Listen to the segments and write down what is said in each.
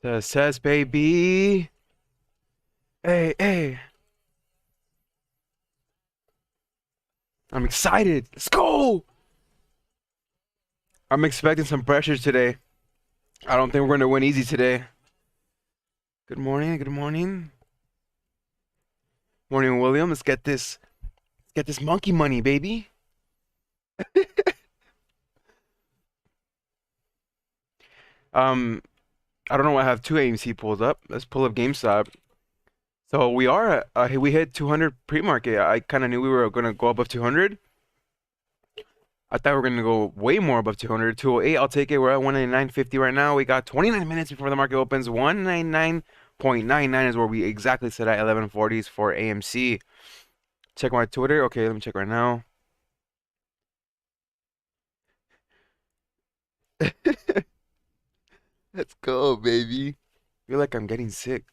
Says baby. Hey, hey. I'm excited. Let's go. I'm expecting some pressure today. I don't think we're gonna win easy today. Good morning. Good morning. Morning, William. Let's get this. Let's get this monkey money, baby. Um, I don't know why I have two AMC pulls up. Let's pull up GameStop. So we hit 200 pre-market. I kind of knew we were gonna go above 200. I thought we were gonna go way more above 200. 208, I'll take it. We're at 199.50 right now. We got 29 minutes before the market opens. 199.99 is where we exactly set at 1140s for AMC. Check my Twitter. Okay, let me check right now. Let's go, baby. Feel like I'm getting sick.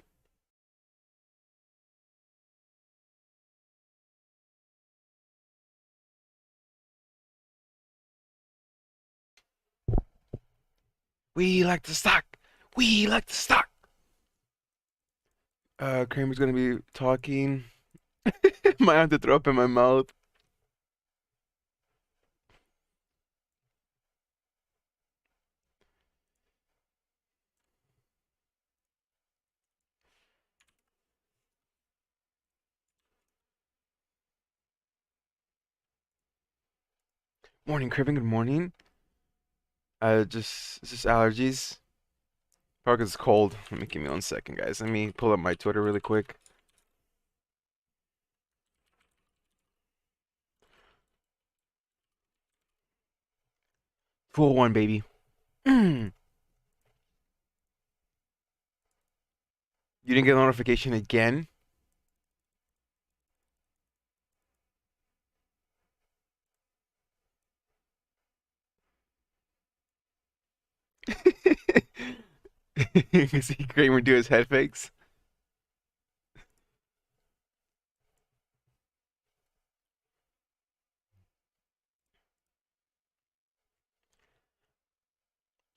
We like the stock. We like the stock. Kramer's gonna be talking. Might have to throw up in my mouth. Morning, Cribbin. Good morning. It's just allergies. Probably 'cause it's cold. Let me give me 1 second, guys. Let me pull up my Twitter really quick. 201, baby. You didn't get a notification again? You can see Kramer do his head fakes.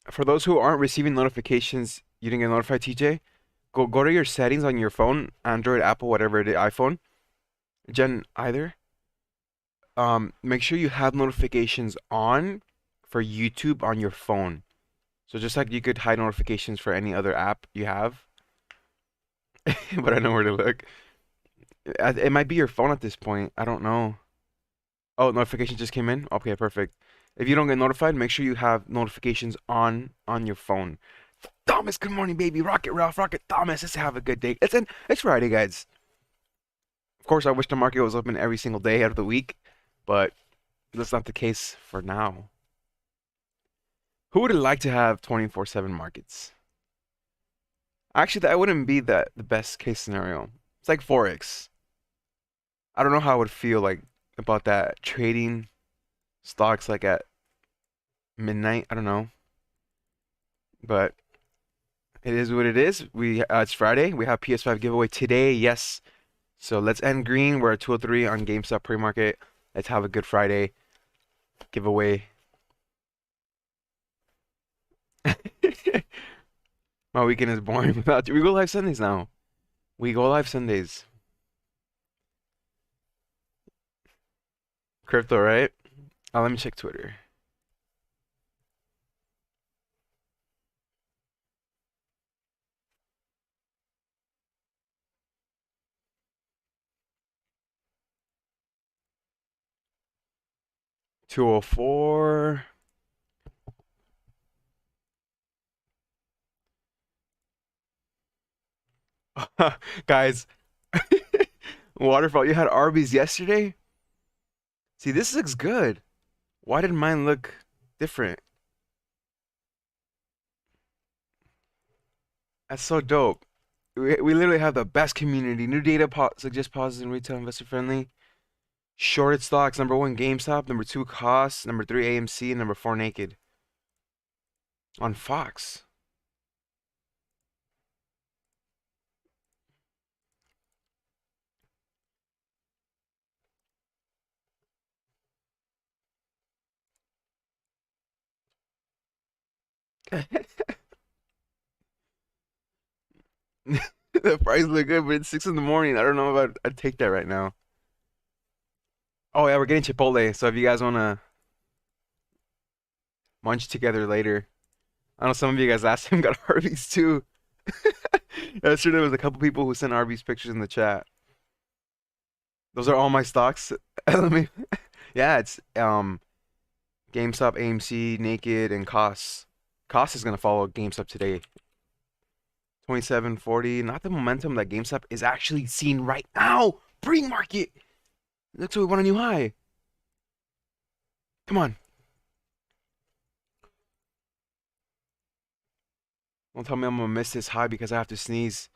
For those who aren't receiving notifications, you didn't get notified, TJ? Go to your settings on your phone, Android, Apple, whatever it is, iPhone, Gen either. Make sure you have notifications on for YouTube on your phone. So just like you could hide notifications for any other app you have, but I know where to look. It might be your phone at this point. I don't know. Oh, notification just came in? Okay, perfect. If you don't get notified, make sure you have notifications on your phone. Thomas, good morning, baby. Rocket Ralph, Rocket Thomas. Let's have a good day. It's Friday, guys. Of course, I wish the market was open every single day out of the week, but that's not the case for now. Who would like to have 24/7 markets? Actually, that wouldn't be the best case scenario. It's like Forex. I don't know how I would feel like about that trading stocks like at midnight. I don't know, but it is what it is. It's Friday. We have PS5 giveaway today. Yes. So let's end green. We're at 203 on GameStop pre-market. Let's have a good Friday giveaway. My weekend is boring without you. We go live Sundays now. We go live Sundays. Crypto, right? Let me check Twitter. 204. Guys, Waterfall, you had Arby's yesterday? See, this looks good. Why did mine look different? That's so dope. We literally have the best community. New data suggests pauses in retail investor friendly. Shorted stocks, number one, GameStop, number two, Cost, number three, AMC, and number four, Naked. On Fox. The price look good, but it's 6 in the morning. I don't know if I'd take that right now. Oh yeah, we're getting Chipotle, so if you guys wanna munch together later. I know some of you guys last time got Arby's too. Yesterday there was a couple people who sent Arby's pictures in the chat. Those are all my stocks. Let me. Yeah, it's GameStop, AMC, Naked, and Cost. Cost is gonna follow GameStop today. 27.40. Not the momentum that GameStop is actually seeing right now. Pre-market. Looks like we want a new high. Come on. Don't tell me I'm gonna miss this high because I have to sneeze.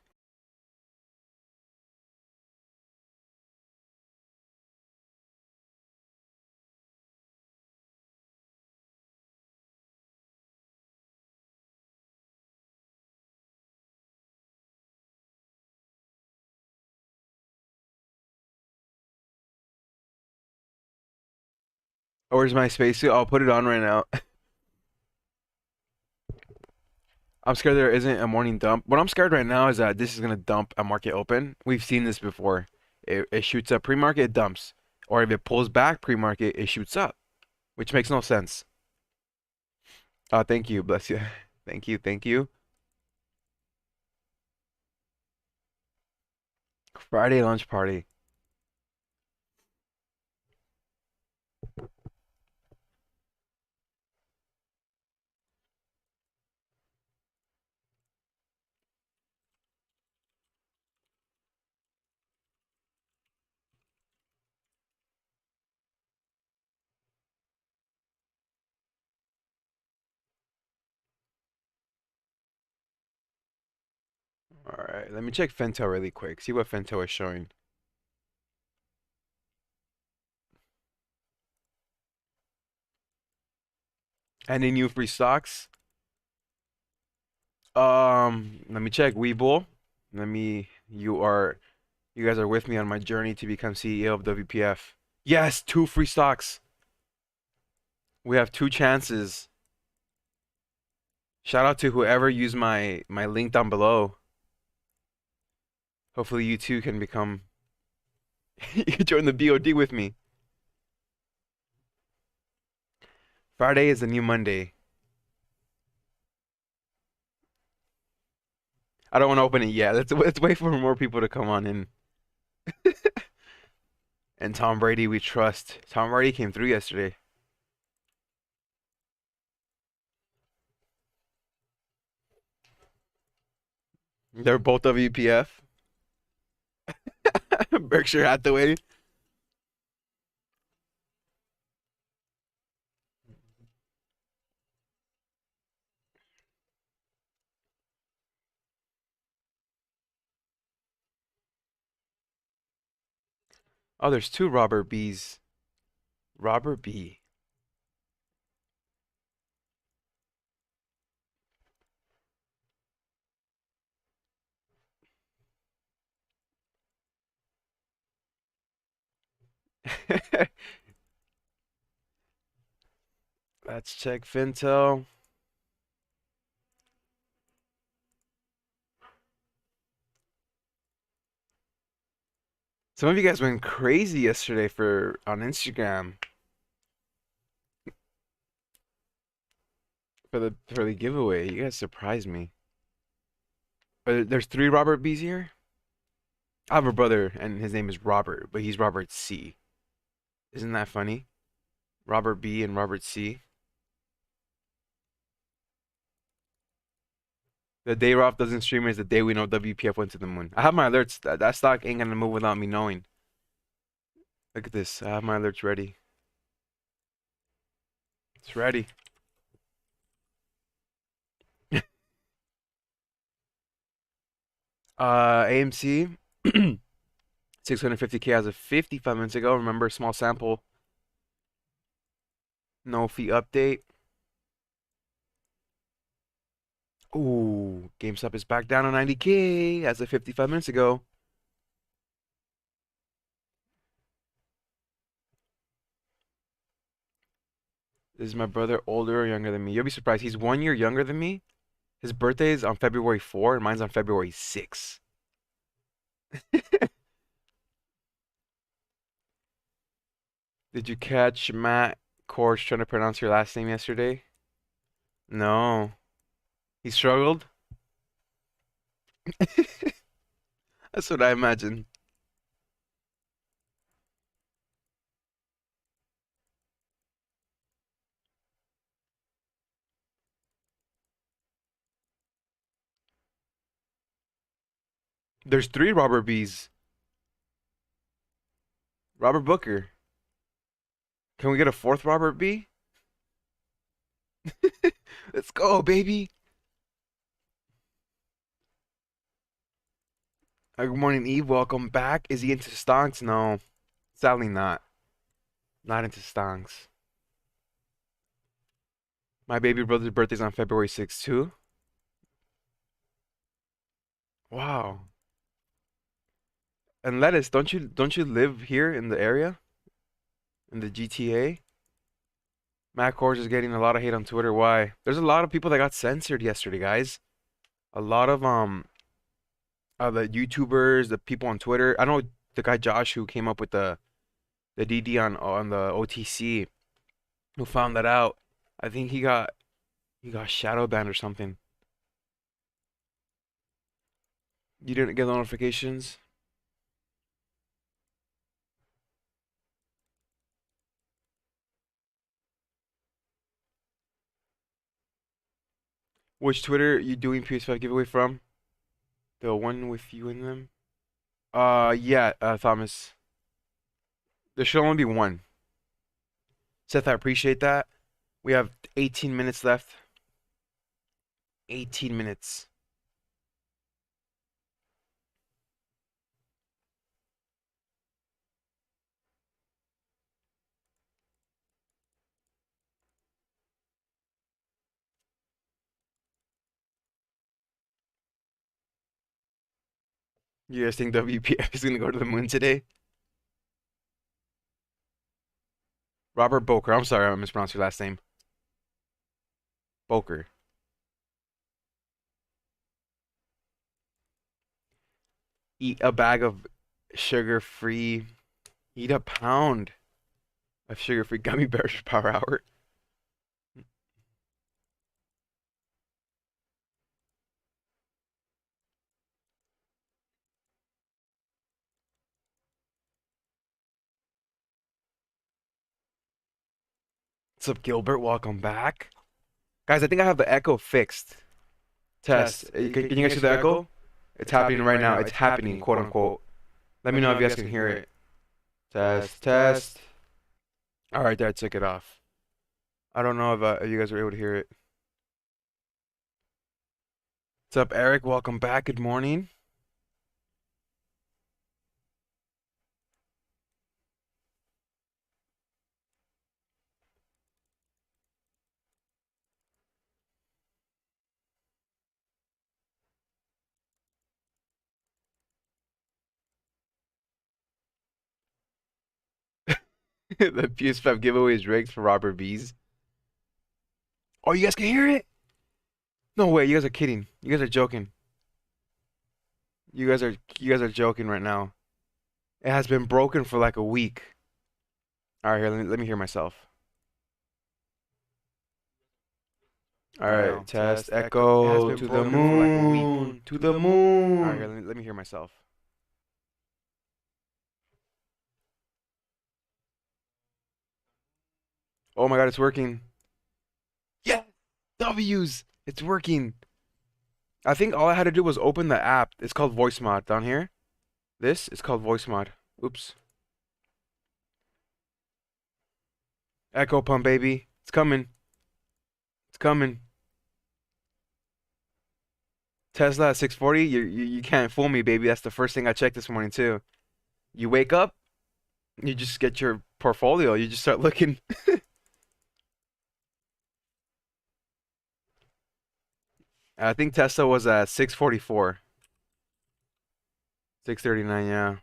Oh, where's my spacesuit? I'll put it on right now. I'm scared there isn't a morning dump. What I'm scared right now is that this is gonna dump a market open. We've seen this before. It shoots up pre-market, it dumps. Or if it pulls back pre-market, it shoots up, which makes no sense. Thank you, bless you. Thank you, thank you. Friday lunch party. All right, let me check Fintel really quick. See what Fintel is showing. Any new free stocks? Let me check Webull. You guys are with me on my journey to become CEO of WPF. Yes, two free stocks. We have two chances. Shout out to whoever used my link down below. Hopefully you too can become you can join the BOD with me. Friday is the new Monday. I don't want to open it yet. Let's wait for more people to come on in. And Tom Brady, we trust. Tom Brady came through yesterday. They're both WPF. Berkshire Hathaway. Oh, there's two Robert B's. Robert B. Let's check Fintel. Some of you guys went crazy yesterday for on Instagram for the giveaway. You guys surprised me. There's three Robert B's here. I have a brother and his name is Robert, but he's Robert C. Isn't that funny? Robert B and Robert C. The day Roth doesn't stream is the day we know WPF went to the moon. I have my alerts. That stock ain't gonna move without me knowing. Look at this. I have my alerts ready. It's ready. AMC 650K as of 55 minutes ago. Remember, small sample, no fee update. Ooh, GameStop is back down to 90K as of 55 minutes ago. Is my brother older or younger than me? You'll be surprised. He's 1 year younger than me, His birthday is on February 4 and mine's on February 6. Did you catch Matt Kors trying to pronounce your last name yesterday? No. He struggled? That's what I imagine. There's three Robert B's. Robert Booker. Can we get a fourth Robert B? Let's go, baby. Good morning, Eve. Welcome back. Is he into stonks? No, sadly not. Not into stonks. My baby brother's birthday's on February 6th too. Wow. And Lettuce, don't you live here in the area? In the GTA? Matt Kors is getting a lot of hate on Twitter. Why? There's a lot of people that got censored yesterday, guys. A lot of the YouTubers, the people on Twitter. I know the guy Josh who came up with the DD on the OTC who found that out. I think he got shadow banned or something. You didn't get the notifications? Which Twitter you doing PS5 giveaway from? The one with you in them? Yeah, Thomas. There should only be one. Seth, I appreciate that. We have 18 minutes left. 18 minutes. You guys think WPF is gonna go to the moon today? Robert Boker. I'm sorry, I mispronounced your last name. Boker. Eat a bag of sugar-free. Eat a pound of sugar-free gummy bears per hour. What's up, Gilbert? Welcome back. Guys, I think I have the echo fixed. Test. Can you guys hear the echo? It's happening right now. It's happening, quote unquote. Let me know if you guys can hear it. Test, test. All right, there, I took it off. I don't know if you guys were able to hear it. What's up, Eric? Welcome back. Good morning. The PS5 giveaway is rigged for Robert B's. Oh, you guys can hear it? No way, you guys are kidding. You guys are joking. You guys are joking right now. It has been broken for like a week. All right, here, let me hear myself. All right, test, echo, to the moon, to the moon. All right, here, let me hear myself. Oh my God, it's working. Yeah, W's, it's working. I think all I had to do was open the app. It's called Voice Mod down here. This is called Voice Mod. Oops. Echo pump, baby. It's coming. It's coming. Tesla at 640. You can't fool me, baby. That's the first thing I checked this morning too. You wake up, you just get your portfolio. You just start looking. I think Tesla was at 644. 639, yeah.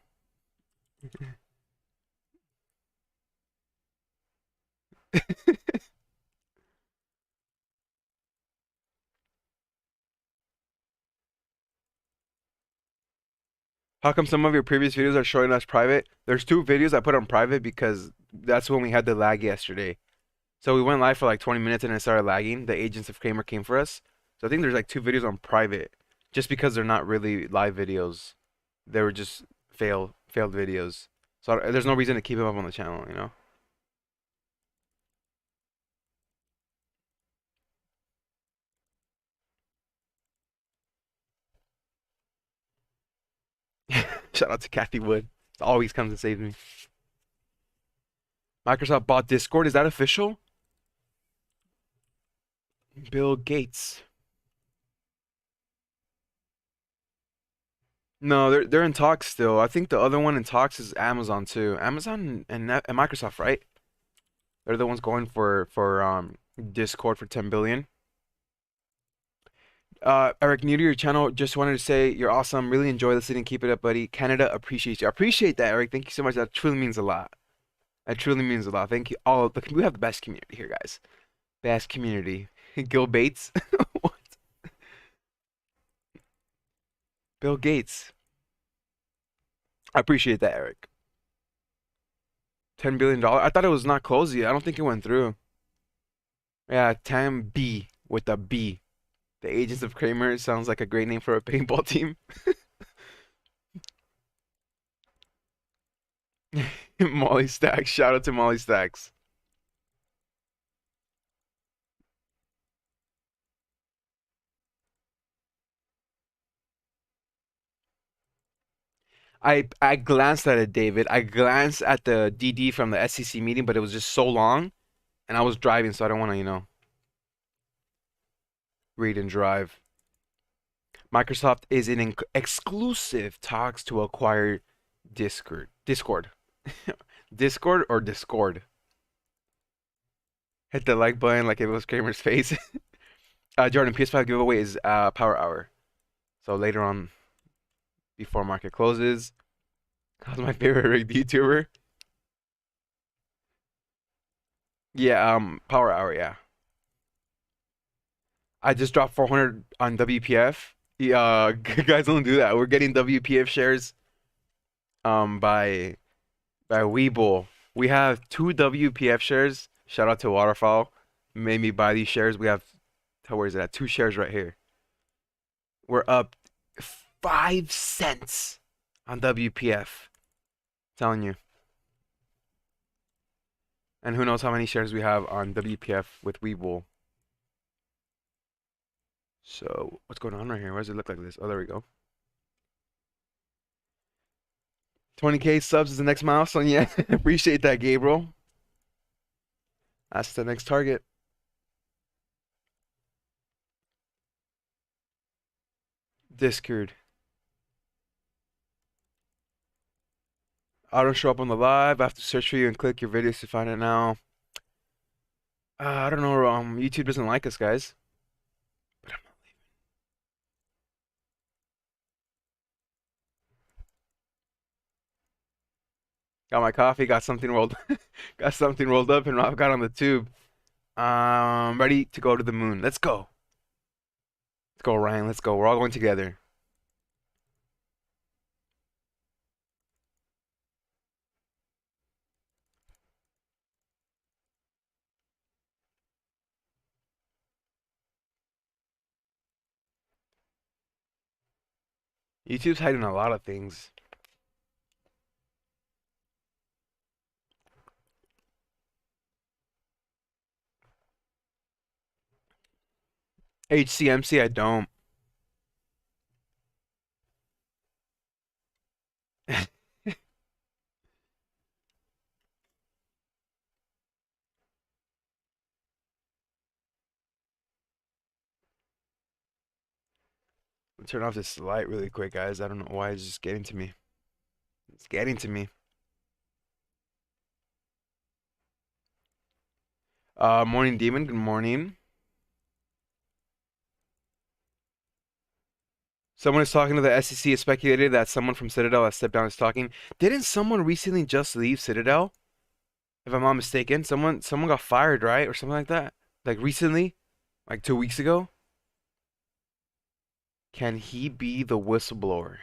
How come some of your previous videos are showing us private? There's two videos I put on private because that's when we had the lag yesterday. So we went live for like 20 minutes and it started lagging. The agents of Kramer came for us. So I think there's like two videos on private just because they're not really live videos. They were just failed videos. So there's no reason to keep them up on the channel, you know? Shout out to Kathy Wood. Always comes and saves me. Microsoft bought Discord. Is that official? Bill Gates. No, they're in talks still. I think the other one in talks is Amazon too. Amazon and Microsoft, right? They're the ones going for Discord for 10 billion. Eric, new to your channel. Just wanted to say you're awesome. Really enjoy listening. Keep it up, buddy. Canada appreciates you. I appreciate that, Eric. Thank you so much. That truly means a lot. That truly means a lot. Thank you. All we have the best community here, guys. Best community. Gil Bates. What? Bill Gates. I appreciate that, Eric. $10 billion. I thought it was not closed yet. I don't think it went through. Yeah, 10B with a B. The Agents of Kramer sounds like a great name for a paintball team. Molly Stacks. Shout out to Molly Stacks. I glanced at it, David. I glanced at the DD from the SEC meeting, but it was just so long, and I was driving, so I don't want to, read and drive. Microsoft is in exclusive talks to acquire Discord. Discord or Discord? Hit the like button like if it was Kramer's face. Jordan, PS5 giveaway is Power Hour. So later on, before market closes. How's my favorite rigged YouTuber? Yeah, Power Hour, yeah. I just dropped 400 on WPF. Yeah, guys don't do that. We're getting WPF shares by Webull. We have two WPF shares. Shout out to Waterfall. Made me buy these shares. We have, where is it at? Two shares right here. We're up 5 cents on WPF. Telling you. And who knows how many shares we have on WPF with Webull. So, what's going on right here? Why does it look like this? Oh, there we go. 20K subs is the next milestone. Yeah, appreciate that, Gabriel. That's the next target. Discord. I don't show up on the live. I have to search for you and click your videos to find it now. I don't know. YouTube doesn't like us, guys. But I'm not leaving. Got my coffee. Got something rolled. Got something rolled up, and I've got on the tube. Ready to go to the moon. Let's go. Let's go, Ryan. Let's go. We're all going together. YouTube's hiding a lot of things. HCMC, I don't. Turn off this light really quick, guys. I don't know why it's just getting to me. It's getting to me. Morning Demon, good morning. Someone is talking to the SEC. It's speculated that someone from Citadel has stepped down is talking. Didn't someone recently just leave Citadel? If I'm not mistaken, someone got fired, right? Or something like that. Like recently? Like 2 weeks ago? Can he be the whistleblower?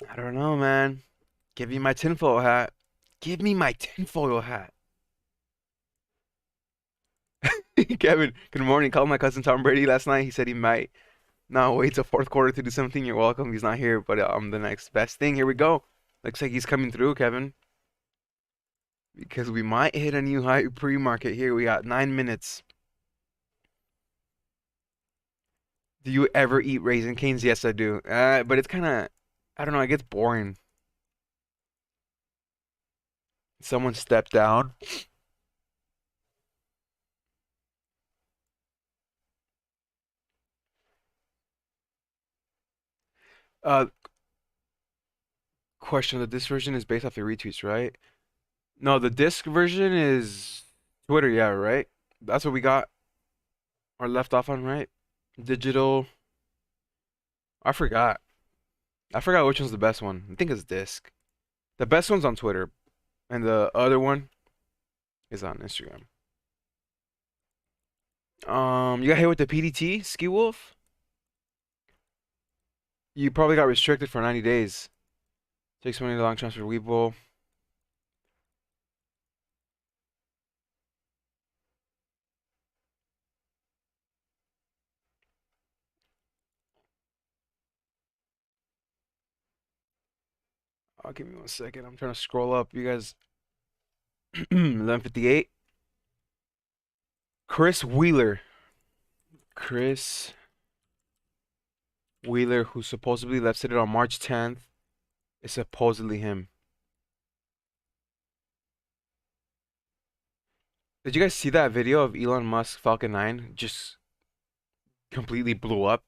I don't know, man. Give me my tinfoil hat. Give me my tinfoil hat. Kevin, good morning. Called my cousin Tom Brady last night. He said he might not wait till fourth quarter to do something. You're welcome. He's not here, but the next best thing. Here we go. Looks like he's coming through, Kevin. Because we might hit a new high pre-market here. We got 9 minutes. Do you ever eat Raisin Canes? Yes, I do. But it's kind of, I don't know, it gets boring. Someone stepped down. Uh, question, the disc version is based off the retweets, right? No, the disc version is Twitter, yeah, right? That's what we got or left off on, right? Digital. I forgot. I forgot which one's the best one. I think it's disc. The best one's on Twitter, and the other one is on Instagram. You got hit with the PDT, Ski Wolf? You probably got restricted for 90 days. Takes money to long transfer Weeble. Give me 1 second. I'm trying to scroll up. You guys, 11:58. Chris Wheeler. Chris Wheeler, who supposedly left it on March 10th, is supposedly him. Did you guys see that video of Elon Musk Falcon 9 just completely blew up?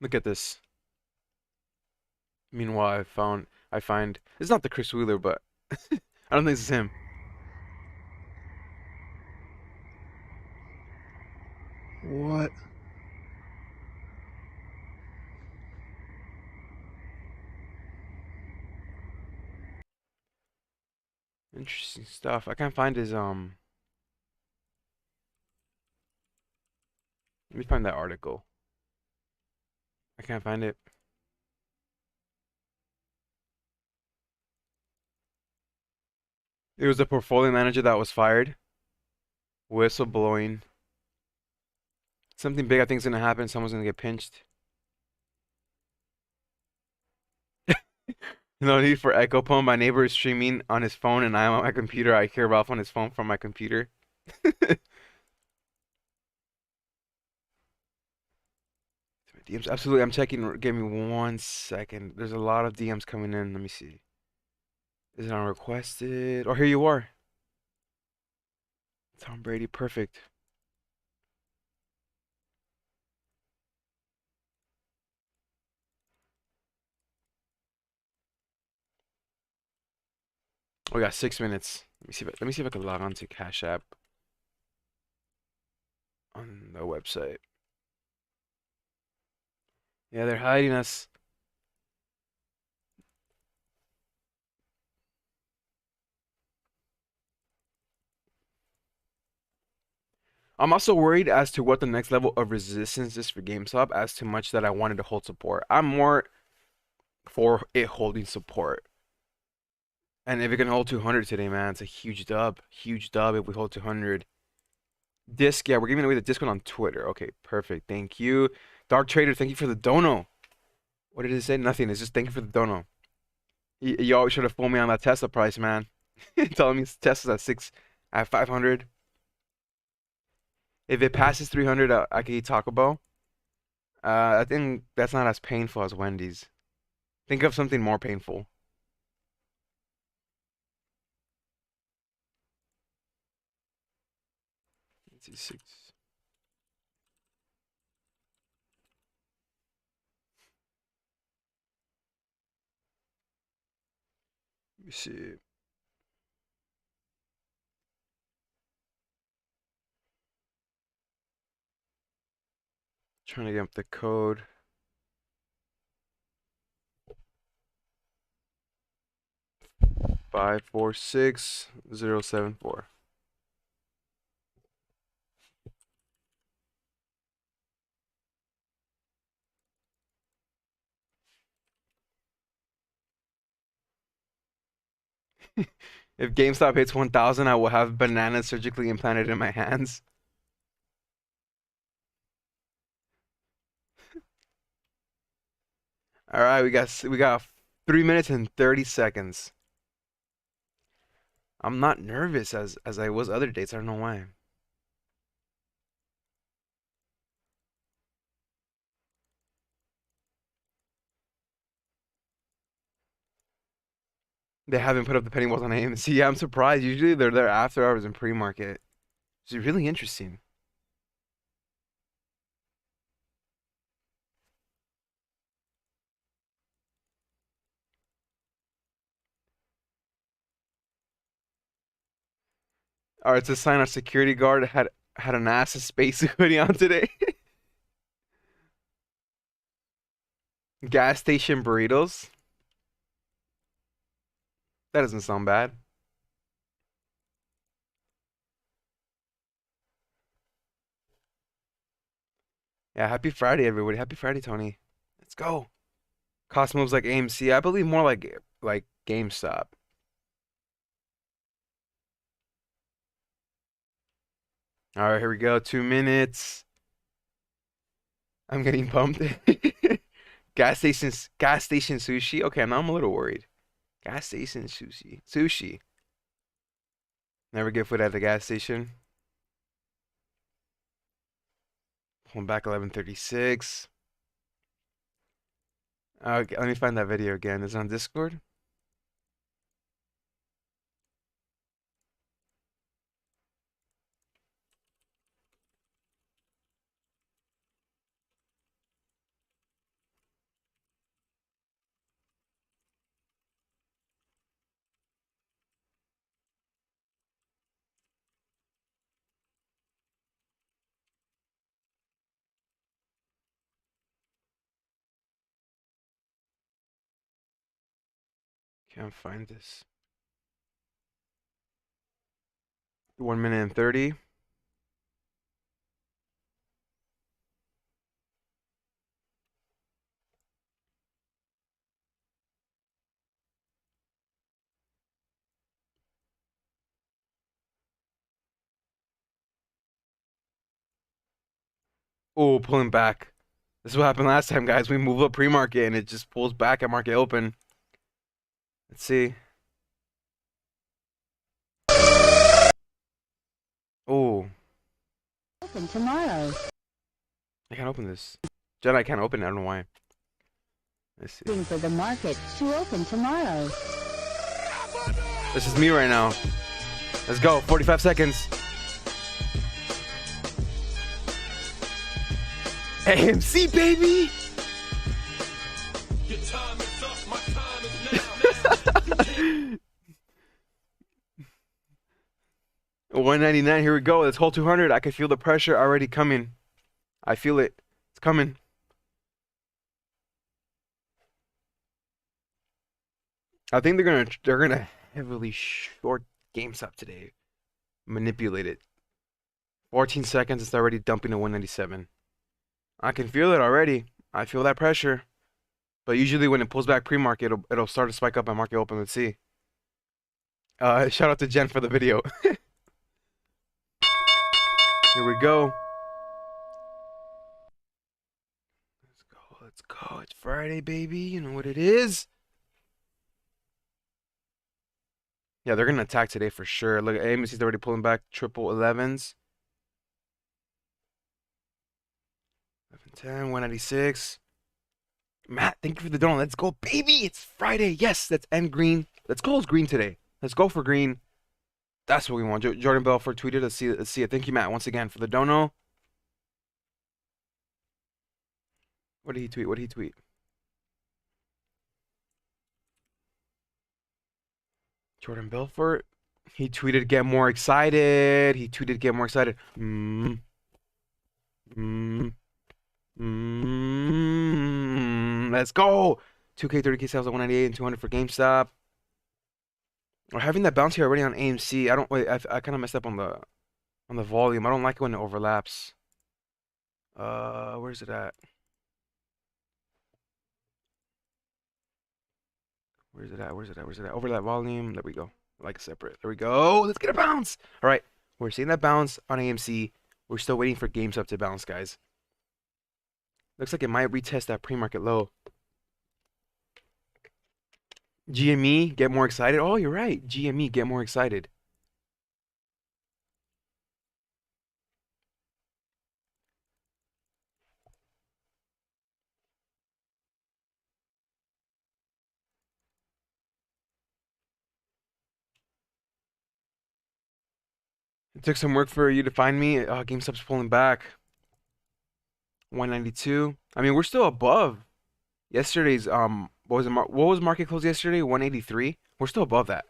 Look at this. Meanwhile, I find it's not the Chris Wheeler, but I don't think this is him. What? Interesting stuff. I can't find his let me find that article. I can't find it. It was the portfolio manager that was fired. Whistleblowing. Something big I think is gonna happen. Someone's gonna get pinched. No need for echo phone. My neighbor is streaming on his phone and I'm on my computer. I hear Ralph on his phone from my computer. DMs, absolutely. I'm checking. Give me 1 second. There's a lot of DMs coming in. Let me see. Is it on requested? Oh, here you are. Tom Brady, perfect. We got 6 minutes. Let me see if I can log on to Cash App on the website. Yeah, they're hiding us. I'm also worried as to what the next level of resistance is for GameStop, as to much that I wanted to hold support. I'm more for it holding support. And if it can hold 200 today, man, it's a huge dub. Huge dub if we hold 200. Disc, yeah, we're giving away the discount on Twitter. Okay, perfect. Thank you. Dark Trader, thank you for the dono. What did it say? Nothing. It's just thank you for the dono. You always should have fooled me on that Tesla price, man. Telling me Tesla's at 500. If it passes 300, I can eat Taco Bell. I think that's not as painful as Wendy's. Think of something more painful. Let's see, six. Let me see. Trying to get up the code. 546074. If GameStop hits 1,000, I will have bananas surgically implanted in my hands. All right, we got 3 minutes and 30 seconds. I'm not nervous as I was other days. I don't know why. They haven't put up the penny walls on AMC. Yeah, I'm surprised. Usually they're there after hours in pre-market. It's really interesting. All right, it's a sign our security guard had an NASA space hoodie on today. Gas station burritos. That doesn't sound bad. Yeah, happy Friday, everybody. Happy Friday, Tony. Let's go. Cost moves like AMC. I believe more like GameStop. All right, here we go. 2 minutes. I'm getting pumped. Gas station sushi. Okay, now I'm a little worried. Gas station sushi. Sushi. Never get food at the gas station. Pulling back 11:36. Okay, let me find that video again. Is it on Discord? Can't find this. 1 minute and 30. Oh, pulling back. This is what happened last time, guys. We move up pre-market and it just pulls back at market open. Let's see. Oh, Open tomorrow. I can't open this. Jen, I can't open it. I don't know why. Let's see. Waiting for the market to open tomorrow. This is me right now. Let's go. 45 seconds. AMC, baby! Your time is up, my time is now. 199, here we go. Let's hold 200. I can feel the pressure already coming. I feel it. It's coming. I think they're gonna heavily short GameStop today. Manipulate it. 14 seconds, it's already dumping to 197. I can feel it already. I feel that pressure. But usually when it pulls back pre-market, it'll start to spike up at market open. Let's see. Shout out to Jen for the video. Here we go. Let's go. Let's go. It's Friday, baby. You know what it is. Yeah, they're gonna attack today for sure. Look, AMC's already pulling back triple 11s. 1110, 196. Matt, thank you for the donut. Let's go, baby. It's Friday. Yes, let's end green. Let's go as green today. Let's go for green. That's what we want. Jordan Belfort tweeted. Let's see it. Thank you, Matt, once again for the dono. What did he tweet? What did he tweet? Jordan Belfort. He tweeted, "Get more excited." He tweeted, "Get more excited." Let's go. 2K, 30K sales at 198 and 200 for GameStop. We're having that bounce here already on AMC. I don't wait. I kind of messed up on the volume. I don't like it when it overlaps. Where's it at? Where's it at? Where's it at? Where's it at? Overlap volume. There we go. like separate. There we go. Let's get a bounce. All right. We're seeing that bounce on AMC. We're still waiting for Gamestop to bounce, guys. Looks like it might retest that pre-market low. GME, get more excited. Oh, you're right. GME, get more excited. It took some work for you to find me. GameStop's pulling back. 192. I mean, we're still above yesterday's what was what was market close yesterday? 183. We're still above that.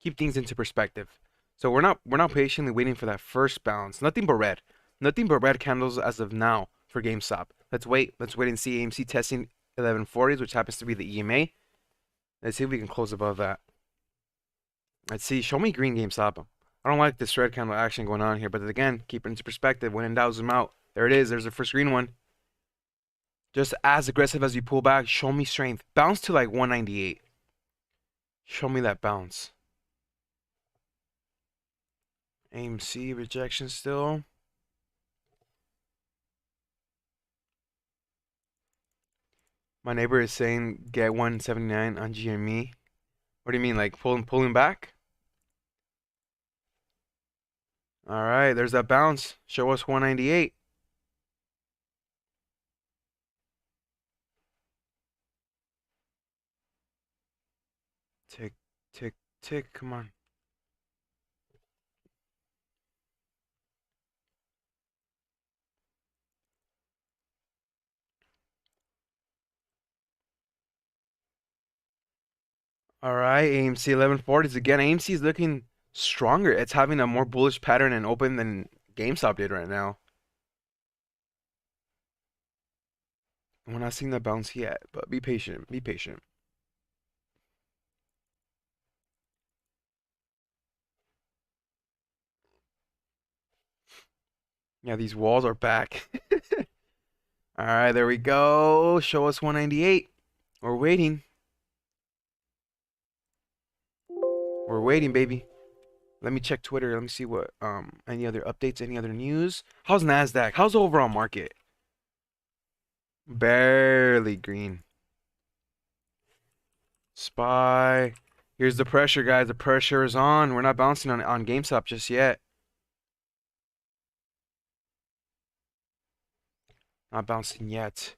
Keep things into perspective. So we're not patiently waiting for that first bounce. Nothing but red. Nothing but red candles as of now for GameStop. Let's wait. Let's wait and see AMC testing 1140s, which happens to be the EMA. Let's see if we can close above that. Let's see. Show me green GameStop. I don't like this red candle action going on here, but again, keep it into perspective. When in doubt, zoom out. There it is. There's the first green one. Just as aggressive as you pull back. Show me strength. Bounce to like 198. Show me that bounce. AMC rejection still. My neighbor is saying get 179 on GME. What do you mean, like pulling back? All right, there's that bounce. Show us 198. Tick, tick, tick. Come on. All right, AMC 1140s again. AMC is looking stronger. It's having a more bullish pattern and open than GameStop did right now. We're not seeing the bounce yet, but be patient. Be patient. Yeah, these walls are back. All right, there we go. Show us 198. We're waiting. We're waiting, baby. Let me check Twitter. Let me see what any other updates, any other news. How's Nasdaq? How's the overall market? Barely green. SPY. Here's the pressure, guys. The pressure is on. We're not bouncing on GameStop just yet. Not bouncing yet.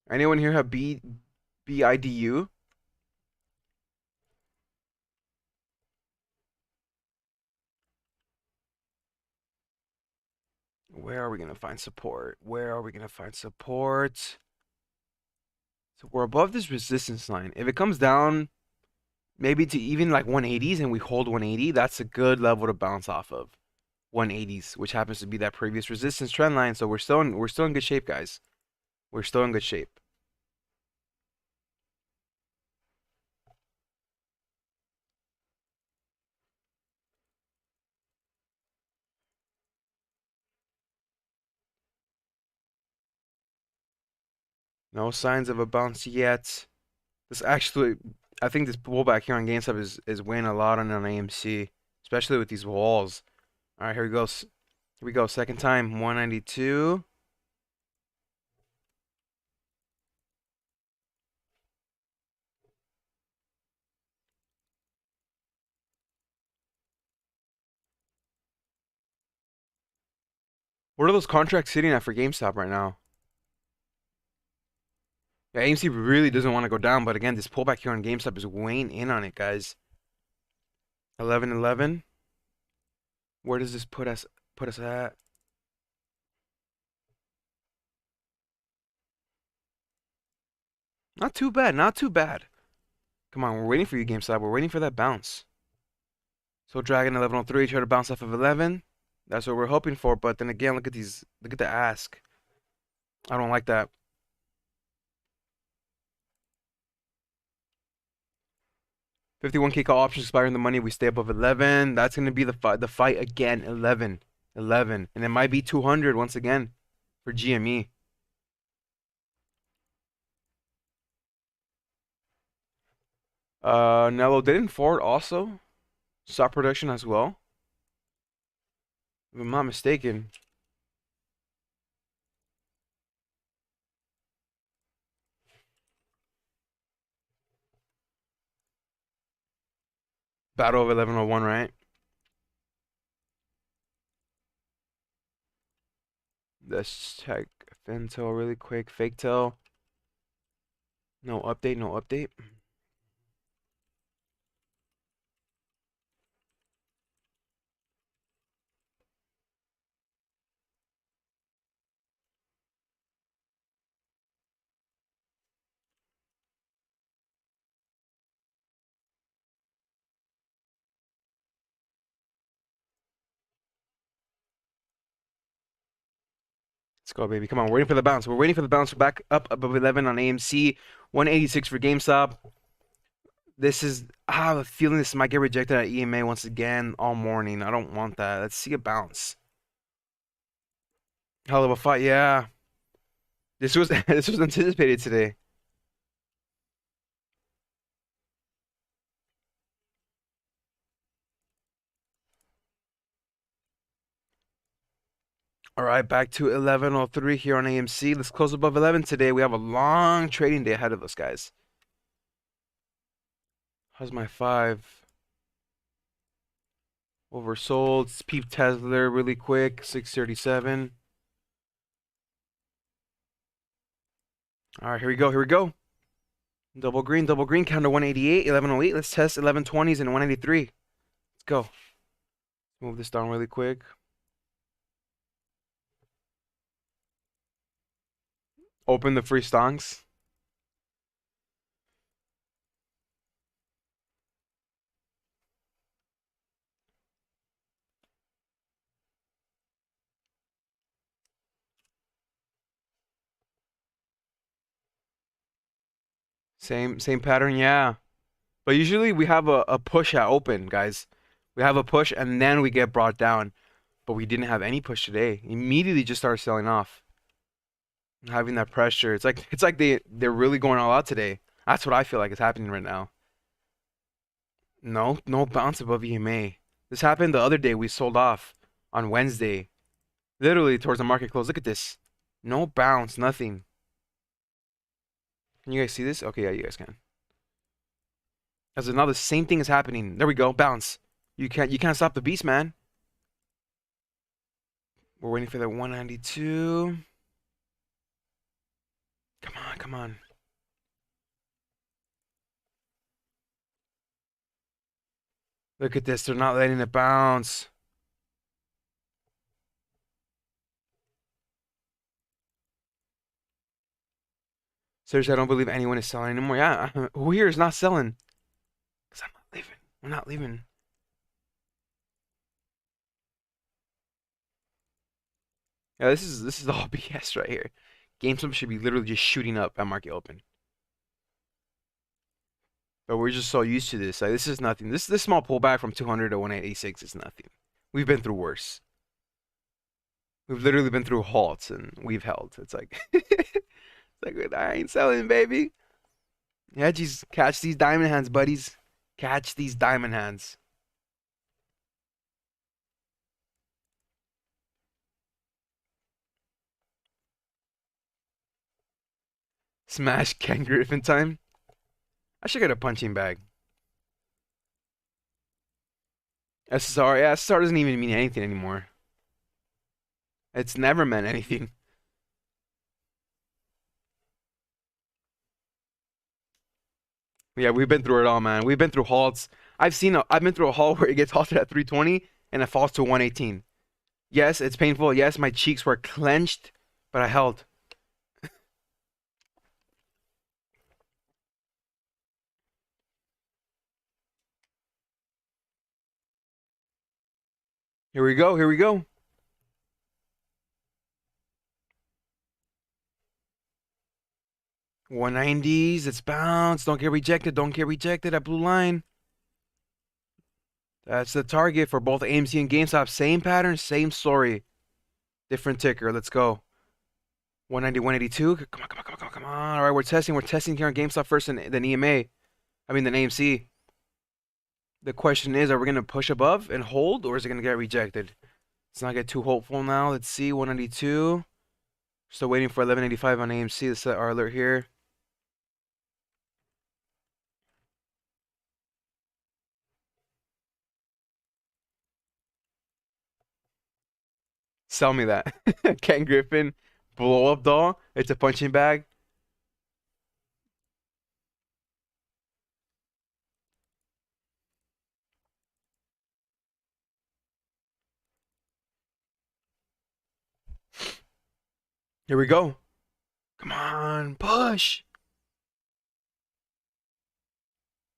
Anyone here have BIDU? Where are we gonna find support? Where are we gonna find support? So we're above this resistance line. If it comes down maybe to even like 180s and we hold 180, that's a good level to bounce off of. 180s, which happens to be that previous resistance trend line. So we're still in good shape, guys. We're still in good shape. No signs of a bounce yet. This actually, I think this pullback here on GameStop is weighing a lot on AMC, especially with these walls. All right, here we go. Here we go. Second time, 192. What are those contracts sitting at for GameStop right now? Yeah, AMC really doesn't want to go down, but again, this pullback here on GameStop is weighing in on it, guys. 1111. Where does this put us at? Not too bad, not too bad. Come on, we're waiting for you, GameStop. We're waiting for that bounce. So Dragon 1103 try to bounce off of 11. That's what we're hoping for, but then again, look at these, look at the ask. I don't like that. 51K call options expiring the money. We stay above 11. That's gonna be the fight again. 11, 11, and it might be 200 once again for GME. Nello didn't Ford also stop production as well, if I'm not mistaken. Battle of 1101, right? Let's check Fintel really quick. Fake tell. No update, no update. Let's go, baby. Come on, we're waiting for the bounce. We're waiting for the bounce. We're back up above 11 on AMC. 186 for GameStop. I have a feeling this might get rejected at EMA once again all morning. I don't want that. Let's see a bounce. Hell of a fight, yeah. This was this was anticipated today. All right, back to 11:03 here on AMC. Let's close above 11 today. We have a long trading day ahead of us, guys. How's my 5? Oversold. Peep Tesla really quick. 637. All right, here we go. Here we go. Double green counter 188, 1108. Let's test 1120s and 183. Let's go. Move this down really quick. Open the free stonks. Same pattern, yeah. But usually we have a push at open, guys. We have a push and then we get brought down. But we didn't have any push today. Immediately just started selling off. Having that pressure. It's like they're really going all out today. That's what I feel like is happening right now. No bounce above EMA. This happened the other day. We sold off on Wednesday. Literally towards the market close. Look at this. No bounce, nothing. Can you guys see this? Okay, yeah, you guys can. As of now, the same thing is happening. There we go. Bounce. You can't stop the beast, man. We're waiting for that 192. Come on, come on. Look at this. They're not letting it bounce. Seriously, I don't believe anyone is selling anymore. Yeah, who here is not selling? Because I'm not leaving. We're not leaving. Yeah, this is all BS right here. GameStop should be literally just shooting up at market open. But we're just so used to this. Like this is nothing. This small pullback from 200 to 186 is nothing. We've been through worse. We've literally been through halts and we've held. It's like it's like I ain't selling, baby. Yeah, just catch these diamond hands, buddies. Catch these diamond hands. Smash Ken Griffin time. I should get a punching bag. SSR, yeah, SSR doesn't even mean anything anymore. It's never meant anything. Yeah, we've been through it all, man. We've been through halts. I've been through a halt where it gets halted at 320 and it falls to 118. Yes, it's painful. Yes, my cheeks were clenched, but I held. Here we go. Here we go. 190s. It's bounced. Don't get rejected. Don't get rejected. That blue line. That's the target for both AMC and GameStop. Same pattern, same story. Different ticker. Let's go. 190, 182. Come on, come on, come on, come on, come on. All right, we're testing. We're testing here on GameStop first and then EMA. I mean, then AMC. The question is, are we going to push above and hold, or is it going to get rejected? Let's not get too hopeful now. Let's see. 192. Still waiting for 1185 on AMC. Let's set our alert here. Sell me that. Ken Griffin, blow up doll. It's a punching bag. Here we go. Come on, push.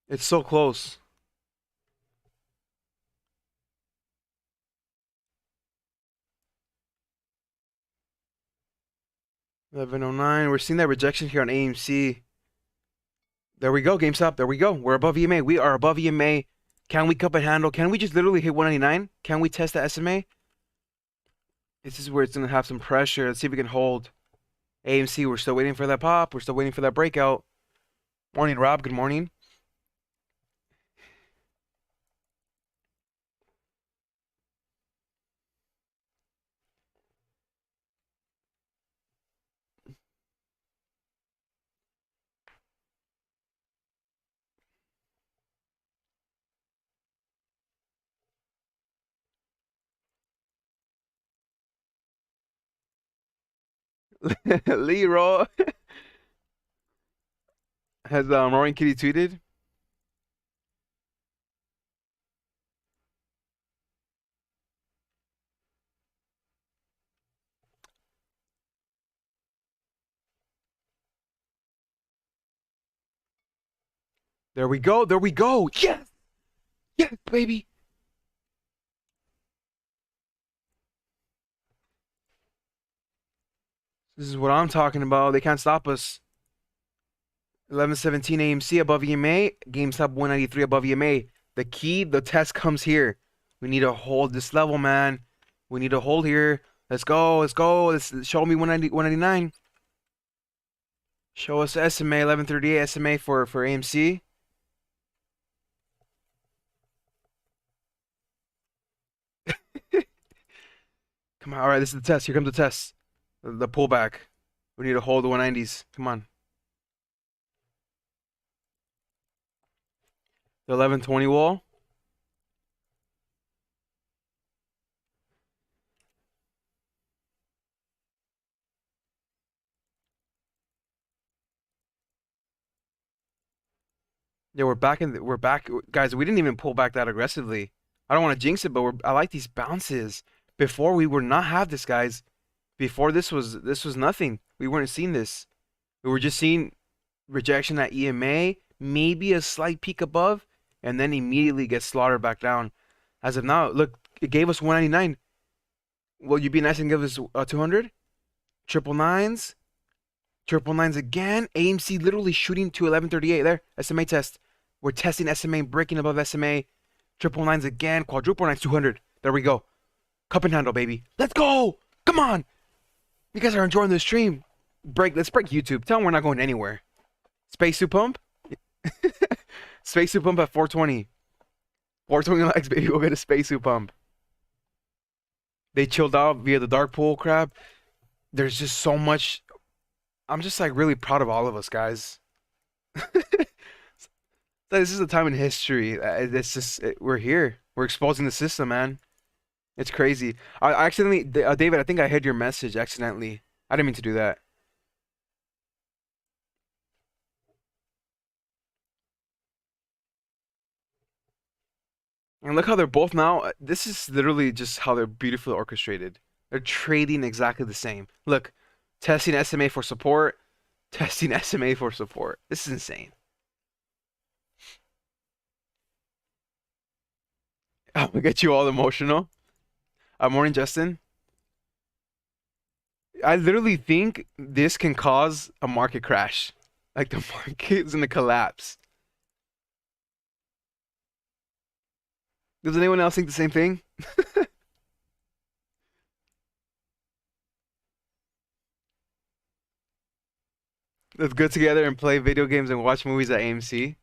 It's so close. 1109. We're seeing that rejection here on AMC. There we go, GameStop. There we go. We're above EMA. We are above EMA. Can we cup and handle? Can we just literally hit 199? Can we test the SMA? This is where it's going to have some pressure. Let's see if we can hold. AMC, we're still waiting for that pop. We're still waiting for that breakout. Morning, Rob. Good morning. Leroy. Has Roaring Kitty tweeted? There we go. There we go. Yes. Yes, baby. This is what I'm talking about. They can't stop us. 1117 AMC above EMA. GameStop 193 above EMA. The key, the test comes here. We need to hold this level, man. We need to hold here. Let's go. Let's go. Let's show me 190, 199. Show us SMA 1138 SMA for AMC. Come on. All right, this is the test. Here comes the test. The pullback. We need to hold the 190s. Come on. The 1120 wall. Yeah, we're back, guys. We didn't even pull back that aggressively. I don't want to jinx it, but I like these bounces. Before we were not have this, guys. Before this was nothing. We weren't seeing this. We were just seeing rejection at EMA, maybe a slight peak above, and then immediately get slaughtered back down. As of now, look, it gave us 199. Will you be nice and give us 200? Triple nines. Triple nines again. AMC literally shooting to 1138 there. SMA test. We're testing SMA, breaking above SMA. Triple nines again. Quadruple nines, 200. There we go. Cup and handle, baby. Let's go. Come on. You guys are enjoying the stream. Let's break YouTube. Tell them we're not going anywhere. Spacesuit pump. Spacesuit pump at 420. 420 likes, baby. We'll get a spacesuit pump. They chilled out via the dark pool crab. There's just so much. I'm just like really proud of all of us, guys. This is a time in history. It's just we're here. We're exposing the system, man. It's crazy. I accidentally, David, I think I heard your message accidentally. I didn't mean to do that. And look how they're both now. This is literally just how they're beautifully orchestrated. They're trading exactly the same. Look, testing SMA for support, testing SMA for support. This is insane. I'm gonna get you all emotional. Morning, Justin. I literally think this can cause a market crash. Like the market is gonna collapse. Does anyone else think the same thing? Let's get together and play video games and watch movies at AMC.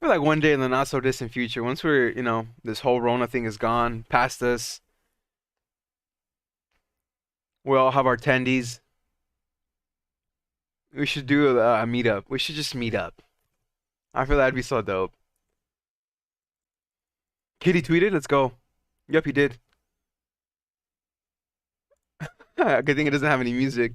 For like one day in the not so distant future, once we're, this whole Rona thing is gone, past us, we all have our tendies. We should do a meetup. We should just meet up. I feel that'd be so dope. Kitty tweeted, let's go. Yep, he did. Good thing it doesn't have any music.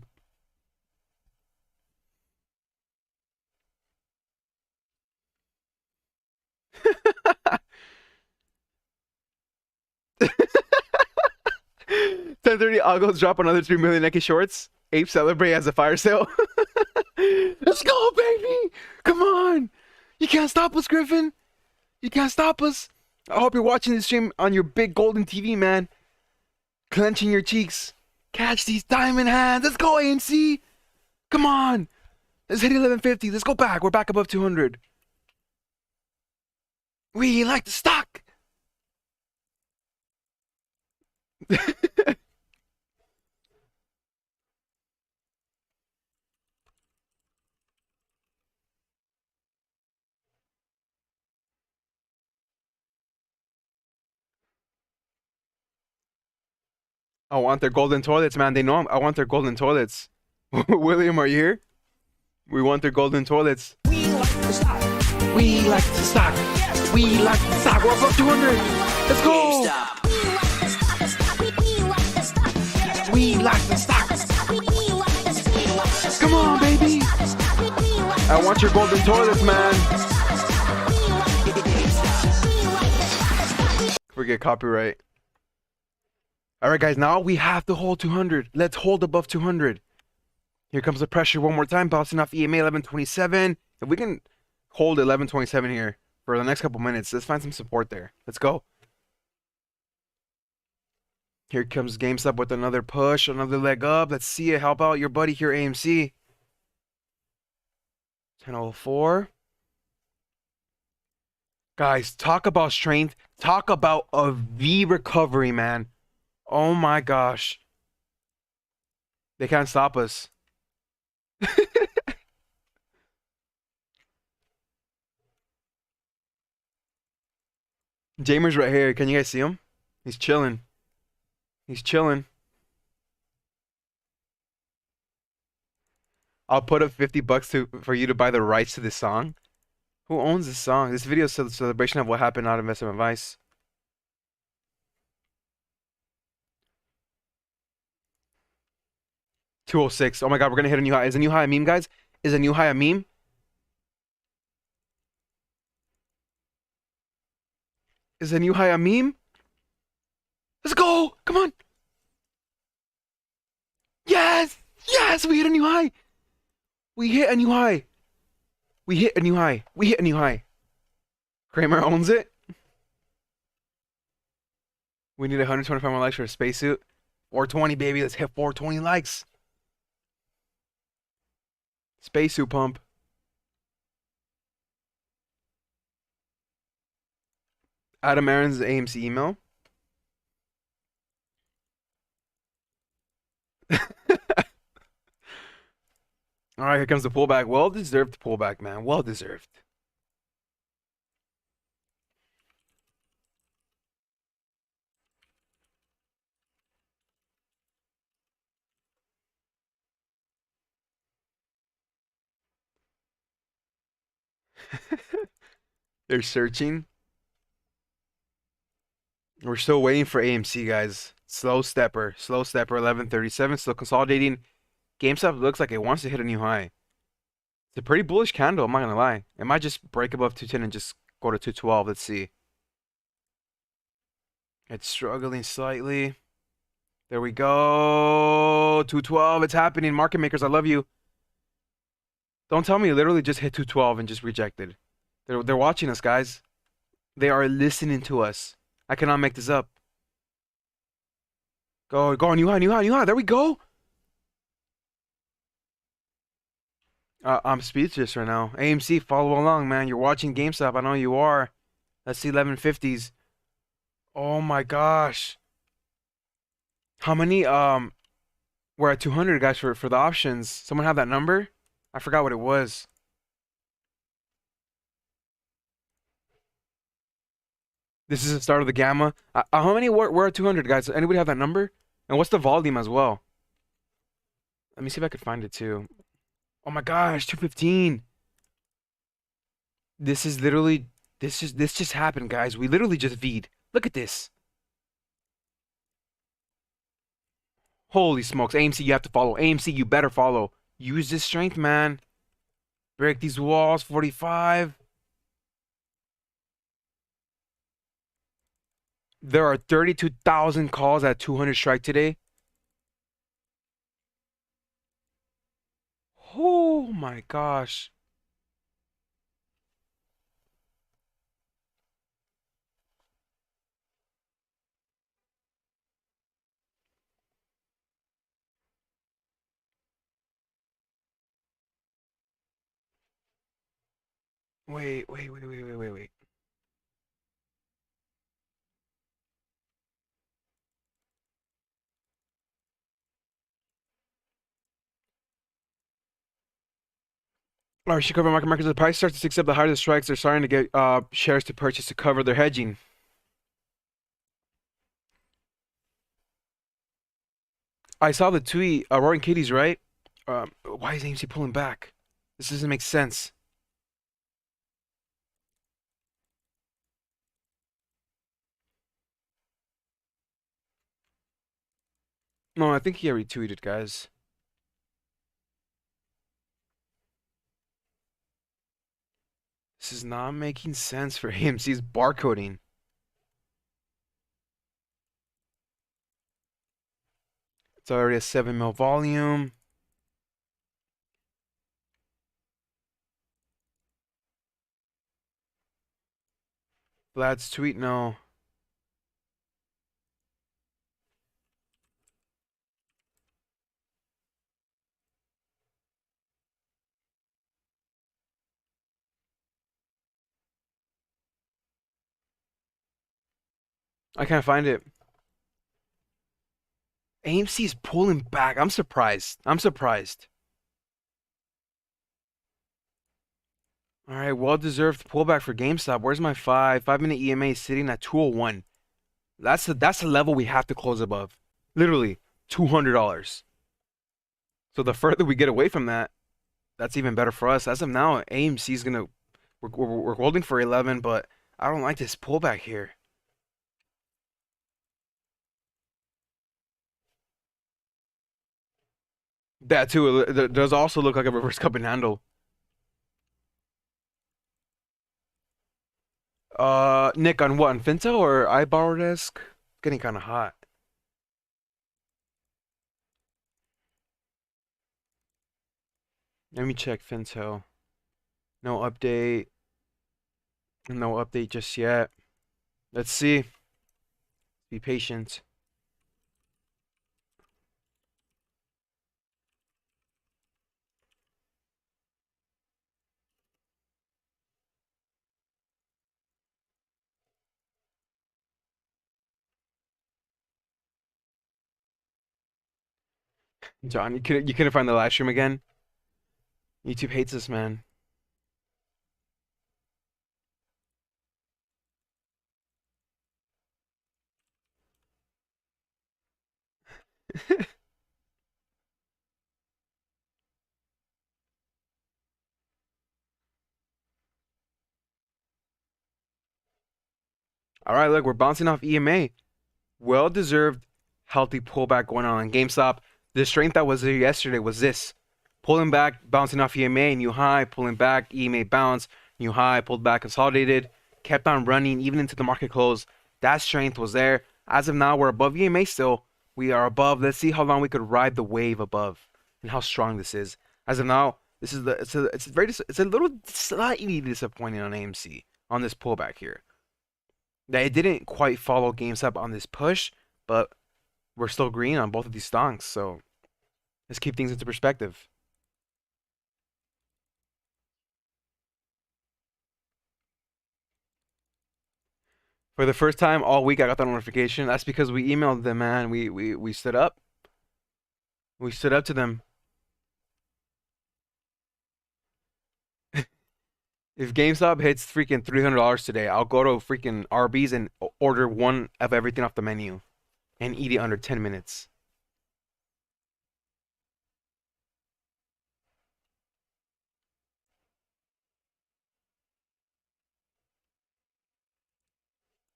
Ten 30 August drop another 3 million Nike shorts. Ape celebrate as a fire sale. Let's go, baby! Come on! You can't stop us, Griffin! You can't stop us! I hope you're watching this stream on your big golden TV, man. Clenching your cheeks. Catch these diamond hands. Let's go, AMC! Come on! Let's hit 1150. Let's go back. We're back above 200. We like the stock! I want their golden toilets, man. They know I want their golden toilets. William, are you here? We want their golden toilets. We like the stock. We like the stock. We like the stock. We're above 200. Let's go. Gamestop. We like the stock. Come on, baby. I want your golden toilets, man. Forget copyright. All right, guys. Now we have to hold 200. Let's hold above 200. Here comes the pressure one more time. Bouncing off EMA 1127. If we can hold 1127 here for the next couple minutes, let's find some support there. Let's go. Here comes GameStop with another push, another leg up. Let's see it. Help out your buddy here, AMC. 1004. Guys, talk about strength. Talk about a V recovery, man. Oh my gosh. They can't stop us. Jamer's right here. Can you guys see him? He's chilling. He's chilling. I'll put up 50 bucks for you to buy the rights to this song. Who owns this song? This video is a celebration of what happened, not investment advice. $206. Oh my god, we're gonna hit a new high. Is a new high a meme, guys? Is a new high a meme? Is a new high a meme? Let's go! Come on! Yes! Yes! We hit a new high! We hit a new high! We hit a new high! We hit a new high! Kramer owns it. We need 125 more likes for a spacesuit. 420, baby. Let's hit 420 likes. Spacesuit pump. Adam Aaron's AMC email. All right, here comes the pullback. Well-deserved pullback, man. Well-deserved. They're searching. We're still waiting for AMC, guys. Slow stepper, 1137, still consolidating. GameStop looks like it wants to hit a new high. It's a pretty bullish candle, I'm not gonna lie. It might just break above 210 and just go to 212. Let's see. It's struggling slightly. There we go. 212, it's happening. Market makers, I love you. Don't tell me it literally just hit 212 and just rejected. They're watching us, guys. They are listening to us. I cannot make this up. Go, new high, new high, new high. There we go. I'm speechless right now. AMC, follow along, man. You're watching GameStop. I know you are. Let's see 1150s. Oh my gosh. How many we're at 200 guys for the options. Someone have that number? I forgot what it was. This is the start of the gamma. How many we're at 200 guys? Anybody have that number? And what's the volume as well? Let me see if I could find it too. Oh my gosh, 215. This is literally this just happened, guys. We literally just V'd. Look at this. Holy smokes. AMC, you have to follow. AMC, you better follow. Use this strength, man. Break these walls. 45. There are 32,000 calls at 200 strike today. Oh my gosh. Wait. All right, Chicago markets. The price starts to accept the higher the strikes. They're starting to get shares to purchase to cover their hedging. I saw the tweet. Roaring Kitties, right? Why is AMC pulling back? This doesn't make sense. No, I think he retweeted, guys. This is not making sense for AMC's barcoding. It's already a 7 mil volume. Vlad's tweet, no. I can't find it. AMC is pulling back. I'm surprised. I'm surprised. All right, well-deserved pullback for GameStop. Where's my 5-minute EMA sitting at 201? That's the level we have to close above. Literally, $200. So the further we get away from that, that's even better for us. As of now, AMC is gonna we're holding for 11, but I don't like this pullback here. That too, it does also look like a reverse cup and handle. Nick, on what? On Fintel or I borrowed desk? Getting kind of hot. Let me check Fintel. No update. No update just yet. Let's see. Be patient. John, you couldn't find the live stream again? YouTube hates this man. All right, look, we're bouncing off EMA. Well-deserved, healthy pullback going on in GameStop. The strength that was there yesterday was this. Pulling back, bouncing off EMA, new high, pulling back, EMA bounce, new high, pulled back, consolidated, kept on running even into the market close. That strength was there. As of now, we're above EMA still. We are above. Let's see how long we could ride the wave above and how strong this is. As of now, this is it's a little slightly disappointing on AMC on this pullback here. That it didn't quite follow GameStop on this push, but we're still green on both of these stonks, so let's keep things into perspective. For the first time all week, I got that notification. That's because we emailed them, man. We stood up. We stood up to them. If GameStop hits freaking $300 today, I'll go to freaking Arby's and order one of everything off the menu and eat it under 10 minutes.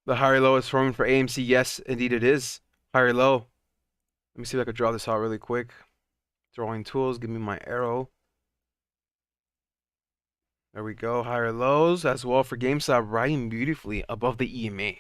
The higher low is forming for AMC. Yes, indeed it is. Higher low. Let me see if I could draw this out really quick. Drawing tools. Give me my arrow. There we go. Higher lows as well for GameStop, riding beautifully above the EMA.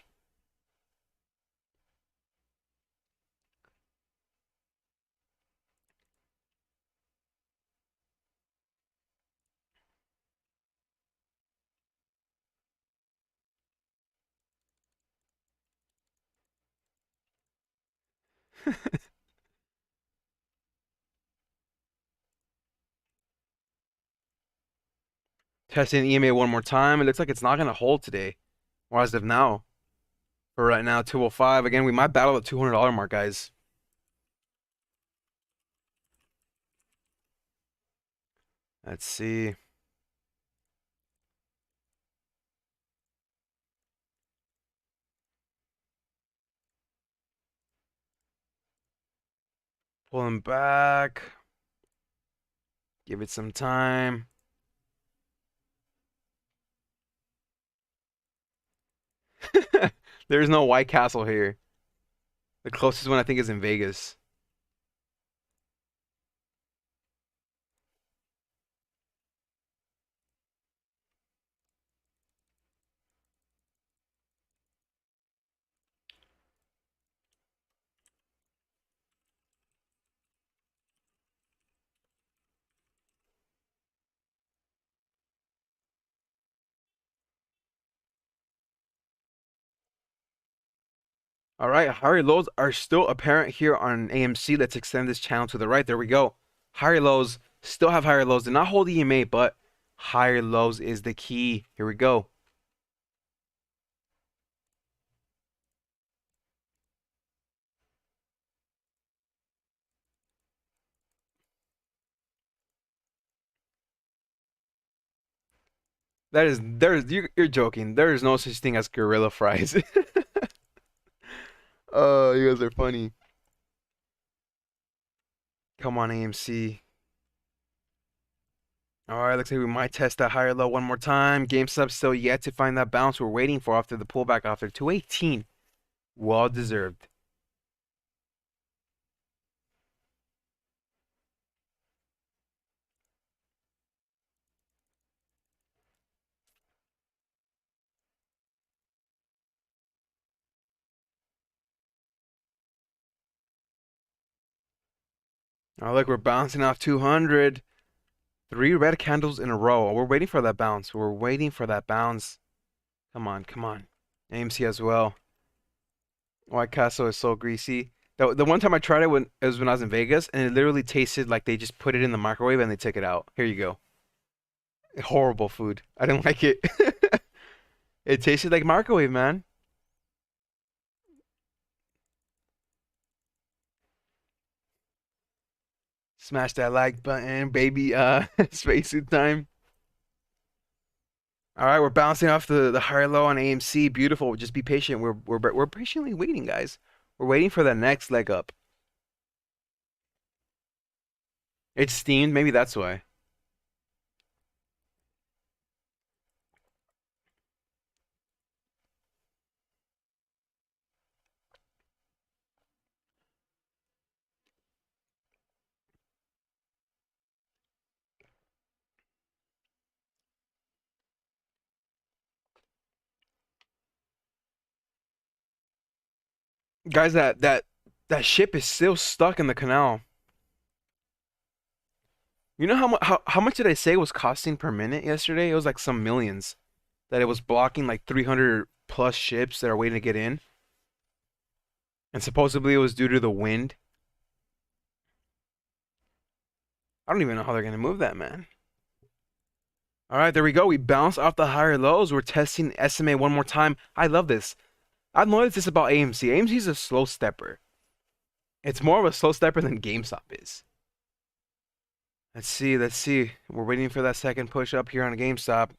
Testing EMA one more time. It looks like it's not going to hold today. Or as of now. For right now, 205. Again, we might battle the $200 mark, guys. Let's see. Pulling back. Give it some time. There's no White Castle here. The closest one I think is in Vegas. All right, higher lows are still apparent here on AMC. Let's extend this channel to the right. There we go. Higher lows still have higher lows. Did not hold EMA, but higher lows is the key. Here we go. You're joking. There is no such thing as gorilla fries. Oh, you guys are funny. Come on, AMC. All right, looks like we might test that higher low one more time. GameStop still yet to find that bounce we're waiting for after the pullback after 218. Well deserved. Oh, look, we're bouncing off 200. Three red candles in a row. We're waiting for that bounce. We're waiting for that bounce. Come on, come on. AMC as well. White Castle is so greasy. The one time I tried it was when I was in Vegas, and it literally tasted like they just put it in the microwave and they took it out. Here you go. Horrible food. I didn't like it. It tasted like microwave, man. Smash that like button, baby. Spacesuit time. All right, we're bouncing off the higher low on AMC. Beautiful. Just be patient. We're patiently waiting, guys. We're waiting for the next leg up. It's steamed. Maybe that's why. Guys, that ship is still stuck in the canal. You know how much did I say it was costing per minute yesterday? It was like some millions that it was blocking like 300 plus ships that are waiting to get in. And supposedly it was due to the wind. I don't even know how they're gonna move that, man. All right, there we go. We bounced off the higher lows. We're testing SMA one more time. I love this. I've noticed this about AMC. AMC is a slow stepper. It's more of a slow stepper than GameStop is. Let's see, let's see. We're waiting for that second push up here on GameStop.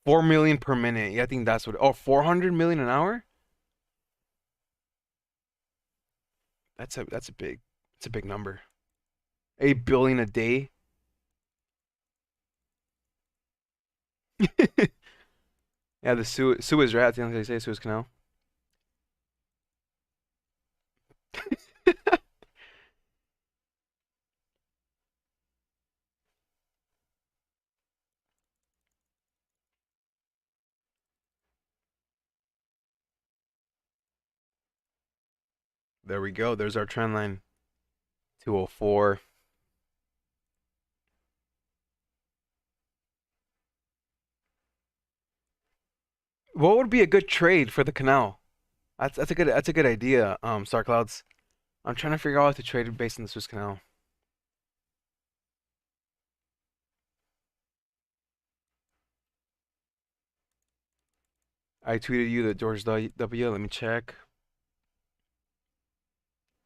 4 million per minute. Yeah, I think that's what. Oh, 400 million an hour? That's a big number. 8 billion a day. Yeah, the Suez, right? I think they say Suez Canal. There we go. There's our trend line. 204. What would be a good trade for the canal? That's a good idea, Star Clouds. I'm trying to figure out how to trade based on the Suez Canal. I tweeted you the George W. Let me check.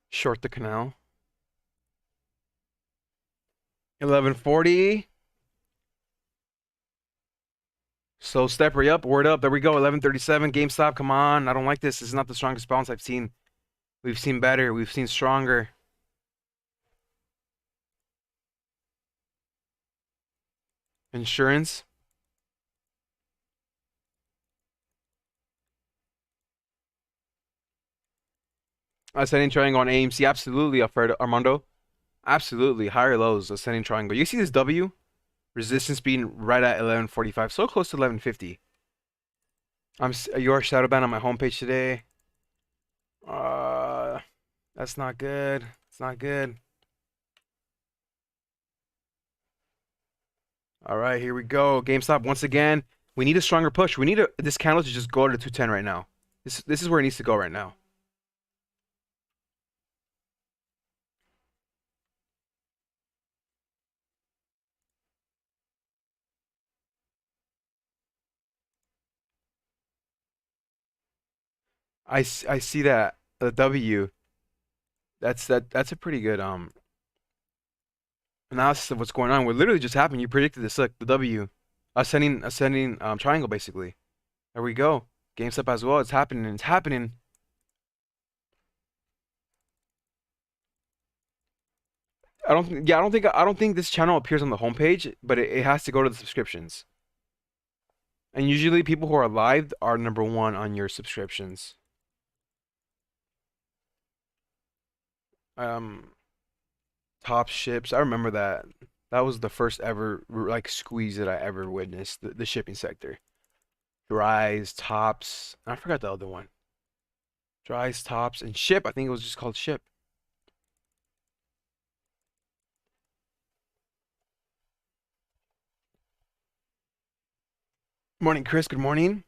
Short the canal. 1140. Slow stepper. Yep, word up. There we go. 1137. GameStop. Come on. I don't like this. This is not the strongest bounce I've seen. We've seen better. We've seen stronger. Insurance. Ascending triangle on AMC. Absolutely, Alfredo Armando. Absolutely. Higher lows. Ascending triangle. You see this W? Resistance being right at 1145. So close to 1150. You are shadow banned on my homepage today. Uh, that's not good. It's not good. All right, here we go. GameStop once again. We need a stronger push. We need this candle to just go to 210 right now. This is where it needs to go right now. I see that the W. That's a pretty good analysis of what's going on. What literally just happened, you predicted this. Look, the W, ascending triangle basically. There we go. GameStop as well. It's happening. It's happening. I don't think this channel appears on the homepage, but it has to go to the subscriptions. And usually people who are live are number one on your subscriptions. Um, Top ships. I remember that. That was the first ever like squeeze that I ever witnessed. The shipping sector. Dries, tops. I forgot the other one. Dries, tops, and ship. I think it was just called ship. Morning, Chris. Good morning.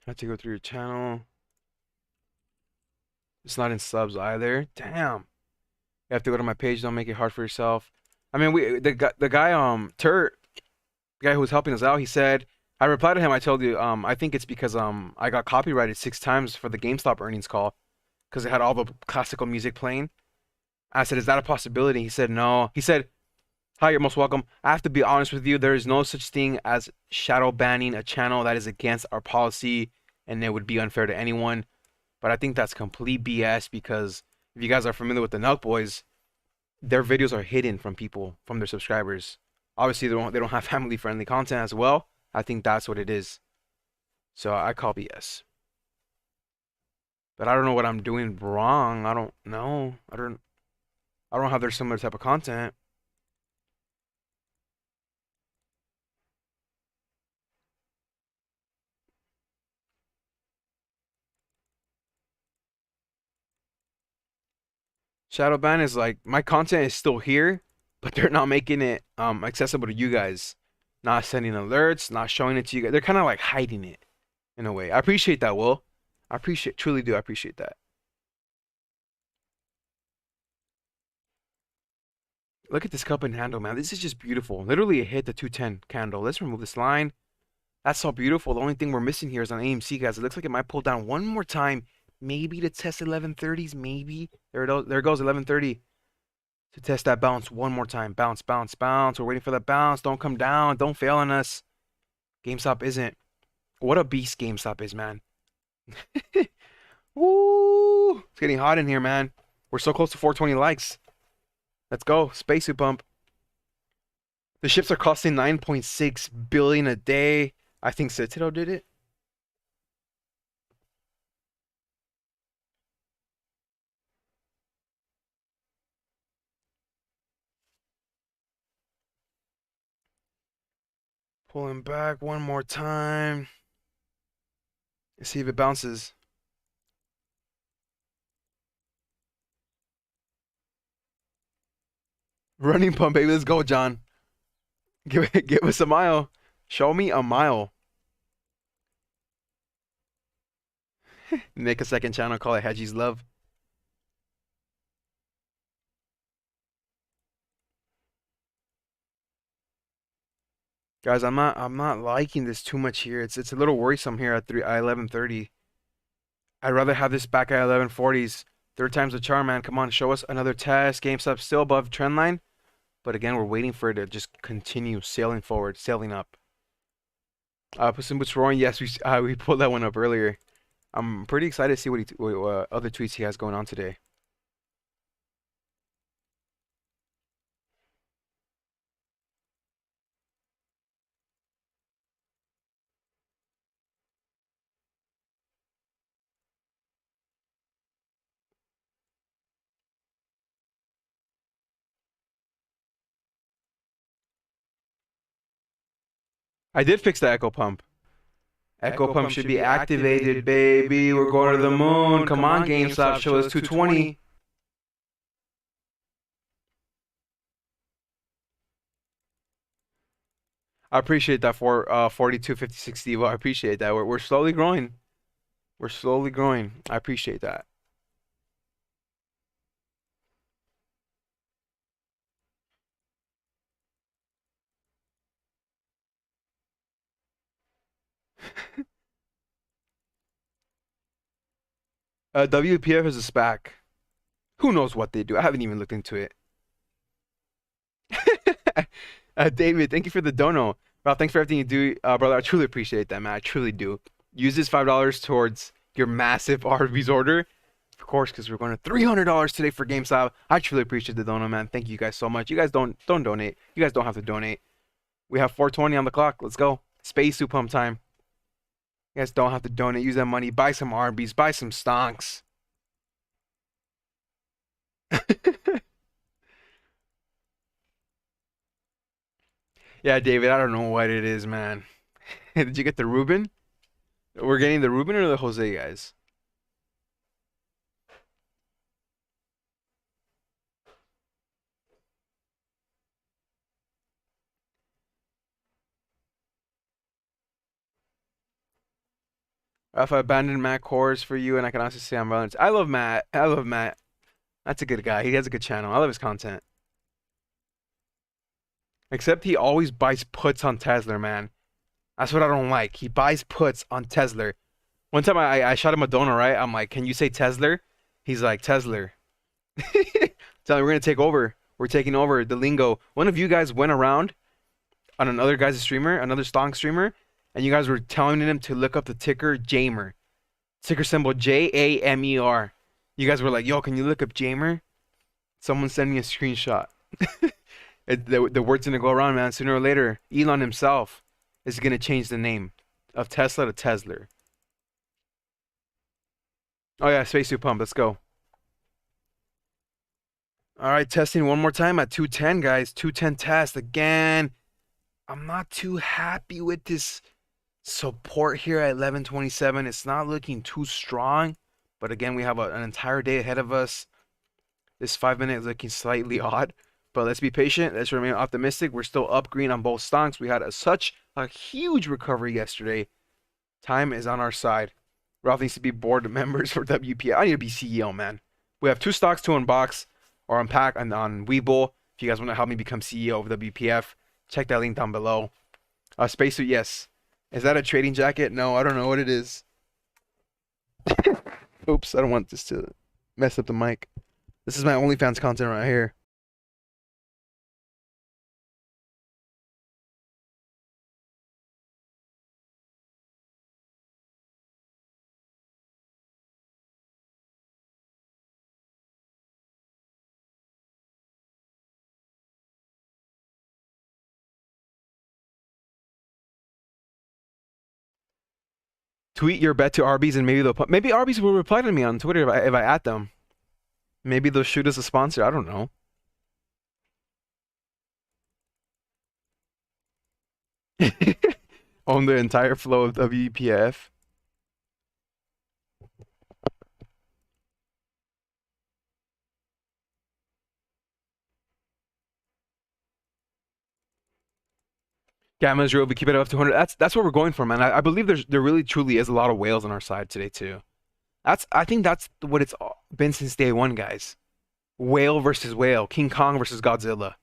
Have to go through your channel. It's not in subs either. Damn. You have to go to my page. Don't make it hard for yourself. I mean, the guy Tur, the guy who was helping us out, he said. I replied to him. I told you. I think it's because I got copyrighted 6 times for the GameStop earnings call because it had all the classical music playing. I said, "Is that a possibility?" He said, "No." He said, "Hi, you're most welcome. I have to be honest with you. There is no such thing as shadow banning a channel that is against our policy, and it would be unfair to anyone." But I think that's complete BS because if you guys are familiar with the Nelk Boys, their videos are hidden from people, from their subscribers. Obviously, they don't have family friendly content as well. I think that's what it is. So I call BS. But I don't know what I'm doing wrong. I don't know. I don't have their similar type of content. Shadowban is like my content is still here, but they're not making it accessible to you guys. Not sending alerts, not showing it to you guys. They're kind of like hiding it in a way. I appreciate that, Will. I appreciate, truly do appreciate that. Look at this cup and handle, man. This is just beautiful. Literally, it hit the 210 candle. Let's remove this line. That's so beautiful. The only thing we're missing here is on AMC, guys. It looks like it might pull down one more time, maybe to test 1130s, maybe. There it goes, 1130 to test that bounce one more time. Bounce, bounce, bounce. We're waiting for the bounce. Don't come down. Don't fail on us. GameStop isn't. What a beast GameStop is, man. Woo! It's getting hot in here, man. We're so close to 420 likes. Let's go. Spacesuit pump. The ships are costing 9.6 billion a day. I think Citadel did it. Pulling back one more time. Let's see if it bounces. Running pump, baby. Let's go, John. Give us a mile. Show me a mile. Make a second channel, call it Hedgie's Love. Guys, I'm not liking this too much here. It's a little worrisome here at 1130. I'd rather have this back at 1140s. Third time's the charm, man. Come on, show us another test. GameStop still above trend line. But again, we're waiting for it to just continue sailing forward, sailing up. Puss in Boots roaring. Yes, we pulled that one up earlier. I'm pretty excited to see what other tweets he has going on today. I did fix the echo pump. Echo pump should be activated, baby. We're going to the moon. Come on, GameStop. Show us 220. I appreciate that for 4256 Evo. I appreciate that. We're slowly growing. We're slowly growing. I appreciate that. WPF is a SPAC. Who knows what they do? I haven't even looked into it. David, thank you for the dono. Bro, thanks for everything you do, brother. I truly appreciate that, man. I truly do. Use this $5 towards your massive Arby's order. Of course, because we're going to $300 today for GameStop. I truly appreciate the dono, man. Thank you guys so much. You guys don't donate. You guys don't have to donate. We have 420 on the clock. Let's go. Space Soup Pump time. You guys don't have to donate. Use that money. Buy some Arby's. Buy some stonks. Yeah, David, I don't know what it is, man. Did you get the Reuben? We're getting the Reuben or the Jose, guys? If I abandoned Matt Kors for you, and I can honestly say I'm relevant. I love Matt. I love Matt. That's a good guy. He has a good channel. I love his content. Except he always buys puts on Tesla, man. That's what I don't like. He buys puts on Tesla. One time I shot him a donor, right? I'm like, can you say Tesla? He's like, Tesla. Tell me we're gonna take over. We're taking over the lingo. One of you guys went around on another guy's streamer, another stonk streamer, and you guys were telling him to look up the ticker Jamer. Ticker symbol Jamer. You guys were like, yo, can you look up Jamer? Someone send me a screenshot. The word's gonna go around, man. Sooner or later, Elon himself is gonna change the name of Tesla to Tesla. Oh yeah, spacesuit pump. Let's go. All right, testing one more time at 210, guys. 210 test again. I'm not too happy with this support here at 1127. It's not looking too strong, but again, we have an entire day ahead of us. This 5 minute is looking slightly odd, but let's be patient. Let's remain optimistic. We're still up green on both stonks. We had such a huge recovery yesterday. Time is on our side. Ralph needs to be board members for WPF. I need to be CEO, man. We have two stocks to unbox or unpack on Webull. If you guys want to help me become CEO of WPF, check that link down below. Spacesuit, yes. Is that a trading jacket? No, I don't know what it is. Oops, I don't want this to mess up the mic. This is my OnlyFans content right here. Tweet your bet to Arby's and maybe maybe Arby's will reply to me on Twitter if I at them. Maybe they'll shoot us a sponsor. I don't know. Own the entire flow of WPF. Gamma's real. We keep it up to 100. That's what we're going for, man. I believe there really truly is a lot of whales on our side today too. I think that's what it's been since day one, guys. Whale versus whale, King Kong versus Godzilla,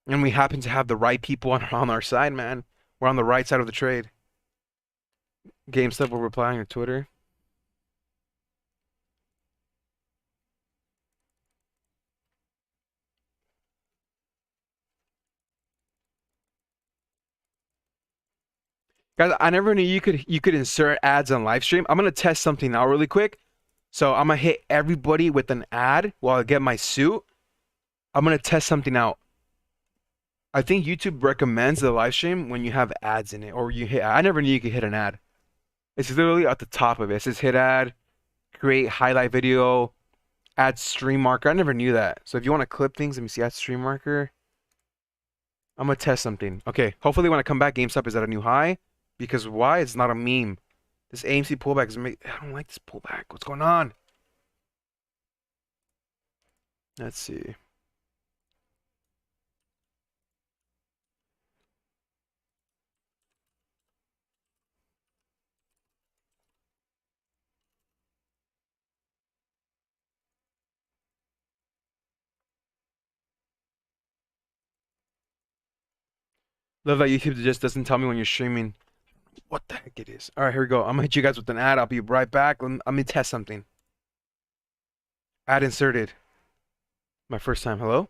and we happen to have the right people on our side, man. We're on the right side of the trade. Gamestop will reply on your Twitter. Guys, I never knew you could insert ads on live stream. I'm gonna test something out really quick. So I'm gonna hit everybody with an ad while I get my suit. I'm gonna test something out. I think YouTube recommends the live stream when you have ads in it, or you hit. I never knew you could hit an ad. It's literally at the top of it. It says hit ad, create highlight video, add stream marker. I never knew that. So if you want to clip things, let me see. Add stream marker. I'm gonna test something. Okay. Hopefully when I come back, GameStop is at a new high. Because why? It's not a meme. This AMC pullback is. I don't like this pullback. What's going on? Let's see. Love that YouTube just doesn't tell me when you're streaming what the heck it is. All right, here we go. I'm gonna hit you guys with an ad. I'll be right back. Let me test something. Ad inserted. My first time. Hello?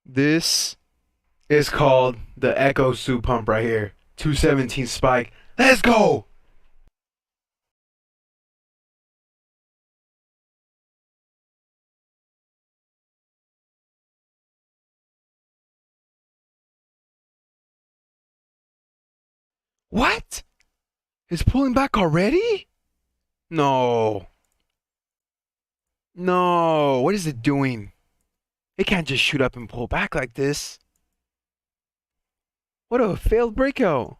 This is called the Echo Soup Pump right here. 217 spike. Let's go! What? It's pulling back already? No. No. What is it doing? It can't just shoot up and pull back like this. What a failed breakout.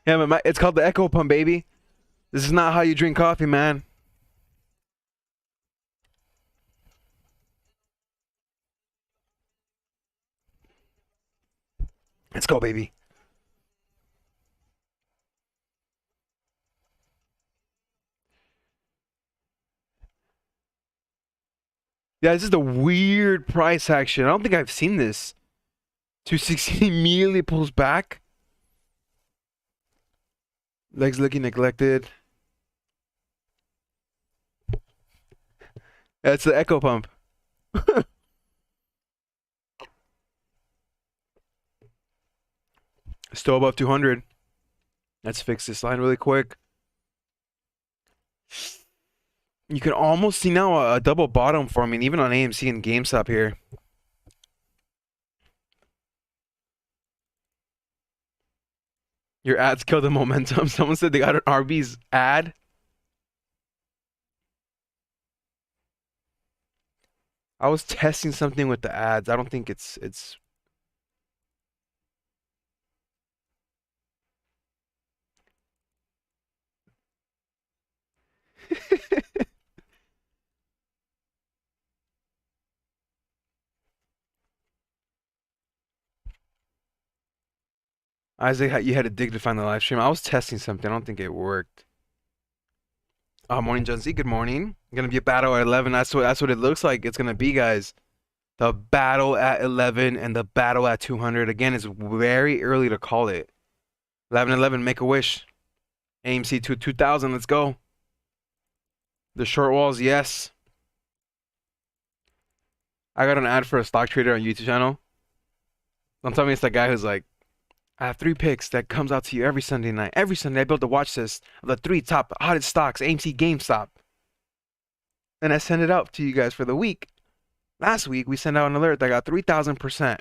Yeah, but it's called the Echo Pump, baby. This is not how you drink coffee, man. Let's go, baby. Yeah, this is the weird price action. I don't think I've seen this. 260 immediately pulls back. Legs looking neglected. That's the Echo Pump. Still above 200. Let's fix this line really quick. You can almost see now a double bottom forming, even on AMC and GameStop here. Your ads kill the momentum. Someone said they got an Arby's ad. I was testing something with the ads. I don't think it's Isaac, you had to dig to find the live stream. I was testing something. I don't think it worked. Morning, John Z. Good morning. Gonna be a battle at 11. That's what it looks like. It's gonna be, guys. The battle at 11 and the battle at 200. Again, it's very early to call it. 11-11, make a wish. AMC to 2000. Let's go. The short walls, yes. I got an ad for a stock trader on YouTube channel. Don't tell me it's that guy who's like, I have 3 picks that comes out to you every Sunday night. Every Sunday, I build a watch list of the 3 top hottest stocks, AMC, GameStop. And I send it out to you guys for the week. Last week, we sent out an alert that got 3,000%.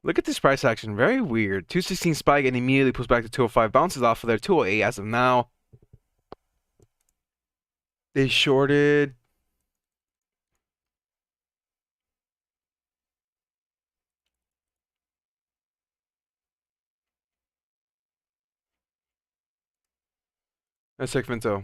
Look at this price action. Very weird. 216 spike and immediately pulls back to 205. Bounces off of their 208 as of now. They shorted. Let's check Fintel.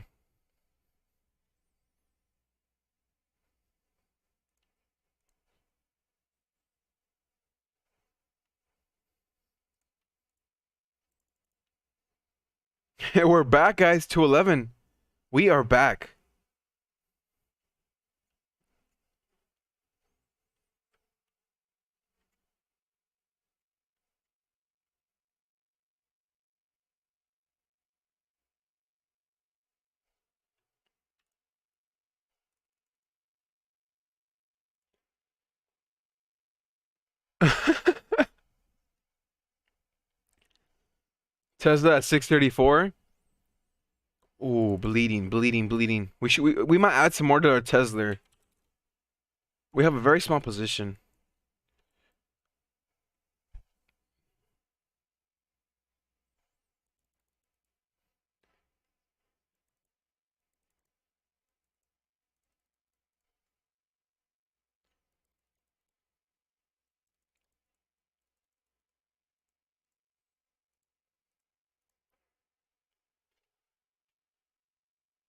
We're back, guys. 211. We are back. Tesla at 634. Ooh, bleeding, bleeding, bleeding. We might add some more to our Tesla. We have a very small position.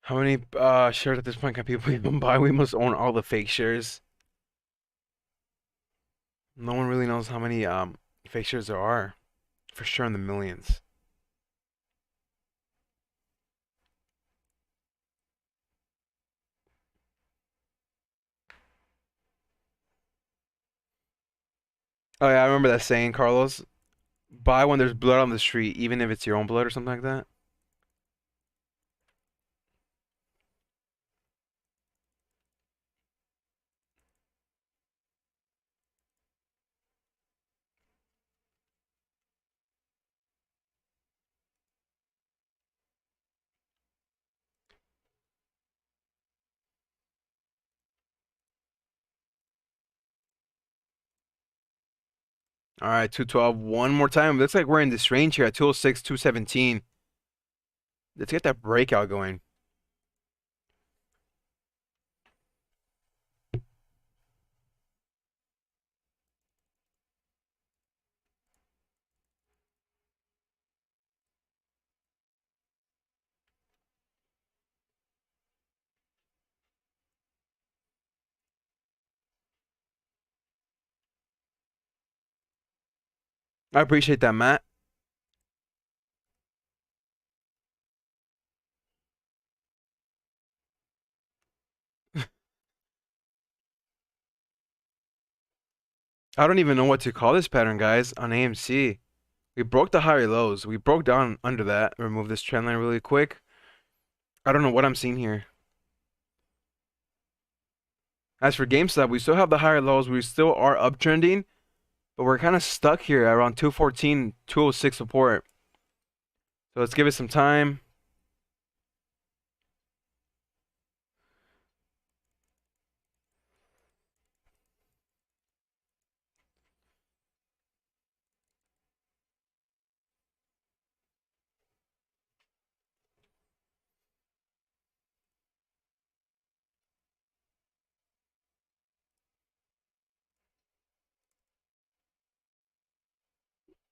How many shares at this point can people even buy? We must own all the fake shares. No one really knows how many fake shares there are. For sure in the millions. Oh yeah, I remember that saying, Carlos. Buy when there's blood on the street, even if it's your own blood or something like that. All right, 212 one more time. Looks like we're in this range here at 206, 217. Let's get that breakout going. I appreciate that, Matt. I don't even know what to call this pattern, guys, on AMC. We broke the higher lows. We broke down under that. Remove this trend line really quick. I don't know what I'm seeing here. As for GameStop, we still have the higher lows. We still are uptrending, but we're kind of stuck here around 214, 206 support. So let's give it some time.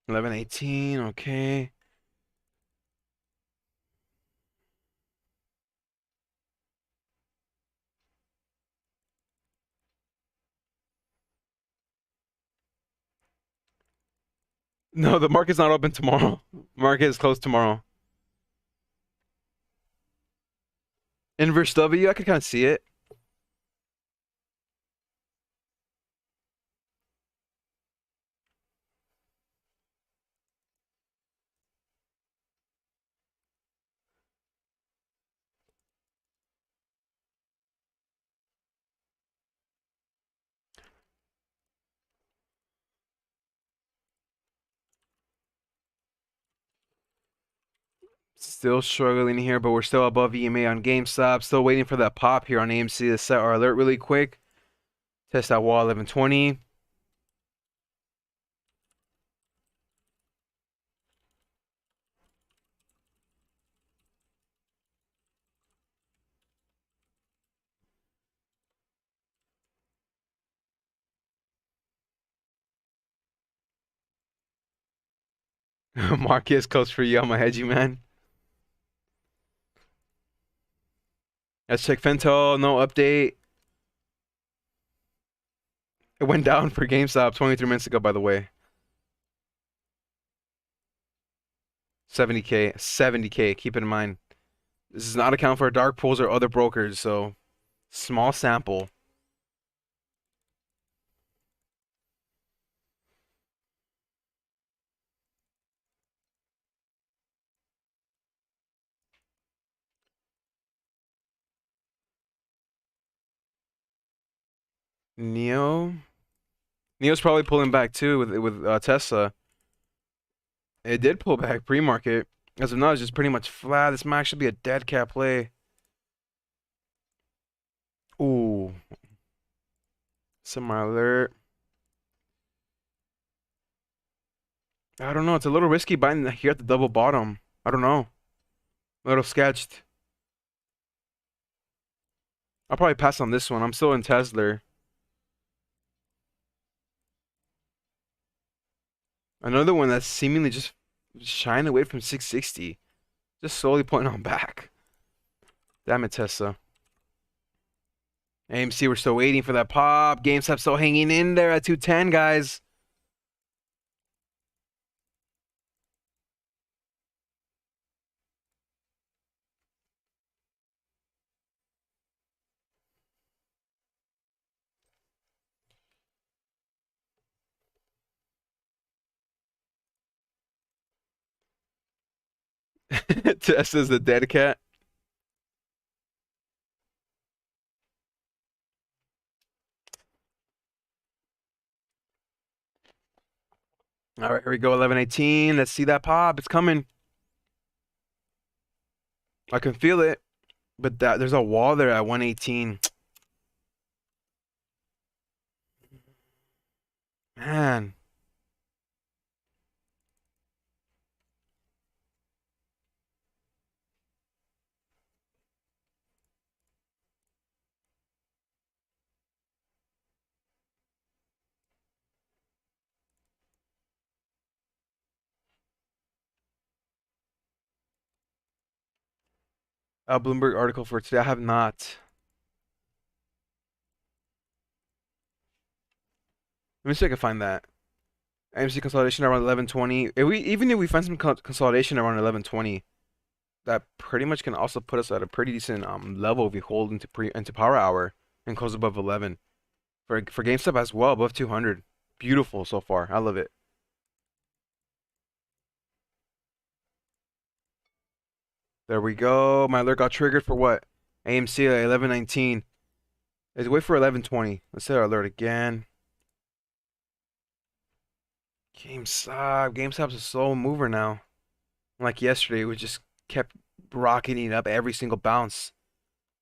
Eleven eighteen. Okay. No, the market's not open tomorrow. Market is closed tomorrow. Inverse W, I can kind of see it. 'Still struggling here, but we're still above EMA on GameStop. Still waiting for that pop here on AMC to set our alert really quick. Test that wall 1120. Market is close for you. I'm a hedgy man. Let's check Fintel. No update. It went down for GameStop 23 minutes ago, by the way. 70K. 70K. Keep it in mind. This is not account for dark pools or other brokers, so small sample. Neo. Neo's probably pulling back too with Tesla. It did pull back pre-market. As of now, it's just pretty much flat. This might actually be a dead cat play. Ooh. Semi alert. I don't know. It's a little risky buying here at the double bottom. I don't know. A little sketched. I'll probably pass on this one. I'm still in Tesla. Another one that's seemingly just shying away from 660. Just slowly pointing on back. Damn it, Tesla. AMC, we're still waiting for that pop. GameStop still hanging in there at 210, guys. Tesla's the dead cat. All right, here we go. 1118. Let's see that pop. It's coming. I can feel it, but there's a wall there at 118. Man. Bloomberg article for today. I have not. Let me see if I can find that. AMC consolidation around 1120. Even if we find some consolidation around 1120, that pretty much can also put us at a pretty decent level if we hold into power hour and close above 11 for GameStop as well, above 200. Beautiful so far. I love it. There we go. My alert got triggered for what? AMC at 1119. Let's wait for 1120. Let's set our alert again. GameStop's a slow mover now. Like yesterday, we just kept rocketing up every single bounce.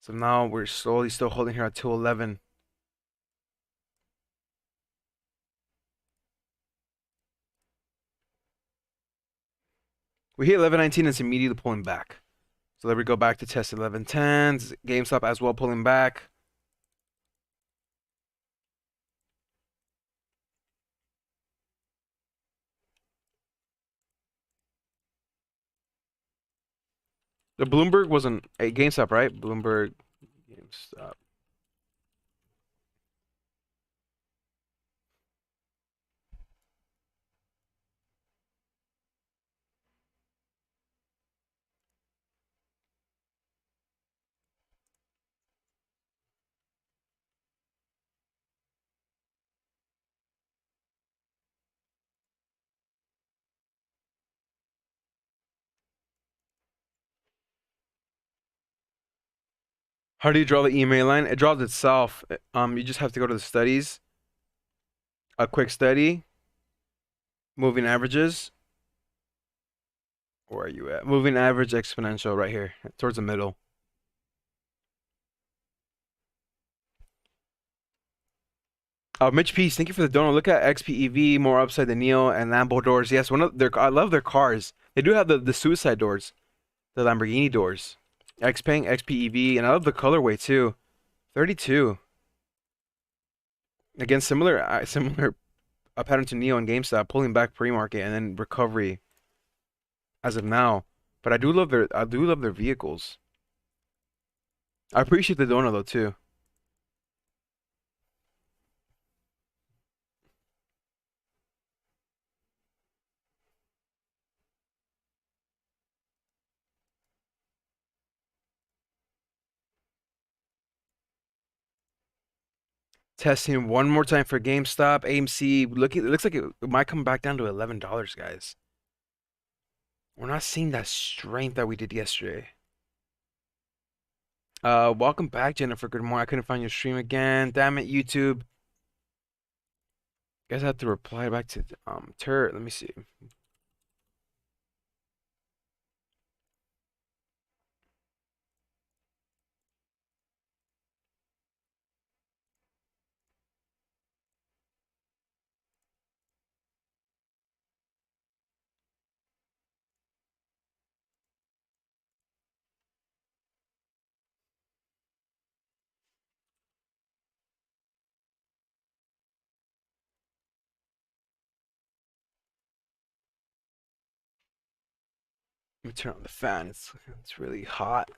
So now we're slowly still holding here at 211. We hit 1119 and it's immediately pulling back. So there we go back to test 1110s. GameStop as well pulling back. The Bloomberg wasn't a GameStop, right? Bloomberg, GameStop. How do you draw the EMA line? It draws itself. You just have to go to the studies, a quick study, moving averages. Where are you at? Moving average exponential right here, towards the middle. Mitch Peace, thank you for the donut. Look at XPEV, more upside than Neo and Lambo doors. Yes, I love their cars. They do have the suicide doors, the Lamborghini doors. Xpeng, XPEV, and I love the colorway too. 32. Again, similar pattern to Neo and GameStop, pulling back pre-market and then recovery as of now. But I do love their vehicles. I appreciate the donut though too. Testing one more time for GameStop, AMC. It looks like it might come back down to $11, guys. We're not seeing that strength that we did yesterday. Welcome back, Jennifer. Good morning. I couldn't find your stream again. Damn it, YouTube. Guys have to reply back to Let me see. Let me turn on the fan. It's really hot.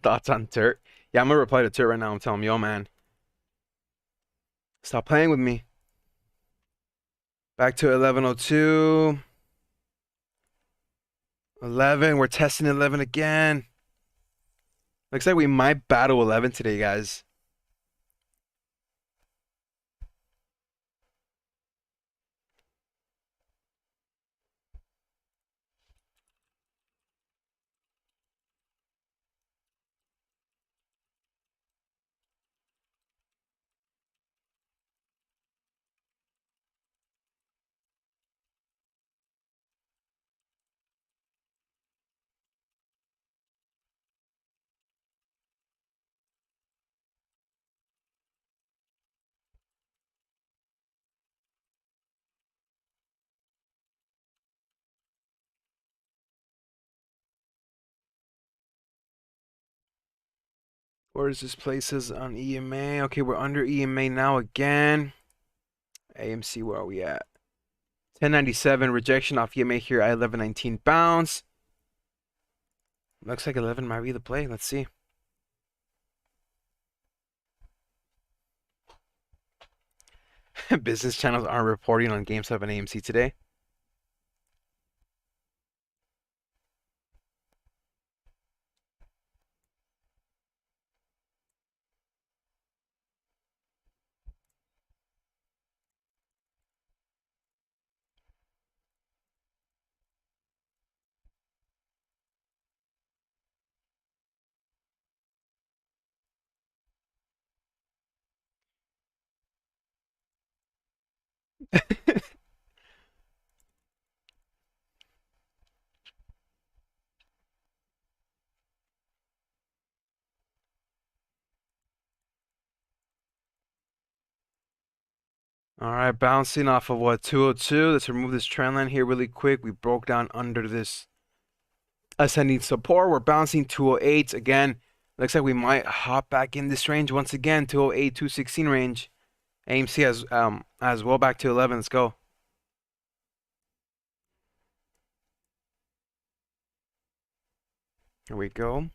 Thoughts on Turt? Yeah, I'm gonna reply to Turt right now. I'm telling him, yo, man, stop playing with me. Back to 1102. 11. We're testing 11 again. Looks like we might battle 11 today, guys. Where is this places on EMA? Okay, we're under EMA now again. AMC, where are we at? 1097 rejection off EMA here at 1119 bounce. Looks like 11 might be the play. Let's see. Business channels aren't reporting on Gamestop and AMC today. All right, bouncing off of what, 202. Let's remove this trend line here really quick. We broke down under this ascending support. We're bouncing 208 again. Looks like we might hop back in this range once again, 208, 216 range. AMC as well back to 11. Let's go. Here we go.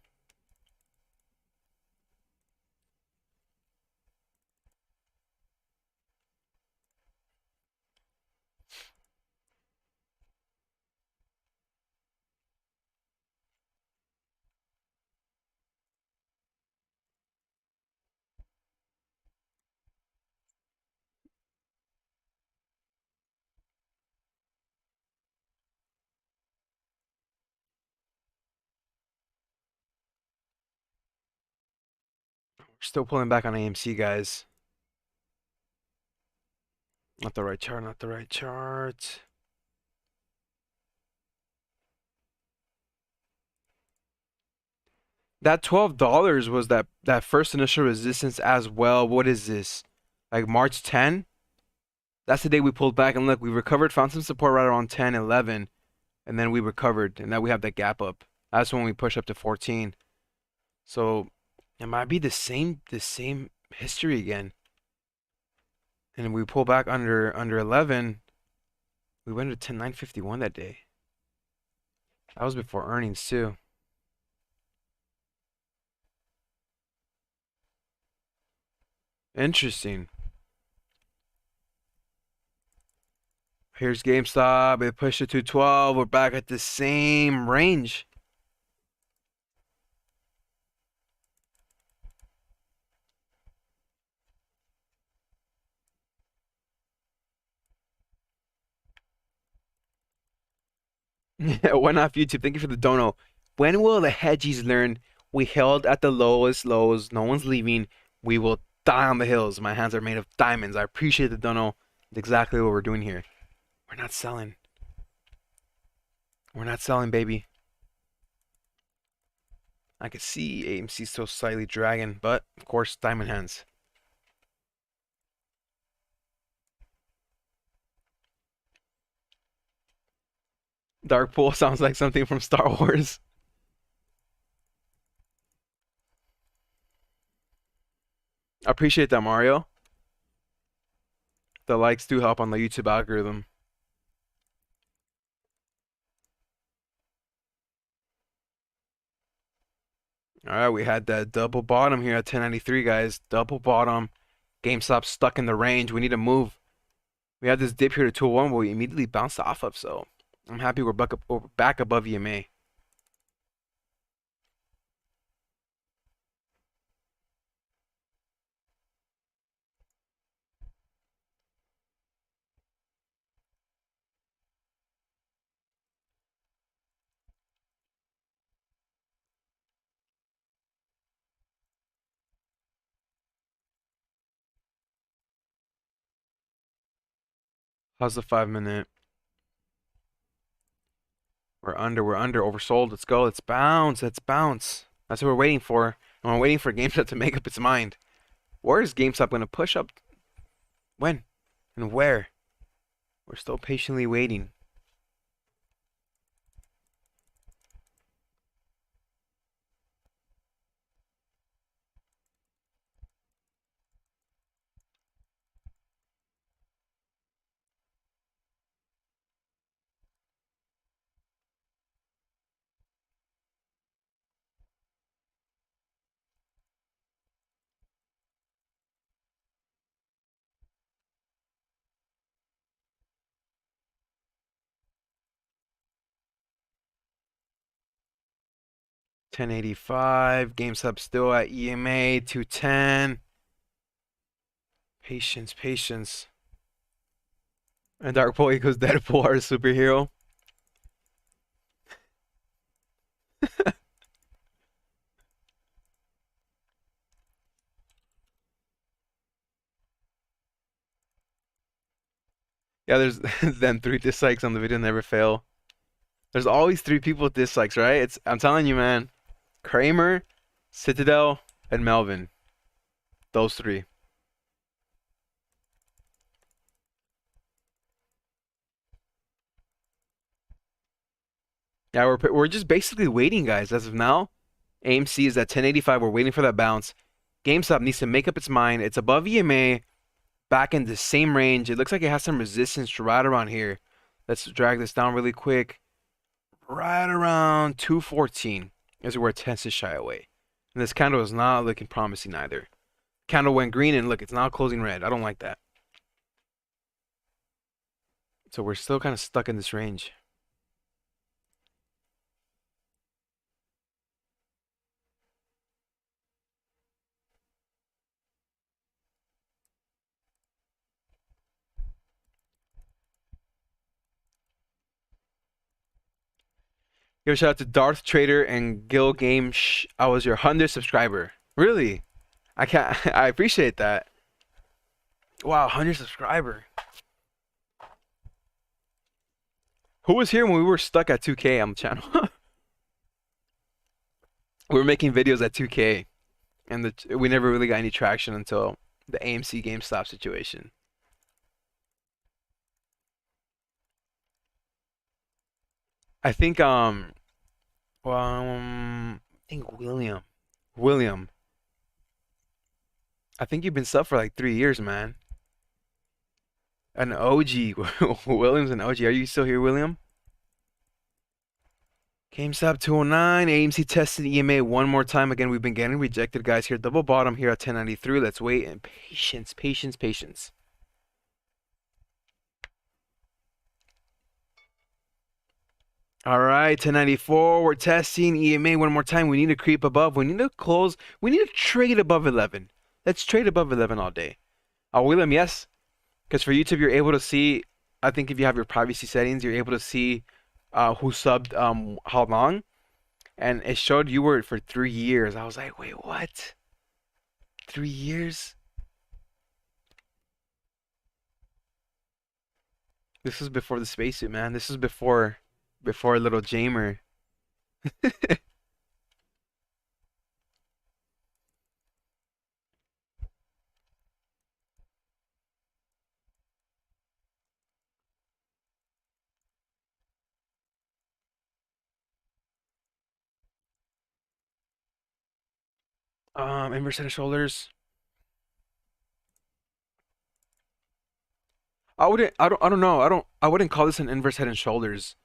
We're still pulling back on AMC, guys. Not the right chart, not the right chart. That $12 was that first initial resistance as well. What is this? Like March 10? That's the day we pulled back and look, we recovered, found some support right around 10, 11, and then we recovered, and now we have that gap up. That's when we push up to 14. So it might be the same history again. And we pull back under 11. We went to 10,951 that day. That was before earnings too. Interesting. Here's GameStop. It pushed it to 12. We're back at the same range. One off YouTube. Thank you for the dono. When will the hedgies learn we held at the lowest lows? No one's leaving. We will die on the hills. My hands are made of diamonds. I appreciate the dono. It's exactly what we're doing here. We're not selling. We're not selling, baby. I can see AMC still slightly dragging, but of course, diamond hands. Dark Pool sounds like something from Star Wars. I appreciate that, Mario. The likes do help on the YouTube algorithm. All right, we had that double bottom here at 1093, guys. Double bottom. GameStop stuck in the range. We need to move. We had this dip here to 201, but we immediately bounced off of, so I'm happy we're back above EMA. How's the 5 minute? We're under, oversold. Let's go. Let's bounce. Let's bounce. That's what we're waiting for. And we're waiting for GameStop to make up its mind. Where is GameStop going to push up? When? And where? We're still patiently waiting. 1085. GameStop still at EMA 210. Patience, patience. And Dark Pool equals Deadpool are a superhero. Yeah, there's then 3 dislikes on the video never fail. There's always 3 people with dislikes, right? I'm telling you, man. Kramer, Citadel, and Melvin. Those 3. Yeah, we're just basically waiting, guys. As of now, AMC is at 1085. We're waiting for that bounce. GameStop needs to make up its mind. It's above EMA, back in the same range. It looks like it has some resistance right around here. Let's drag this down really quick. Right around 214 is where it tends to shy away. And this candle is not looking promising either. Candle went green and look, it's now closing red. I don't like that. So we're still kind of stuck in this range. Give a shout out to Darth Trader and Gil Game. I was your 100th subscriber. Really? I can't. I appreciate that. Wow, 100 subscriber. Who was here when we were stuck at 2K on the channel? We were making videos at 2K, and we never really got any traction until the AMC GameStop situation. I think I think William. I think you've been sub for like 3 years, man. An OG. William's an OG. Are you still here, William? GameStop 209. AMC tested EMA one more time. Again, we've been getting rejected, guys, here. Double bottom here at 1093. Let's wait. And patience, patience, patience. All right, 1094. We're testing EMA one more time. We need to creep above. We need to close. We need to trade above 11. Let's trade above 11 all day. William, yes. Because for YouTube, you're able to see, I think if you have your privacy settings, you're able to see who subbed how long. And it showed you were for 3 years. I was like, wait, what? 3 years? This was before the spacesuit, man. This was before little Jamer. Inverse head and shoulders. I don't know. I wouldn't call this an inverse head and shoulders.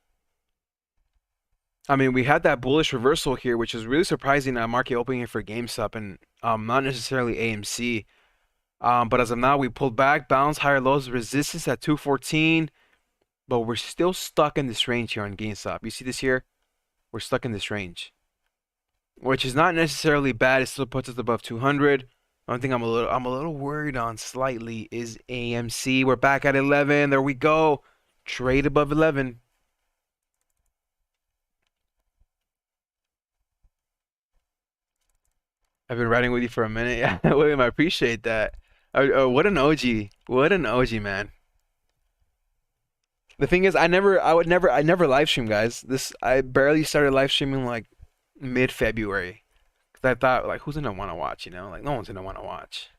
I mean, we had that bullish reversal here, which is really surprising at market opening for GameStop and not necessarily AMC. But as of now, we pulled back, bounced higher lows, resistance at 214, but we're still stuck in this range here on GameStop. You see this here? We're stuck in this range, which is not necessarily bad. It still puts us above 200. One thing I'm a little worried on slightly is AMC. We're back at 11. There we go. Trade above 11. I've been riding with you for a minute. Yeah, William, I appreciate that. What an OG. What an OG, man. The thing is, I never live stream, guys. I barely started live streaming like mid-February. Because I thought, like, who's gonna want to watch, you know? Like, no one's gonna want to watch.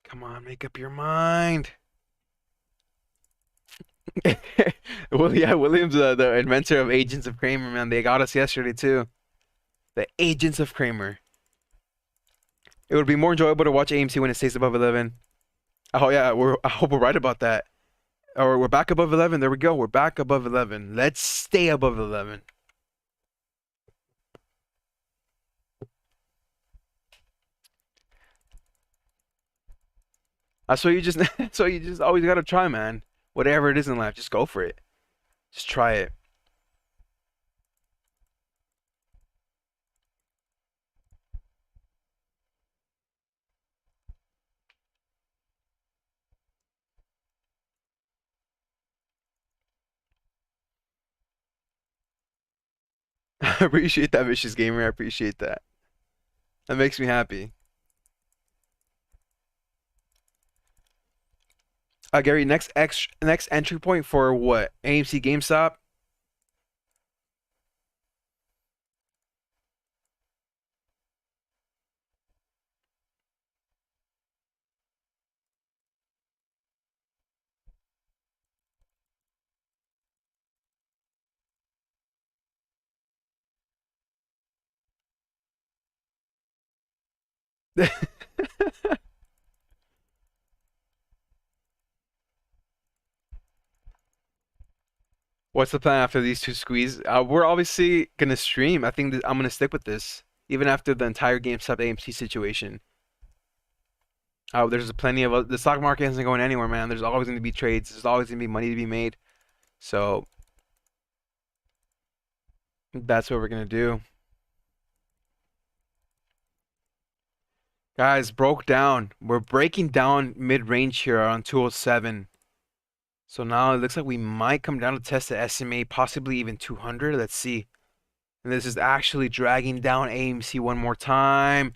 Come on, make up your mind. Well, yeah, William's the inventor of Agents of Kramer, man. They got us yesterday too. The Agents of Kramer. It would be more enjoyable to watch AMC when it stays above 11. Oh yeah, I hope we're right about that. Or we're back above 11. There we go. We're back above 11. Let's stay above 11. That's what you just that's what you just always gotta try, man. Whatever it is in life, just go for it. Just try it. I appreciate that, Vicious Gamer. I appreciate that. That makes me happy. Gary, next entry point for what? AMC GameStop? What's the plan after these two squeeze? We're obviously gonna stream. I think I'm gonna stick with this, even after the entire GameStop AMC situation. There's plenty of the stock market isn't going anywhere, man. There's always gonna be trades. There's always gonna be money to be made. So that's what we're gonna do. Guys, broke down. We're breaking down mid-range here on 207. So now it looks like we might come down to test the SMA, possibly even 200. Let's see. And this is actually dragging down AMC one more time.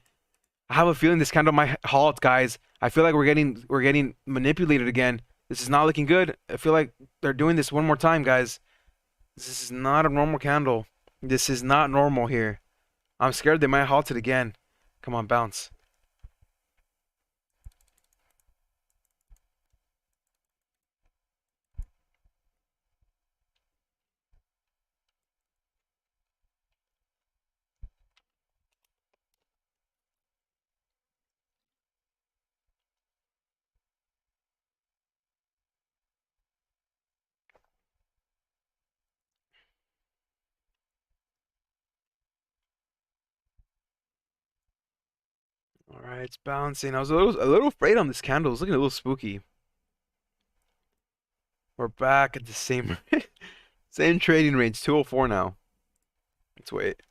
I have a feeling this candle might halt, guys. I feel like we're getting manipulated again. This is not looking good. I feel like they're doing this one more time, guys. This is not a normal candle. This is not normal here. I'm scared they might halt it again. Come on, bounce. All right, it's bouncing. I was a little afraid on this candle. It's looking a little spooky. We're back at the same same trading range, 204 now. Let's wait.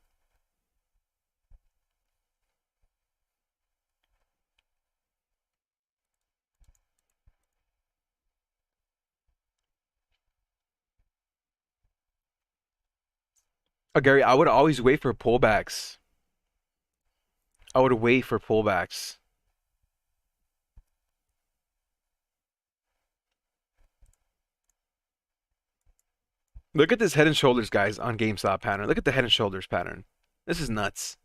Oh, Gary, I would always wait for pullbacks. I would wait for pullbacks. Look at this head and shoulders, guys, on GameStop pattern. Look at the head and shoulders pattern. This is nuts.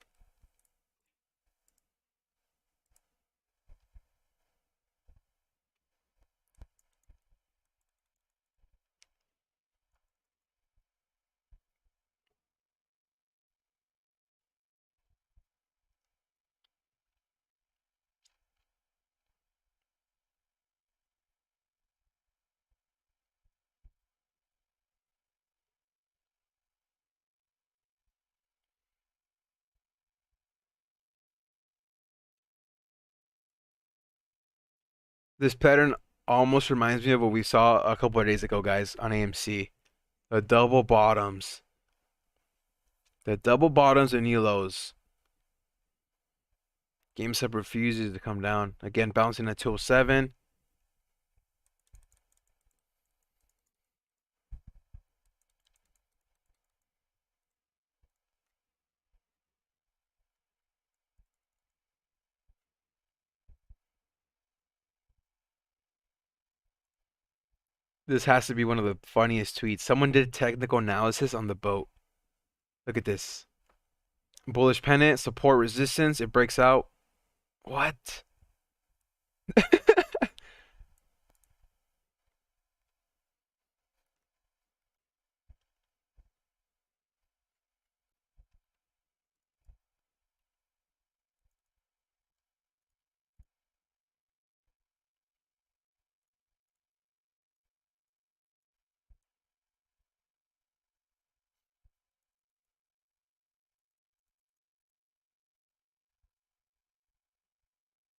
This pattern almost reminds me of what we saw a couple of days ago, guys, on AMC. The double bottoms. The double bottoms and new lows. GameStop refuses to come down. Again, bouncing at 207. This has to be one of the funniest tweets. Someone did technical analysis on the boat. Look at this. Bullish pennant, support resistance, it breaks out. What?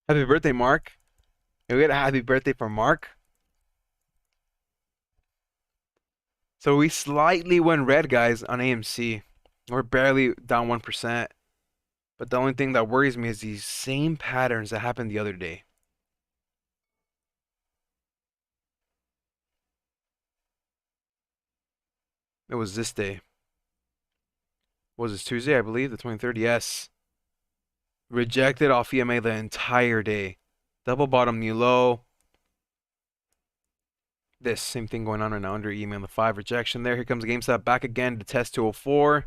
Happy birthday, Mark. Can we get a happy birthday from Mark? So we slightly went red, guys, on AMC. We're barely down 1%. But the only thing that worries me is these same patterns that happened the other day. It was this day. Was this Tuesday, I believe, the 23rd? Yes. Rejected off EMA the entire day. Double bottom, new low. This same thing going on right now under EMA on the 5 rejection there. Here comes GameStop back again to test 204.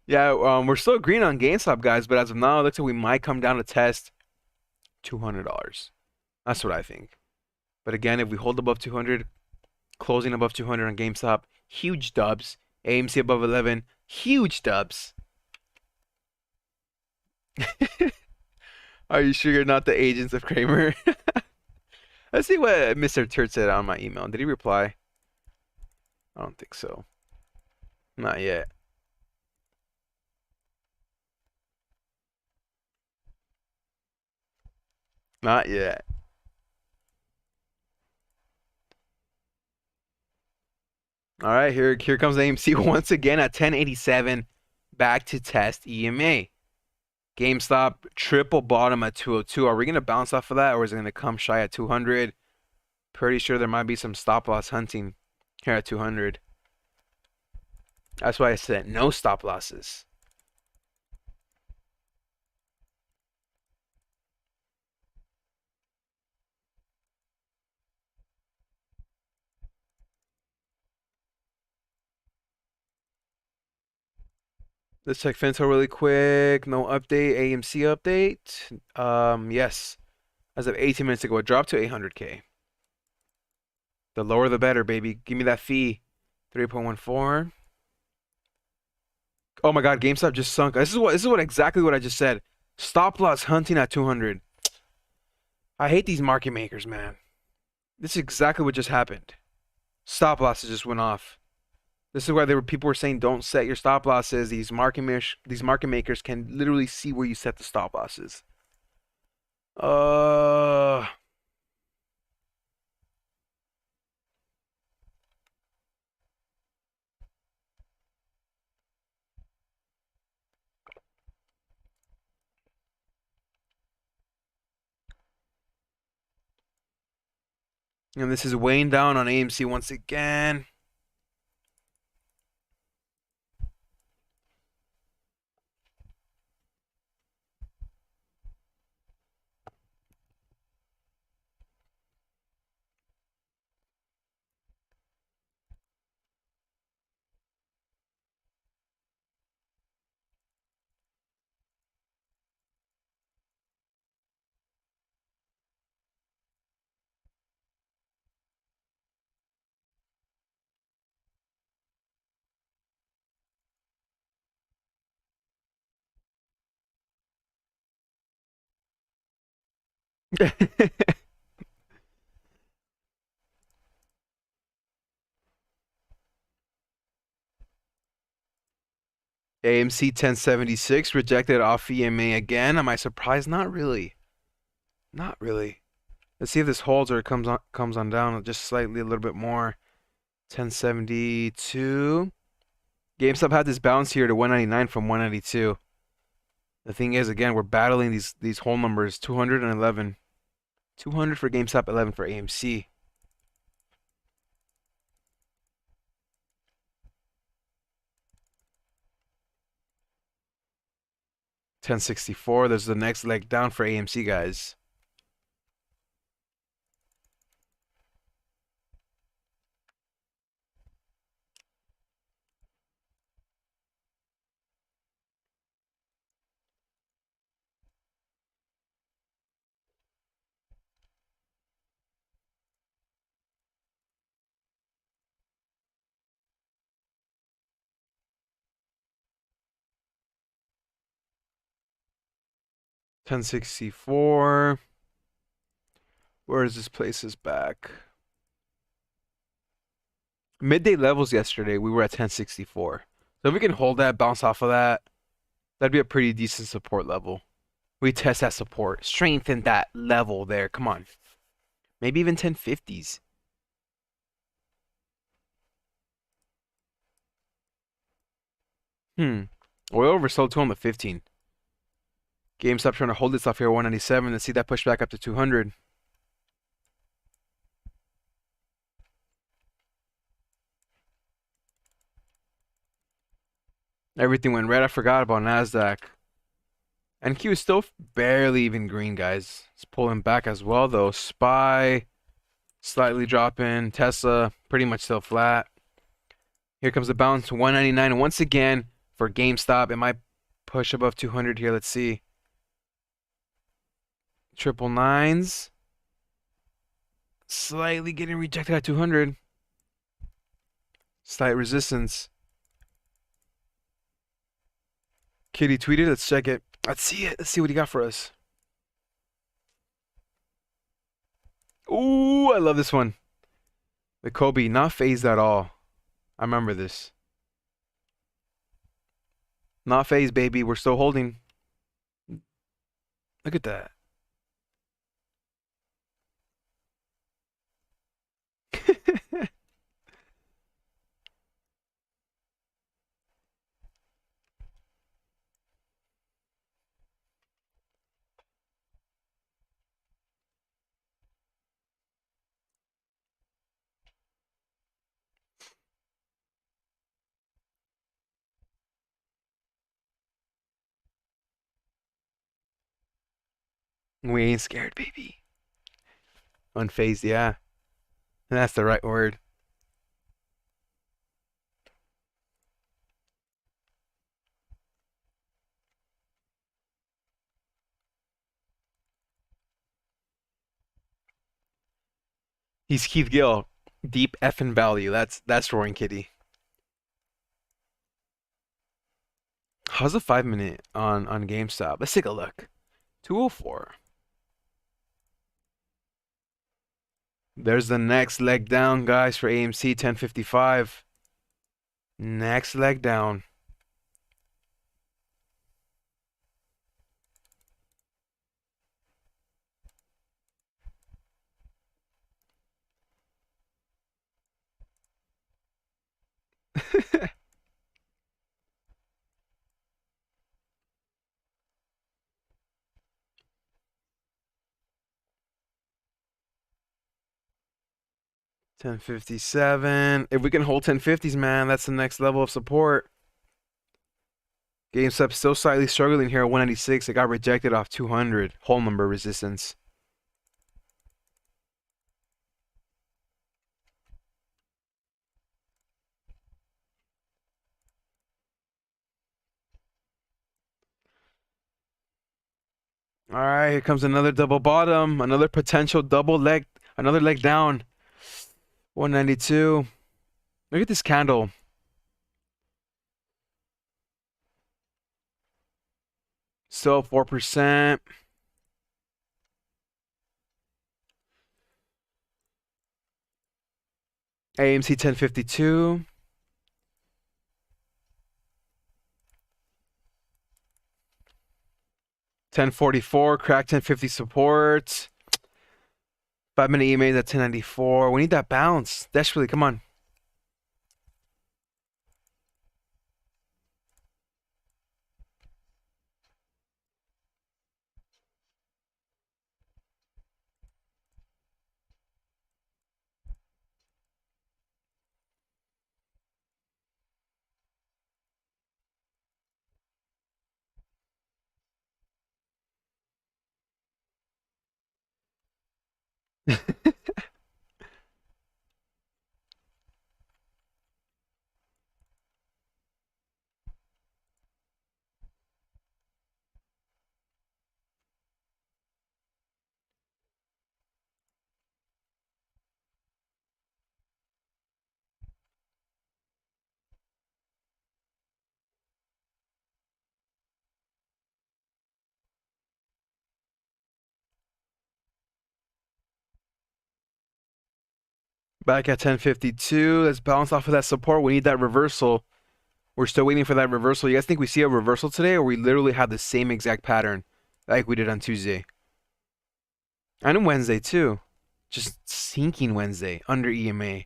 Yeah, we're still green on GameStop, guys, but as of now, it looks like we might come down to test $200. That's what I think. But again, if we hold above 200, closing above 200 on GameStop, huge dubs. AMC above 11, huge dubs. Are you sure you're not the agents of Kramer? Let's see what Mr. Turd said on my email. Did he reply? I don't think so. Not yet. Not yet. All right, here comes AMC once again at 1087, back to test EMA. GameStop triple bottom at 202. Are we gonna bounce off of that, or is it gonna come shy at 200? Pretty sure there might be some stop loss hunting here at 200. That's why I said no stop losses. Let's check Fintel really quick. No update. AMC update. Yes. As of 18 minutes ago, it dropped to 800K. The lower the better, baby. Give me that fee. 3.14. Oh my God, GameStop just sunk. This is what exactly what I just said. Stop loss hunting at 200. I hate these market makers, man. This is exactly what just happened. Stop losses just went off. This is why people were saying don't set your stop losses. These market makers can literally see where you set the stop losses. Uh, and this is weighing down on AMC once again. AMC 1076 rejected off EMA again. Am I surprised? Not really. Not really. Let's see if this holds or it comes on down just slightly a little bit more. 1072. GameStop had this bounce here to 199 from 192. The thing is, again, we're battling these whole numbers. 211. 200 for GameStop, 11 for AMC. $10.64. There's the next leg down for AMC, guys. 1064. Where is this place is back? Midday levels yesterday, we were at 1064. So if we can hold that, bounce off of that, that'd be a pretty decent support level. We test that support, strengthen that level there. Come on. Maybe even 1050s. Oil oversold 2 on the 15. Gamestop trying to hold this off here 197. Let's see that push back up to 200. Everything went red. I forgot about Nasdaq. NQ is still barely even green, guys. It's pulling back as well, though. SPY slightly dropping. Tesla pretty much still flat. Here comes the bounce, 199. And once again, for GameStop, it might push above 200 here. Let's see. Triple nines. Slightly getting rejected at 200. Slight resistance. Kitty tweeted. Let's check it. Let's see it. Let's see what he got for us. Ooh, I love this one. The Kobe, not phased at all. I remember this. Not phased, baby. We're still holding. Look at that. We ain't scared, baby. Unfazed, yeah. That's the right word. He's Keith Gill. Deep effing value. That's Roaring Kitty. How's the 5 minute on GameStop? Let's take a look. 204. There's the next leg down, guys, for AMC 1055. Next leg down. $10.57. If we can hold 1050s, man, that's the next level of support. GameStop still slightly struggling here at 196. It got rejected off 200. Whole number resistance. All right, here comes another double bottom, another potential double leg, another leg down. 192. Look at this candle. Still 4%. AMC 1052. 1044. Crack 1050 support. 5 minute EMA at 1094. We need that bounce. Desperately, come on. Back at 1052. Let's bounce off of that support. We need that reversal. We're still waiting for that reversal. You guys think we see a reversal today, or we literally have the same exact pattern like we did on Tuesday? And on Wednesday, too. Just sinking Wednesday under EMA.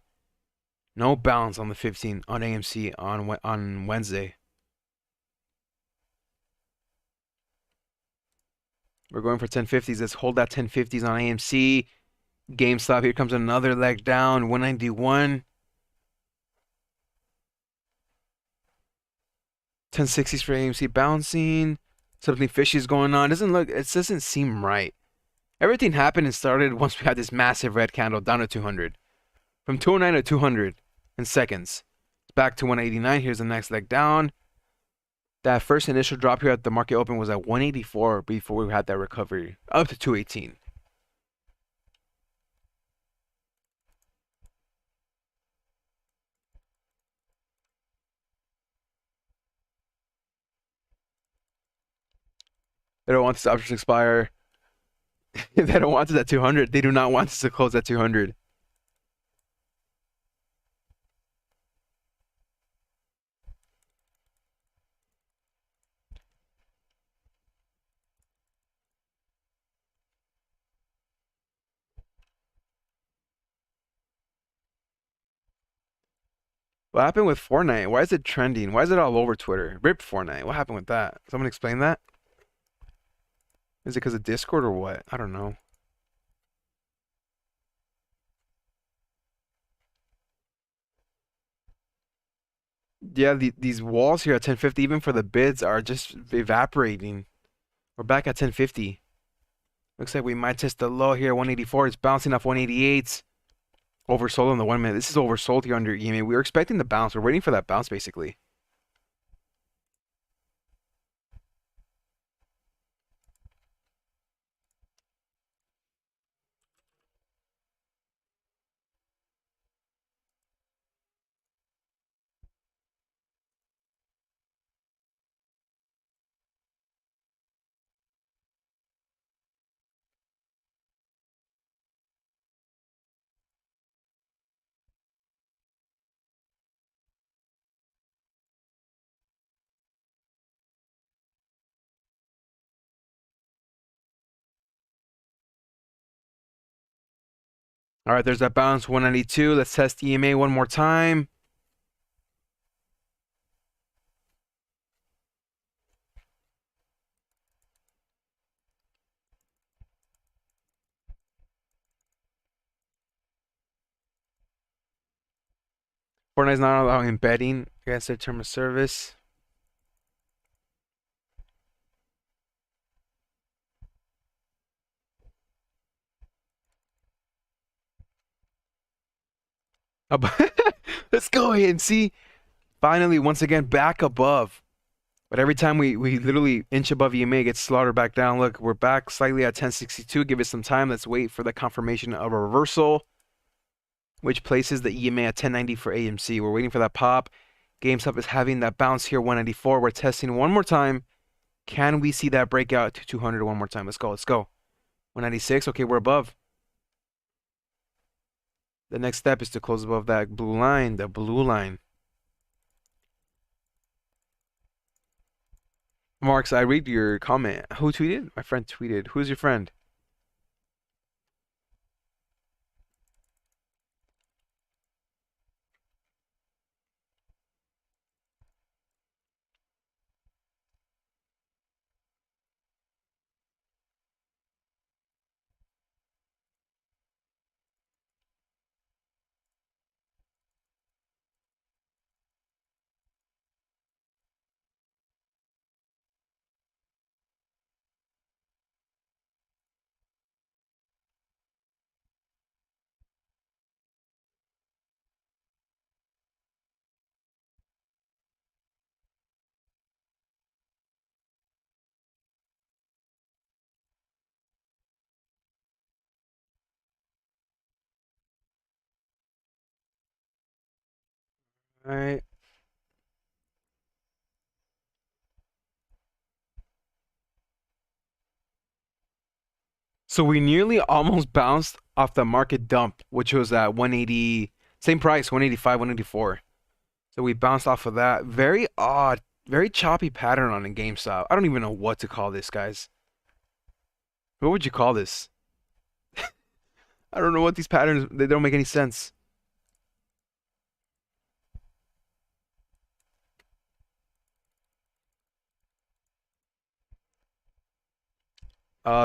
No bounce on the 15 on AMC on Wednesday. We're going for 1050s. Let's hold that 1050s on AMC. Gamestop. Here comes another leg down. 191. 1060s for AMC bouncing. Something fishy is going on. It doesn't seem right. Everything happened and started once we had this massive red candle down to 200. From 209 to 200 in seconds. Back to 189. Here's the next leg down. That first initial drop here at the market open was at 184 before we had that recovery up to 218. They don't want this option to expire. They don't want this at 200. They do not want this to close at 200. What happened with Fortnite? Why is it trending? Why is it all over Twitter? Rip Fortnite. What happened with that? Someone explain that? Is it because of Discord or what? I don't know. Yeah, these walls here at 1050, even for the bids, are just evaporating. We're back at 1050. Looks like we might test the low here, 184. It's bouncing off 188. Oversold on the 1 minute. This is oversold here under EMA. We were expecting the bounce. We're waiting for that bounce, basically. All right, there's that bounce, 192. Let's test EMA one more time. Fortnite's not allowing embedding against their term of service. Let's go ahead and see. Finally, once again, back above. But every time we literally inch above EMA, it gets slaughtered back down. Look, we're back slightly at 1062. Give it some time. Let's wait for the confirmation of a reversal, which places the EMA at 1090 for AMC. We're waiting for that pop. GameStop is having that bounce here, 194. We're testing one more time. Can we see that breakout to 200 one more time? Let's go. Let's go. 196. Okay, we're above. The next step is to close above that blue line, the blue line. Marks, I read your comment. Who tweeted? My friend tweeted. Who's your friend? All right. So we nearly almost bounced off the market dump, which was at 180, same price, 185, 184. So we bounced off of that. Very odd, very choppy pattern on a GameStop. I don't even know what to call this, guys. What would you call this? I don't know what these patterns, they don't make any sense.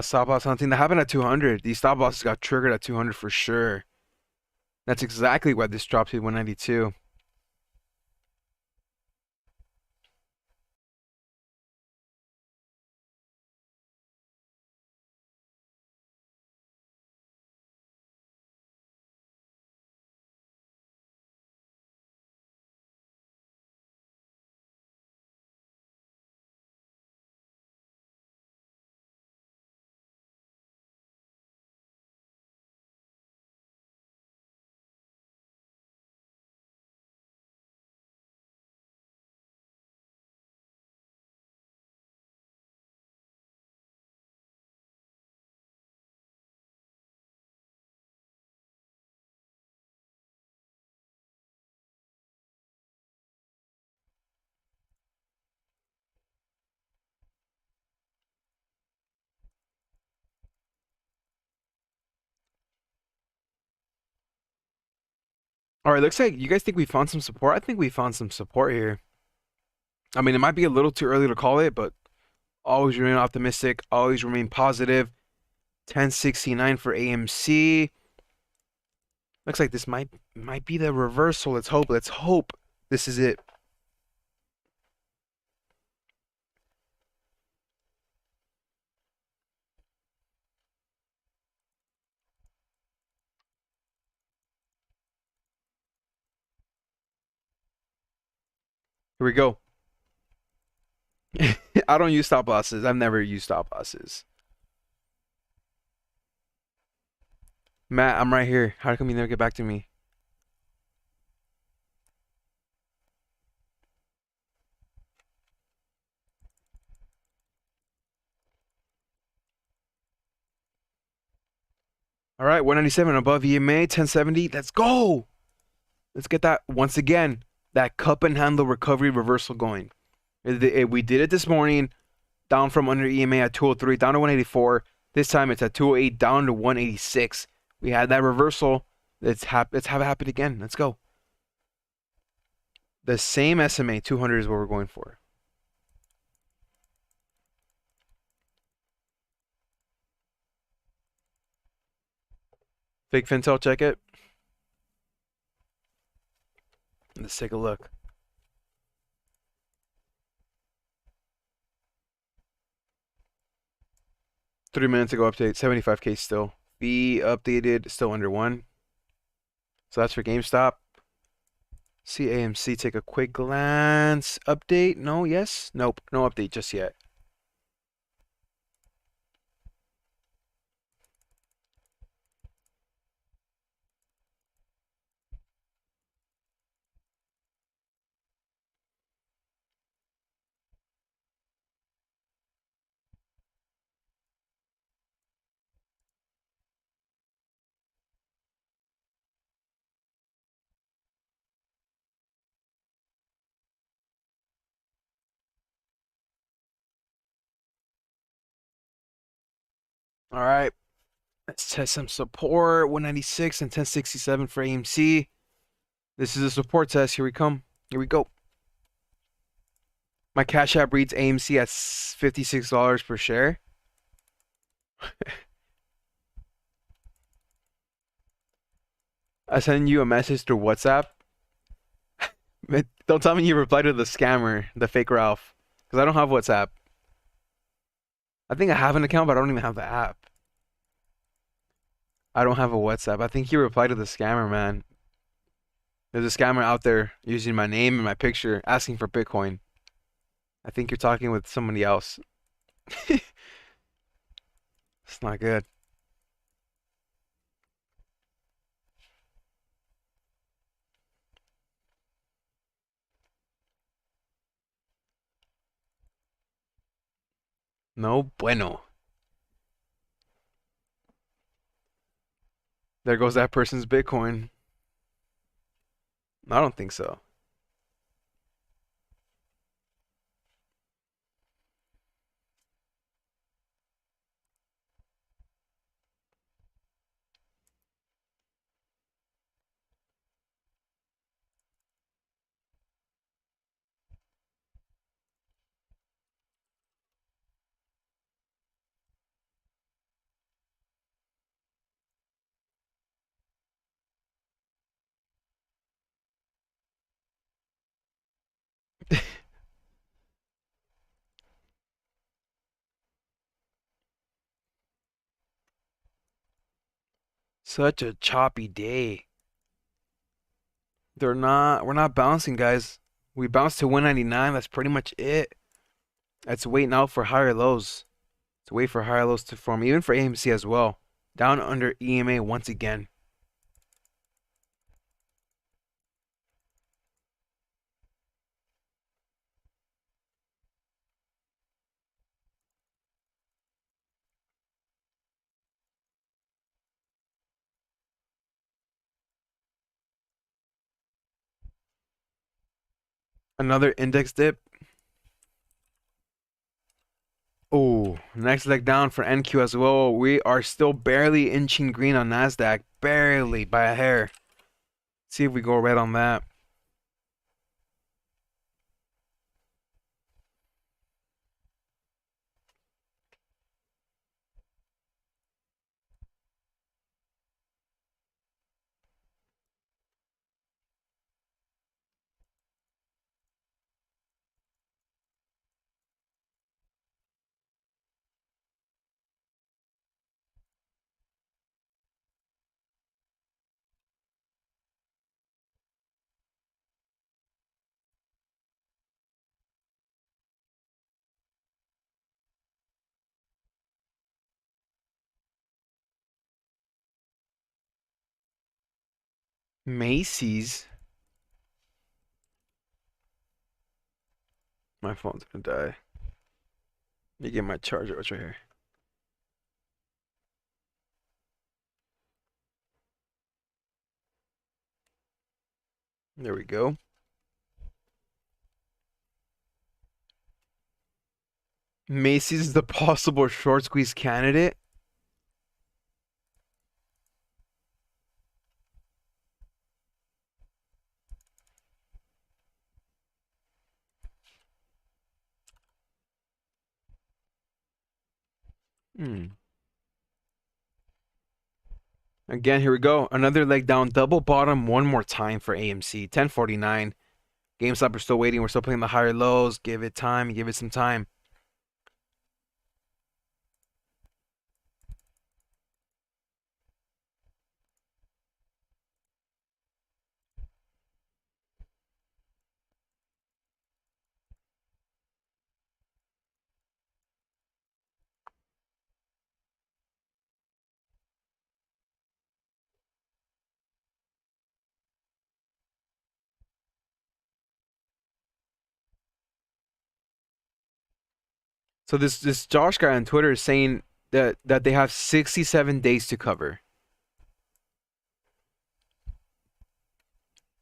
Stop loss hunting. That happened at 200. These stop losses got triggered at 200 for sure. That's exactly why this dropped to 192. All right, looks like you guys think we found some support. I think we found some support here. I mean, it might be a little too early to call it, but always remain optimistic, always remain positive. 1069 for AMC. Looks like this might be the reversal. Let's hope. Let's hope this is it. Here we go. I don't use stop losses. I've never used stop losses. Matt, I'm right here. How come you never get back to me? All right, 197 above EMA, 1070. Let's go. Let's get that once again. That cup and handle recovery reversal going. We did it this morning, down from under EMA at 203, down to 184. This time it's at 208, down to 186. We had that reversal. Let's have it happen again. Let's go. The same SMA, 200 is what we're going for. Fake Fintel, check it. Let's take a look. Three minutes ago update, 75K still. B updated, still under one. So that's for GameStop. See AMC, take a quick glance. Update? No, yes? Nope, no update just yet. All right, let's test some support. 196 and 1067 for AMC. This is a support test. Here we come. Here we go. My Cash App reads AMC at $56 per share. I send you a message through WhatsApp. Don't tell me you replied to the scammer, the fake Ralph, because I don't have WhatsApp. I think I have an account, but I don't even have the app. I don't have a WhatsApp. I think you replied to the scammer, man. There's a scammer out there using my name and my picture, asking for Bitcoin. I think you're talking with somebody else. It's not good. No bueno. There goes that person's Bitcoin. I don't think so. Such a choppy day. We're not bouncing, guys. We bounced to 199. That's pretty much it. That's waiting out for higher lows. To wait for higher lows to form, even for AMC as well. Down under EMA once again. Another index dip. Oh, next leg down for NQ as well. We are still barely inching green on NASDAQ. Barely by a hair. See if we go red on that. Macy's. My phone's gonna die. Let me get my charger. It's right here. There we go. Macy's is the possible short squeeze candidate. Hmm. Again, here we go. Another leg down, double bottom one more time for AMC. 1049. GameStop are still waiting. We're still playing the higher lows. Give it time. Give it some time. So this Josh guy on Twitter is saying that they have 67 days to cover.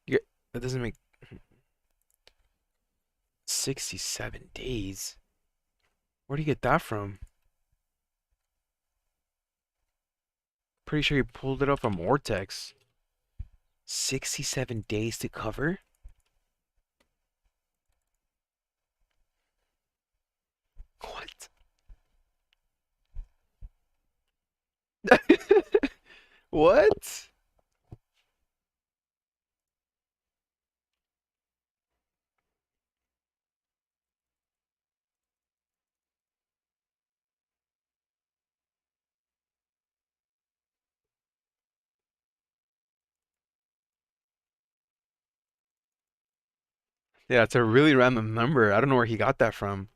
Yeah, that doesn't make 67 days. Where do you get that from? Pretty sure you pulled it up from Vortex. 67 days to cover? What? What? Yeah, it's a really random number. I don't know where he got that from.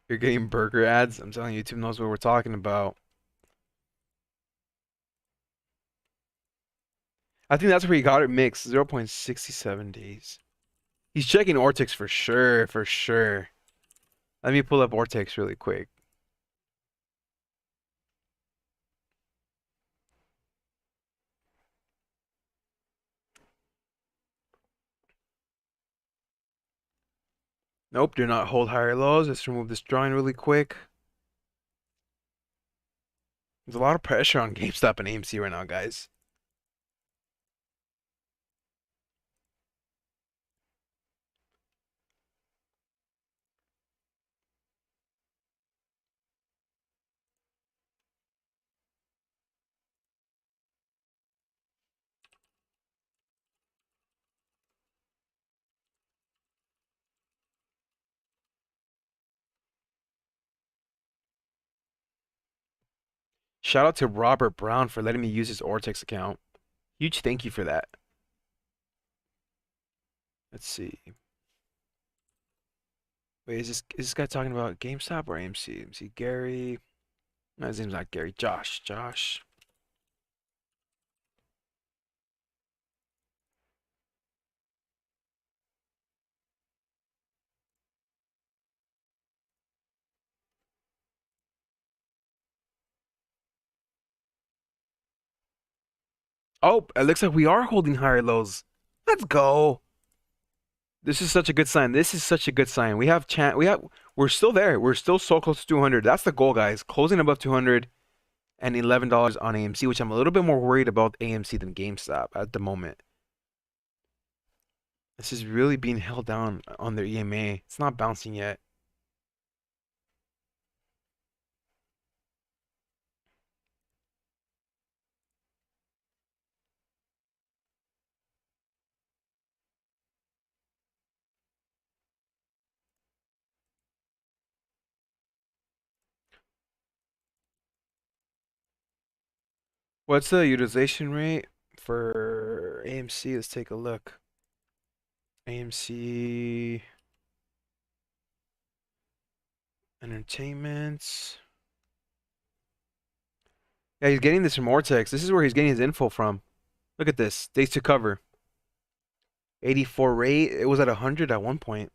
You're getting burger ads. I'm telling you, YouTube knows what we're talking about. I think that's where he got it mixed. 0.67 days. He's checking Ortix for sure, for sure. Let me pull up Vortex really quick. Nope, do not hold higher lows. Let's remove this drawing really quick. There's a lot of pressure on GameStop and AMC right now, guys. Shout out to Robert Brown for letting me use his Vortex account. Huge thank you for that. Let's see. Wait, is this guy talking about GameStop or AMC? AMC Gary. No, his name's not Gary. Josh. Josh. Oh, it looks like we are holding higher lows. Let's go. This is such a good sign. This is such a good sign. We have chan we're still there. We're still so close to 200. That's the goal, guys. Closing above 200 and $11 on AMC, which I'm a little bit more worried about AMC than GameStop at the moment. This is really being held down on their EMA. It's not bouncing yet. What's the utilization rate for AMC? Let's take a look. AMC Entertainment. Yeah, he's getting this from Ortex. This is where he's getting his info from. Look at this. Days to cover. 84 rate. It was at 100 at one point.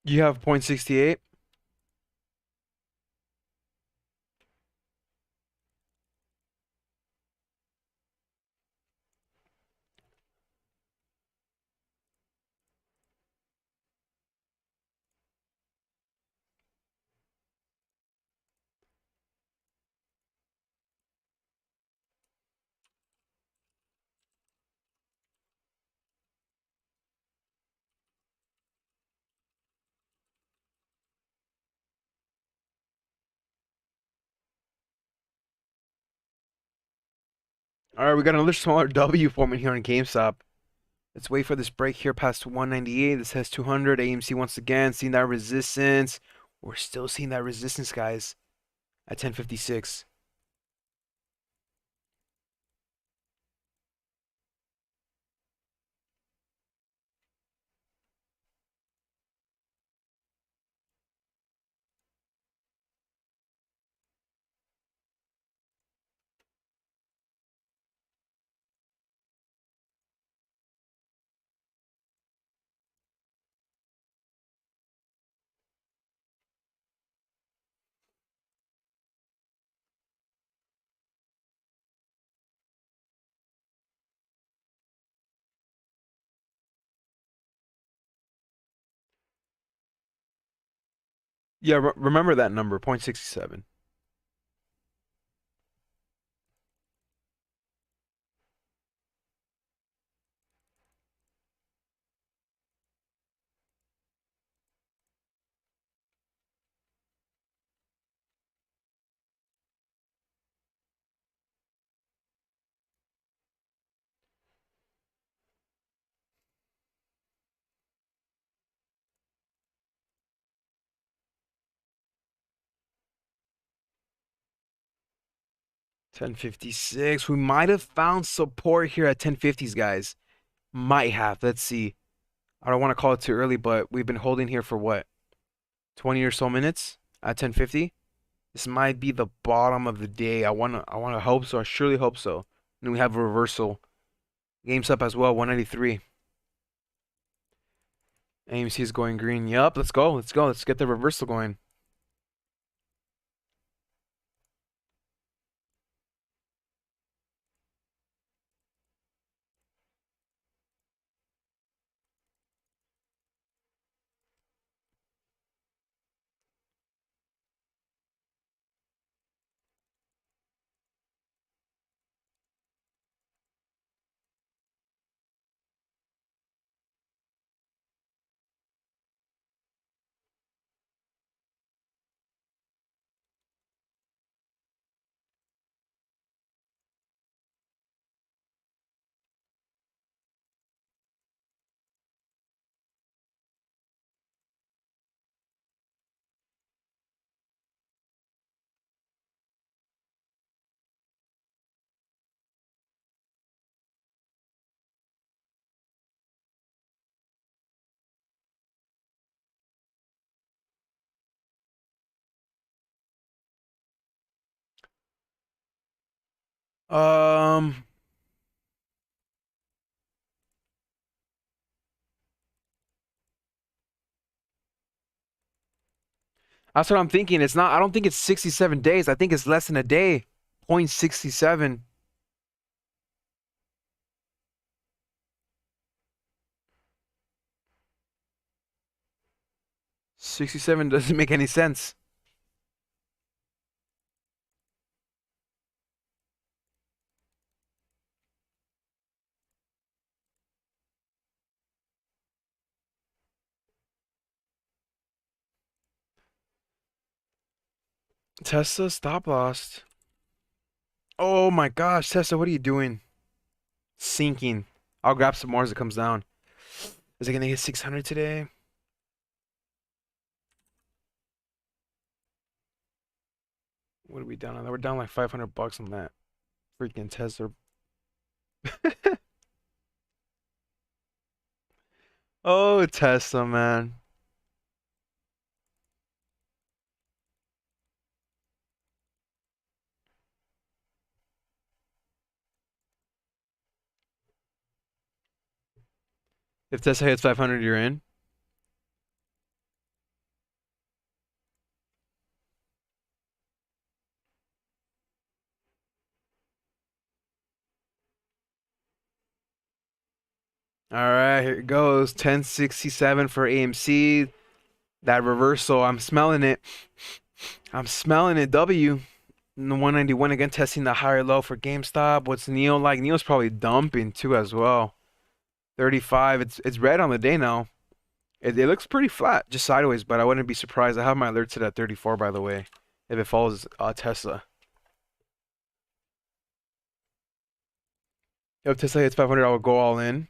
You have 0.68. All right, we got another smaller W forming here on GameStop. Let's wait for this break here past 198. This has 200. AMC once again seeing that resistance. We're still seeing that resistance, guys, at 1056. Yeah, remember that number, 0.67. 1056. We might have found support here at 1050s, guys. Might have. Let's see. I don't want to call it too early, but we've been holding here for what? 20 or so minutes at 1050. This might be the bottom of the day. I wanna hope so. I surely hope so. And then we have a reversal. Gamestop as well, 193. AMC is going green. Yup, let's go. Let's go. Let's get the reversal going. Um, that's what I'm thinking. It's not, I don't think it's 67 days. I think it's less than a day. 0.67. 67 doesn't make any sense. Tesla stop loss. Oh my gosh, Tesla, what are you doing? Sinking. I'll grab some more as it comes down. Is it gonna hit 600 today? What are we down on that? We're down like 500 bucks on that freaking Tesla. Oh, Tesla, man. If Tesla hits 500, you're in. All right, here it goes. 1067 for AMC. That reversal, I'm smelling it. I'm smelling it. W. And the 191 again, testing the higher low for GameStop. What's Neo like? Neo's probably dumping too as well. 35. It's red on the day now. It looks pretty flat, just sideways, but I wouldn't be surprised. I have my alerts set at 34, by the way, if it follows Tesla. If Tesla hits 500, I will go all in.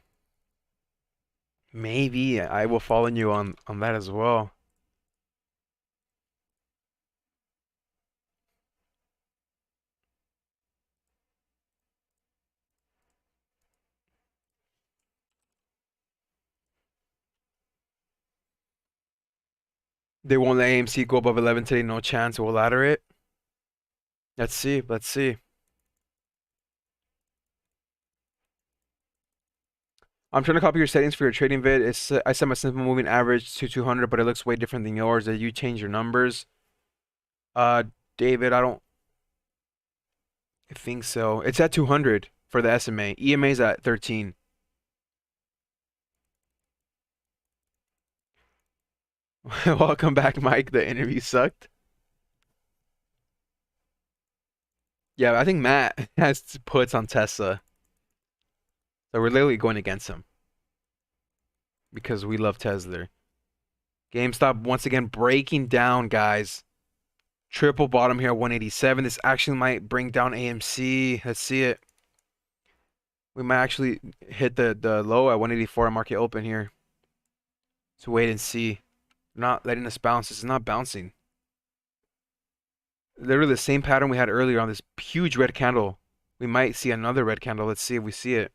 Maybe I will follow you on that as well. They won't let AMC go above 11 today. No chance. We'll ladder it. Let's see. Let's see. I'm trying to copy your settings for your trading vid. I set my simple moving average to 200, but it looks way different than yours. Did you change your numbers? Uh, David, I don't think so. It's at 200 for the SMA. EMA's at 13. Welcome back, Mike. The interview sucked. Yeah, I think Matt has puts on Tesla. So we're literally going against him because we love Tesla. GameStop once again breaking down, guys. Triple bottom here at 187. This actually might bring down AMC. Let's see it. We might actually hit the low at 184 at market open here. So wait and see. Not letting us bounce. This is not bouncing. Literally the same pattern we had earlier on this huge red candle. We might see another red candle. Let's see if we see it.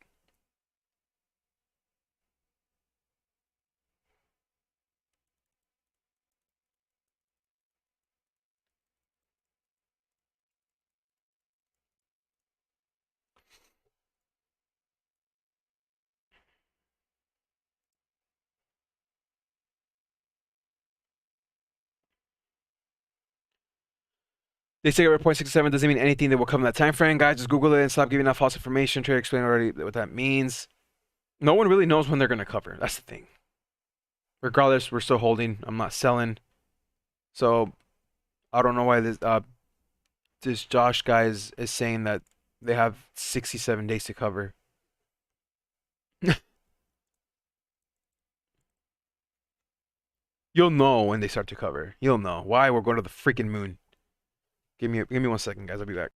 They say over 0.67 doesn't mean anything that will come in that time frame. Guys, just Google it and stop giving out false information. Trader explained already what that means. No one really knows when they're going to cover. That's the thing. Regardless, we're still holding. I'm not selling. So I don't know why this Josh guy is saying that they have 67 days to cover. You'll know when they start to cover. You'll know. Why? We're going to the freaking moon. Give me 1 second, guys. I'll be back.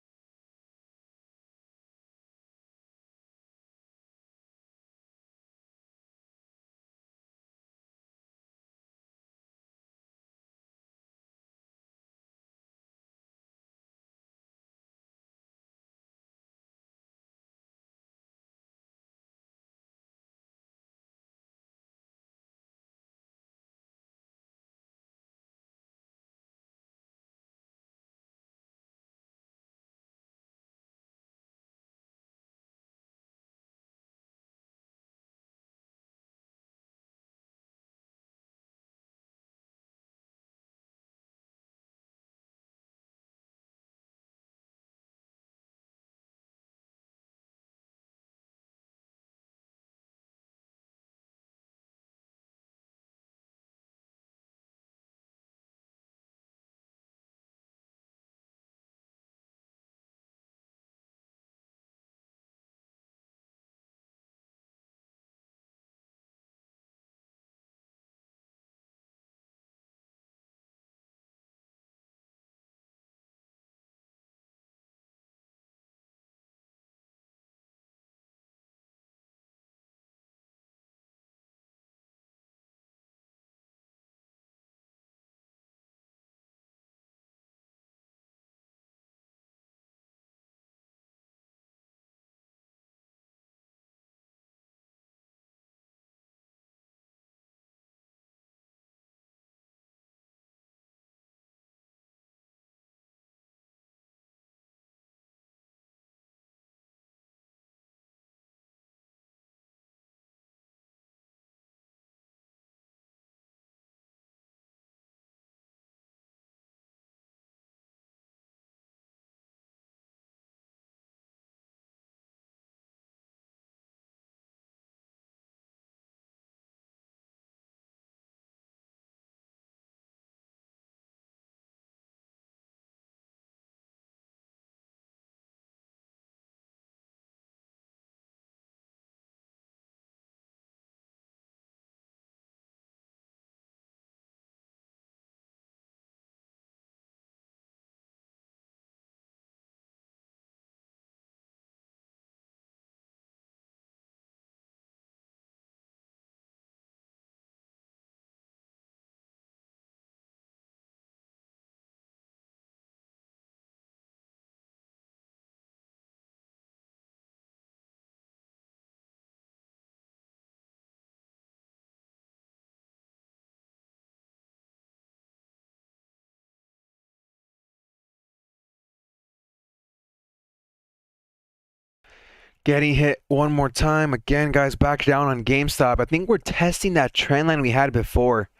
Getting hit one more time. Again, guys, back down on GameStop. I think we're testing that trend line we had before.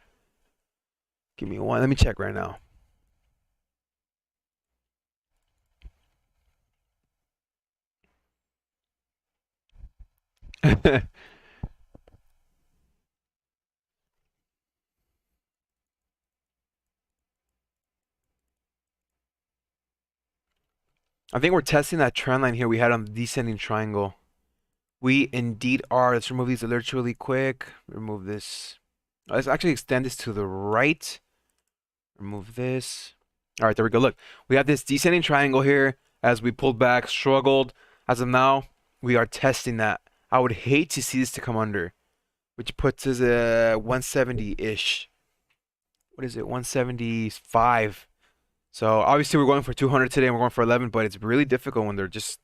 Give me one. Let me check right now. I think we're testing that trend line here we had on the descending triangle. We indeed are. Let's remove these alerts really quick. Remove this. Let's actually extend this to the right. Remove this. All right, there we go. Look, we have this descending triangle here as we pulled back, struggled. As of now, we are testing that. I would hate to see this to come under, which puts us at 170-ish. What is it? 175. So obviously we're going for 200 today and we're going for 11, but it's really difficult when they're just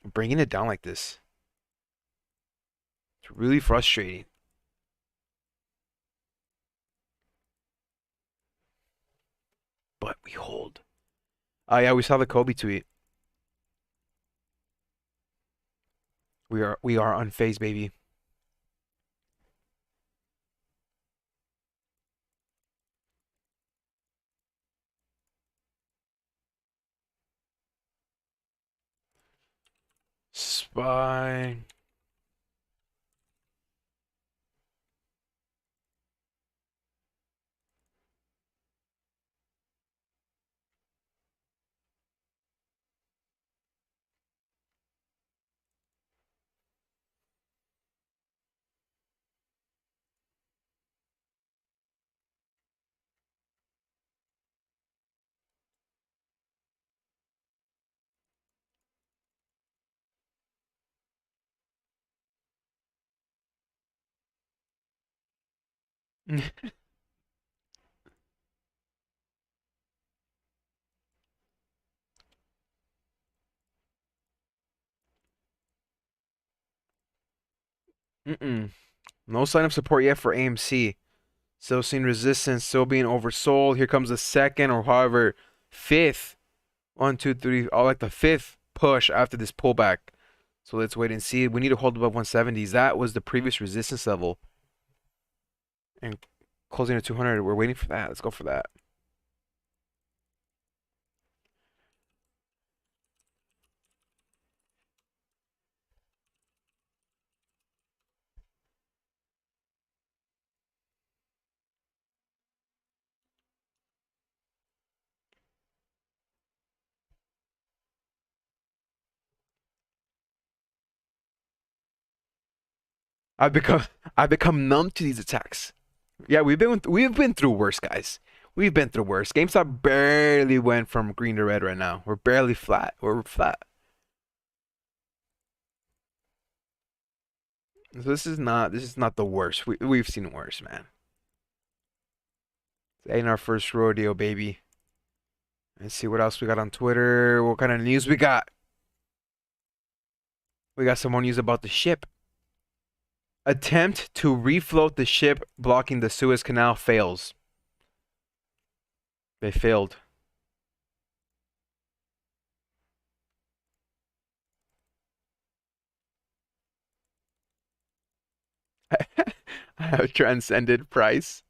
bringing it down like this. It's really frustrating. But we hold. Oh yeah, we saw the Kobe tweet. We are unfazed, baby. Spy. Mm-mm. No sign of support yet for AMC. Still seeing resistance, still being oversold. Here comes the second or however fifth. One, two, three, all like the fifth push after this pullback. So let's wait and see. We need to hold above 170s. That was the previous resistance level. And closing at 200, we're waiting for that. Let's go for that. I've become I've become numb to these attacks. Yeah, we've been through worse, guys. We've been through worse. GameStop barely went from green to red right now. We're barely flat. We're flat. So this is not the worst. We've seen worse, man. This ain't our first rodeo, baby. Let's see what else we got on Twitter. What kind of news we got? We got some more news about the ship. Attempt to refloat the ship blocking the Suez Canal fails. They failed. I have transcended price.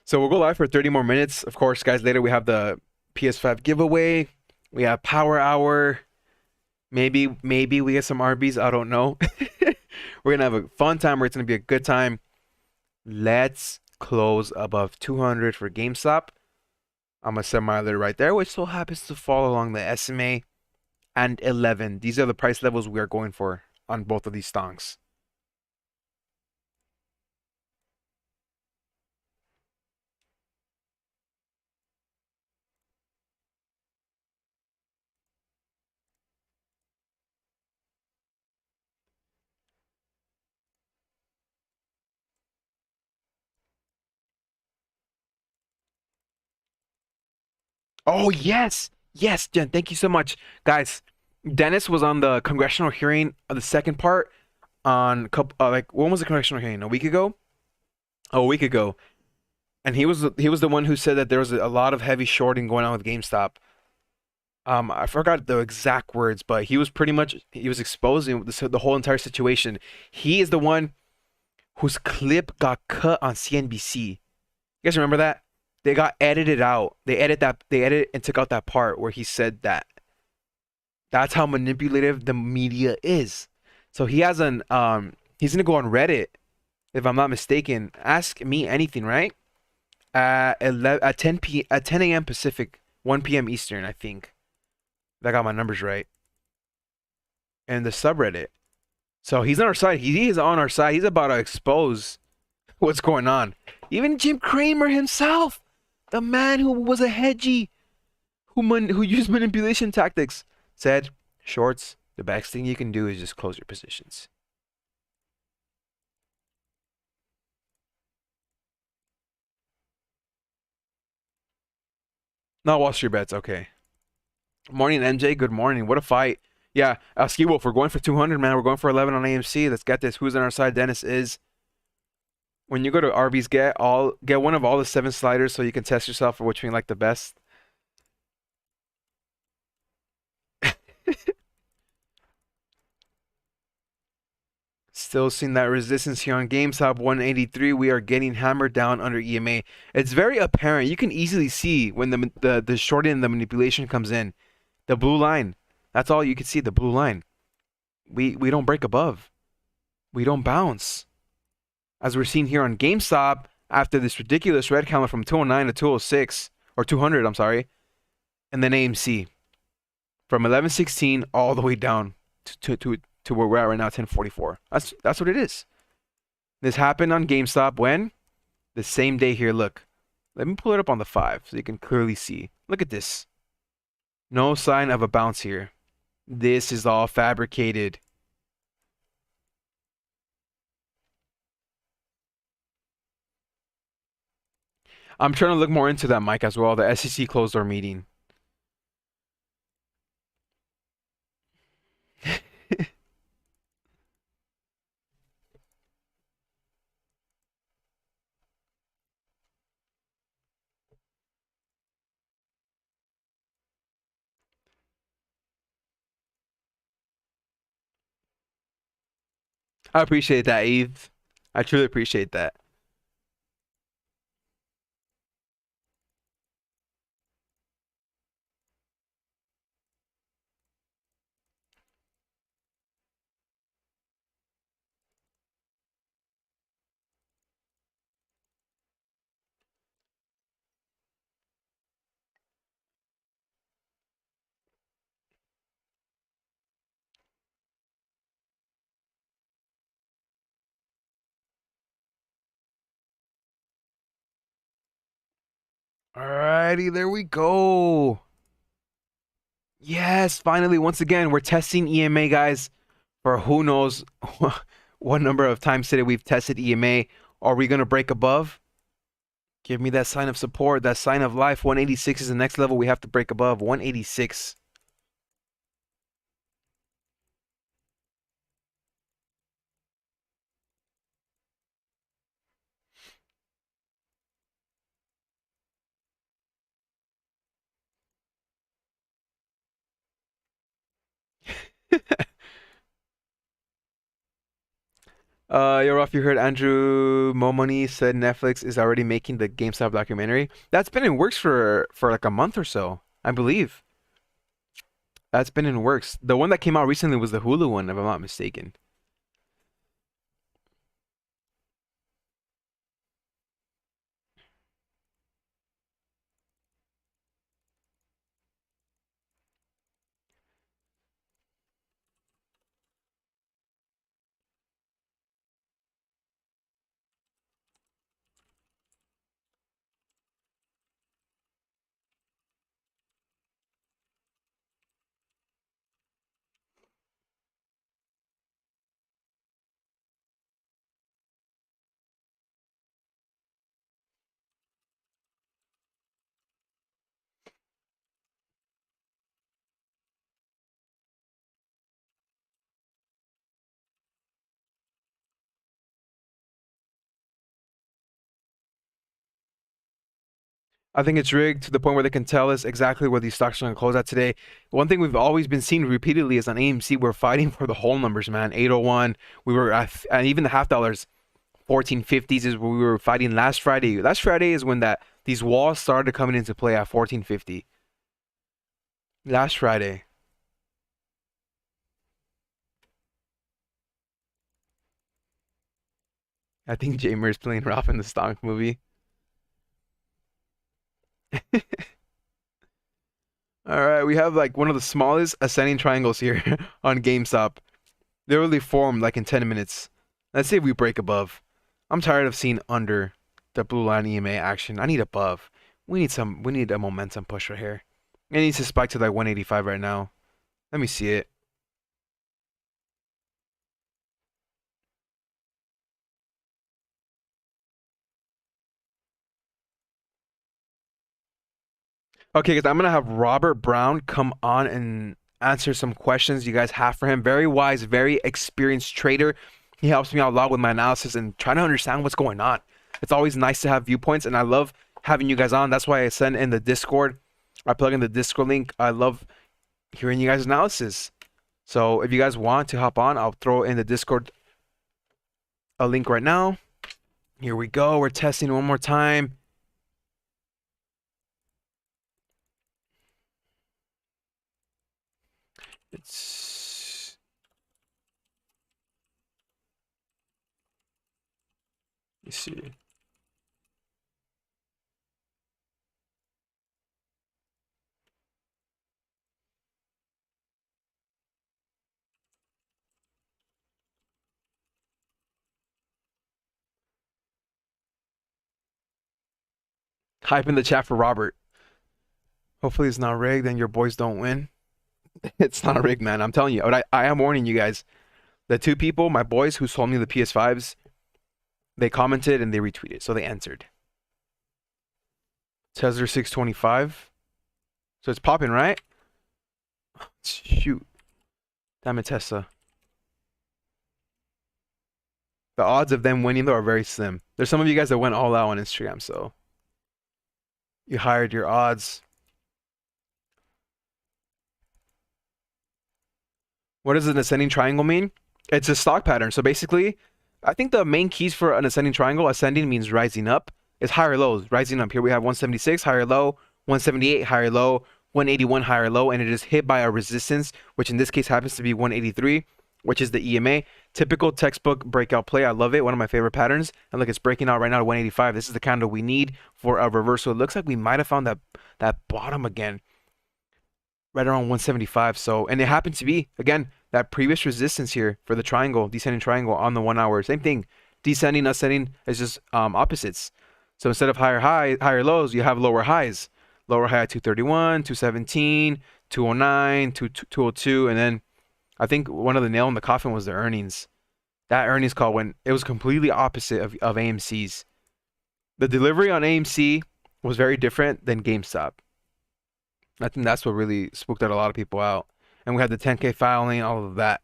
So we'll go live for 30 more minutes. Of course, guys, later we have the PS5 giveaway. We have Power Hour. Maybe we get some Arby's. I don't know. We're gonna have a fun time. It's gonna be a good time. Let's close above 200 for GameStop. I'm gonna set my alert right there, which still happens to fall along the SMA and 11. These are the price levels we are going for on both of these stonks. Oh yes, yes, Jen. Thank you so much, guys. Dennis was on the congressional hearing of the second part on like when was the congressional hearing? A week ago? Oh, a week ago. And he was the one who said that there was a lot of heavy shorting going on with GameStop. I forgot the exact words, but he was exposing the whole entire situation. He is the one whose clip got cut on CNBC. You guys remember that? They got edited out. They edited and took out that part where he said that. That's how manipulative the media is. So he's gonna go on Reddit, if I'm not mistaken. Ask me anything, right? At 10 a.m. Pacific, 1 p.m. Eastern, I think. If I got my numbers right. And the subreddit. So he's on our side. He is on our side. He's about to expose what's going on. Even Jim Cramer himself, the man who was a hedgy, who used manipulation tactics, said, "Shorts, the best thing you can do is just close your positions." Not Wall Street bets. Okay. Morning, MJ. Good morning. What a fight. Yeah, Ski Wolf, we're going for 200, man. We're going for 11 on AMC. Let's get this. Who's on our side? Dennis is. When you go to Arby's, get one of all the 7 sliders so you can test yourself for which one you like the best. Still seeing that resistance here on Gamestop 183. We are getting hammered down under EMA. It's very apparent. You can easily see when the short end, the manipulation comes in. The blue line. That's all you can see, the blue line. We don't break above. We don't bounce. As we're seeing here on GameStop, after this ridiculous red candle from 209 to 206, or 200, I'm sorry, and then AMC from 1116 all the way down to where we're at right now, 1044. That's what it is. This happened on GameStop when? The same day here. Look, let me pull it up on the 5 so you can clearly see. Look at this. No sign of a bounce here. This is all fabricated. I'm trying to look more into that, Mike, as well. The SEC closed door meeting. I appreciate that, Eve. I truly appreciate that. Alrighty, there we go. Yes, finally, once again, we're testing EMA, guys, for who knows what number of times today we've tested EMA. Are we going to break above? Give me that sign of support, that sign of life. 186 is the next level we have to break above. 186. You're off. You heard Andrew Momoni said Netflix is already making the GameStop documentary. That's been in works for like a month or so, I believe. That's been in works. The one that came out recently was the Hulu one, if I'm not mistaken. I think it's rigged to the point where they can tell us exactly where these stocks are going to close at today. One thing we've always been seeing repeatedly is on AMC, we're fighting for the whole numbers, man. 801, we were at, and even the half dollars, 1450s is where we were fighting last Friday. Last Friday is when that these walls started coming into play at 1450. Last Friday. I think Jamer is playing Ralph in the Stonk movie. All right, we have like one of the smallest ascending triangles here on GameStop. They really formed like in 10 minutes. Let's see if we break above. I'm tired of seeing under the blue line EMA action. I need above. We need a momentum push right here. It needs to spike to like 185 right now. Let me see it. Okay, guys, I'm gonna have Robert Brown come on and answer some questions you guys have for him. Very wise, very experienced trader. He helps me out a lot with my analysis and trying to understand what's going on. It's always nice to have viewpoints, and I love having you guys on. That's why I send in the Discord. I plug in the Discord link. I love hearing you guys' analysis. So if you guys want to hop on, I'll throw in the Discord a link right now. Here we go. We're testing one more time. It's let's see. Hype in the chat for Robert. Hopefully it's not rigged and your boys don't win. It's not rigged, man. I'm telling you. But I am warning you guys. The two people, my boys who sold me the PS5s, they commented and they retweeted. So they answered. Tesla 625. So it's popping, right? Shoot. Damn it, Tesla. The odds of them winning, though, are very slim. There's some of you guys that went all out on Instagram, so you hired your odds. What does an ascending triangle mean? It's a stock pattern. So basically, I think the main keys for an ascending triangle, ascending means rising up, is higher lows, rising up. Here we have 176, higher low, 178, higher low, 181, higher low, and it is hit by a resistance, which in this case happens to be 183, which is the EMA. Typical textbook breakout play. I love it. One of my favorite patterns. And look, it's breaking out right now to 185. This is the candle we need for a reversal. It looks like we might have found that bottom again, right around 175. So, and it happened to be, again, that previous resistance here for the triangle, descending triangle on the 1 hour. Same thing. Descending, ascending is just opposites. So instead of higher lows, you have lower highs. Lower high at 231, 217, 209, 202, and then I think one of the nail in the coffin was the earnings. That earnings call when it was completely opposite of AMC's. The delivery on AMC was very different than GameStop. I think that's what really spooked out a lot of people out. And we had the 10K filing, all of that.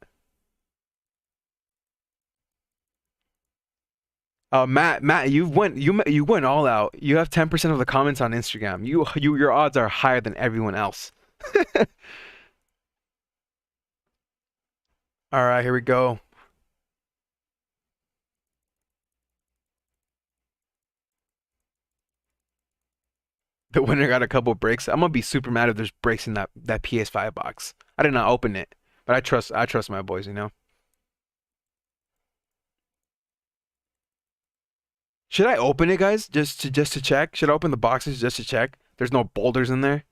Matt, you went all out. You have 10% of the comments on Instagram. Your odds are higher than everyone else. All right, here we go. The winner got a couple breaks. I'm gonna be super mad if there's breaks in that PS5 box. I did not open it, but I trust my boys, you know. Should I open it, guys? Just to check? Should I open the boxes just to check? There's no boulders in there.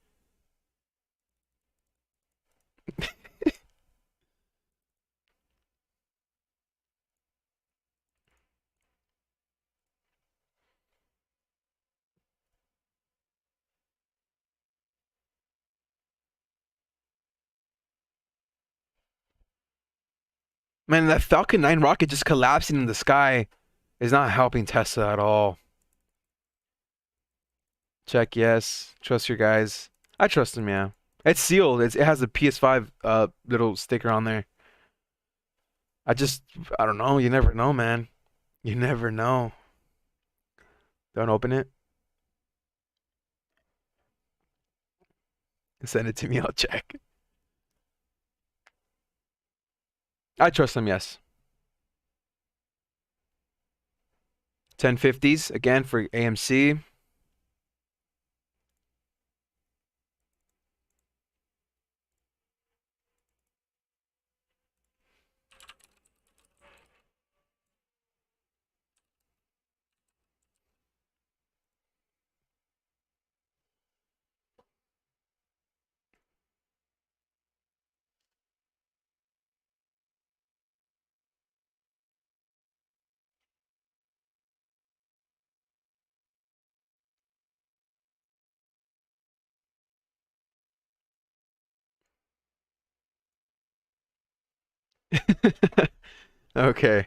Man, that Falcon 9 rocket just collapsing in the sky is not helping Tesla at all. Check yes. Trust your guys. I trust them, yeah. It's sealed. It has a PS5 little sticker on there. I don't know. You never know, man. You never know. Don't open it. Send it to me. I'll check. I trust them, yes. 1050s again for AMC. Okay.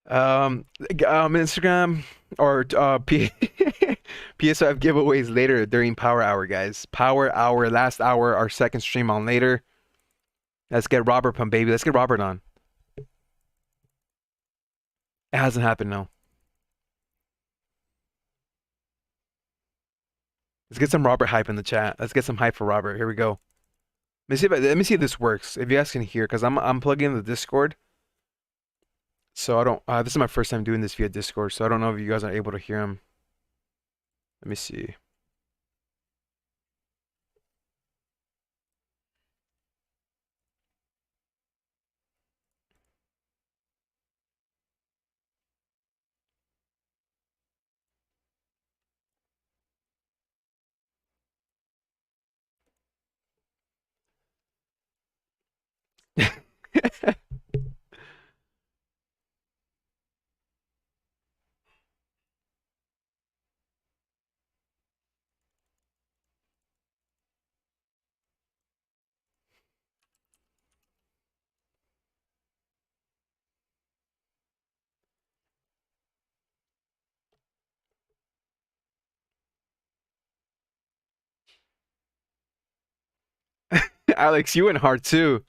Instagram or PS5 giveaways later during Power Hour, guys. Power Hour, last hour, our second stream on later. Let's get Robert pumped, baby. Let's get Robert on. It hasn't happened, no. Let's get some Robert hype in the chat. Let's get some hype for Robert. Here we go. Let me see if this works. If you guys can hear, because I'm plugging in the Discord. So I don't. This is my first time doing this via Discord, so I don't know if you guys are able to hear him. Let me see. Alex, you went hard too.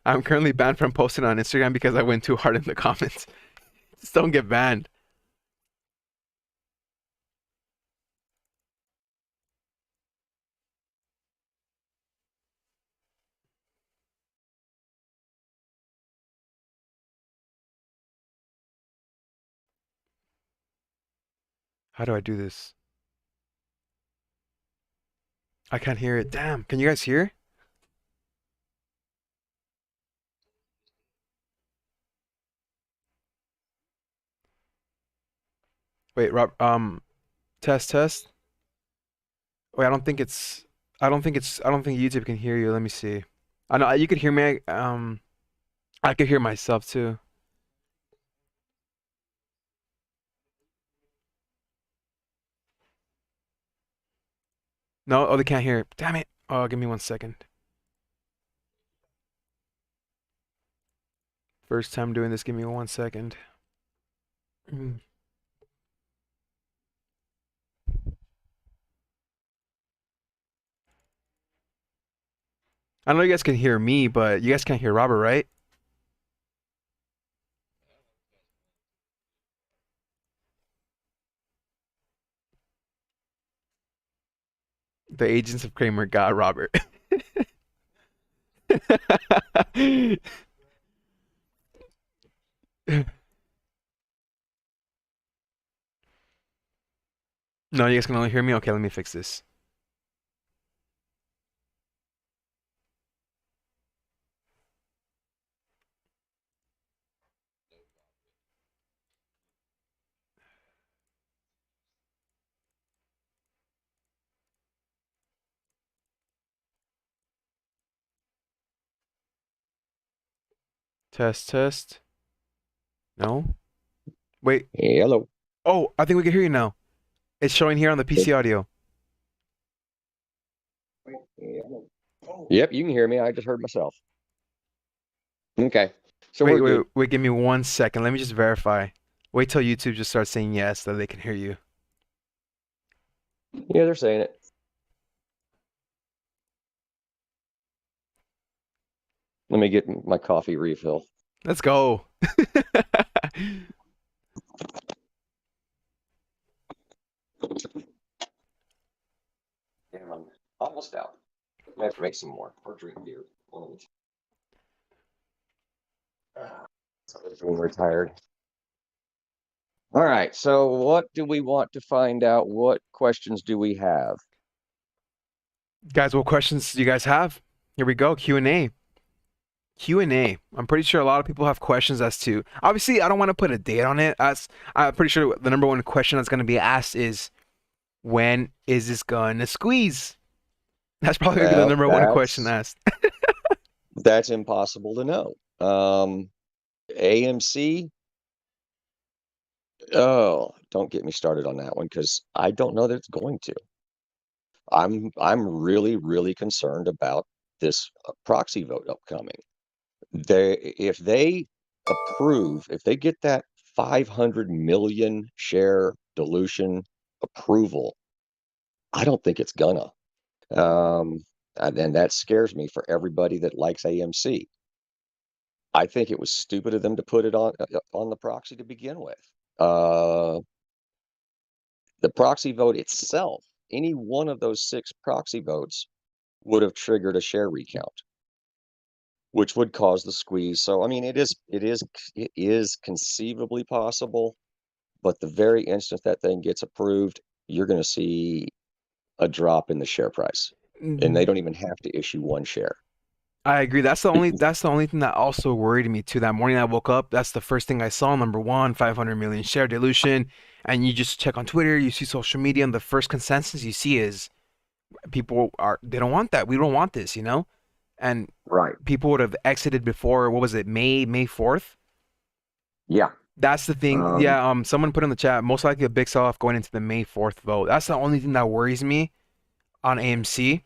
I'm currently banned from posting on Instagram because I went too hard in the comments. Just don't get banned. How do I do this? I can't hear it. Damn. Can you guys hear? Wait, Rob. Test, test. Wait, I don't think it's. I don't think it's. I don't think YouTube can hear you. Let me see. I know you could hear me. I could hear myself too. No, oh, they can't hear. Damn it. Oh, give me 1 second. First time doing this. Give me 1 second. Mm. I know you guys can hear me, but you guys can't hear Robert, right? The agents of Kramer got Robert. No, you guys can only hear me? Okay, let me fix this. Test, test. No? Wait. Hello. Oh, I think we can hear you now. It's showing here on the PC audio. Yep, you can hear me. I just heard myself. Okay. So Wait, we're wait, good. wait, give me 1 second. Let me just verify. Wait till YouTube just starts saying yes, so they can hear you. Yeah, they're saying it. Let me get my coffee refill. Let's go. Yeah, I'm almost out. I have to make some more or drink beer. So when we're tired. All right. So what do we want to find out? What questions do we have? Guys, what questions do you guys have? Here we go. Q&A. Q&A. I'm pretty sure a lot of people have questions as to. Obviously, I don't want to put a date on it. As I'm pretty sure the number one question that's going to be asked is, when is this gonna squeeze? That's probably gonna be the Well, number one question asked. that's impossible to know. AMC. Oh, don't get me started on that one because I don't know that it's going to. I'm really, really concerned about this proxy vote upcoming. If they approve, if they get that 500 million share dilution approval. I don't think it's gonna. And that scares me for everybody that likes AMC. I think it was stupid of them to put it on the proxy to begin with. Uh, the proxy vote itself, any one of those 6 proxy votes would have triggered a share recount, which would cause the squeeze. So, I mean, it is conceivably possible, but the very instant that thing gets approved, you're going to see a drop in the share price, and they Mm, don't even have to issue 1 share. I agree. That's the only thing that also worried me too. That morning I woke up, that's the first thing I saw. Number one, 500 million share dilution. And you just check on Twitter, you see social media, and the first consensus you see is they don't want that. We don't want this, you know? And Right. people would have exited before, what was it, May 4th? Yeah. That's the thing. Um, Yeah, someone put in the chat, most likely a big sell-off going into the May 4th vote. That's the only thing that worries me on AMC.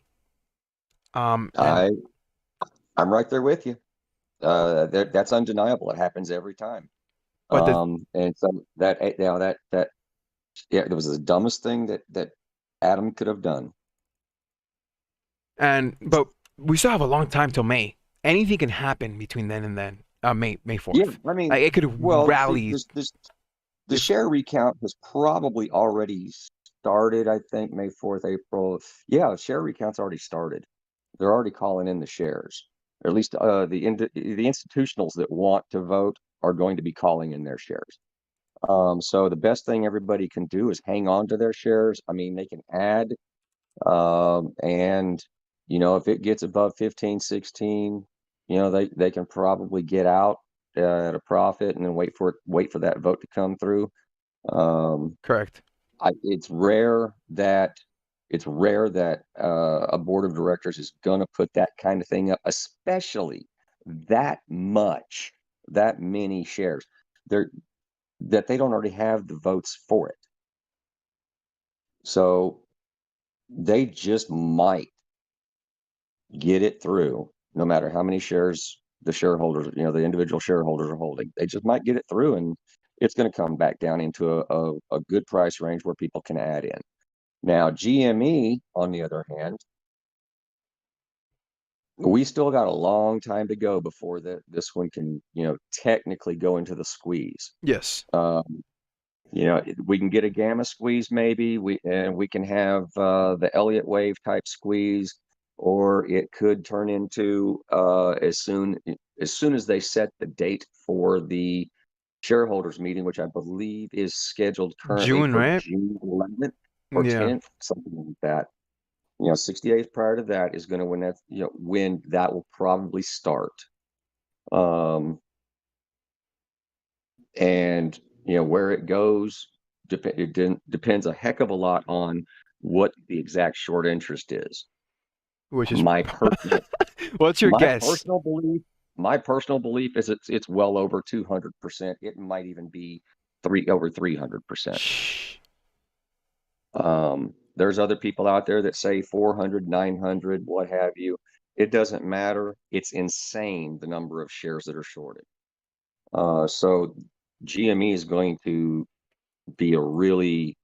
And I I'm right there with you. That's undeniable. It happens every time. but the And so that yeah, it was the dumbest thing that Adam could have done. but we still have a long time till May. Anything can happen between then and then. May Yeah, 4th. I mean, Like it could well, rally the this share recount has probably already started. I think May 4th, April. Yeah, share recount's already started. They're already calling in the shares. Or at least the institutionals that want to vote are going to be calling in their shares. So the best thing everybody can do is hang on to their shares. I mean, they can add, and if it gets above 15, 16, they can probably get out at a profit and then wait for that vote to come through. Um, correct. it's rare that a board of directors is going to put that kind of thing up, especially that many shares. They're that they don't already have the votes for it. So they just might get it through, no matter how many shares the individual shareholders are holding. They just might get it through, and it's going to come back down into a good price range where people can add in. Now, GME, on the other hand, we still got a long time to go before this one can, technically go into the squeeze. Yes. Um, we can get a gamma squeeze maybe. We can have the Elliott wave type squeeze, or it could turn into as soon as they set the date for the shareholders meeting, which I believe is scheduled currently June, for right? June 11th or Yeah. 10th, something like that. 60 days prior to that is going to when that will probably start. Um, and where it goes depends a heck of a lot on what the exact short interest is. Which is My personal what's your my guess? personal belief my personal belief is it's well over 200%. It might even be over 300%. Shh. There's other people out there that say 400, 900, what have you. It doesn't matter. It's insane the number of shares that are shorted. So GME is going to be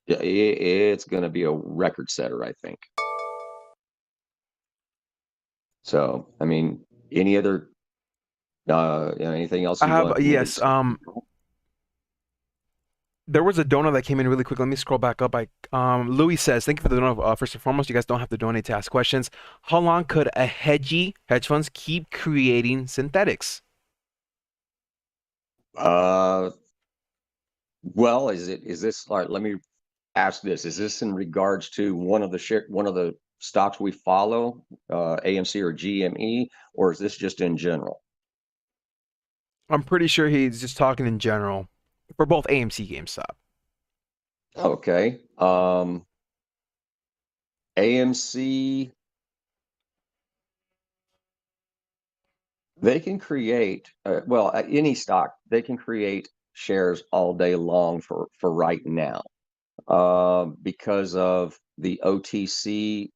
it's going to be a record setter, I think. So, I mean, anything else I you have want me to yes. discuss? There was a donor that came in really quick. Let me scroll back up. Louis says, "Thank you for the donor. First and foremost, you guys don't have to donate to ask questions. How long could a hedge funds keep creating synthetics?" Uh, well, is this all right? Let me ask this. Is this in regards to one of the stocks we follow, AMC or GME, or is this just in general? I'm pretty sure he's just talking in general for both AMC, GameStop. Okay. AMC, they can create, any stock, they can create shares all day long for right now, because of the OTC.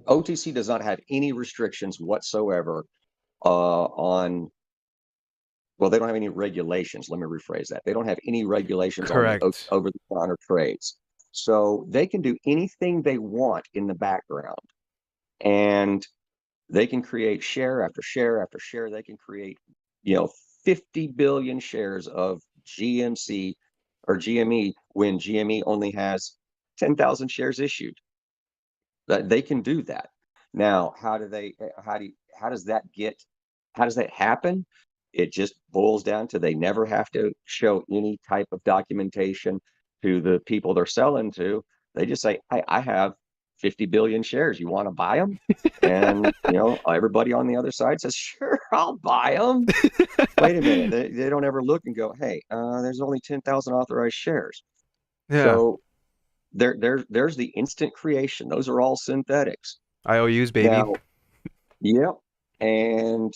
OTC does not have any restrictions whatsoever on Well, they don't have any regulations. Let me rephrase that. They don't have any regulations on the Correct. over-the-counter trades. So they can do anything they want in the background, and they can create share after share after share. They can create, 50 billion shares of GMC or GME when GME only has 10,000 shares issued. That they can do that. Now, how does that happen? It just boils down to they never have to show any type of documentation to the people they're selling to. They just say, I have 50 billion shares. You want to buy them? And, everybody on the other side says, sure, I'll buy them. Wait a minute. They don't ever look and go, hey, there's only 10,000 authorized shares. Yeah. So there's the instant creation. Those are all synthetics. IOUs, baby. Now, yep. And,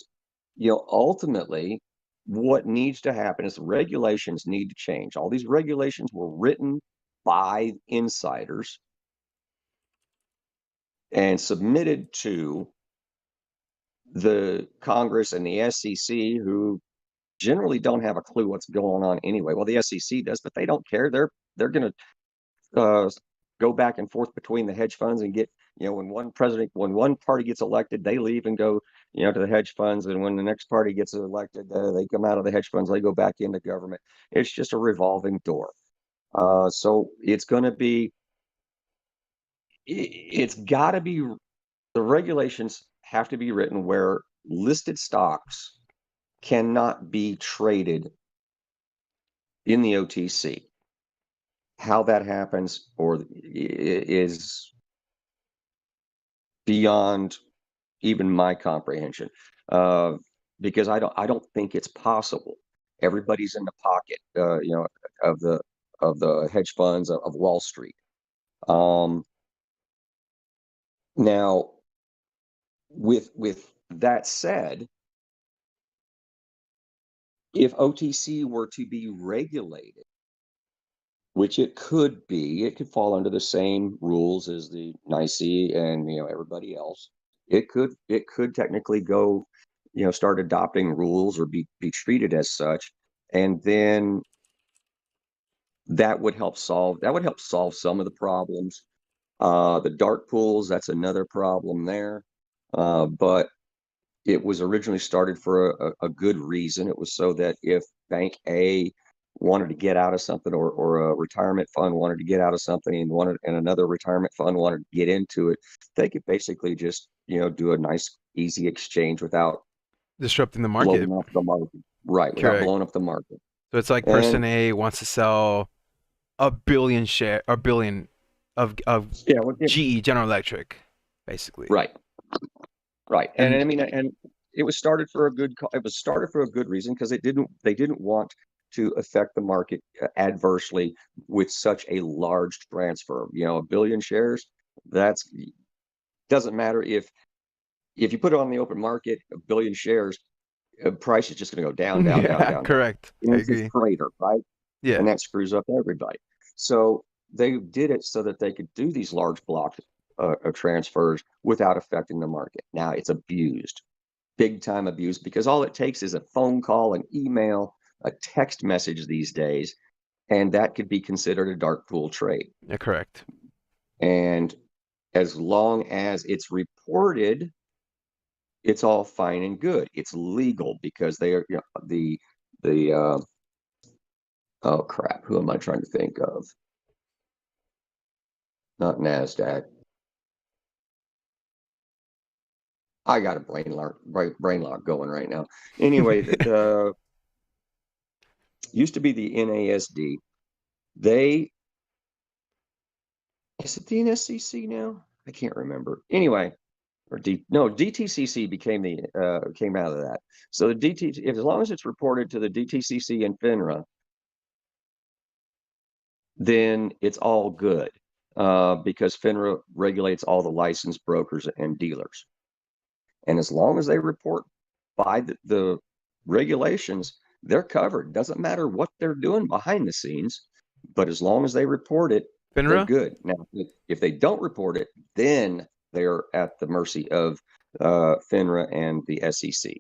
ultimately, what needs to happen is the regulations need to change. All these regulations were written by insiders and submitted to the Congress and the SEC, who generally don't have a clue what's going on anyway. Well, the SEC does, but they don't care. They're going to go back and forth between the hedge funds and get, when one party gets elected, they leave and go, to the hedge funds. And when the next party gets elected, they come out of the hedge funds, they go back into government. It's just a revolving door. So it's going to be, it's got to be, the regulations have to be written where listed stocks cannot be traded in the OTC. How that happens or is beyond even my comprehension, because I don't think it's possible. Everybody's in the pocket, of the hedge funds of Wall Street. Now, with that said, if OTC were to be regulated, which it could be, it could fall under the same rules as the NYSE and everybody else. It could technically go, start adopting rules or be treated as such, and then that would help solve some of the problems. The dark pools, that's another problem there. But it was originally started for a good reason. It was so that if Bank A wanted to get out of something, or a retirement fund wanted to get out of something and another retirement fund wanted to get into it, they could basically just, do a nice, easy exchange without Disrupting the market. blowing up the market. Right, without Correct. blowing up the market. So it's like And person A wants to sell a billion of yeah, GE, General Electric, basically. right, right. And And I mean, and it was started for a good reason, because they didn't want to affect the market adversely with such a large transfer. A billion shares, that's doesn't matter if you put it on the open market, a billion shares, price is just going to go down, down, down, yeah, down, down. correct. I And it's a agree. freighter, right? Yeah. And that screws up everybody. So they did it so that they could do these large blocks of transfers without affecting the market. Now it's abused, big time abused, because all it takes is a phone call, an email, a text message these days, and that could be considered a dark pool trade. Yeah, correct. And as long as it's reported, it's all fine and good. It's legal, because they are, the oh crap, who am I trying to think of? Not NASDAQ. I got a brain lock going right now. Anyway, the used to be the NASD. They Is it the NSCC now? I can't remember. Anyway, DTCC came out of that. So the DT, as long as it's reported to the DTCC and FINRA, then it's all good, because FINRA regulates all the licensed brokers and dealers. And as long as they report by the regulations, they're covered. Doesn't matter what they're doing behind the scenes, but as long as they report it, they're FINRA? good. Now, if they don't report it, then they're at the mercy of FINRA and the SEC.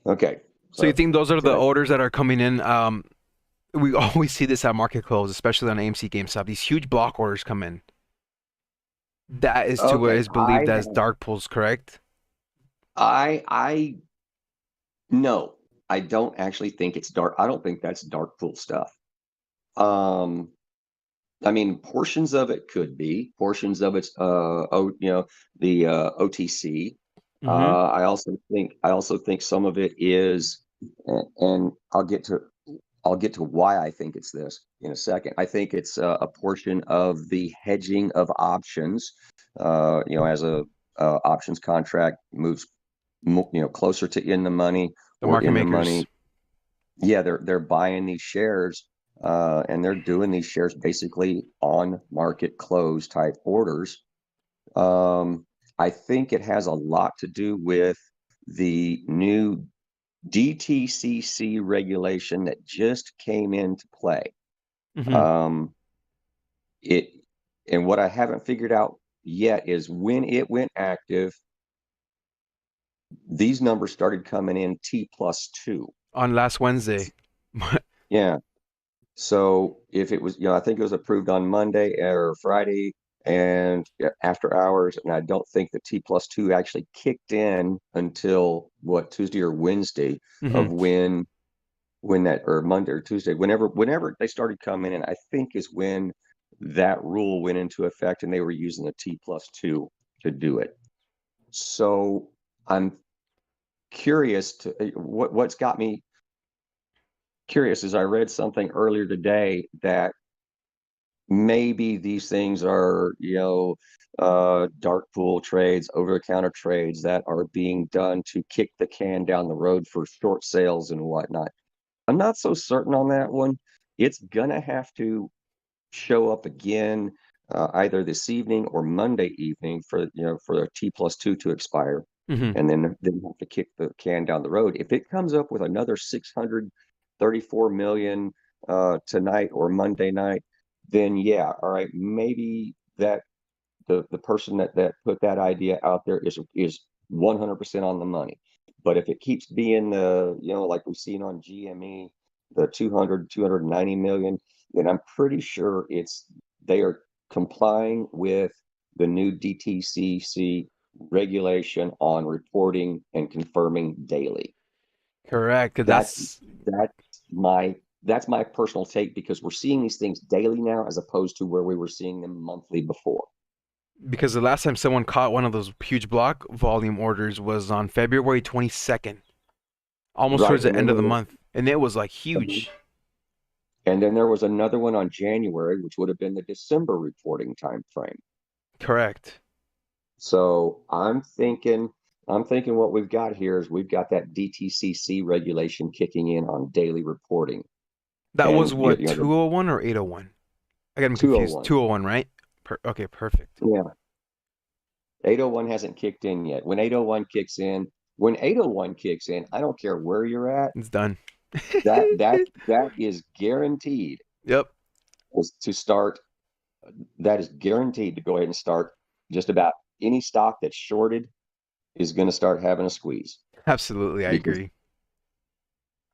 Okay. So you So think those are the today, orders that are coming in? We always see this at market close, especially on AMC Gamestop. These huge block orders come in. That is to what okay, is believed as dark pools, correct? I no, I don't actually think it's dark. I don't think that's dark pool stuff. Um, I mean, portions of it could be, portions of it's the OTC. Mm-hmm. I also think some of it is, and I'll get to why I think it's this in a second. I think it's a portion of the hedging of options. As a options contract moves, closer to in the money The or market in the makers. money, yeah, they're buying these shares, and they're doing these shares basically on market close type orders. Um, I think it has a lot to do with the new DTCC regulation that just came into play. Mm-hmm. Um, it and what I haven't figured out yet is when it went active, these numbers started coming in T+2. On last Wednesday. Yeah. So if it was, I think it was approved on Monday or Friday and after hours, and I don't think the T+2 actually kicked in until what, Tuesday or Wednesday Mm-hmm. of when that, or Monday or Tuesday, whenever they started coming in, I think is when that rule went into effect and they were using the T+2 to do it. So I'm curious to what's got me curious is I read something earlier today that maybe these things are, dark pool trades, over the counter trades that are being done to kick the can down the road for short sales and whatnot. I'm not so certain on that one. It's gonna have to show up again either this evening or Monday evening for a T+2 to expire, Mm-hmm. and then you have to kick the can down the road. If it comes up with another 634 million tonight or Monday night, then yeah, all right, maybe that the person that put that idea out there is 100% on the money. But if it keeps being like we've seen on GME, the 290 million, then I'm pretty sure they are complying with the new DTCC regulation on reporting and confirming daily. Correct. 'Cause That's that's that's my that's my personal take because we're seeing these things daily now as opposed to where we were seeing them monthly before. because the last time someone caught one of those huge block volume orders was on February 22nd, almost Right. towards the end of the month, and it was like huge. And then there was another one on January, which would have been the December reporting time frame. Correct. So I'm thinking what we've got here is we've got that DTCC regulation kicking in on daily reporting. That was And what, the 201 or 801? I got them confused. 201. 201, right? Okay, perfect. Yeah. 801 hasn't kicked in yet. When 801 kicks in, I don't care where you're at, It's done. that is guaranteed Yep, is to start that is guaranteed to go ahead and start just about any stock that's shorted is going to start having a squeeze absolutely, I because agree.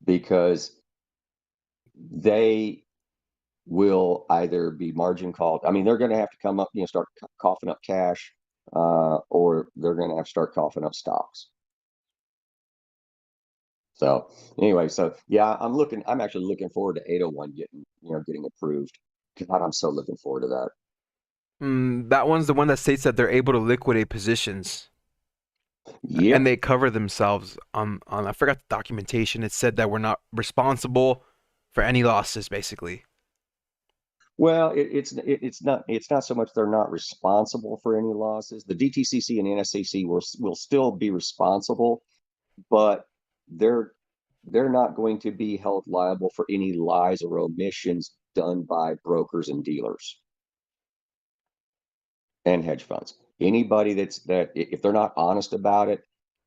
because they will either be margin called. I mean, they're going to have to come up, start coughing up cash, or they're going to have to start coughing up stocks. So anyway, so yeah, I'm actually looking forward to 801 getting approved. God, I'm so looking forward to that. That one's the one that states that they're able to liquidate positions and Yep. they cover themselves on I forgot the documentation. It said that we're not responsible for any losses, basically. Well, it's not so much they're not responsible for any losses. The DTCC and NSCC will still be responsible, but they're they're not going to be held liable for any lies or omissions done by brokers and dealers and hedge funds. Anybody that if they're not honest about it,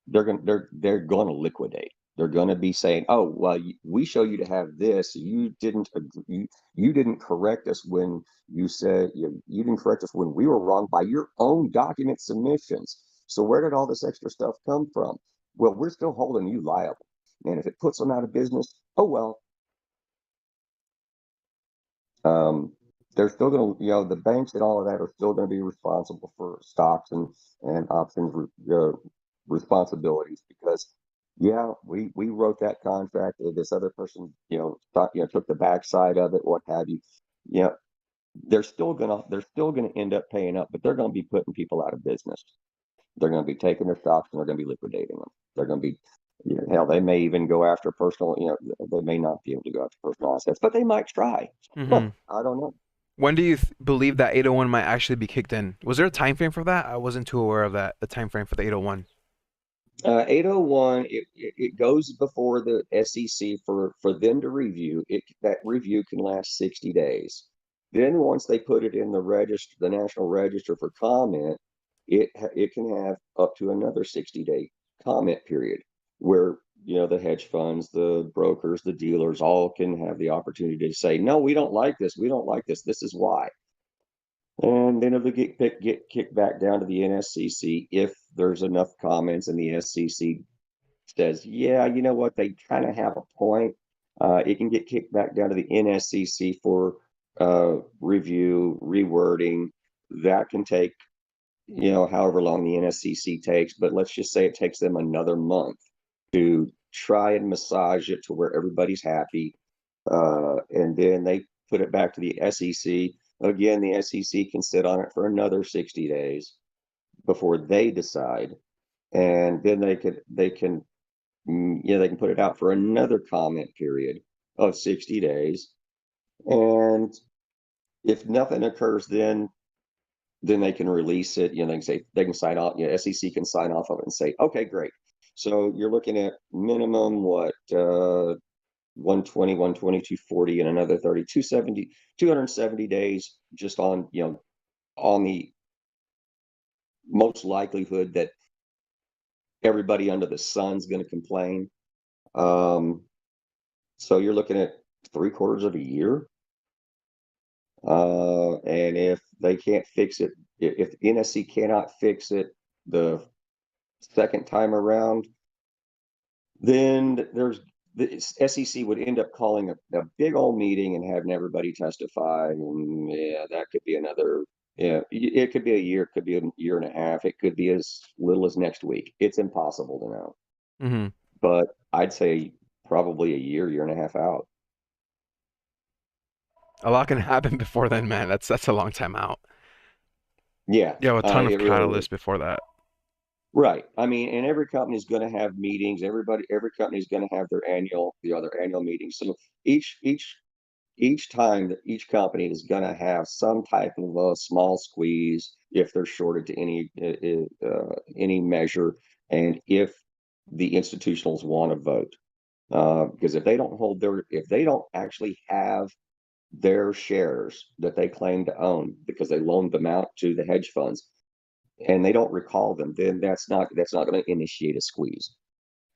they're going to liquidate. They're going to be saying, "Oh, well, we show you to have this. You didn't agree. You didn't correct us when you didn't correct us when we were wrong by your own document submissions. So where did all this extra stuff come from? Well, we're still holding you liable." And if it puts them out of business, oh well. They're still going to, the banks and all of that are still going to be responsible for stocks and options responsibilities because, yeah, we wrote that contract. This other person, took the backside of it, what have you. You know, they're still gonna end up paying up, but they're going to be putting people out of business. They're going to be taking their stocks and they're going to be liquidating them. They're going to be, hell, they may even go after personal. They may not be able to go after personal assets, but they might try. Mm-hmm. I don't know. When do you believe that 801 might actually be kicked in? Was there a time frame for that? I wasn't too aware of that. The time frame for the 801. 801, it goes before the SEC for them to review. That review can last 60 days. Then once they put it in the National Register for comment, it can have up to another 60-day comment period where the hedge funds, the brokers, the dealers all can have the opportunity to say, no, we don't like this. We don't like this. This is why. And then it'll get kicked back down to the NSCC if there's enough comments and the SEC says, yeah, you know what, they kind of have a point. It can get kicked back down to the NSCC for review, rewording. That can take, however long the NSCC takes, but let's just say it takes them another month to try and massage it to where everybody's happy. And then they put it back to the SEC. Again, the SEC can sit on it for another 60 days before they decide. And then they can they can put it out for another comment period of 60 days. And if nothing occurs, then they can release it. They can say they can sign off. SEC can sign off of it and say, okay, great. So you're looking at minimum 120, 120, 240, and another 30, 270, 270 days just on the most likelihood that everybody under the sun's going to complain. So you're looking at 3/4 of a year. And if they can't fix it, if NSC cannot fix it the second time around, then the SEC would end up calling a big old meeting and having everybody testify. And yeah, that could be another, it could be a year, it could be a year and a half, it could be as little as next week. It's impossible to know. Mm-hmm. But I'd say probably a year and a half out. A lot can happen before then, man. That's a long time out. Yeah, You have a ton of it really is. catalysts before that. Right. I mean, and every company is going to have meetings. Every company is going to have their annual meetings. So each time that each company is going to have some type of a small squeeze if they're shorted to any measure, and if the institutionals want to vote, because if they don't actually have their shares that they claim to own because they loaned them out to the hedge funds and they don't recall them, then that's not going to initiate a squeeze.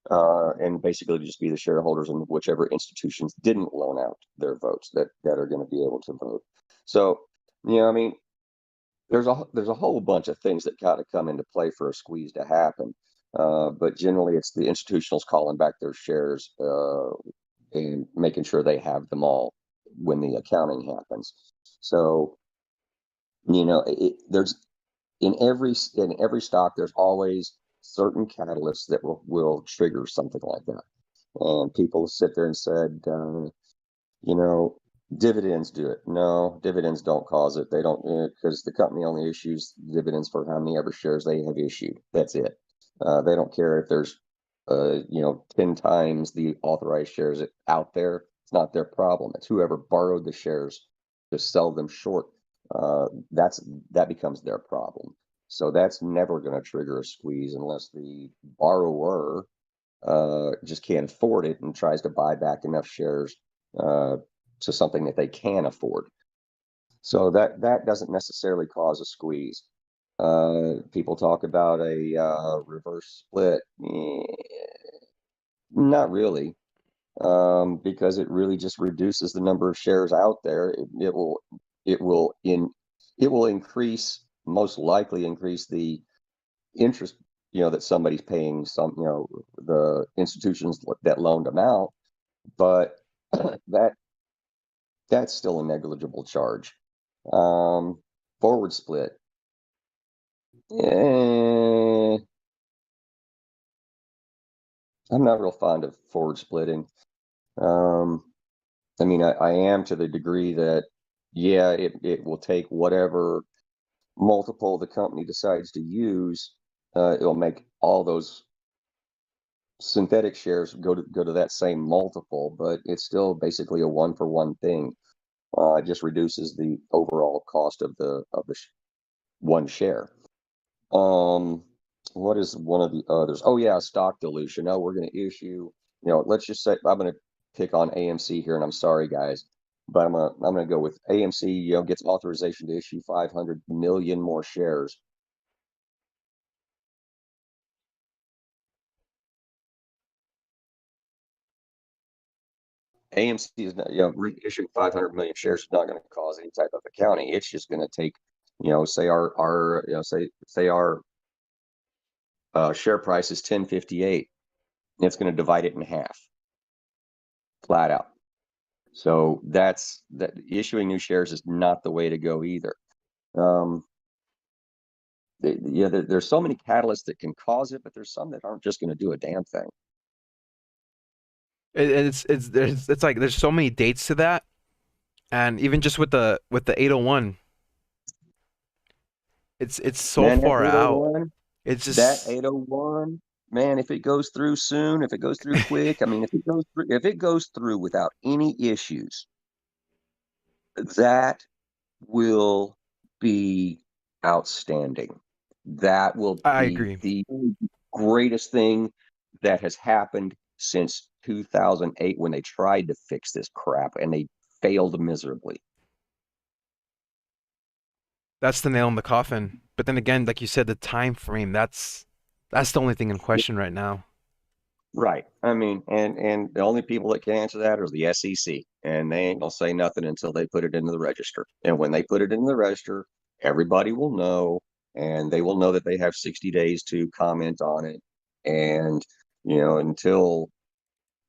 And basically just be the shareholders in whichever institutions didn't loan out their votes that are going to be able to vote. So, I mean, there's a whole bunch of things that got to come into play for a squeeze to happen. But generally, it's the institutionals calling back their shares and making sure they have them all when the accounting happens. So, there's in every stock, there's always certain catalysts that will trigger something like that. And people sit there and said, you know, dividends do it. No, dividends don't cause it. They don't, because the company only issues dividends for how many ever shares they have issued. That's it. They don't care if there's, 10 times the authorized shares out there. It's not their problem. It's whoever borrowed the shares to sell them short. That becomes their problem. So that's never going to trigger a squeeze unless the borrower just can't afford it and tries to buy back enough shares to something that they can afford. So that doesn't necessarily cause a squeeze. People talk about a reverse split. Not really, because it really just reduces the number of shares out there. It will in it will increase, most likely increase the interest that somebody's paying the institutions that loaned them out, but that that's still a negligible charge. Forward split. Eh, I'm not real fond of forward splitting. Um, I mean, I am to the degree that, yeah, it will take whatever multiple the company decides to use. It'll make all those synthetic shares go to that same multiple, but it's still basically a one for one thing. It just reduces the overall cost of the one share. Um, what is one of the others? Oh yeah, stock dilution. Oh, we're going to issue. Let's just say I'm going to pick on AMC here, and I'm sorry, guys, but I'm gonna go with AMC. Gets authorization to issue 500 million more shares. AMC is not, reissuing 500 million shares is not going to cause any type of accounting. It's just going to take, say our share price is 10.58. It's going to divide it in half, flat out. So that issuing new shares is not the way to go either. There's so many catalysts that can cause it, but there's some that aren't just going to do a damn thing. It's like there's so many dates to that, and even just with the 801, it's so Man, that far out. 801, It's that just 801, man, if it goes through soon, if it goes through quick, I mean, if it goes through without any issues, that will be outstanding. That will I be agree. the greatest thing that has happened since 2008 when they tried to fix this crap and they failed miserably. That's the nail in the coffin. But then again, like you said, the time frame, that's the only thing in question right now. Right. I mean, and the only people that can answer that are the SEC, and they ain't gonna say nothing until they put it into the register. And when they put it in the register, everybody will know, and they will know that they have 60 days to comment on it. And until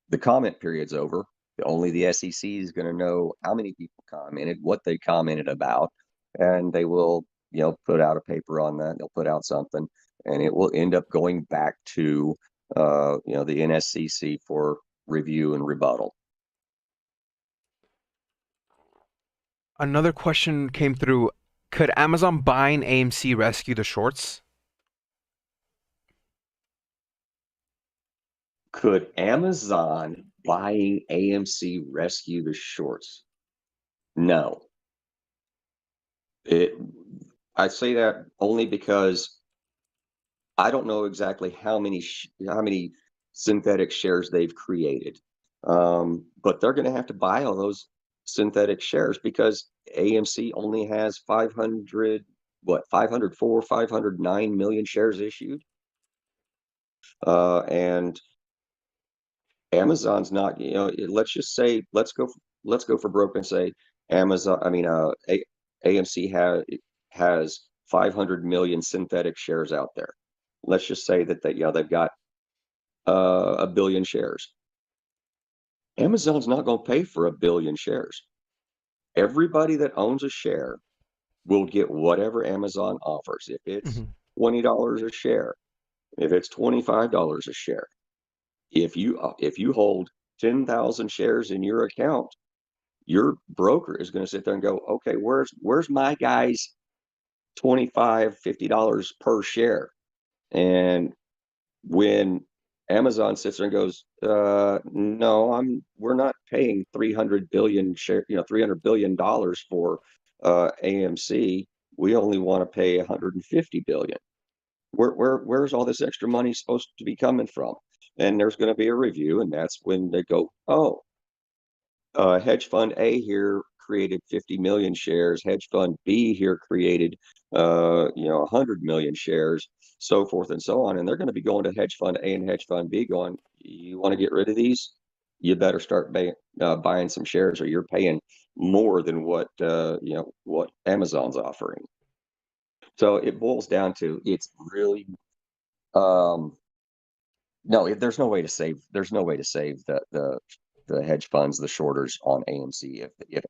the comment period's over, only the SEC is going to know how many people commented, what they commented about, and they will, put out a paper on that. They'll put out something, and it will end up going back to, the NSCC for review and rebuttal. Another question came through. Could Amazon buying AMC rescue the shorts? Could Amazon buying AMC rescue the shorts? No. It. I say that only because I don't know exactly how many synthetic shares they've created, but they're going to have to buy all those synthetic shares because AMC only has 509 million shares issued, and Amazon's not. Let's just say let's go for broke and say Amazon. I mean, AMC has 500 million synthetic shares out there. Let's just say that they've got a billion shares. Amazon's not going to pay for a billion shares. Everybody that owns a share will get whatever Amazon offers. If it's Mhm. $20 a share, if it's $25 a share, if you hold 10,000 shares in your account, your broker is going to sit there and go, okay, where's my guy's $25, $50 per share? And when Amazon sits there and goes, no, we're not paying 300 billion $300 billion for AMC. We only want to pay 150 billion. Where's all this extra money supposed to be coming from? And there's going to be a review, and that's when they go, oh, hedge fund A here created 50 million shares. Hedge fund B here created, 100 million shares, so forth and so on. And they're going to be going to hedge fund A and hedge fund B going, you want to get rid of these? You better start buying some shares or you're paying more than what Amazon's offering. So it boils down to it's really No, there's no way to save. There's no way to save the hedge funds, the shorters on AMC if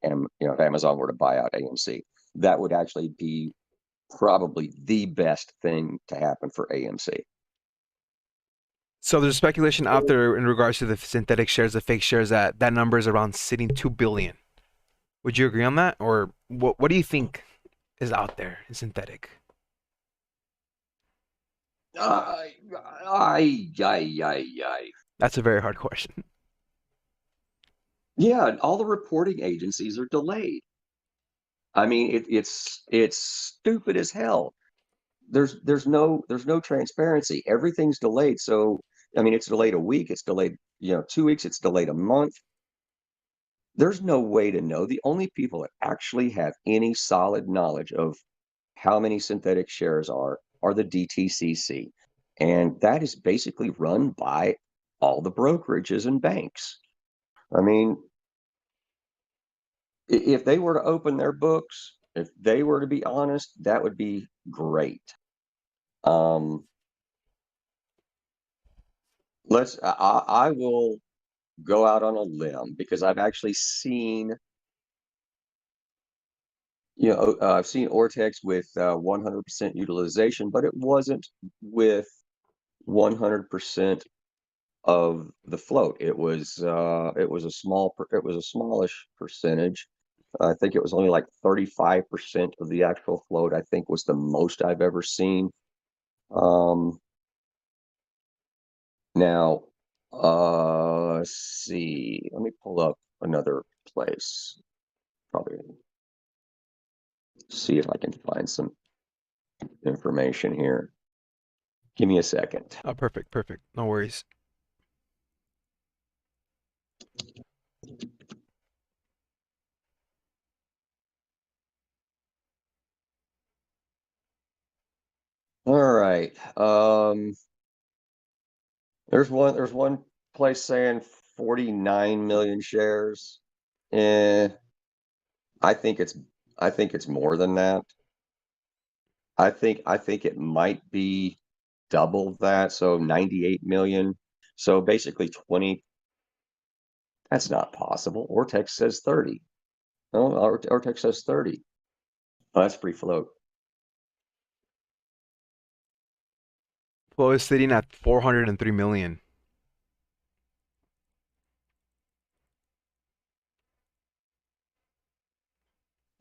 Amazon were to buy out AMC. That would actually be probably the best thing to happen for AMC. So there's speculation out there in regards to the synthetic shares, the fake shares, that that number is around sitting 2 billion. Would you agree on that, or what do you think is out there in synthetic? I, I. That's a very hard question. Yeah, all the reporting agencies are delayed. I mean, it's stupid as hell. There's no transparency. Everything's delayed. So I mean, it's delayed a week. It's delayed 2 weeks. It's delayed a month. There's no way to know. The only people that actually have any solid knowledge of how many synthetic shares are the DTCC, and that is basically run by all the brokerages and banks. I mean, if they were to open their books, if they were to be honest, that would be great. Um, I will go out on a limb because I've actually seen, I've seen Ortex with 100% utilization, but it wasn't with 100% of the float. It was a smallish percentage. I think it was only like 35% of the actual float, I think was the most I've ever seen. Now, let's see. Let me pull up another place. Probably see if I can find some information here. Give me a second. Oh, perfect, perfect. No worries. All right. There's one place saying 49 million shares. Eh, I think it's I think it's more than that. I think it might be double that, so 98 million. So basically 20. That's not possible. Ortex says 30. No, Ortex says 30. Oh, that's free float. Flow is sitting at 403 million.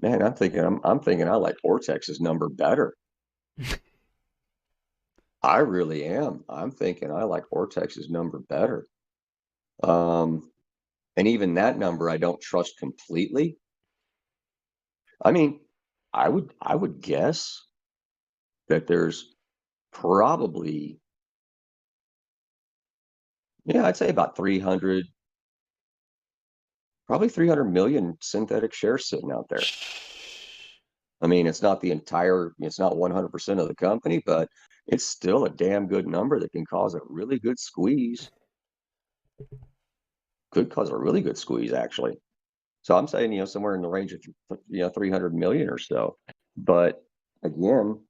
Man, I'm thinking I like Ortex's number better. I really am. I'm thinking I like Ortex's number better. Um, and even that number I don't trust completely. I mean, I would guess that there's probably, yeah, I'd say about 300, probably 300 million synthetic shares sitting out there. I mean, it's not 100% of the company, but it's still a damn good number that can cause a really good squeeze. Could cause a really good squeeze, actually. So I'm saying, somewhere in the range of 300 million or so. But again,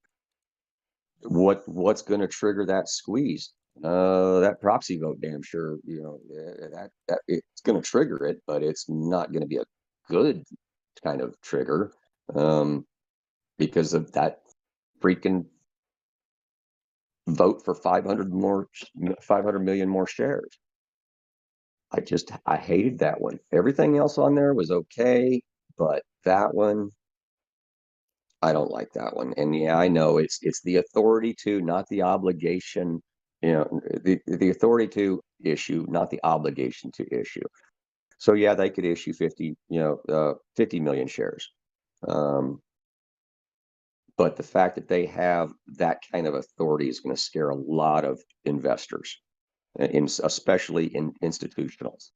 what's going to trigger that squeeze? That proxy vote, damn sure, that it's going to trigger it, but it's not going to be a good kind of trigger, because of that freaking vote for 500 million more shares. I hated that one. Everything else on there was okay, but that one, I don't like that one. And yeah, I know it's the authority to, not the obligation, the authority to issue, not the obligation to issue. So yeah, they could issue 50 million shares. But the fact that they have that kind of authority is going to scare a lot of investors, especially in institutionals,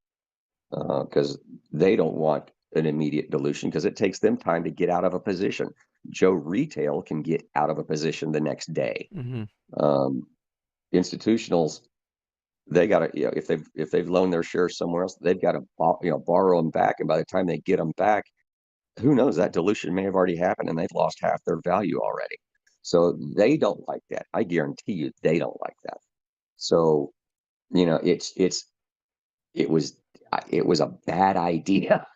because they don't want an immediate dilution because it takes them time to get out of a position. Joe Retail can get out of a position the next day. Mm-hmm. Institutionals, they got to, if they've loaned their shares somewhere else, they've got to borrow them back, and by the time they get them back, who knows, that dilution may have already happened and they've lost half their value already. So they don't like that. I guarantee you they don't like that. So, it was a bad idea.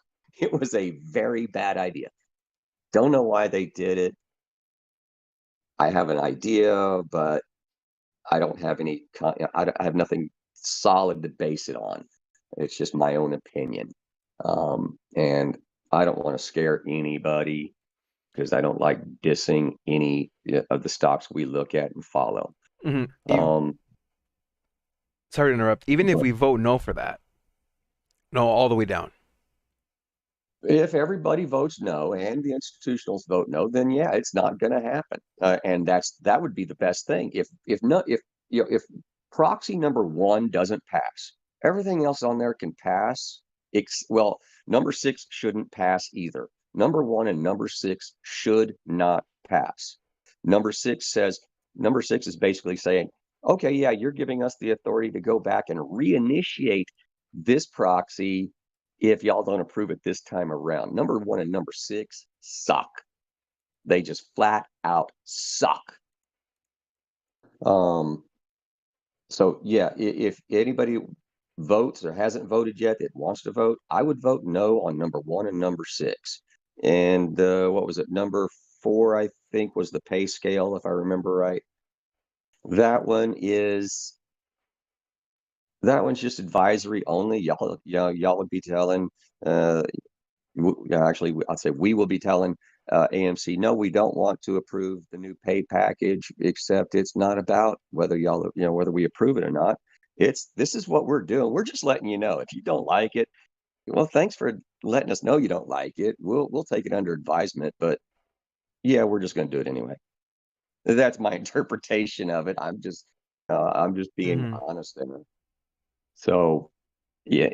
It was a very bad idea. Don't know why they did it. I have an idea, but I don't have I have nothing solid to base it on. It's just my own opinion. And I don't want to scare anybody because I don't like dissing any of the stocks we look at and follow. Hmm. Um, Sorry to interrupt. Even if but we vote no for that, no, all the way down. if everybody votes no and the institutionals vote no, then yeah, it's not going to happen. And that would be the best thing. If proxy number one doesn't pass, everything else on there can pass. Well, number six shouldn't pass either. Number one and number six should not pass. Number six says number six is basically saying, okay, yeah, you're giving us the authority to go back and reinitiate this proxy if y'all don't approve it this time around. Number one and number six suck. They just flat out suck. So yeah, if anybody votes or hasn't voted yet that wants to vote, I would vote no on number one and number six. And what was it? Number four, I think, was the pay scale, if I remember right. That one is that one's just advisory only. Y'all would be telling actually, I'd say we will be telling AMC, no, we don't want to approve the new pay package, except it's not about whether whether we approve it or not. This is what we're doing. We're just letting you know. If you don't like it, well, thanks for letting us know you don't like it. We'll take it under advisement, but yeah, we're just going to do it anyway. That's my interpretation of it. I'm just being Hmm. honest there. So yeah,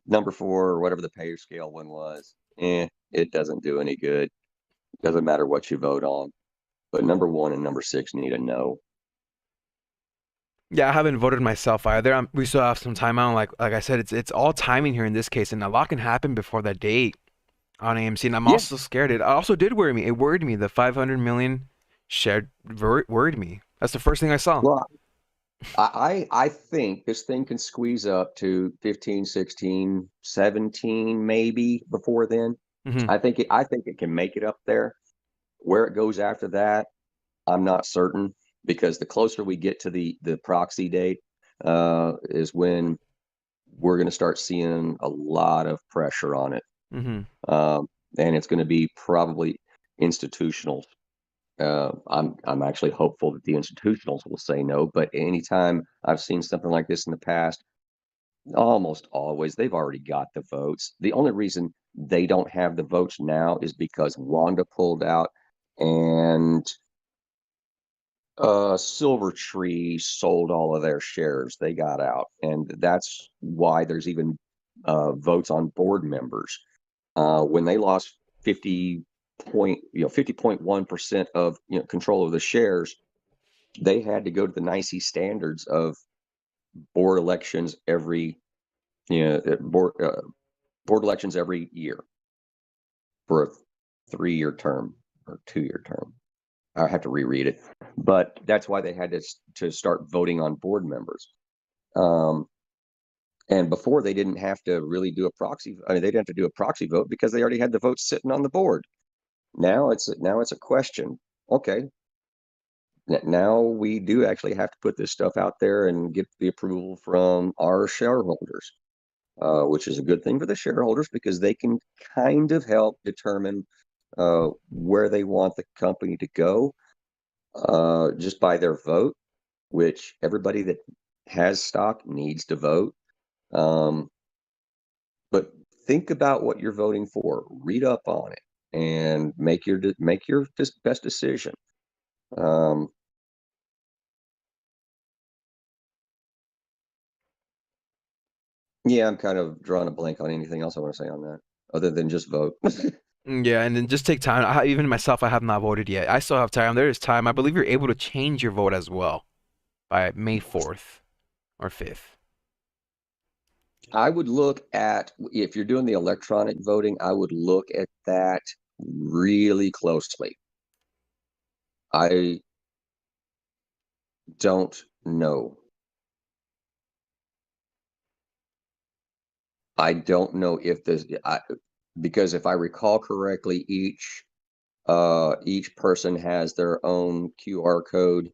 number four or whatever the payer scale one was, it doesn't do any good. Doesn't matter what you vote on. But number one and number six need a no. Yeah, I haven't voted myself either. We still have some time out. Like I said, it's all timing here in this case, and a lot can happen before that date on AMC. And I'm Yeah, also scared. It also did worry me. It worried me. The 500 million shared worried me. That's the first thing I saw. well, I think this thing can squeeze up to 15, 16, 17 maybe before then. Hmm. I think it can make it up there. Where it goes after that, I'm not certain because the closer we get to the proxy date, is when we're going to start seeing a lot of pressure on it. Hmm. Um, and it's going to be probably institutional. I'm actually hopeful that the institutionals will say no. But anytime I've seen something like this in the past, almost always they've already got the votes. The only reason they don't have the votes now is because Wanda pulled out and Silver Tree sold all of their shares. They got out, and that's why there's even votes on board members. When they lost 50.1% of control of the shares, they had to go to the NYSE standards of board elections every board elections every year for a 3-year term or 2-year term. I have to reread it, but that's why they had to start voting on board members. Um, and before they didn't have to really do a proxy. I mean, they didn't have to do a proxy vote because they already had the votes sitting on the board. Now it's a question. Okay, now we do actually have to put this stuff out there and get the approval from our shareholders, which is a good thing for the shareholders because they can kind of help determine where they want the company to go just by their vote, which everybody that has stock needs to vote. Um, but think about what you're voting for. Read up on it and make your best decision. Um, yeah, I'm kind of drawing a blank on anything else I want to say on that, other than just vote. Yeah, and then just take time. Even myself, I have not voted yet. I still have time. There is time. I believe you're able to change your vote as well by May 4th or 5th. I would look at if you're doing the electronic voting, I would look at that really closely. I don't know. I don't know if this, because if I recall correctly, each person has their own QR code.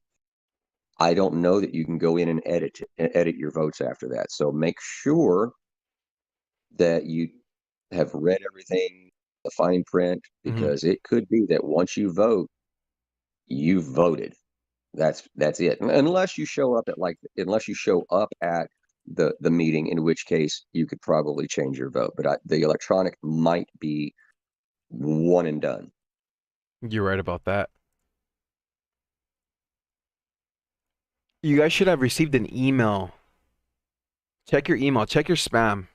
I don't know that you can go in and edit your votes after that. So make sure that you have read everything, the fine print, Hmm. because it could be that once you vote, you voted. That's it. Unless you show up at the meeting, in which case you could probably change your vote. But the electronic might be one and done. You're right about that. You guys should have received an email. Check your email. Check your spam.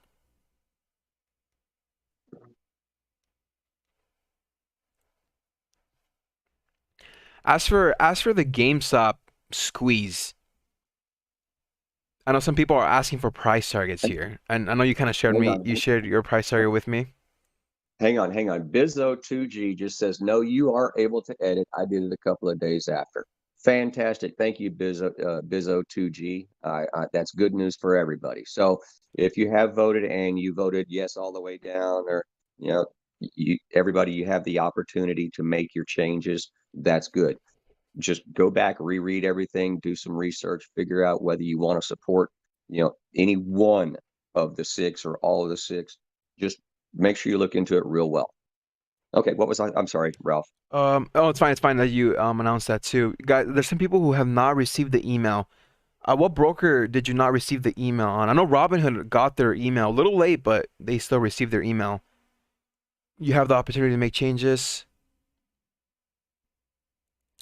As for the GameStop squeeze, I know some people are asking for price targets here, and I know you kind of Hang on, you shared your price target with me. hang on. Bizzo2G just says, no, you are able to edit. I did it a couple of days after. Fantastic. Thank you, Bizzo2G. That's good news for everybody. So if you have voted and you voted yes all the way down, or, everybody, you have the opportunity to make your changes. That's good. Just go back, reread everything, do some research, figure out whether you want to support, any one of the six or all of the six. Just make sure you look into it real well. Okay, what was I'm sorry, Ralph. Oh, it's fine. It's fine that you announced that too. Guys, there's some people who have not received the email. What broker did you not receive the email on? I know Robinhood got their email a little late, but they still received their email. You have the opportunity to make changes.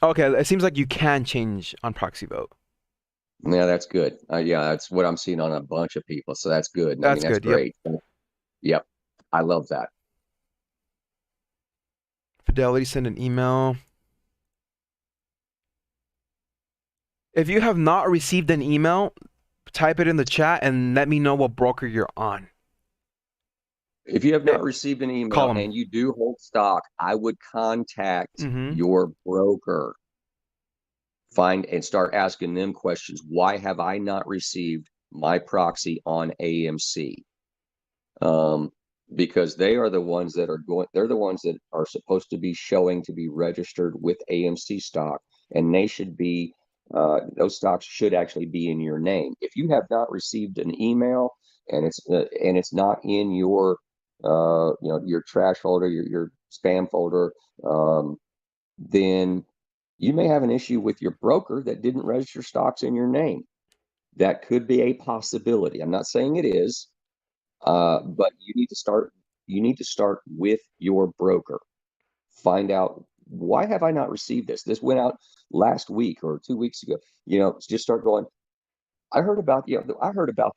Okay, it seems like you can change on proxy vote. Yeah, that's good. Yeah, that's what I'm seeing on a bunch of people. So that's good. And I mean, That's that's good. Yep. great. Yep, I love that. Fidelity send an email. If you have not received an email, type it in the chat and let me know what broker you're on. If you have Eh, not received an call email them. and you do hold stock, I would contact Mm-hmm. your broker. Find and start asking them questions. Why have I not received my proxy on AMC? Um, because they are the ones that are going, they're the ones that are supposed to be showing to be registered with AMC stock, and they should be, those stocks should actually be in your name. If you have not received an email and it's not in your trash folder, your spam folder, um, then you may have an issue with your broker that didn't register stocks in your name. That could be a possibility. I'm not saying it is, but you need to start with your broker. Find out, why have I not received this? This went out last week or 2 weeks ago. Just start going. I heard about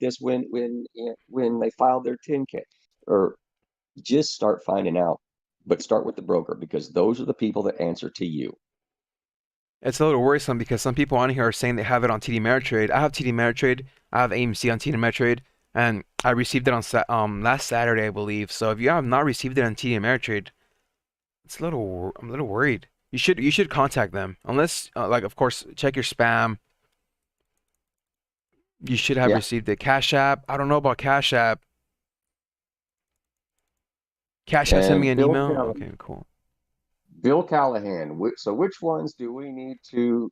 this when they filed their 10K, or just start finding out. But start with the broker, because those are the people that answer to you. It's a little worrisome because some people on here are saying they have it on TD Ameritrade. I have TD Ameritrade. I have AMC on TD Ameritrade, and I received it on last Saturday, I believe. So if you have not received it on TD Ameritrade, I'm a little worried. You should contact them unless like of course check your spam. You should have Yeah. received it. Cash App. I don't know about Cash App. Cash App sent me And an email. Okay, cool. Bill Callahan. So which ones do we need to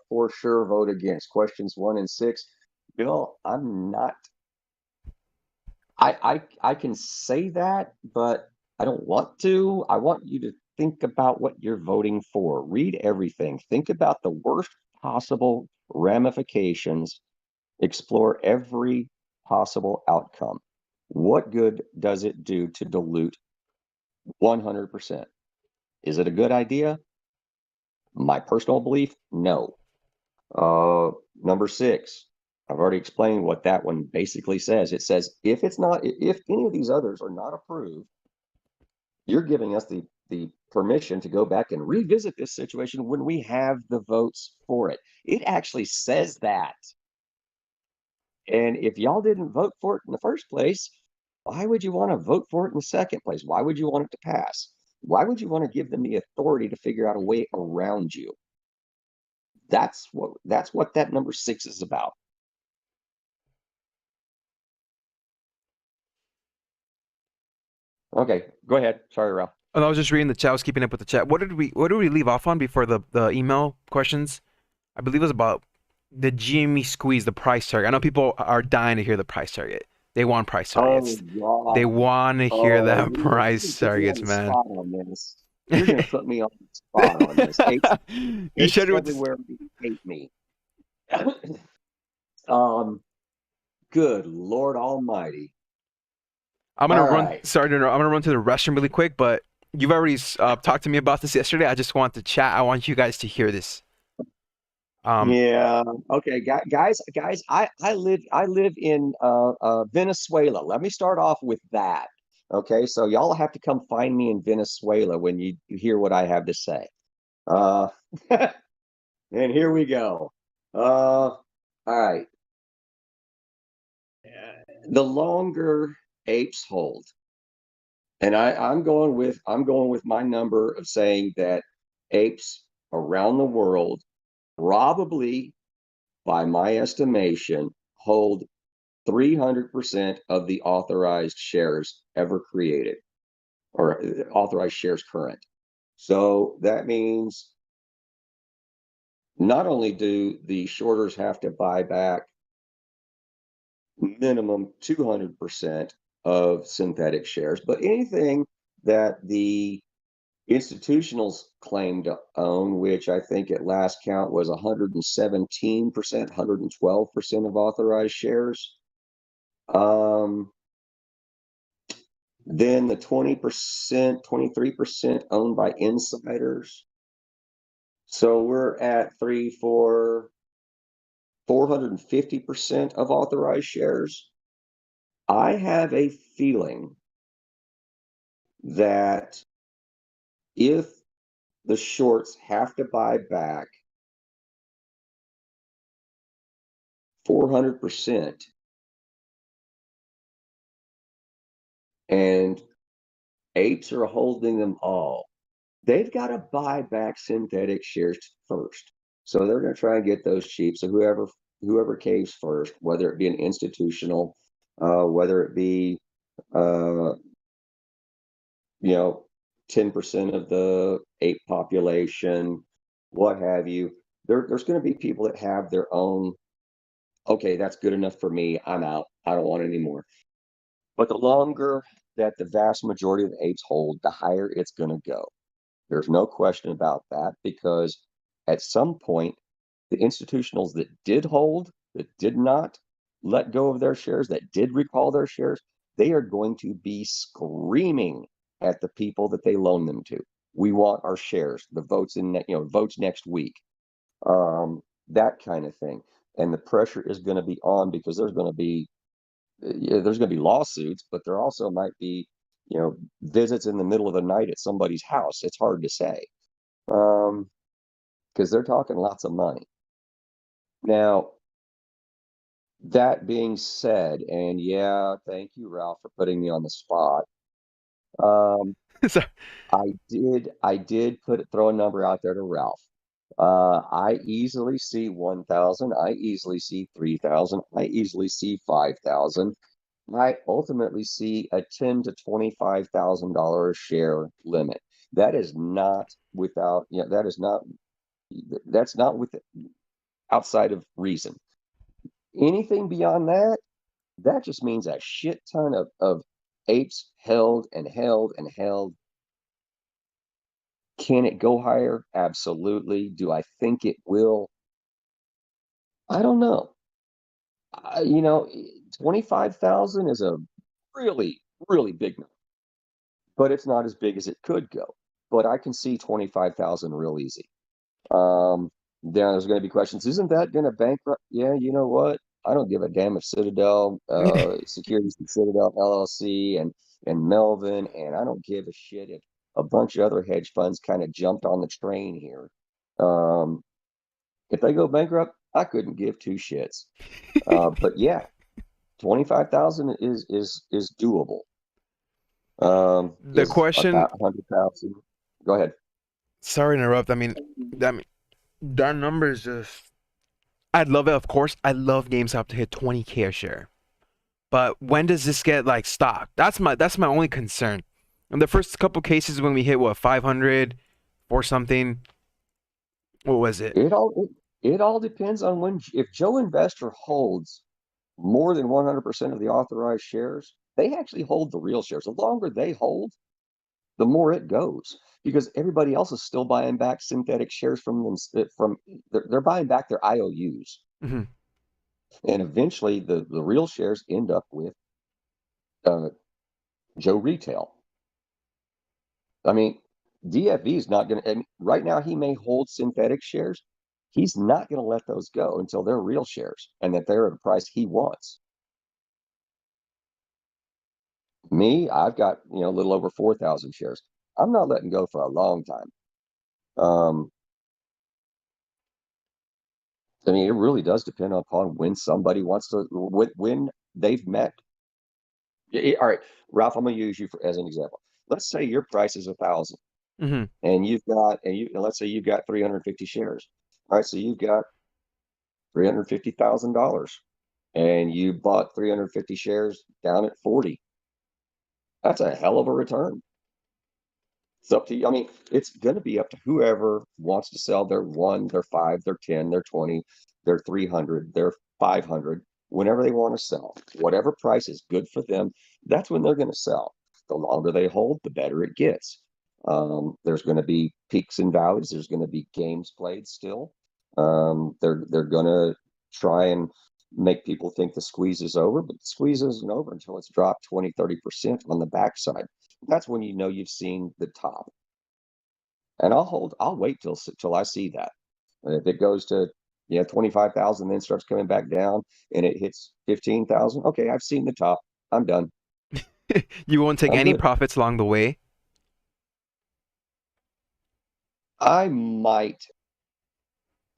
for sure vote against? Questions 1 and 6. Bill, I'm not. I can say that, but I don't want to. I want you to think about what you're voting for. Read everything. Think about the worst possible ramifications. Explore every possible outcome. What good does it do to dilute 100%? Is it a good idea? My personal belief, no. Number 6, I've already explained what that one basically says. It says if any of these others are not approved, you're giving us the permission to go back and revisit this situation when we have the votes for it. It actually says that. And if y'all didn't vote for it in the first place, why would you want to vote for it in the second place? Why would you want it to pass? Why would you want to give them the authority to figure out a way around you? That's what that number 6 is about. Okay, go ahead. Sorry, Ralph. And I was just reading the chat. I was keeping up with the chat. What did we leave off on before the email questions? I believe it was about the GME squeeze, the price target. I know people are dying to hear the price target. They want price Oh targets. They God. want to hear Oh, that you're price gonna put me on targets, the man. spot on this. You're gonna put me on the spot on this. You Apes shared it with this. everywhere hate me. Um, good Lord Almighty. I'm gonna All run. right. Sorry to interrupt. I'm gonna run to the restroom really quick, but you've already talked to me about this yesterday. I just want to chat. I want you guys to hear this. Um, Yeah. Okay, guys. I live in Venezuela. Let me start off with that. Okay, so y'all have to come find me in Venezuela when you hear what I have to say. Uh, and here we go. All right. The longer apes hold, and I'm going with my number of saying that apes around the world probably, by my estimation, hold 300% of the authorized shares ever created, or authorized shares current. So that means not only do the shorters have to buy back minimum 200% of synthetic shares, but anything that the institutionals claim to own, which I think at last count was 117%, 112% of authorized shares. Then the 20%, 23% owned by insiders. So we're at 450% of authorized shares. I have a feeling that if the shorts have to buy back 400% and apes are holding them all, they've got to buy back synthetic shares first. So they're going to try and get those cheap. So whoever caves first, whether it be an institutional, whether it be uh, 10% of the ape population, what have you. There's going to be people that have their own. Okay, that's good enough for me. I'm out. I don't want any more. But the longer that the vast majority of the apes hold, the higher it's going to go. There's no question about that, because at some point, the institutionals that did hold, that did not let go of their shares, that did recall their shares, they are going to be screaming at the people that they loan them to. We want our shares. The votes votes next week. That kind of thing. And the pressure is going to be on, because there's going to be lawsuits, but there also might be, visits in the middle of the night at somebody's house. It's hard to say, because they're talking lots of money. Now, that being said, and yeah, thank you, Ralph, for putting me on the spot. Um, sorry. I did throw a number out there to Ralph. I easily see 1,000. I easily see 3,000. I easily see 5,000. I ultimately see a $10,000 to $25,000 share limit. That is not without, that's not with outside of reason. Anything beyond that, that just means a shit ton of apes held and held and held. Can it go higher? Absolutely. Do I think it will? I don't know. 25,000 is a really, really big number, but it's not as big as it could go. But I can see 25,000 real easy. Then there's going to be questions. Isn't that going to bankrupt? Yeah, you know what? I don't give a damn if Citadel Securities and Citadel LLC and Melvin, and I don't give a shit if a bunch of other hedge funds kind of jumped on the train here. Um, if they go bankrupt, I couldn't give two shits. But yeah, 25,000 is doable. The Is question. about 100,000. Go ahead. Sorry to interrupt. I mean, That number is just. I'd love it, of course. I love GameStop to hit 20K a share. But when does this get like stopped? That's my only concern. In the first couple cases when we hit what 500 or something, what was it? It all depends on when. If Joe Investor holds more than 100% of the authorized shares, they actually hold the real shares. The longer they hold, the more it goes, because everybody else is still buying back synthetic shares from them. They're buying back their IOUs, Hmm. and eventually the real shares end up with uh, Joe Retail. I mean, DFV is not going to. And right now, he may hold synthetic shares. He's not going to let those go until they're real shares and that they're at a price he wants. Me, I've got a little over 4,000 shares. I'm not letting go for a long time. Um, I mean, it really does depend upon when somebody wants to, when they've met. All right, Ralph, I'm going to use you as an example. Let's say your price is 1,000, Hmm. and let's say you've got 350 shares. All right, so you've got $350,000, and you bought 350 shares down at 40. That's a hell of a return. It's up to you. I mean, it's going to be up to whoever wants to sell their one, their five, their 10, their 20, their 300, their 500, whenever they want to sell. Whatever price is good for them, that's when they're going to sell. The longer they hold, the better it gets. There's going to be peaks and valleys. There's going to be games played still. They're going to try and make people think the squeeze is over, but the squeeze isn't over until it's dropped 20, 30% on the backside. That's when you know you've seen the top. And I'll wait till I see that. And if it goes to 25,000, then starts coming back down and it hits 15,000, okay, I've seen the top. I'm done. You won't take I'm any good. profits along the way. I might.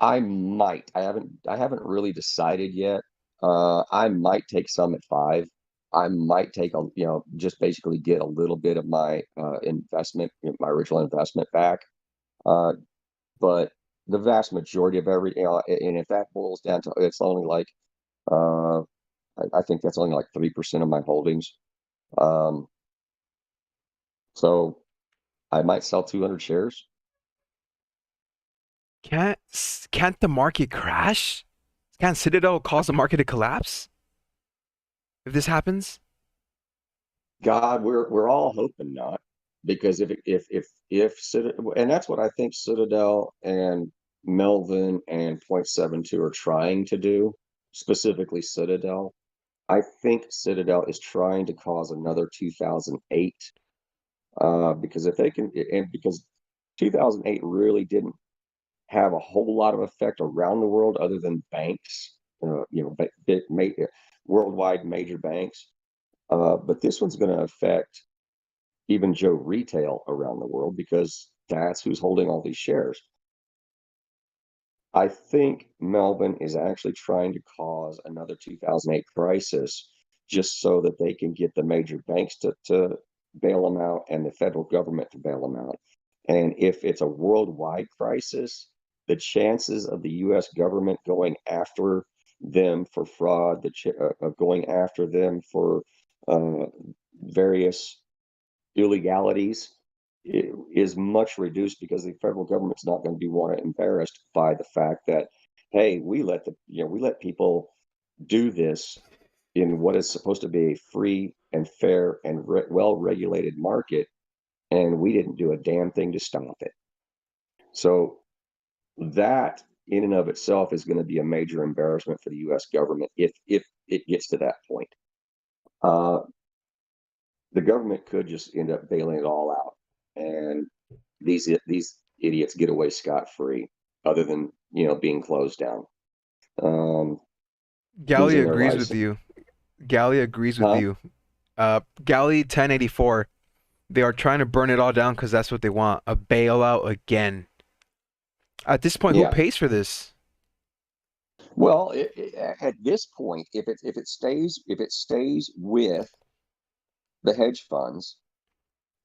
I might. I haven't really decided yet. I might take some at 5. I might take just basically get a little bit of my investment, my original investment back. Uh, but the vast majority of and if that boils down to, it's only like, uh, I think that's only like 3% of my holdings. Um, so I might sell 200 shares. Can't can't the market crash? Can't Citadel cause the market to collapse if this happens? God, we're all hoping not, because if Citadel, and that's what I think Citadel and Melvin and Point 72 are trying to do, specifically Citadel. I think Citadel is trying to cause another 2008, because if they can, and because 2008 really didn't have a whole lot of effect around the world other than banks, big, worldwide major banks. But this one's going to affect even Joe Retail around the world because that's who's holding all these shares. I think Melvin is actually trying to cause another 2008 crisis just so that they can get the major banks to bail them out and the federal government to bail them out. And if it's a worldwide crisis, the chances of the US government going after them for fraud, going after them for uh, various illegalities is much reduced because the federal government's not going to be more embarrassed by the fact that, hey, we let people do this in what is supposed to be a free and fair and well-regulated market, and we didn't do a damn thing to stop it. So that in and of itself is going to be a major embarrassment for the U.S. government if it gets to that point. Uh, the government could just end up bailing it all out, and these idiots get away scot free, other than being closed down, um, Galley losing their agrees with license. you. Galley agrees with Huh? you. Galley 1084. They are trying to burn it all down because that's what they want. A bailout again. At this point, who Yeah. pays for this? Well, at this point, if it stays with the hedge funds,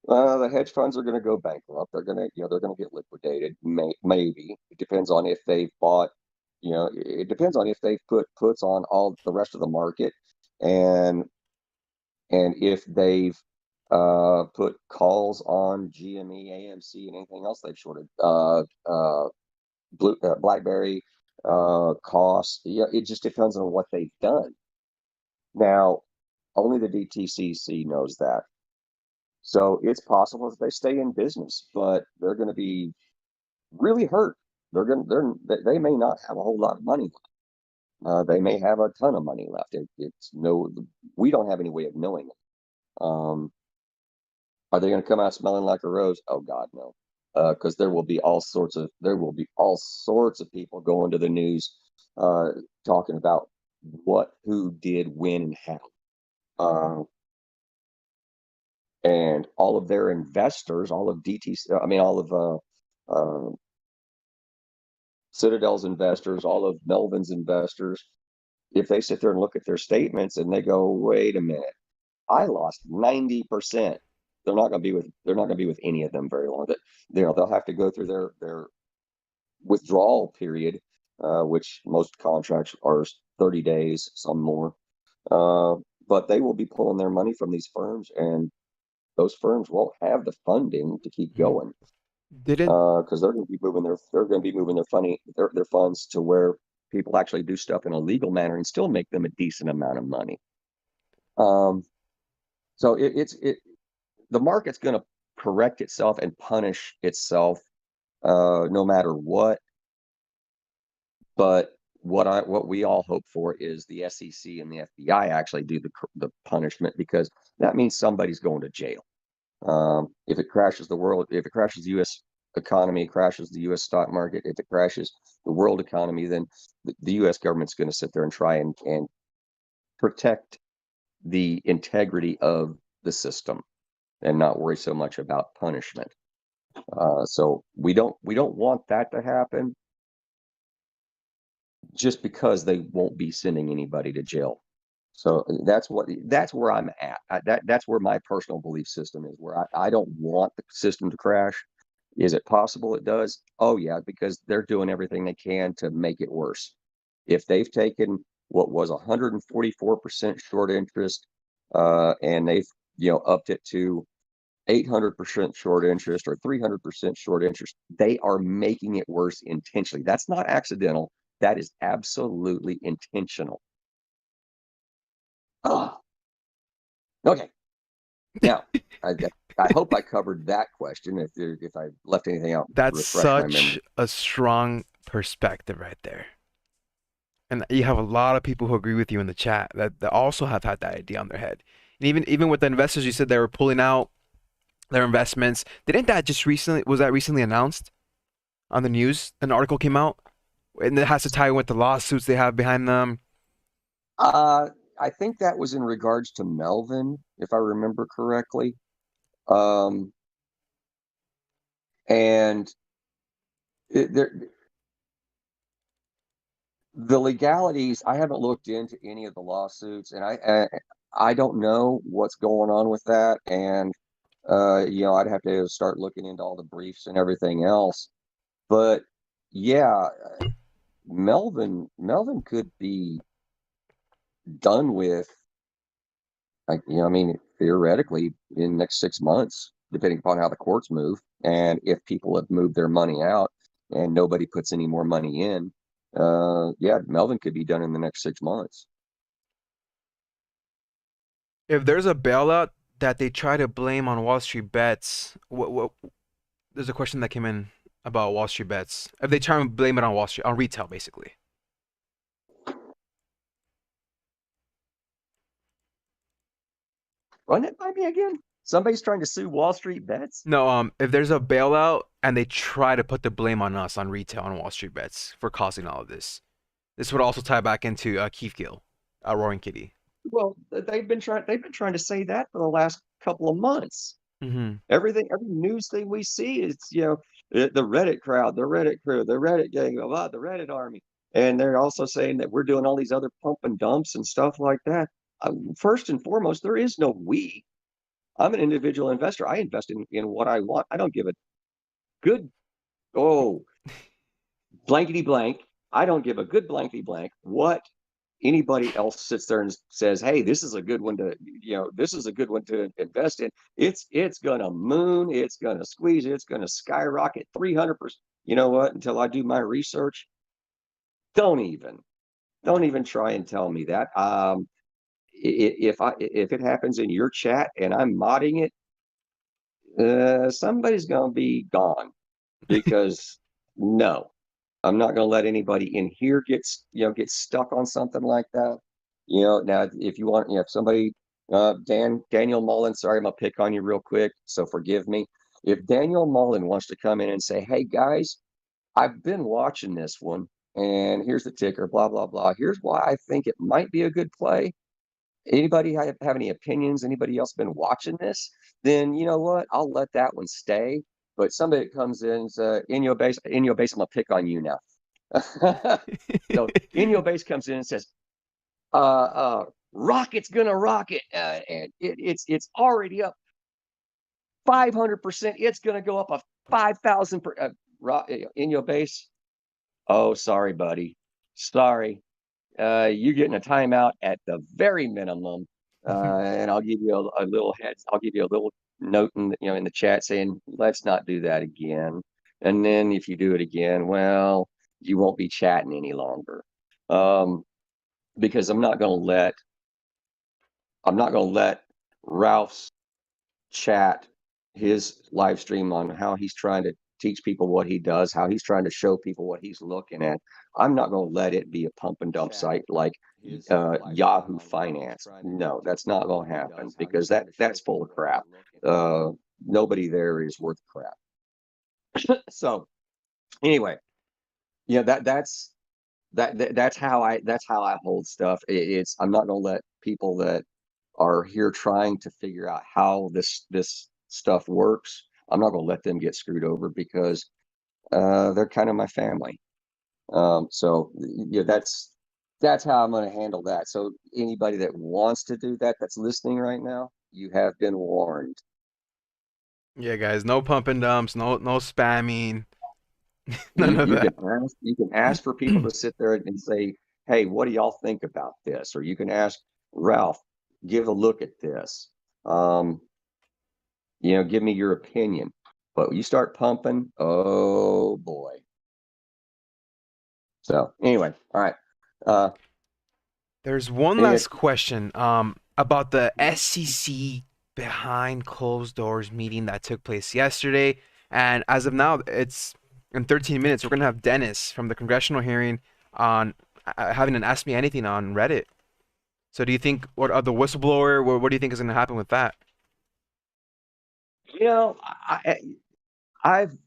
The hedge funds are going to go bankrupt. They're going to, they're going to get liquidated. Maybe it depends on if they've bought. It depends on if they've put puts on all the rest of the market, and if they've put calls on GME, AMC, and anything else they've shorted. BlackBerry, costs. Yeah, it just depends on what they've done. Now, only the DTCC knows that. So it's possible that they stay in business, but they're going to be really hurt. They may not have a whole lot of money left. They may have a ton of money left. We don't have any way of knowing it. Are they going to come out smelling like a rose? Oh God, no. Because there will be all sorts of people going to the news, talking about what, who did, when, and how. And all of their investors, all of DTC, I mean, all of Citadel's investors, all of Melvin's investors, if they sit there and look at their statements and they go, wait a minute, I lost 90%. They're not going to be with any of them very long. That they'll have to go through their withdrawal period, which most contracts are 30 days, some more. But they will be pulling their money from these firms, and those firms won't have the funding to keep Mhm. going, Didn't because they're going to be moving their funds to where people actually do stuff in a legal manner and still make them a decent amount of money. Um, so the market's going to correct itself and punish itself, no matter what. But what we all hope for is the SEC and the FBI actually do the punishment, because that means somebody's going to jail. If it crashes the U.S. economy, crashes the U.S. stock market, if it crashes the world economy, then the U.S. government's going to sit there and try and protect the integrity of the system and not worry so much about punishment. So we don't want that to happen, just because they won't be sending anybody to jail. So that's where I'm at. That's where my personal belief system is. Where I don't want the system to crash. Is it possible it does? Oh yeah, because they're doing everything they can to make it worse. If they've taken what was 144% short interest, and they've upped it to 800% short interest or 300% short interest, they are making it worse intentionally. That's not accidental. That is absolutely intentional. Ah, okay. Now, I, I hope I covered that question. If I left anything out, that's refresh my such memory. a strong perspective right there. And you have a lot of people who agree with you in the chat that also have had that idea on their head. And even with the investors, you said they were pulling out their investments. Didn't that just recently was that recently announced on the news? An article came out, and it has to tie in with the lawsuits they have behind them. Uh, I think that was in regards to Melvin, if I remember correctly. Um, and there, the legalities, I haven't looked into any of the lawsuits, and I don't know what's going on with that. And I'd have to start looking into all the briefs and everything else. But yeah, Melvin could be done with, like, I mean, theoretically in the next 6 months, depending upon how the courts move, and if people have moved their money out and nobody puts any more money in. Yeah, Melvin could be done in the next 6 months. If there's a bailout that they try to blame on Wall Street bets, what there's a question that came in about Wall Street bets. If they try and blame it on Wall Street, on retail, basically. Run it by me again. Somebody's trying to sue Wall Street bets. No, if there's a bailout and they try to put the blame on us, on retail, on Wall Street bets for causing all of this, this would also tie back into Keith Gill, Roaring Kitty. Well, they've been trying to say that for the last couple of months. Mm-hmm. Every news thing we see is, the Reddit crowd, the Reddit crew, the Reddit gang, the Reddit army. And they're also saying that we're doing all these other pump and dumps and stuff like that. First and foremost, there is no we. I'm an individual investor. I invest in what I want. I don't give a good, oh, blankety blank. I don't give a good blankety blank what anybody else sits there and says, hey, this is a good one to, this is a good one to invest in. It's gonna moon, it's gonna squeeze, it's gonna skyrocket 300%. You know what? Until I do my research, don't even don't even try and tell me that. If it happens in your chat and I'm modding it, somebody's gonna be gone, because no, I'm not going to let anybody in here get stuck on something like that. Now if you want, if somebody, Daniel Mullen, sorry, I'm gonna pick on you real quick, so forgive me. If Daniel Mullen wants to come in and say, hey guys, I've been watching this one, and here's the ticker, blah blah blah. Here's why I think it might be a good play. Anybody have any opinions? Anybody else been watching this? Then you know what? I'll let that one stay. But somebody that comes in, in your base, I'm gonna pick on you now. So in your base comes in and says, rocket's gonna rocket, and it's already up 500%. It's gonna go up a 5,000 in your base. Oh, sorry, buddy. Sorry. You're getting a timeout at the very minimum. And I'll give you a little I'll give you a little note in the chat saying, let's not do that again. And then if you do it again, well, you won't be chatting any longer. Because I'm not going to let Ralph's chat, his live stream on how he's trying to teach people what he does, how he's trying to show people what he's looking at. I'm not going to let it be a pump and dump site like Yahoo Finance. No, that's not going to happen, because that's full of crap. Nobody there is worth crap. So anyway, that's how I hold stuff. I'm not going to let people that are here trying to figure out how this stuff works. I'm not going to let them get screwed over, because they're kind of my family. So that's how I'm going to handle that. So anybody that wants to do that, that's listening right now, you have been warned. Yeah, guys, no pump and dumps, no spamming, none of that. You can ask for people to sit there and say, hey, what do y'all think about this? Or you can ask Ralph, give a look at this. Give me your opinion. But you start pumping, oh boy. So anyway, all right. There's one Any, last question about the SEC behind closed doors meeting that took place yesterday. And as of now, it's in 13 minutes. We're going to have Dennis from the congressional hearing on having an Ask Me Anything on Reddit. So do you think, what the whistleblower, what do you think is going to happen with that? I've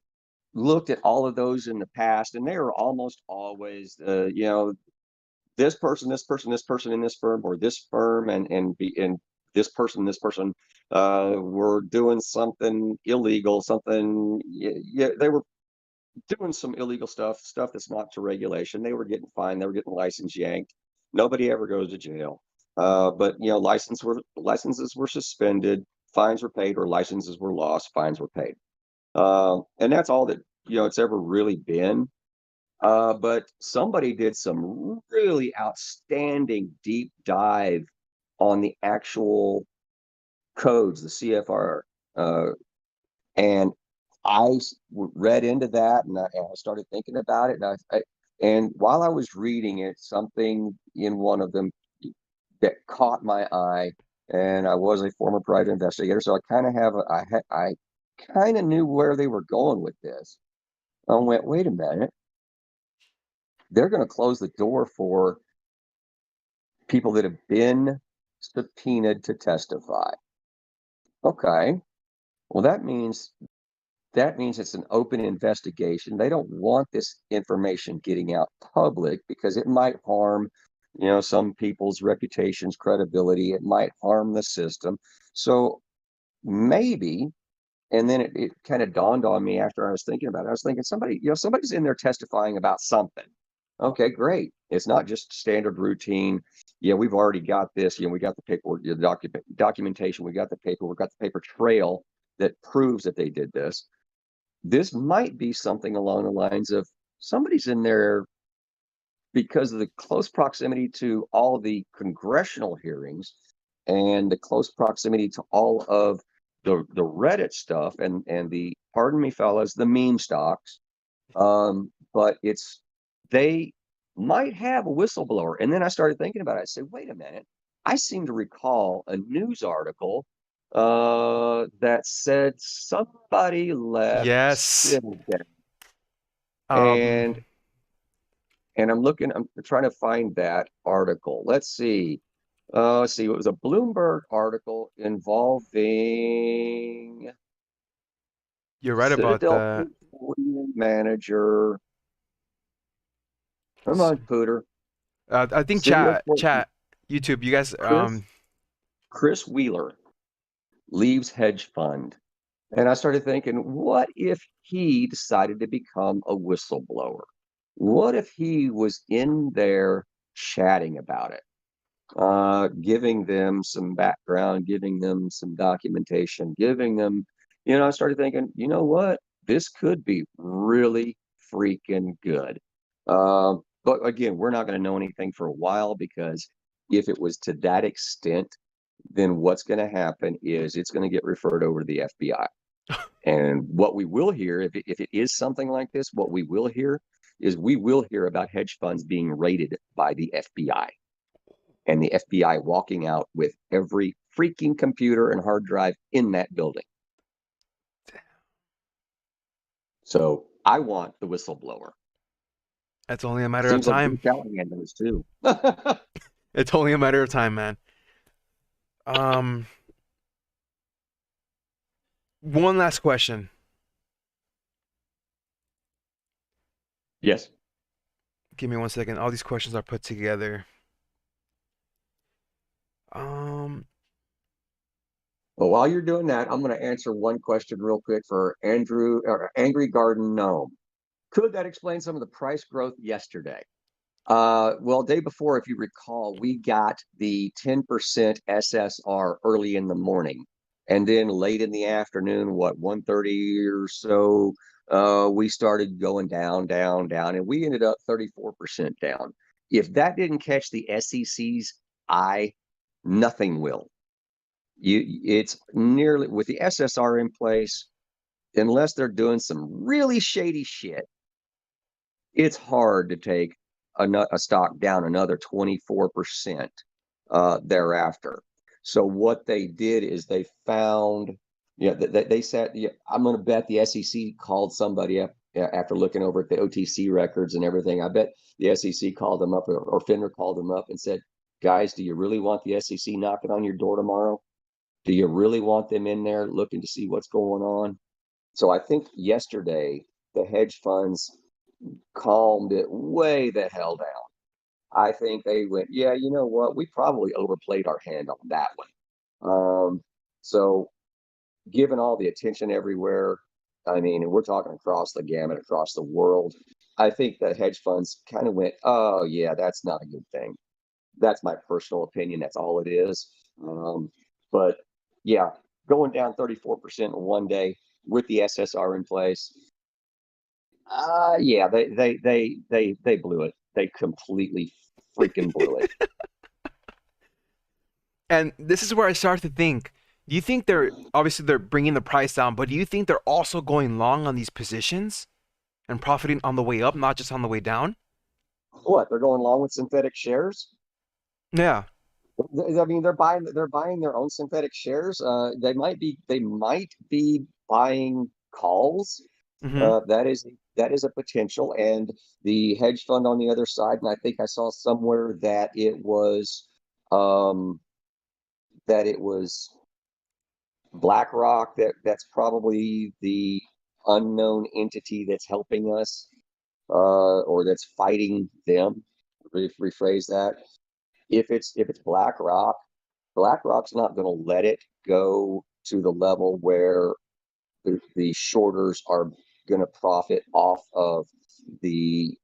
looked at all of those in the past, and they are almost always, this person, this person, this person in this firm, or this firm, and this person, were doing something illegal, something. Yeah, they were doing some illegal stuff that's not to regulation. They were getting fined. They were getting license yanked. Nobody ever goes to jail. But licenses were suspended, fines were paid, or licenses were lost, fines were paid. And that's all that it's ever really been. But somebody did some really outstanding deep dive on the actual codes, the CFR, and I read into that, and I started thinking about it, and while I was reading it, something in one of them that caught my eye, and I was a former private investigator, so I kind of I kind of knew where they were going with this. I went, wait a minute, they're going to close the door for people that have been subpoenaed to testify. Okay, well that means it's an open investigation. They don't want this information getting out public, because it might harm, some people's reputations, credibility. It might harm the system. So maybe, and then it kind of dawned on me after I was thinking about it. I was thinking, somebody's in there testifying about something. Okay, great. It's not just standard routine. Yeah, we've already got this. We got the paperwork, the documentation. We got the paperwork, got the paper trail that proves that they did this. This might be something along the lines of somebody's in there because of the close proximity to all the congressional hearings and the close proximity to all of the Reddit stuff and the, pardon me, fellas, the meme stocks. But they might have a whistleblower. And then I started thinking about it. I said, wait a minute. I seem to recall a news article that said somebody left Yes. Citadel. Um, And I'm trying to find that article. Let's see. It was a Bloomberg article involving you're right about Citadel that. portfolio manager. Come on, Pooter. I think Citadel chat, YouTube, you guys, Chris Wheeler leaves hedge fund. And I started thinking, what if he decided to become a whistleblower? What if he was in there chatting about it? Giving them some background, giving them some documentation, giving them, I started thinking, you know what? This could be really freaking good. But again, we're not going to know anything for a while, because if it was to that extent, then what's going to happen is it's going to get referred over to the FBI. And what we will hear, if it is something like this, what we will hear is we will hear about hedge funds being raided by the FBI. And the FBI walking out with every freaking computer and hard drive in that building. So I want the whistleblower. it's only a matter of Seems like time. Bruce Callahan knows too. It's only a matter of time, man. Um, one last question. Yes. Give me 1 second. All these questions are put together. Well, while you're doing that, I'm going to answer one question real quick for Andrew or Angry Garden Gnome. Could that explain some of the price growth yesterday? Well, day before, if you recall, we got the 10% SSR early in the morning. And then late in the afternoon, 1:30 or so, we started going down, and we ended up 34% down. If that didn't catch the SEC's eye, nothing will. It's nearly, with the SSR in place, unless they're doing some really shady shit, it's hard to take a stock down another 24% thereafter. So what they did is they found, they said, I'm going to bet the SEC called somebody up after looking over at the OTC records and everything. I bet the SEC called them up, or FINRA called them up and said, guys, do you really want the SEC knocking on your door tomorrow? Do you really want them in there looking to see what's going on? So I think yesterday the hedge funds calmed it way the hell down. I think they went, yeah, you know what? We probably overplayed our hand on that one. So given all the attention everywhere, I mean, and we're talking across the gamut, across the world, I think that hedge funds kind of went, oh yeah, that's not a good thing. That's my personal opinion. That's all it is. But yeah, going down 34% in one day with the SSR in place. Yeah, they blew it. They completely freaking blew it. And this is where I start to think, do you think they're bringing the price down, but do you think they're also going long on these positions and profiting on the way up, not just on the way down? What, they're going along with synthetic shares? Yeah. I mean, they're buying their own synthetic shares. They might be buying calls. Mm-hmm. That is a potential. And the hedge fund on the other side, and I think I saw somewhere that um, it was BlackRock. That's probably the unknown entity that's helping us, or that's fighting them. Rephrase that. If it's BlackRock, BlackRock's not going to let it go to the level where the shorters are going to profit off of the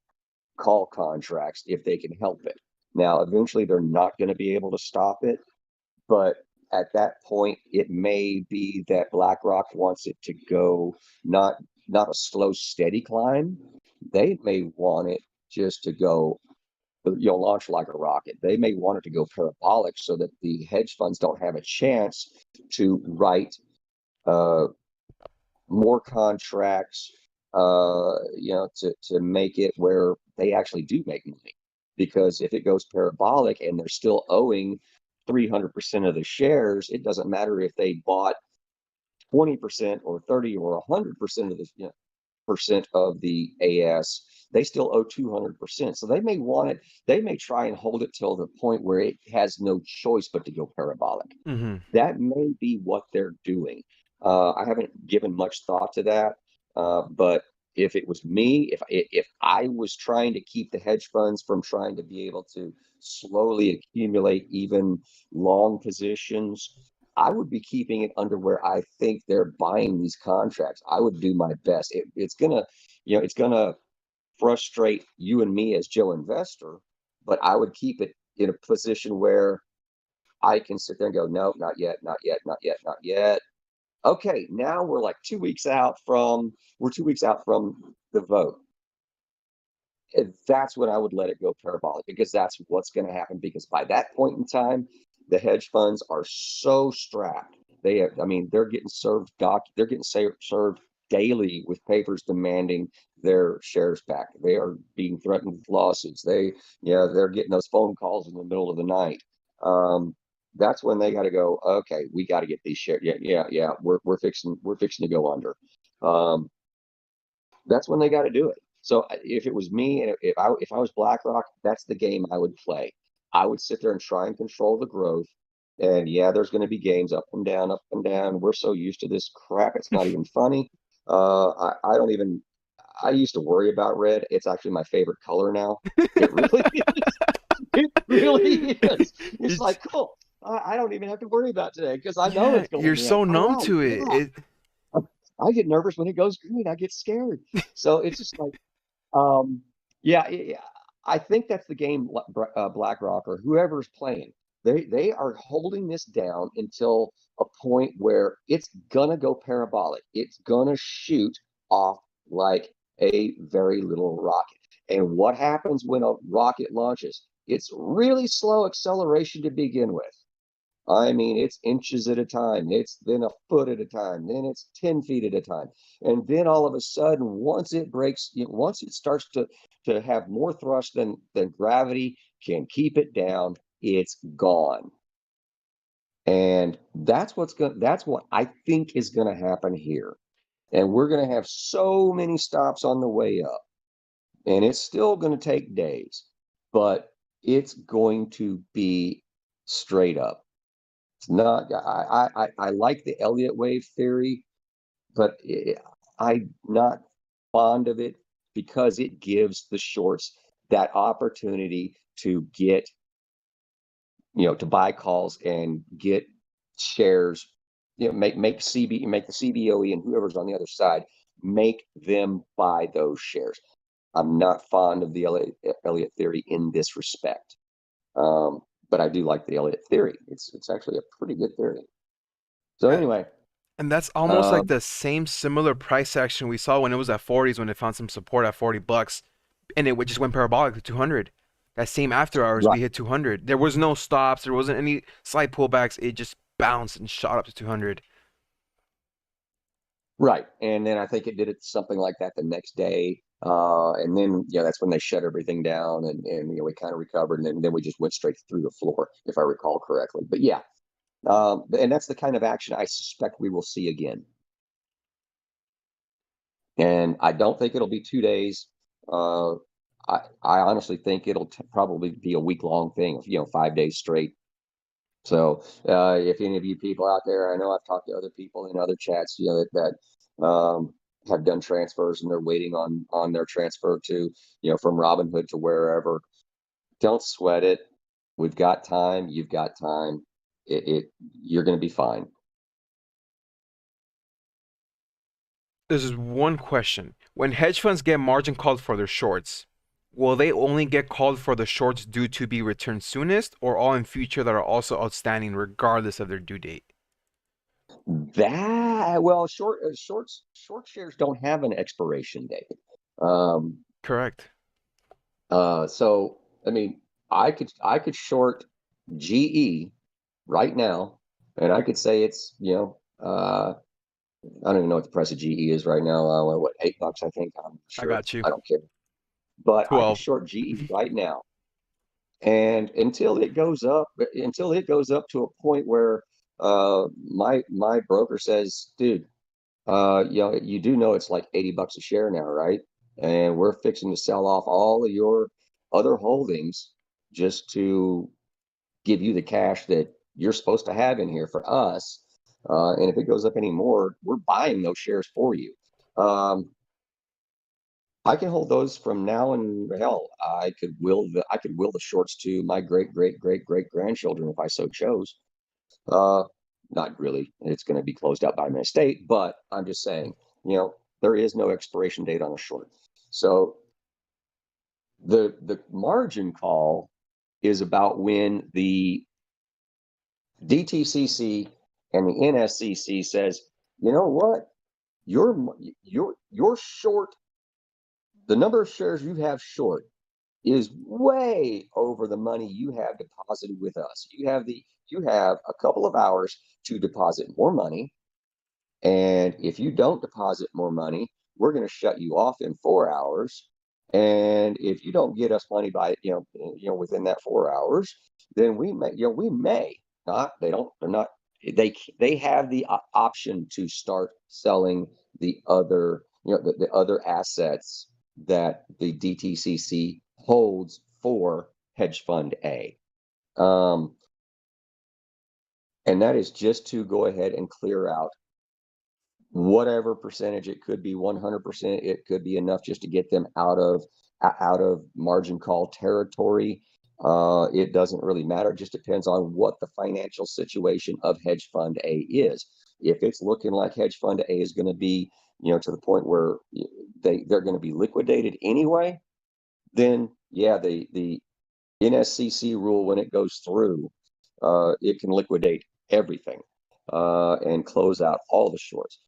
call contracts if they can help it. Now, eventually they're not going to be able to stop it, but at that point, it may be that BlackRock wants it to go not a slow, steady climb. They may want it just to go, launch like a rocket. They may want it to go parabolic so that the hedge funds don't have a chance to write uh, more contracts, to make it where they actually do make money. Because if it goes parabolic and they're still owing 300% of the shares, it doesn't matter if they bought 20% or 30 or 100% of the percent of the AS, they still owe 200%. So they may want it, they may try and hold it till the point where it has no choice but to go parabolic. Mm-hmm. That may be what they're doing. I haven't given much thought to that, but if it was me, if I was trying to keep the hedge funds from trying to be able to slowly accumulate even long positions, I would be keeping it under where I think they're buying these contracts. I would do my best. It's gonna frustrate you and me as Joe investor, but I would keep it in a position where I can sit there and go, no, not yet, not yet, not yet, not yet. Okay, now we're like 2 weeks out from the vote. And that's when I would let it go parabolic, because that's what's going to happen. Because by that point in time, the hedge funds are so strapped. They're getting served daily with papers demanding their shares back. They are being threatened with lawsuits. They're getting those phone calls in the middle of the night. That's when they got to go, okay, we got to get these shares. Yeah. We're fixing to go under. That's when they got to do it. So if it was me, and if I was BlackRock, that's the game I would play. I would sit there and try and control the growth. And yeah, there's going to be games up and down, up and down. We're so used to this crap, it's not even funny. I don't even. I used to worry about red. It's actually my favorite color now. It really is. It really is. It's It's like, cool. I don't even have to worry about today because I know yeah, it's going you're red. so All numb right, to it. yeah. I get nervous when it goes green. I get scared. So it's just like, um, yeah, I think that's the game. BlackRock or whoever's playing, they are holding this down until a point where it's gonna go parabolic. It's gonna shoot off like a very little rocket. And what happens when a rocket launches? It's really slow acceleration to begin with. I mean, it's inches at a time. It's then a foot at a time. Then it's 10 feet at a time. And then all of a sudden, once it starts to have more thrust than gravity can keep it down, it's gone. And that's what I think is going to happen here. And we're going to have so many stops on the way up. And it's still going to take days, but it's going to be straight up. It's not. I like the Elliott wave theory, but I'm not fond of it because it gives the shorts that opportunity to get, to buy calls and get shares. Make the CBOE and whoever's on the other side, make them buy those shares. I'm not fond of the Elliott theory in this respect. But I do like the Elliott theory. It's actually a pretty good theory. So Uh, anyway, and that's almost like um, the same similar price action we saw when it was at 40s when it found some support at $40 and it just went parabolic to 200. That same after hours right, we hit 200. There was no stops, there wasn't any slight pullbacks. It just bounced and shot up to 200. right, and then I think it did it something like that the next day, and then that's when they shut everything down, and we kind of recovered, and then we just went straight through the floor, if I recall correctly. But yeah, and that's the kind of action I suspect we will see again. And I don't think it'll be 2 days. Uh, I honestly think it'll probably be a week-long thing, 5 days straight. So if any of you people out there, I know I've talked to other people in other chats, that have done transfers and they're waiting on their transfer to, from Robinhood to wherever. Don't sweat it. We've got time. You've got time. You're going to be fine. This is one question. When hedge funds get margin called for their shorts, Will they only get called for the shorts due to be returned soonest, or all in future that are also outstanding regardless of their due date? That well, short shares don't have an expiration date. Um, Correct. so I mean, I could short GE right now, and I could say it's I don't even know what the price of GE is right now. What, $8? I think. I'm I sure. got you. I don't care. But I could 12. short GE right now, and until it goes up to a point where my broker says, dude, you do know it's like $80 a share now, right? And we're fixing to sell off all of your other holdings just to give you the cash that you're supposed to have in here for us. And if it goes up any more, we're buying those shares for you. Um, I can hold those from now, and hell, I could will the shorts to my great grandchildren if I so chose. Uh, Not really. It's going to be closed out by my estate, but I'm just saying, there is no expiration date on a short. So the margin call is about when the DTCC and the NSCC says, you know what, your short, the number of shares you have short is way over the money you have deposited with us. You have a couple of hours to deposit more money, and if you don't deposit more money, we're going to shut you off in 4 hours. And if you don't get us money by within that 4 hours, then we may not. They don't. They're not. They have the option to start selling the other assets that the DTCC holds for hedge fund A. Um, and that is just to go ahead and clear out whatever percentage. It could be 100%. It could be enough just to get them out of margin call territory. It doesn't really matter. It just depends on what the financial situation of hedge fund A is. If it's looking like hedge fund A is going to be, to the point where they're going to be liquidated anyway, then yeah, the NSCC rule, when it goes through, it can liquidate everything and close out all the shorts.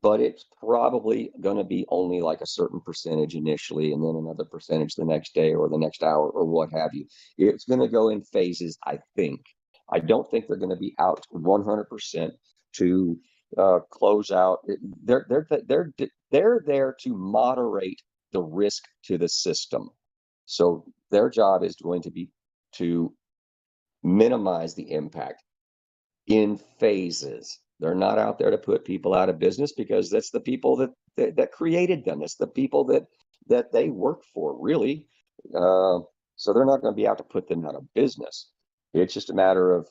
But it's probably going to be only like a certain percentage initially, and then another percentage the next day or the next hour or what have you. It's going to go in phases, I think. I don't think they're going to be out 100% to close out. They're there to moderate the risk to the system. So their job is going to be to minimize the impact in phases. They're not out there to put people out of business, because that's the people that created them. It's the people that they work for, really. So they're not going to be out to put them out of business. It's just a matter of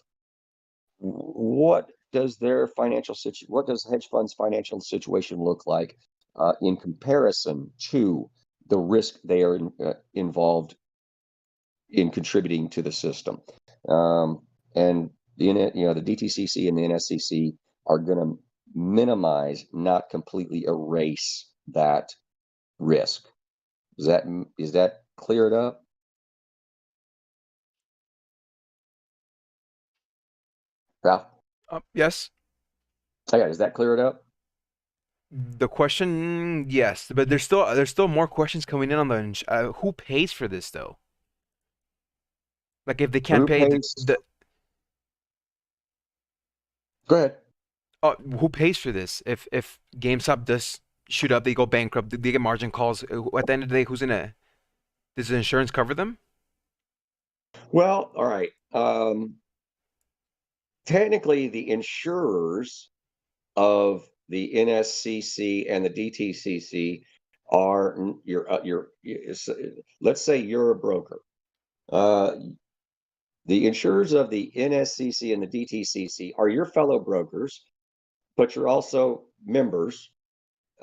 what does what does hedge funds financial situation look like in comparison to the risk they are involved in contributing to the system. And the DTCC and the NSCC are going to minimize, not completely erase that risk. Is that cleared up? Ralph? Yes. Yeah, is that cleared up? The question, yes, but there's still more questions coming in on the who pays for this though? Like if they can't Who pay pays? Go ahead. who pays for this? If GameStop does shoot up, they go bankrupt, they get margin calls. At the end of the day, who's gonna? Does the insurance cover them? Well, all right. Technically, the insurers of the NSCC and the DTCC are let's say you're a broker. Uh, the insurers of the NSCC and the DTCC are your fellow brokers, but you're also members,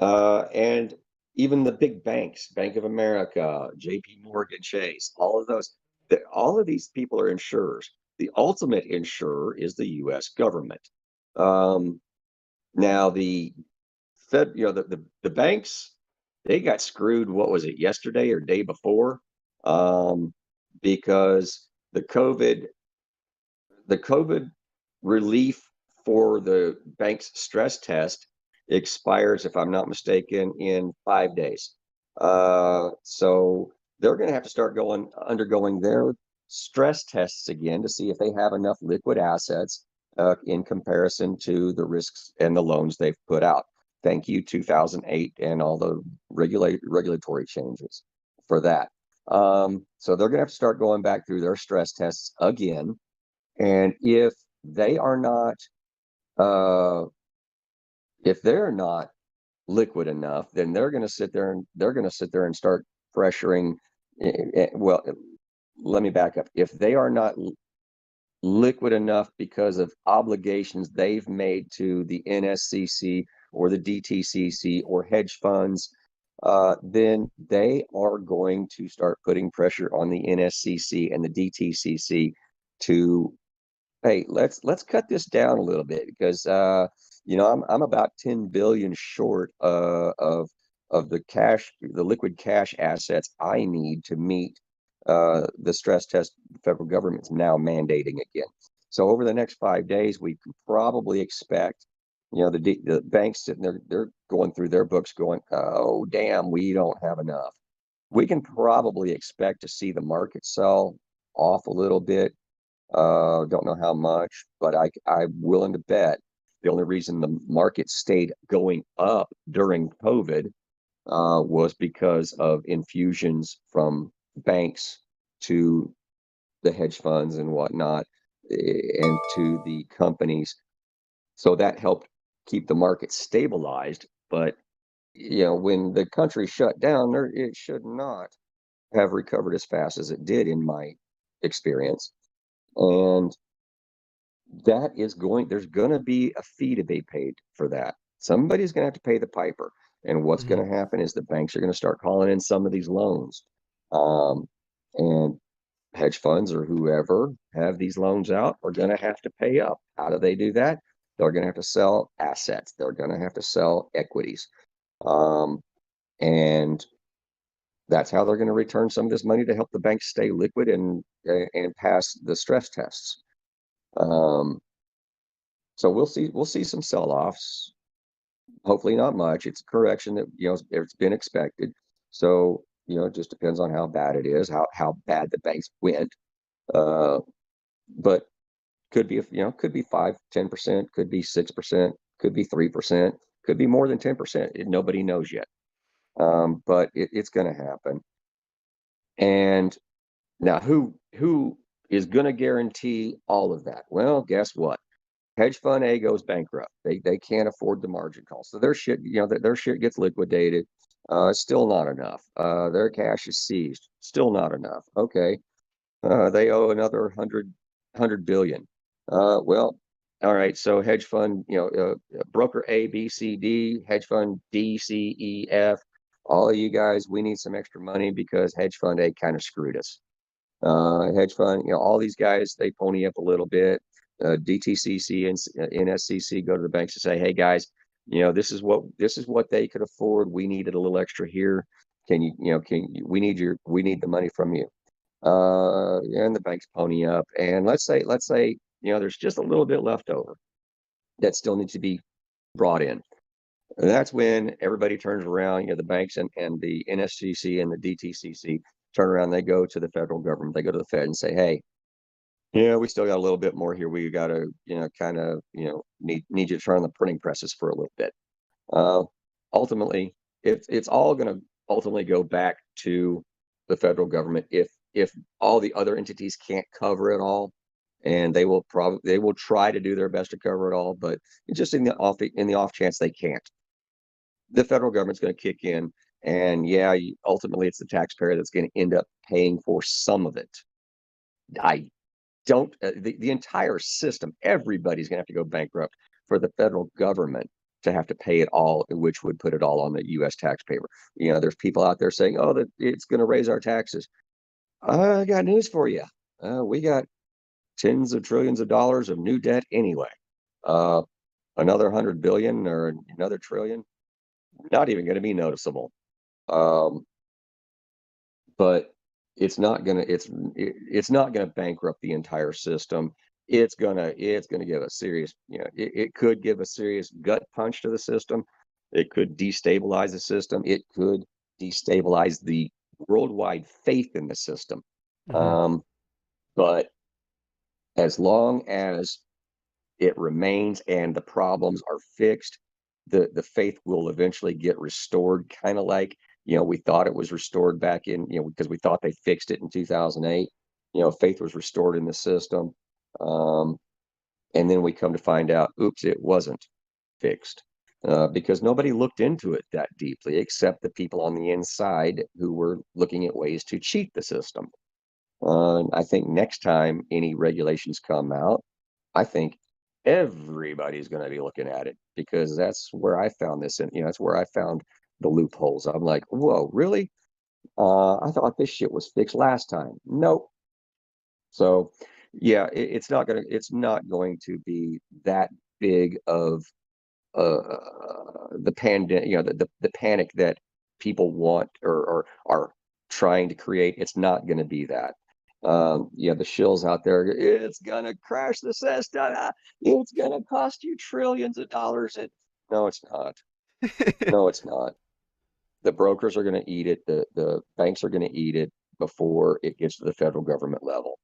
and even the big banks, Bank of America, JP Morgan Chase, all of these people are insurers. The ultimate insurer is the US government. Um, Now the the banks, they got screwed. What was it, yesterday or day before? because the COVID relief for the bank's stress test expires, if I'm not mistaken, in 5 days. So they're going to have to start undergoing their stress tests again to see if they have enough liquid assets in comparison to the risks and the loans they've put out. Thank you, 2008, and all the regulatory changes for that. So they're going to have to start going back through their stress tests again. And they are not, uh, if they're not liquid enough, then they're going to sit there and start pressuring. Well, let me back up. If they are not liquid enough because of obligations they've made to the NSCC or the DTCC or hedge funds, then they are going to start putting pressure on the NSCC and the DTCC to, hey, let's cut this down a little bit, because I'm about 10 billion short of the liquid cash assets I need to meet the stress test the federal government's now mandating again. So over the next 5 days, we can probably expect, the banks sitting there, they're going through their books going, oh, damn, we don't have enough. We can probably expect to see the market sell off a little bit. Don't know how much, but I'm willing to bet the only reason the market stayed going up during COVID was because of infusions from banks to the hedge funds and whatnot, and to the companies. So that helped keep the market stabilized. But when the country shut down, it should not have recovered as fast as it did, in my experience. And there's going to be a fee to be paid for that. Somebody's going to have to pay the piper. And what's Mhm. going to happen is the banks are going to start calling in some of these loans. And hedge funds or whoever have these loans out are going to have to pay up. How do they do that? They're going to have to sell assets. They're going to have to sell equities. And that's how they're going to return some of this money to help the banks stay liquid and pass the stress tests. Um, So we'll see some sell-offs. Hopefully not much. It's a correction that it's been expected. So it just depends on how bad it is, how bad the banks went. Uh, but could be 5-10%, could be 6%, could be 3%, could be more than 10%. Nobody knows yet. But it's going to happen. And now who is going to guarantee all of that? Well, guess what? Hedge fund A goes bankrupt. They can't afford the margin call, so their shit gets liquidated. Still not enough. Their cash is seized. Still not enough. Okay, they owe another hundred billion. Well, all right. So hedge fund, broker A, B, C, D, hedge fund D, C, E, F. All of you guys, we need some extra money because hedge fund A kind of screwed us. Hedge fund, all these guys, they pony up a little bit. DTCC and NSCC go to the banks and say, "Hey guys, this is what they could afford. We needed a little extra here. We need the money from you." And the banks pony up, and let's say there's just a little bit left over that still needs to be brought in. And that's when everybody turns around, the banks and the NSCC and the DTCC turn around, they go to the federal government, they go to the Fed and say, "Hey, yeah, we still got a little bit more here. We got to, kind of, need you to turn on the printing presses for a little bit." Uh, Ultimately, it's all going to ultimately go back to the federal government if all the other entities can't cover it all, and they will try to do their best to cover it all, but it's just in the off chance they can't, the federal government's going to kick in, and yeah, ultimately it's the taxpayer that's going to end up paying for some of it. I don't the entire system, everybody's going to have to go bankrupt for the federal government to have to pay it all, which would put it all on the US taxpayer. There's people out there saying, "Oh, that it's going to raise our taxes." I got news for you. We got tens of trillions of dollars of new debt anyway. uh, Another 100 billion or another trillion, not even going to be noticeable. um, but it's not gonna it's not gonna bankrupt the entire system. It's gonna give a serious, it could give a serious gut punch to the system. It could destabilize the system. It could destabilize the worldwide faith in the system. Hmm. Um, but as long as it remains and the problems are fixed, the faith will eventually get restored, kind of like, we thought it was restored back in, because we thought they fixed it in 2008. Faith was restored in the system. Um, and then we come to find out, oops, it wasn't fixed. Because nobody looked into it that deeply, except the people on the inside who were looking at ways to cheat the system. I think next time any regulations come out, I think everybody's going to be looking at it, because that's where I found this, and that's where I found the loopholes. I'm like, whoa, really? I thought this shit was fixed last time. Nope. So, yeah, it's not going to be that big of the pandemic, the panic that people want, or are trying to create. It's not going to be that. The shills out there, it's gonna crash the system. It's gonna cost you trillions of dollars. No, it's not. No, it's not. The brokers are going to eat it. The banks are going to eat it before it gets to the federal government level.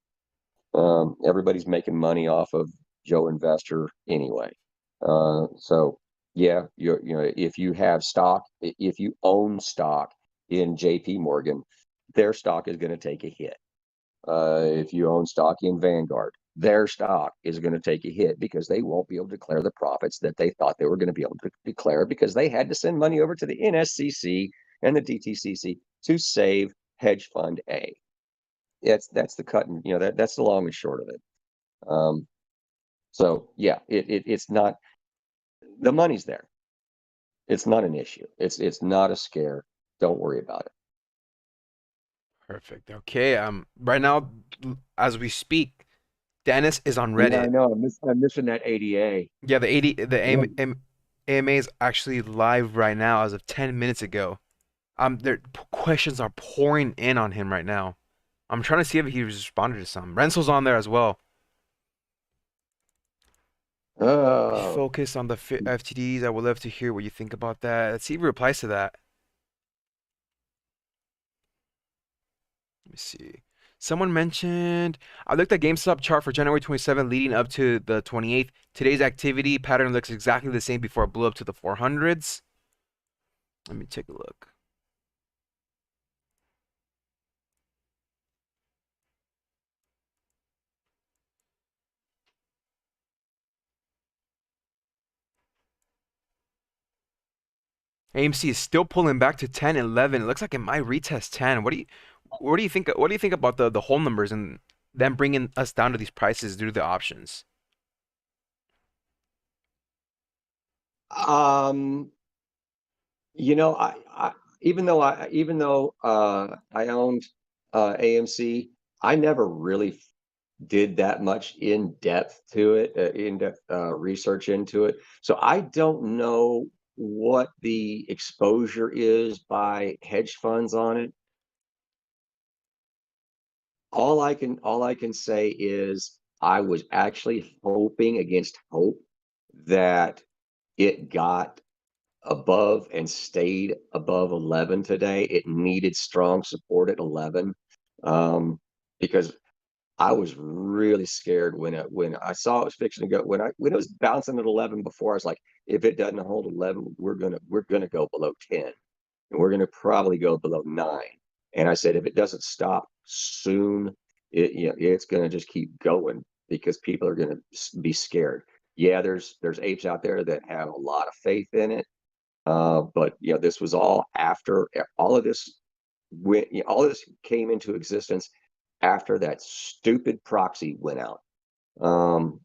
Everybody's making money off of Joe Investor anyway. So yeah, if you have stock, if you own stock in JP Morgan, their stock is going to take a hit. If you own stock in Vanguard, their stock is going to take a hit, because they won't be able to declare the profits that they thought they were going to be able to declare, because they had to send money over to the NSCC and the DTCC to save hedge fund A. That's the cut, and that's the long and short of it. Um, so yeah, it's not, the money's there. It's not an issue. It's not a scare. Don't worry about it. Perfect. Okay. Right now, as we speak, Dennis is on Yeah, Reddit. I know. I'm missing that ADA. Yeah, the Yeah. AMA is actually live right now as of 10 minutes ago. Their questions are pouring in on him right now. I'm trying to see if he responded to some. Renzel's on there as well. We Oh, focus on the FTDs. I would love to hear what you think about that. Let's see if he replies to that. Let me see. Someone mentioned I looked at GameStop chart for January 27th leading up to the 28th. Today's activity pattern looks exactly the same before it blew up to the 400s. Let me take a look. AMC is still pulling back to 10, 11. It looks like it might retest 10. What do you think about the whole numbers and them bringing us down to these prices due to the options? um, I even though I owned AMC, I never really did that much in-depth research into it. So I don't know what the exposure is by hedge funds on it. All I can say is I was actually hoping against hope that it got above and stayed above 11 today. It needed strong support at 11, because I was really scared when I saw it was fixing to go, when it was bouncing at 11 before. I was like, if it doesn't hold 11, we're gonna go below 10, and we're gonna probably go below 9. And I said, if it doesn't stop soon, it's gonna just keep going, because people are gonna be scared. Yeah, there's apes out there that have a lot of faith in it, but this was all after all of this went. All of this came into existence after that stupid proxy went out. Um,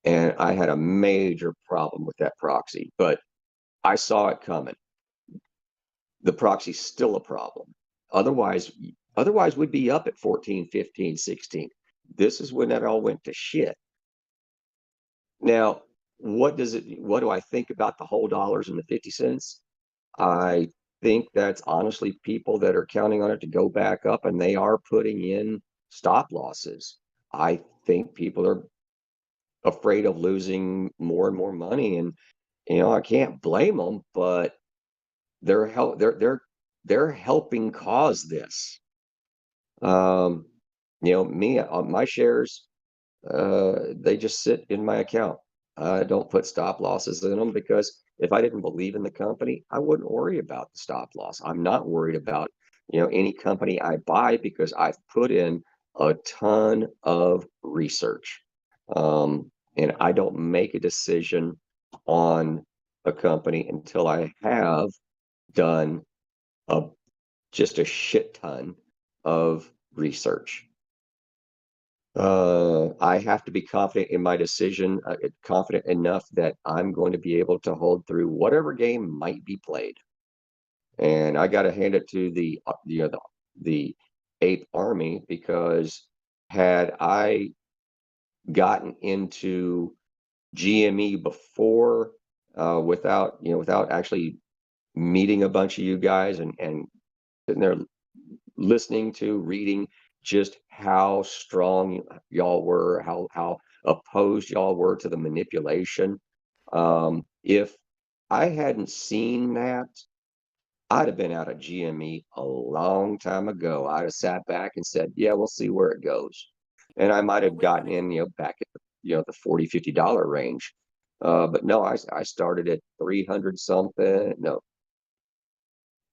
and I had a major problem with that proxy, but I saw it coming. The proxy's still a problem. Otherwise, otherwise we'd be up at 14, 15, 16. This is when that all went to shit. Now, what do I think about the whole dollars and the 50 cents? I think that's honestly people that are counting on it to go back up, and they are putting in stop losses. I think people are afraid of losing more and more money, and I can't blame them, but they're helping cause this. Um, me, my shares, they just sit in my account. I don't put stop losses in them because if I didn't believe in the company, I wouldn't worry about the stop loss. I'm not worried about, any company I buy because I've put in a ton of research. And I don't make a decision on a company until I have done a just a shit ton of research. I have to be confident in my decision, confident enough that I'm going to be able to hold through whatever game might be played. And I got to hand it to the Eighth Army, because had I gotten into GME before, without actually meeting a bunch of you guys and sitting there listening to, reading just how strong y'all were, how opposed y'all were to the manipulation. If I hadn't seen that, I'd have been out of GME a long time ago. I'd have sat back and said, yeah, we'll see where it goes. And I might have gotten in, back at the $40-$50 range. But no, I started at 300 something. No,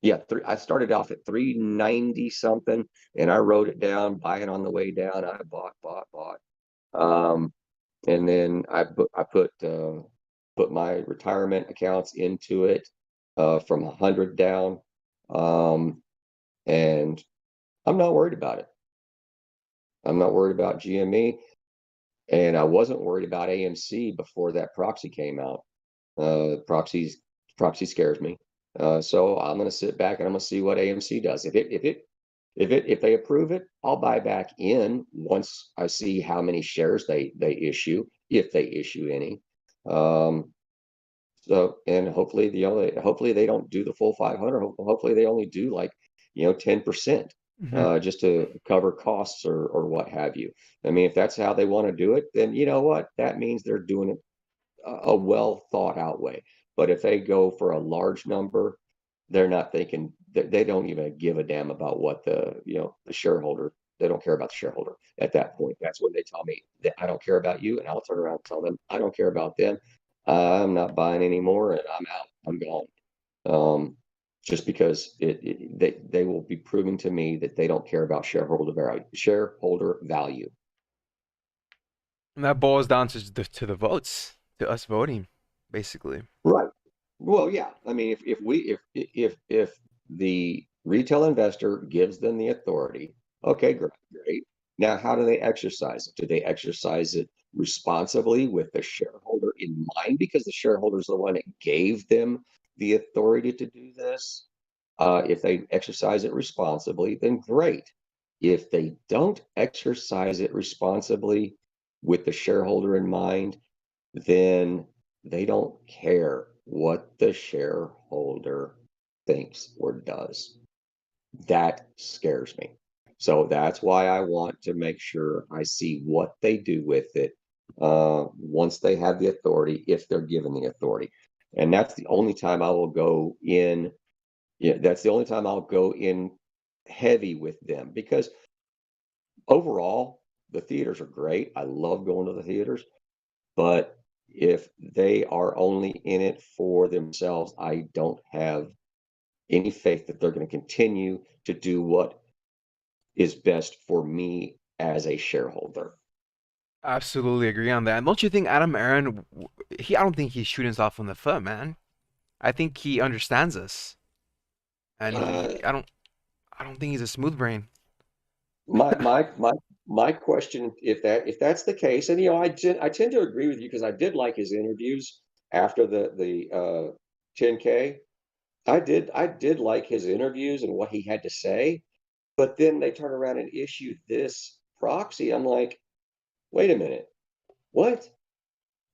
yeah, I started off at 390 something, and I wrote it down, buy it on the way down. I bought. Um, and then I put my retirement accounts into it, from 100 down. And I'm not worried about it. I'm not worried about GME, and I wasn't worried about AMC before that proxy came out. Proxy scares me. So I'm going to sit back and I'm going to see what AMC does. If they approve it, I'll buy back in once I see how many shares they issue, if they issue any. And hopefully they don't do the full 500. Hopefully they only do like 10%, Hmm. just to cover costs or what have you. I mean, if that's how they want to do it, then you know what? That means they're doing it a well thought out way. But if they go for a large number, they're not thinking that, they don't even give a damn about what the shareholder. They don't care about the shareholder at that point. That's when they tell me that I don't care about you, and I'll turn around and tell them I don't care about them. I'm not buying anymore, and I'm out. I'm gone. Just because they will be proving to me that they don't care about shareholder value. Shareholder value. And that boils down to the votes, to us voting, basically. Right. Well, yeah. I mean, if the retail investor gives them the authority, okay, great, great. Now, how do they exercise it? Do they exercise it responsibly with the shareholder in mind? Because the shareholder is the one that gave them the authority to do this. If they exercise it responsibly, then great. If they don't exercise it responsibly with the shareholder in mind, then they don't care what the shareholder thinks or does. That scares me. So that's why I want to make sure I see what they do with it, once they have the authority, if they're given the authority. And that's the only time I will go in. Yeah, that's the only time I'll go in heavy with them, because overall, the theaters are great. I love going to the theaters. But if they are only in it for themselves, I don't have any faith that they're going to continue to do what is best for me as a shareholder. Absolutely agree on that. And don't you think Adam Aaron, I don't think he's shooting us off on the foot, man. I think he understands us, and Uh, I don't think he's a smooth brain. my my my my question, if that's the case, and I tend to agree with you, because I did like his interviews after the 10K. I did like his interviews and what he had to say. But then they turn around and issue this proxy. I'm like, wait a minute, what?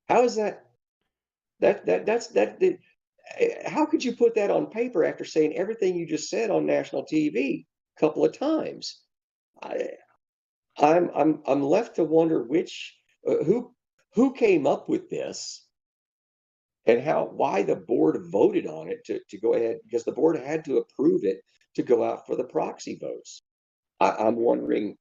How is that? That's that. how could you put that on paper after saying everything you just said on national TV a couple of times? I, I'm left to wonder who came up with this and why the board voted on it to go ahead, because the board had to approve it to go out for the proxy votes. I'm wondering,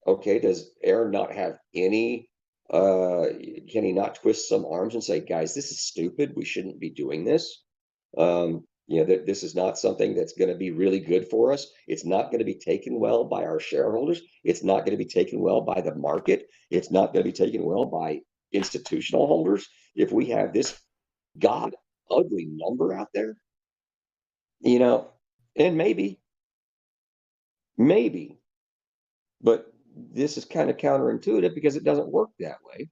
okay, does Aaron not have any, uh, can he not twist some arms and say, guys, this is stupid. We shouldn't be doing this. That this is not something that's going to be really good for us. It's not going to be taken well by our shareholders. It's not going to be taken well by the market. It's not going to be taken well by institutional holders. If we have this god ugly number out there, you know, and maybe, but this is kind of counterintuitive because it doesn't work that way.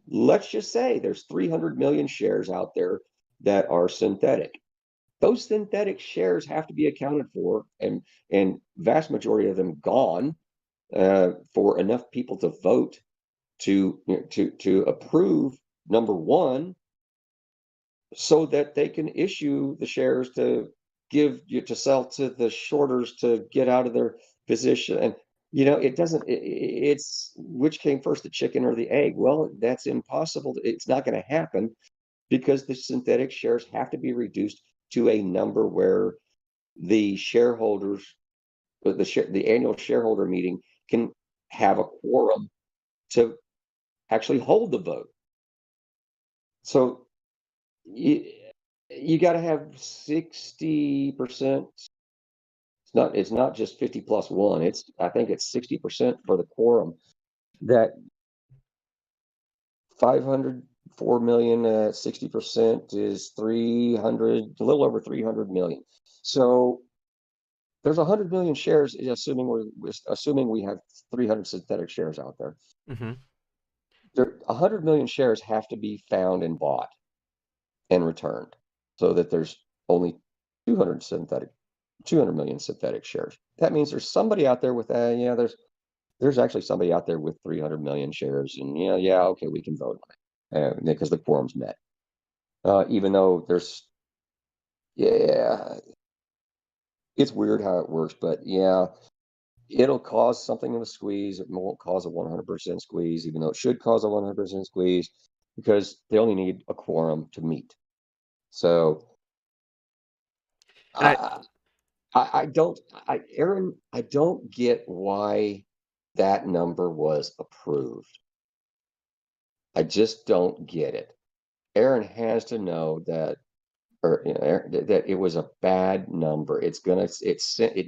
Let's just say there's 300 million shares out there that are synthetic. Those synthetic shares have to be accounted for, and vast majority of them gone, for enough people to vote to approve number one, so that they can issue the shares to sell to the shorters to get out of their position. And it doesn't, it's which came first, the chicken or the egg? Well, that's impossible. It's not going to happen because the synthetic shares have to be reduced to a number where the shareholders, the annual shareholder meeting can have a quorum to actually hold the vote. So you got to have 60%. It's not just 50 plus one. I think it's 60% for the quorum. That 504 million, 60% is 300, a little over 300 million. So there's 100 million shares, assuming we have 300 synthetic shares out there. Mm-hmm. 100 million shares have to be found and bought and returned, so that there's only 200 million synthetic shares. That means there's somebody out there with there's actually somebody out there with 300 million shares, and okay, we can vote on it because the quorum's met. Even though it's weird how it works, but it'll cause something of a squeeze. It won't cause a 100% squeeze, even though it should cause a 100% squeeze, because they only need a quorum to meet. So And Aaron, I don't get why that number was approved. I just don't get it. Aaron has to know that, or that it was a bad number. It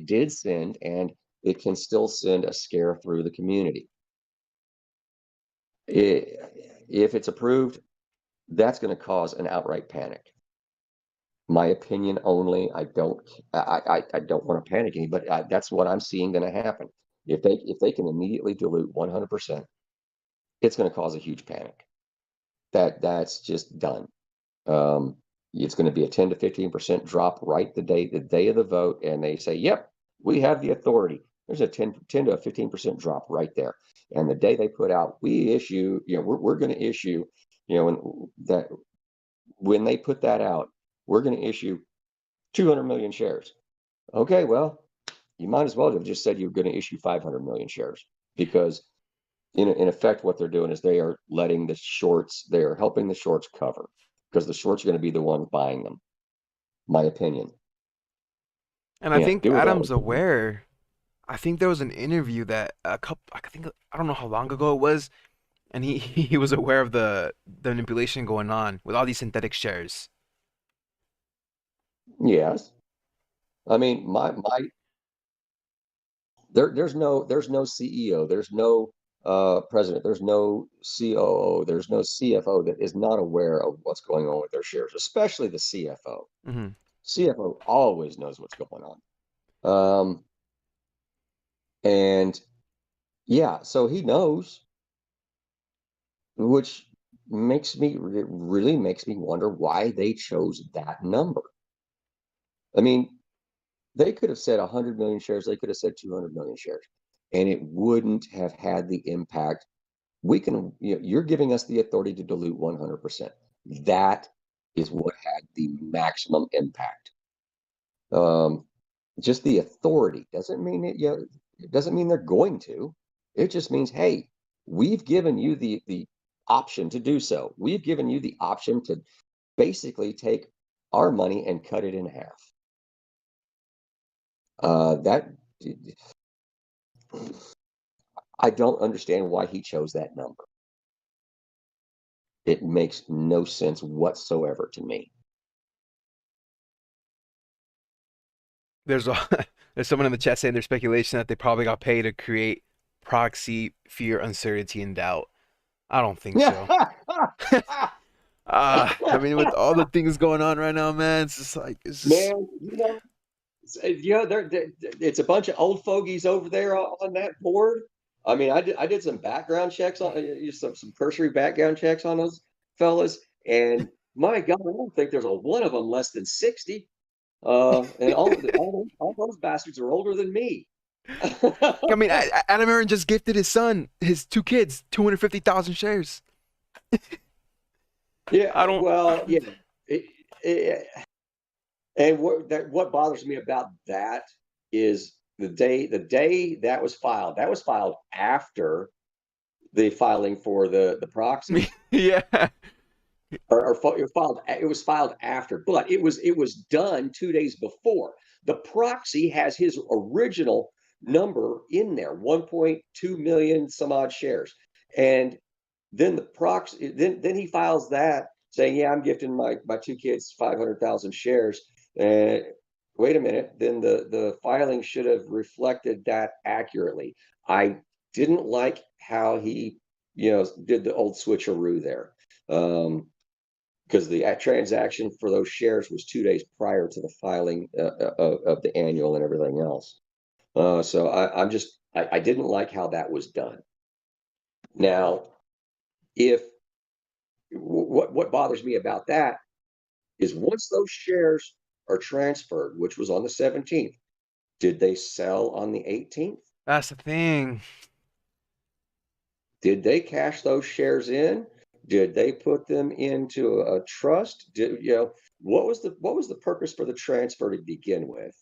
did send, and it can still send a scare through the community. If it's approved, that's going to cause an outright panic. My opinion only. I don't want to panic anybody. That's what I'm seeing going to happen. If they can immediately dilute 100%, it's going to cause a huge panic. That's just done. It's going to be a 10 to 15% drop right the day of the vote, and they say, "Yep, we have the authority." There's a 10 to 15% drop right there. And the day they put out, we issue, we're going to issue, when they put that out, we're going to issue 200 million shares. Okay, well, you might as well have just said you're going to issue 500 million shares, because in effect, what they're doing is they are letting they are helping the shorts cover, because the shorts are going to be the ones buying them. My opinion. I think It was Adam's all. aware. I think there was an interview that I don't know how long ago it was, and he was aware of the manipulation going on with all these synthetic shares. Yes. I mean, there's no CEO, there's no president, there's no COO, there's no CFO that is not aware of what's going on with their shares, especially the CFO. Mm-hmm. CFO always knows what's going on. And so he knows, which really makes me wonder why they chose that number. I mean, they could have said 100 million shares, they could have said 200 million shares, and it wouldn't have had the impact. You're giving us the authority to dilute 100%. That is what had the maximum impact. Just the authority doesn't mean it doesn't mean they're going to. It just means, hey, we've given you the option to do so. We've given you the option to basically take our money and cut it in half. That I don't understand why he chose that number. It makes no sense whatsoever to me. There's there's someone in the chat saying there's speculation that they probably got paid to create proxy fear, uncertainty, and doubt. I don't think so. I mean, with all the things going on right now, man, it's just like it's just. Man, it's a bunch of old fogies over there on that board. I mean, I did some background checks on some cursory background checks on those fellas, and my God, I don't think there's a one of them less than 60. And all those bastards are older than me. I mean, Adam Aaron just gifted his son, his two kids, 250,000 shares. Yeah, I don't. well, yeah. And what bothers me about that is the day that was filed. That was filed after the filing for the proxy, Yeah. or filed. It was filed after, but it was done 2 days before. The proxy has his original number in there, 1.2 million some odd shares, and then the proxy then he files that saying, yeah, I'm gifting my two kids 500,000 shares. And wait a minute, then the filing should have reflected that accurately. I didn't like how he did the old switcheroo there, because the transaction for those shares was 2 days prior to the filing of the annual and everything else. So I didn't like how that was done. Now, if what bothers me about that is once those shares are transferred, which was on the 17th, did they sell on the 18th? That's the thing. Did they cash those shares in? Did they put them into a trust? What was the purpose for the transfer to begin with?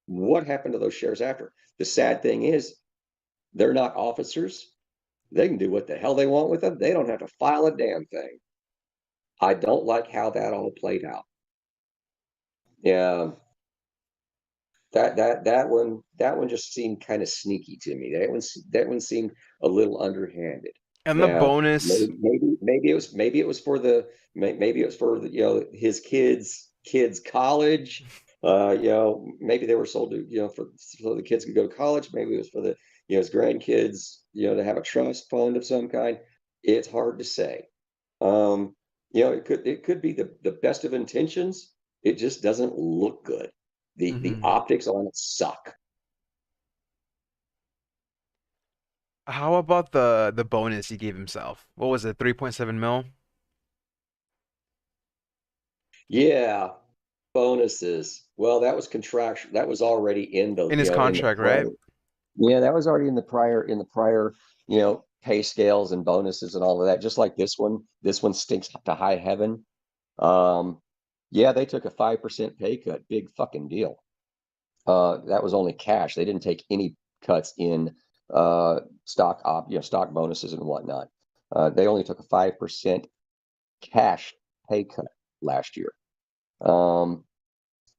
What happened to those shares after? The sad thing is they're not officers. They can do what the hell they want with them. They don't have to file a damn thing. I don't like how that all played out. Yeah, that one just seemed kind of sneaky to me. That one seemed a little underhanded. And the Now, bonus. maybe it was for his kids college. Maybe they were sold to so the kids could go to college. Maybe it was for the his grandkids to have a trust fund of some kind. It's hard to say. It could be the best of intentions. It just doesn't look good. The Mhm. optics on it suck. How about the bonus he gave himself? What was it? 3.7 mil Yeah, bonuses. Well, that was contractual. That was already in the in his in the contract, right? prior. Yeah, that was already in the prior pay scales and bonuses and all of that. Just like this one. This one stinks to high heaven. Um, yeah, they took a 5% pay cut. Big fucking deal. That was only cash. They didn't take any cuts in stock bonuses and whatnot. They only took a 5% cash pay cut last year.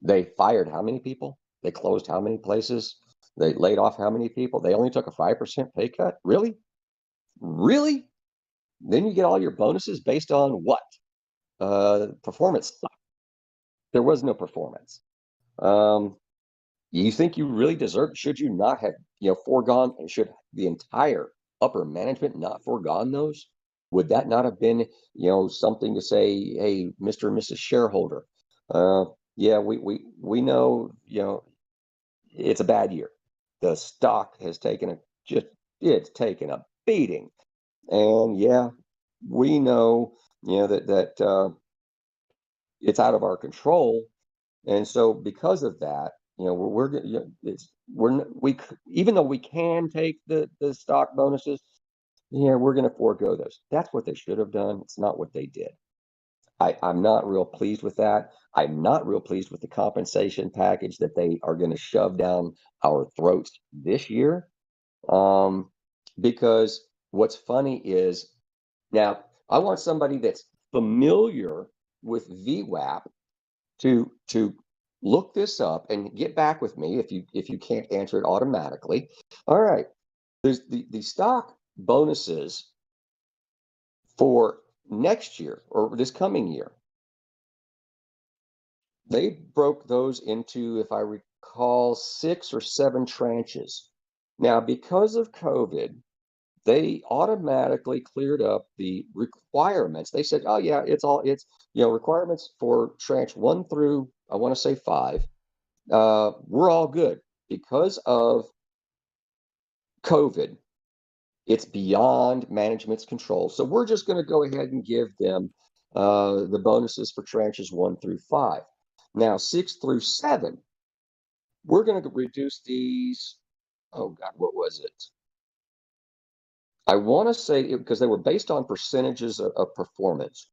They fired how many people? They closed how many places? They laid off how many people? They only took a 5% pay cut? Really? Really? Then you get all your bonuses based on what? Performance. There was no performance. You think you really deserve? Should you not have foregone, and should the entire upper management not foregone those? Would that not have been something to say, hey, Mr. and Mrs. Shareholder, yeah, we know it's a bad year. The stock has it's taken a beating, and yeah, we know that it's out of our control. And so because of that, even though we can take the stock bonuses, yeah, we're going to forego those. That's what they should have done. It's not what they did. I'm not real pleased with that. I'm not real pleased with the compensation package that they are going to shove down our throats this year. Um, because what's funny is now I want somebody that's familiar with VWAP to look this up and get back with me if you can't answer it automatically. All right, there's the stock bonuses for next year or this coming year. They broke those into, if I recall, 6 or 7 tranches. Now, because of COVID, they automatically cleared up the requirements. They said, oh yeah, it's requirements for tranche 1 through I want to say 5. We're all good. Because of COVID, it's beyond management's control. So we're just going to go ahead and give them the bonuses for tranches 1 through 5. Now, 6 through 7, we're going to reduce these. Oh God, what was it? I want to say because they were based on percentages of performance.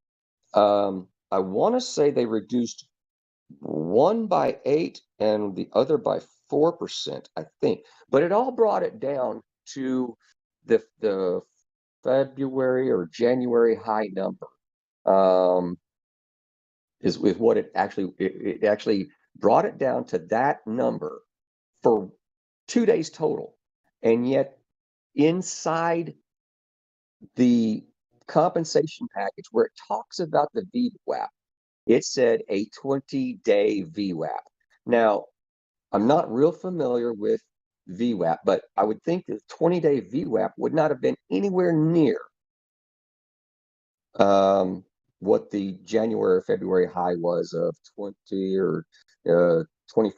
I want to say they reduced one by 8 and the other by 4%, I think. But it all brought it down to the February or January high number. Is with what it actually brought it down to that number for 2 days total. And yet inside the compensation package where it talks about the VWAP, it said a 20-day VWAP. Now, I'm not real familiar with VWAP, but I would think the 20-day VWAP would not have been anywhere near what the January or February high was of 20 or $24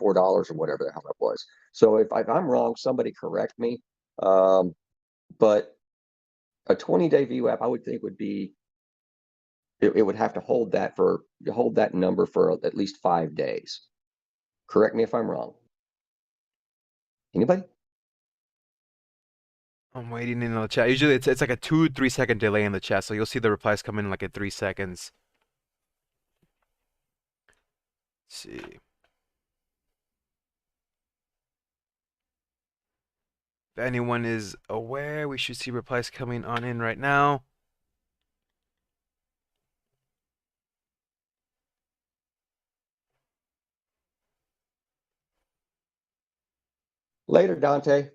or whatever the hell it was. So if I'm wrong, somebody correct me. But a 20-day VWAP, I would think would be it would have to hold that number for at least 5 days. Correct me if I'm wrong. Anybody? I'm waiting in the chat. Usually it's like a 2-3 second delay in the chat, so you'll see the replies come in like in 3 seconds. Let's see. If anyone is aware, we should see replies coming on in right now. Later, Dante.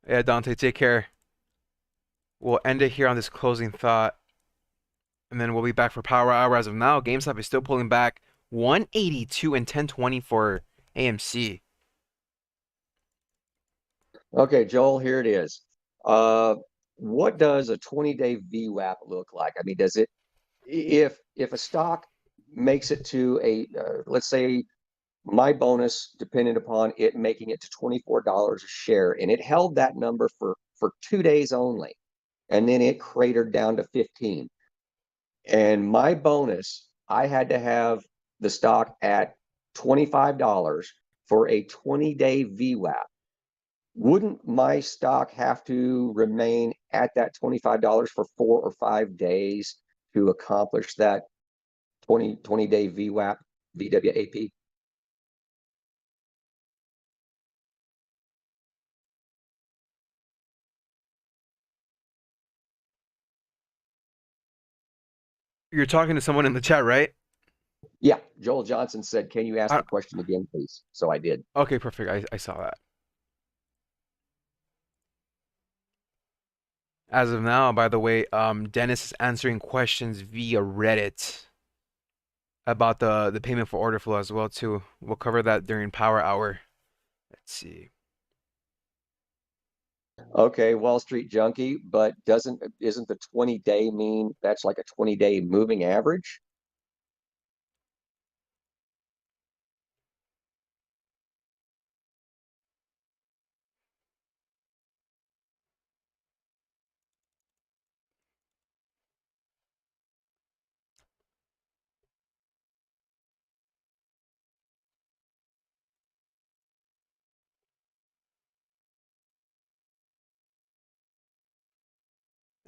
Yeah, Dante, take care. We'll end it here on this closing thought, and then we'll be back for Power Hour. As of now, GameStop is still pulling back 182 and 1020 for AMC. Okay, Joel, here it is. What does a 20-day VWAP look like? I mean, does it if a stock makes it to let's say my bonus depended upon it making it to $24 a share, and it held that number for 2 days only, and then it cratered down to 15. And my bonus, I had to have the stock at $25 for a 20-day VWAP. Wouldn't my stock have to remain at that $25 for 4 or 5 days to accomplish that 20-day VWAP, VWAP? You're talking to someone in the chat, right? Yeah, Joel Johnson said, can you ask I, the question again, please? So I did. okay, perfect. I saw that. As of now, by the way, Dennis is answering questions via Reddit about the payment for order flow as well too. We'll cover that during Power Hour. Let's see. Okay, Wall Street Junkie, but isn't the 20-day mean that's like a 20-day moving average?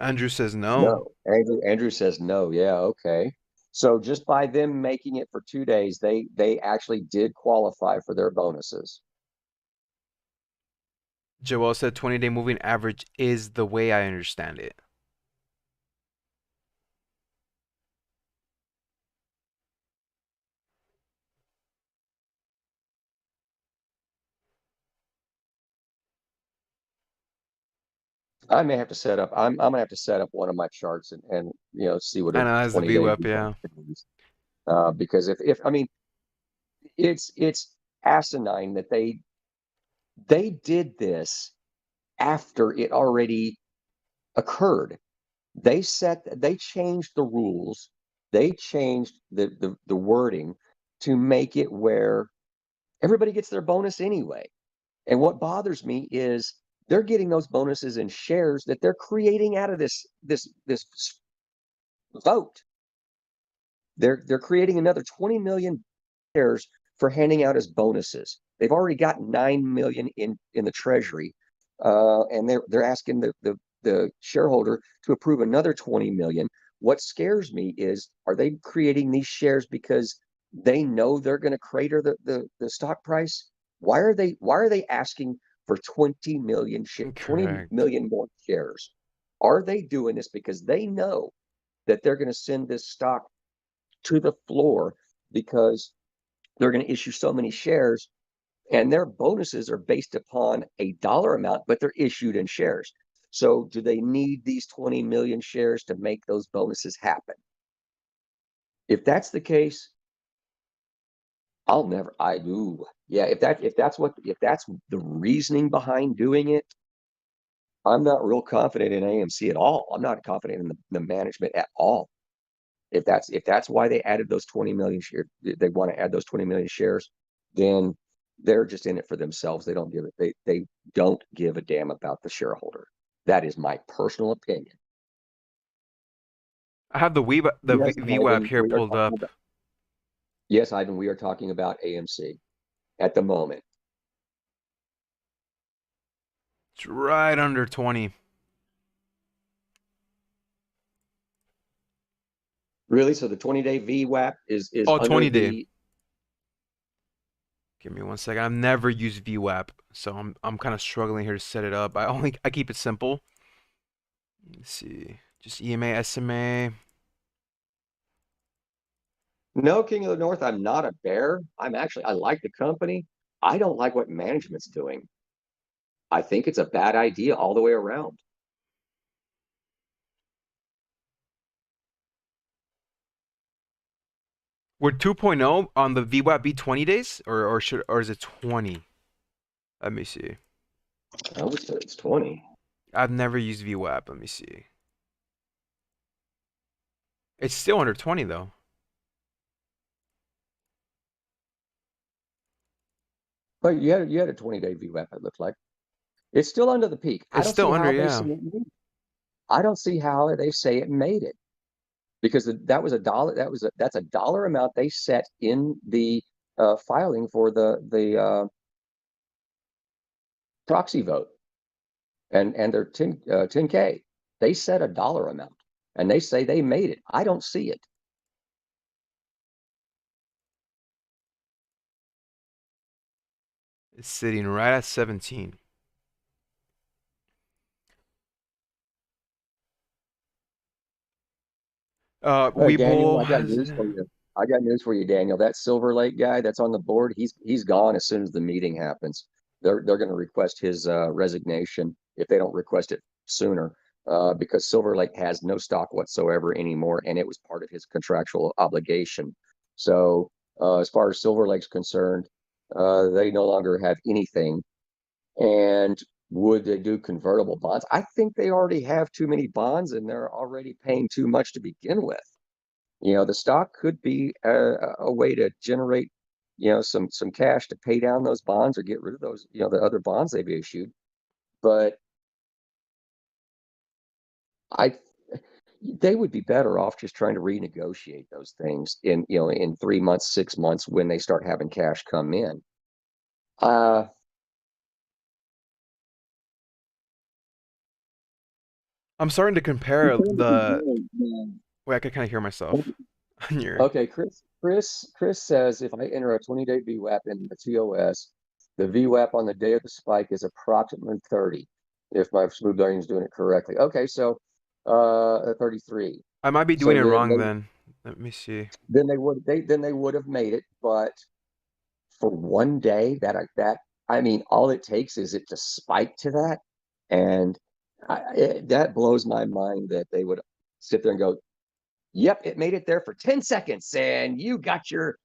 Andrew says no. No. Andrew says no. Yeah, okay. So just by them making it for 2 days, they actually did qualify for their bonuses. Joel said 20-day moving average is the way I understand it. I may have to set up. I'm gonna have to set up one of my charts and see what I a know that's the 20-day VWAP, yeah. is. Because if I mean it's asinine that they did this after it already occurred. They changed the rules, they changed the wording to make it where everybody gets their bonus anyway. And what bothers me is they're getting those bonuses in shares that they're creating out of this vote. They're creating another 20 million shares for handing out as bonuses. They've already got 9 million in the treasury, and they're asking the shareholder to approve another 20 million. What scares me is, are they creating these shares because they know they're going to crater the stock price? Why are they asking for 20 Correct. million more shares? Are they doing this because they know that they're going to send this stock to the floor because they're going to issue so many shares, and their bonuses are based upon a dollar amount, but they're issued in shares? So do they need these 20 million shares to make those bonuses happen? If that's the case, I'll never I do. Yeah, if that's the reasoning behind doing it, I'm not real confident in AMC at all. I'm not confident in the management at all. If that's why they added those 20 million shares, they want to add those 20 million shares, then they're just in it for themselves. They don't give a damn about the shareholder. That is my personal opinion. I have the Yes, VWAP Ivan, here pulled up. We are talking about AMC at the moment. It's right under 20. Really? So the 20-day VWAP is Oh, under 20 day. the. Give me one second. I've never used VWAP, so I'm kind of struggling here to set it up. I keep it simple. Let's see. Just EMA, SMA. No, King of the North, I'm not a bear. I like the company. I don't like what management's doing. I think it's a bad idea all the way around. Would 2.0 on the VWAP be 20 days or is it 20? Let me see. I would say it's 20. I've never used VWAP. Let me see. It's still under 20 though. But you had a 20-day VWAP, it looked like. It's still under the peak. I It's don't see still under, how they say yeah. it made it. I don't see how they say it made it, because that was a dollar. That's a dollar amount they set in the filing for the proxy vote, and their 10K. They set a dollar amount, and they say they made it. I don't see it. It's sitting right at 17. Daniel, Weeble I got has news for you. I got news for you, Daniel. That Silver Lake guy that's on the board, he's gone as soon as the meeting happens. They're going to request his resignation if they don't request it sooner, because Silver Lake has no stock whatsoever anymore, and it was part of his contractual obligation. So as far as Silver Lake's concerned, they no longer have anything. And would they do convertible bonds? I think they already have too many bonds, and they're already paying too much to begin with. The stock could be a way to generate, some cash to pay down those bonds or get rid of those, the other bonds they've issued. But I, they would be better off just trying to renegotiate those things in 3 months, 6 months, when they start having cash come in. Uh, I'm starting to compare the wait, I can kind of hear myself. on your. Okay, Chris says if I enter a 20-day VWAP in the TOS, the VWAP on the day of the spike is approximately 30, if my smooth learning is doing it correctly. Okay, so 33. I might be doing So it then wrong then. Let me see. they would have made it, but for one day that I mean, all it takes is it to spike to that, and that blows my mind that they would sit there and go, "Yep, it made it there for 10 seconds, and you got your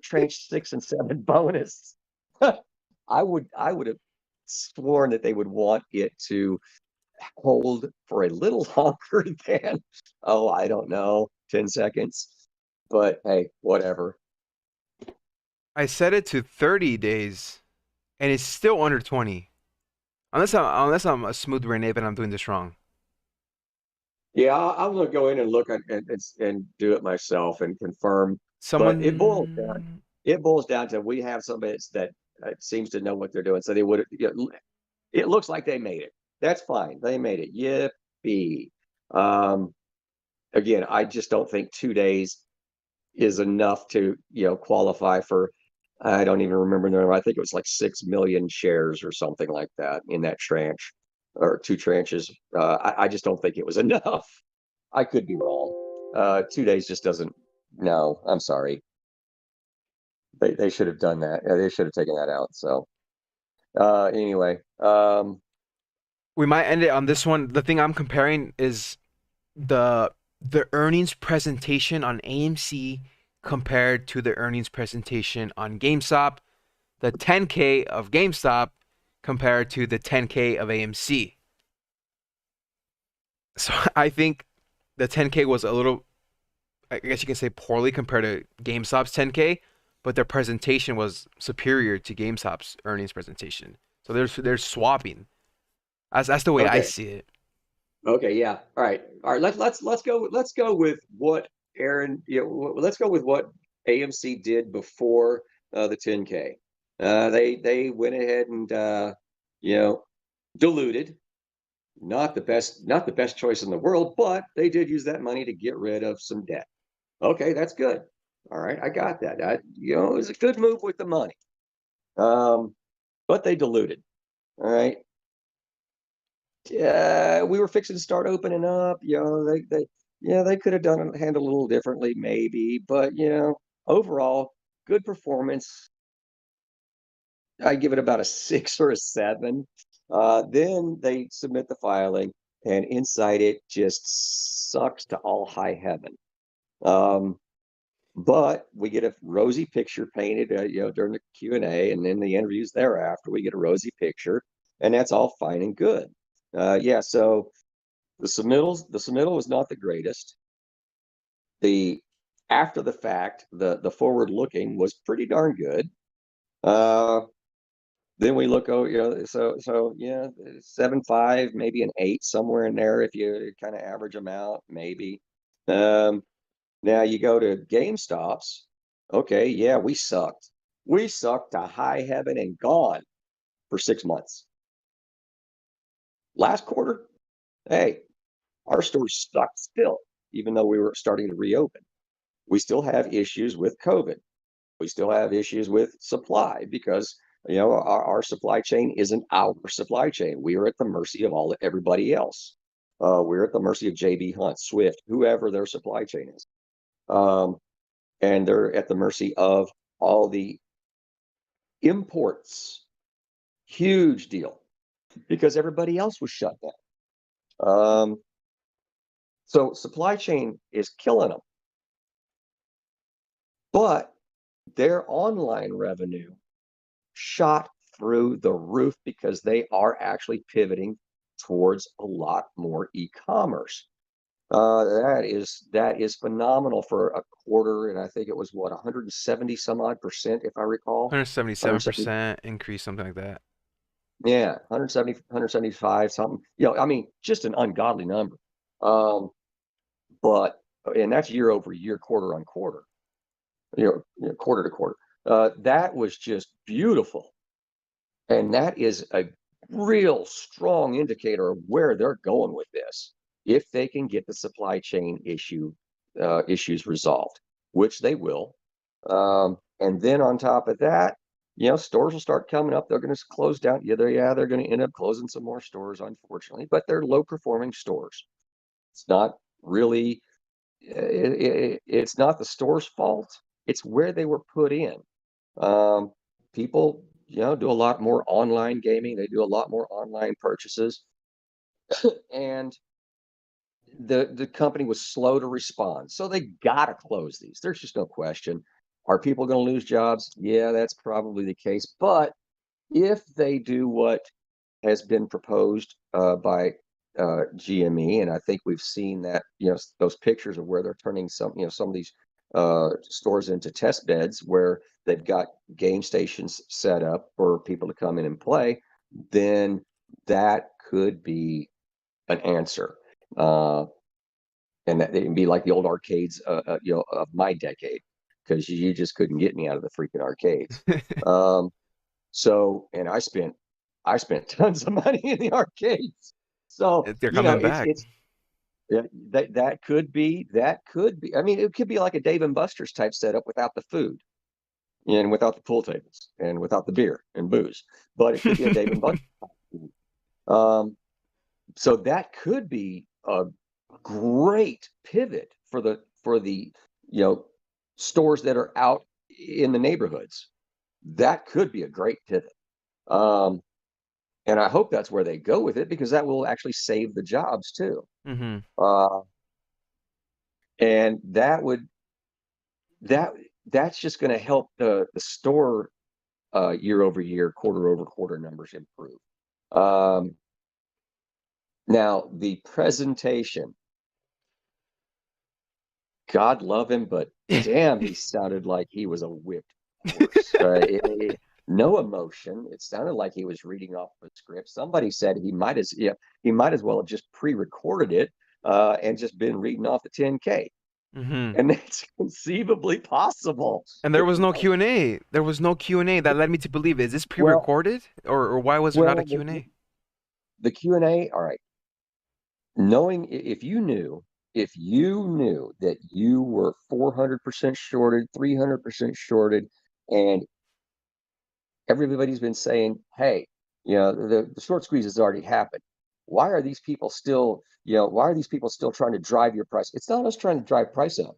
tranche 6 and 7 bonus." I would have sworn that they would want it to hold for a little longer than, oh, I don't know, 10 seconds. But hey, whatever. I set it to 30 days, and it's still under 20. Unless I'm a smooth brain ape and I'm doing this wrong. Yeah, I'm gonna go in and look at and do it myself and confirm. But Someone. it boils down to we have somebody that seems to know what they're doing. So they would, it looks like they made it. That's fine. They made it. Yippee. Um, Again, I just don't think 2 days is enough to, qualify for, I don't even remember the number. I think it was like 6 million shares or something like that in that tranche or two tranches. I just don't think it was enough. I could be wrong. 2 days just doesn't, no, I'm sorry. They should have done that. They should have taken that out. So anyway, We might end it on this one. The thing I'm comparing is the the earnings presentation on AMC compared to the earnings presentation on GameStop, the 10K of GameStop compared to the 10K of AMC. So I think the 10K was a little, I guess you can say, poorly compared to GameStop's 10K, but their presentation was superior to GameStop's earnings presentation. So they're swapping. That's the way I okay. see it. Okay, yeah. All right. Let's go with what Aaron. Let's go with what AMC did before the 10K. They went ahead and you know diluted. Not the best choice in the world, but they did use that money to get rid of some debt. Okay, that's good. All right, I got that. It was a good move with the money. But they diluted. All right. Yeah, we were fixing to start opening up. They could have done it, handled a little differently, maybe, but overall, good performance. I give it about a 6 or a 7. Then they submit the filing, and inside it just sucks to all high heaven. Um, but we get a rosy picture painted, during the Q&A, and then the interviews thereafter. We get a rosy picture, and that's all fine and good. Yeah, so the submittal was not the greatest. The After the fact, the forward looking was pretty darn good. Uh, then we look, oh, so yeah, 7.5, maybe an 8, somewhere in there if you kind of average them out, maybe. Um, Now you go to GameStops. Okay, yeah, we sucked. We sucked to high heaven and gone for 6 months. Last quarter, hey, our stores sucked still, even though we were starting to reopen. We still have issues with COVID. We still have issues with supply because our supply chain isn't our supply chain. We are at the mercy of everybody else. We're at the mercy of JB Hunt, Swift, whoever their supply chain is. Um, and they're at the mercy of all the imports. Huge deal because everybody else was shut down. So supply chain is killing them, but their online revenue shot through the roof because they are actually pivoting towards a lot more e-commerce. That is phenomenal for a quarter, and I think it was what 170 some odd percent, if I recall. 170, 177% increase, something like that. yeah, 170, 175 something. I mean, just an ungodly number. Um, but and that's year over year, quarter on quarter, quarter to quarter. That was just beautiful. And that is a real strong indicator of where they're going with this. If they can get the supply chain issue issues resolved, which they will. And then on top of that, stores will start coming up. They're going to close down. They're going to end up closing some more stores, unfortunately, but they're low performing stores. It's not really, it's not the store's fault. It's where they were put in. People, do a lot more online gaming. They do a lot more online purchases, and the company was slow to respond. So they got to close these. There's just no question. Are people going to lose jobs? Yeah, that's probably the case. But if they do what has been proposed by GME, and I think we've seen that, those pictures of where they're turning some of these stores into test beds where they've got game stations set up for people to come in and play, then that could be an answer. And that it can be like the old arcades, of my decade, because you just couldn't get me out of the freaking arcades. And I spent tons of money in the arcades. So, They're coming back. it's yeah, that could be. I mean, it could be like a Dave and Buster's type setup without the food and without the pool tables and without the beer and booze, but it could be a Dave and Buster's type. Um, so that could be a great pivot for the stores that are out in the neighborhoods. That could be a great pivot. And I hope that's where they go with it, because that will actually save the jobs too. Mm-hmm. And that's just going to help the store year over year, quarter over quarter numbers improve. Now the presentation, God love him, but damn, he sounded like he was a whipped horse. No emotion. It sounded like he was reading off a script. Somebody said he might as well have just pre-recorded it and just been reading off the 10K. Mm-hmm. And that's conceivably possible. And there was no Q&A. There was no Q&A that led me to believe, is this Well, pre-recorded? Or why was there not a Q&A? the Q&A, all right. Knowing if you knew that you were 400% shorted, 300% shorted, and everybody's been saying, hey, the short squeeze has already happened. Why are these people still trying to drive your price? It's not us trying to drive price up.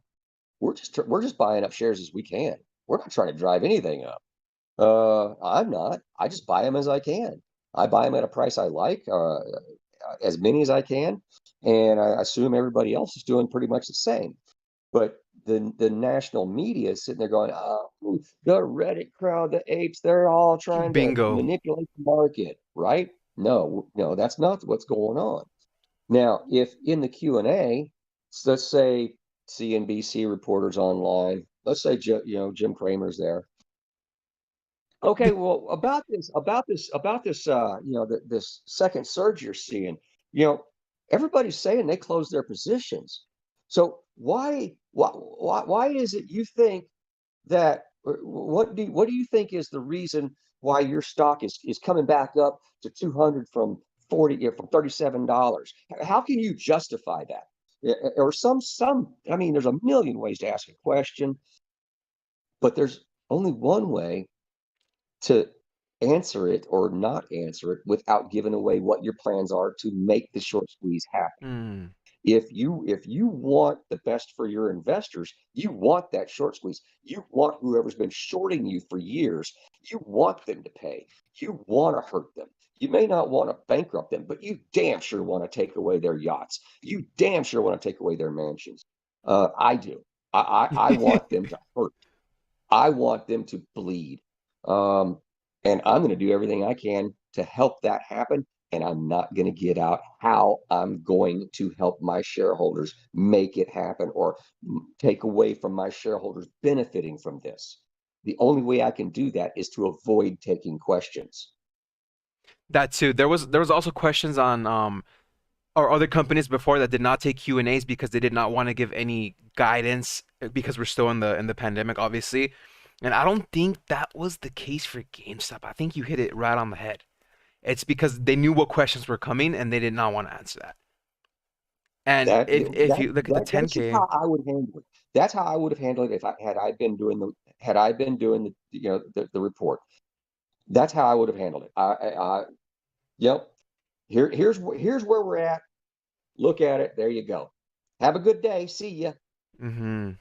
We're just buying up shares as we can. We're not trying to drive anything up. I'm not. I just buy them as I can. I buy them at a price I like, as many as I can, and I assume everybody else is doing pretty much the same. But the national media is sitting there going, oh, the Reddit crowd, the apes, they're all trying to Bingo. manipulate the market, right? No, that's not what's going on. Now, if in the Q&A, let's say CNBC reporters online, let's say Jim Cramer's there. Okay, well, this second surge you're seeing, everybody's saying they closed their positions. So why is it you think that? What do you think is the reason why your stock is coming back up to 200 from 40 from $37? How can you justify that? Or some? I mean, there's a million ways to ask a question, but there's only one way to answer it or not answer it without giving away what your plans are to make the short squeeze happen. Mm. If you want the best for your investors, you want that short squeeze. You want whoever's been shorting you for years, you want them to pay. You want to hurt them. You may not want to bankrupt them, but you damn sure want to take away their yachts. You damn sure want to take away their mansions. I do. I want them to hurt. I want them to bleed. And I'm going to do everything I can to help that happen. And I'm not going to get out how I'm going to help my shareholders make it happen or take away from my shareholders benefiting from this. The only way I can do that is to avoid taking questions. That too. There was also questions on or other companies before that did not take Q&As because they did not want to give any guidance because we're still in the pandemic, obviously. And I don't think that was the case for GameStop. I think you hit it right on the head. It's because they knew what questions were coming and they did not want to answer that. And if you look at the That's just 10K, how I would handle it. That's how I would have handled it if I been doing the report. That's how I would have handled it. Yep. Here's where we're at. Look at it. There you go. Have a good day. See ya. hmm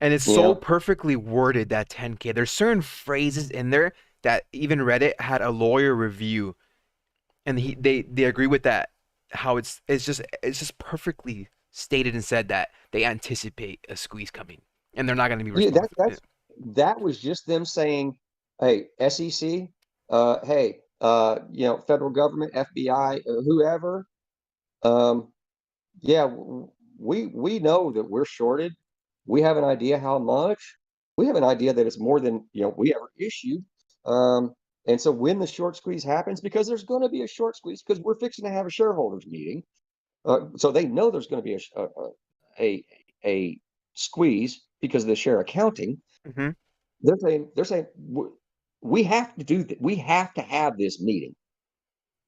and it's You so know, perfectly worded, that 10K. There's certain phrases in there that even Reddit had a lawyer review, and they agree with that. How it's just perfectly stated and said that they anticipate a squeeze coming, and they're not going to be yeah, responsible. that was just them saying, "Hey, SEC, hey, federal government, FBI, whoever, um, yeah, we know that we're shorted. We have an idea how much. We have an idea that it's more than we ever issued. Um, and so when the short squeeze happens, because there's going to be a short squeeze, because we're fixing to have a shareholders meeting, so they know there's going to be a a squeeze because of the share accounting. Hmm They're saying we have to do that. We have to have this meeting.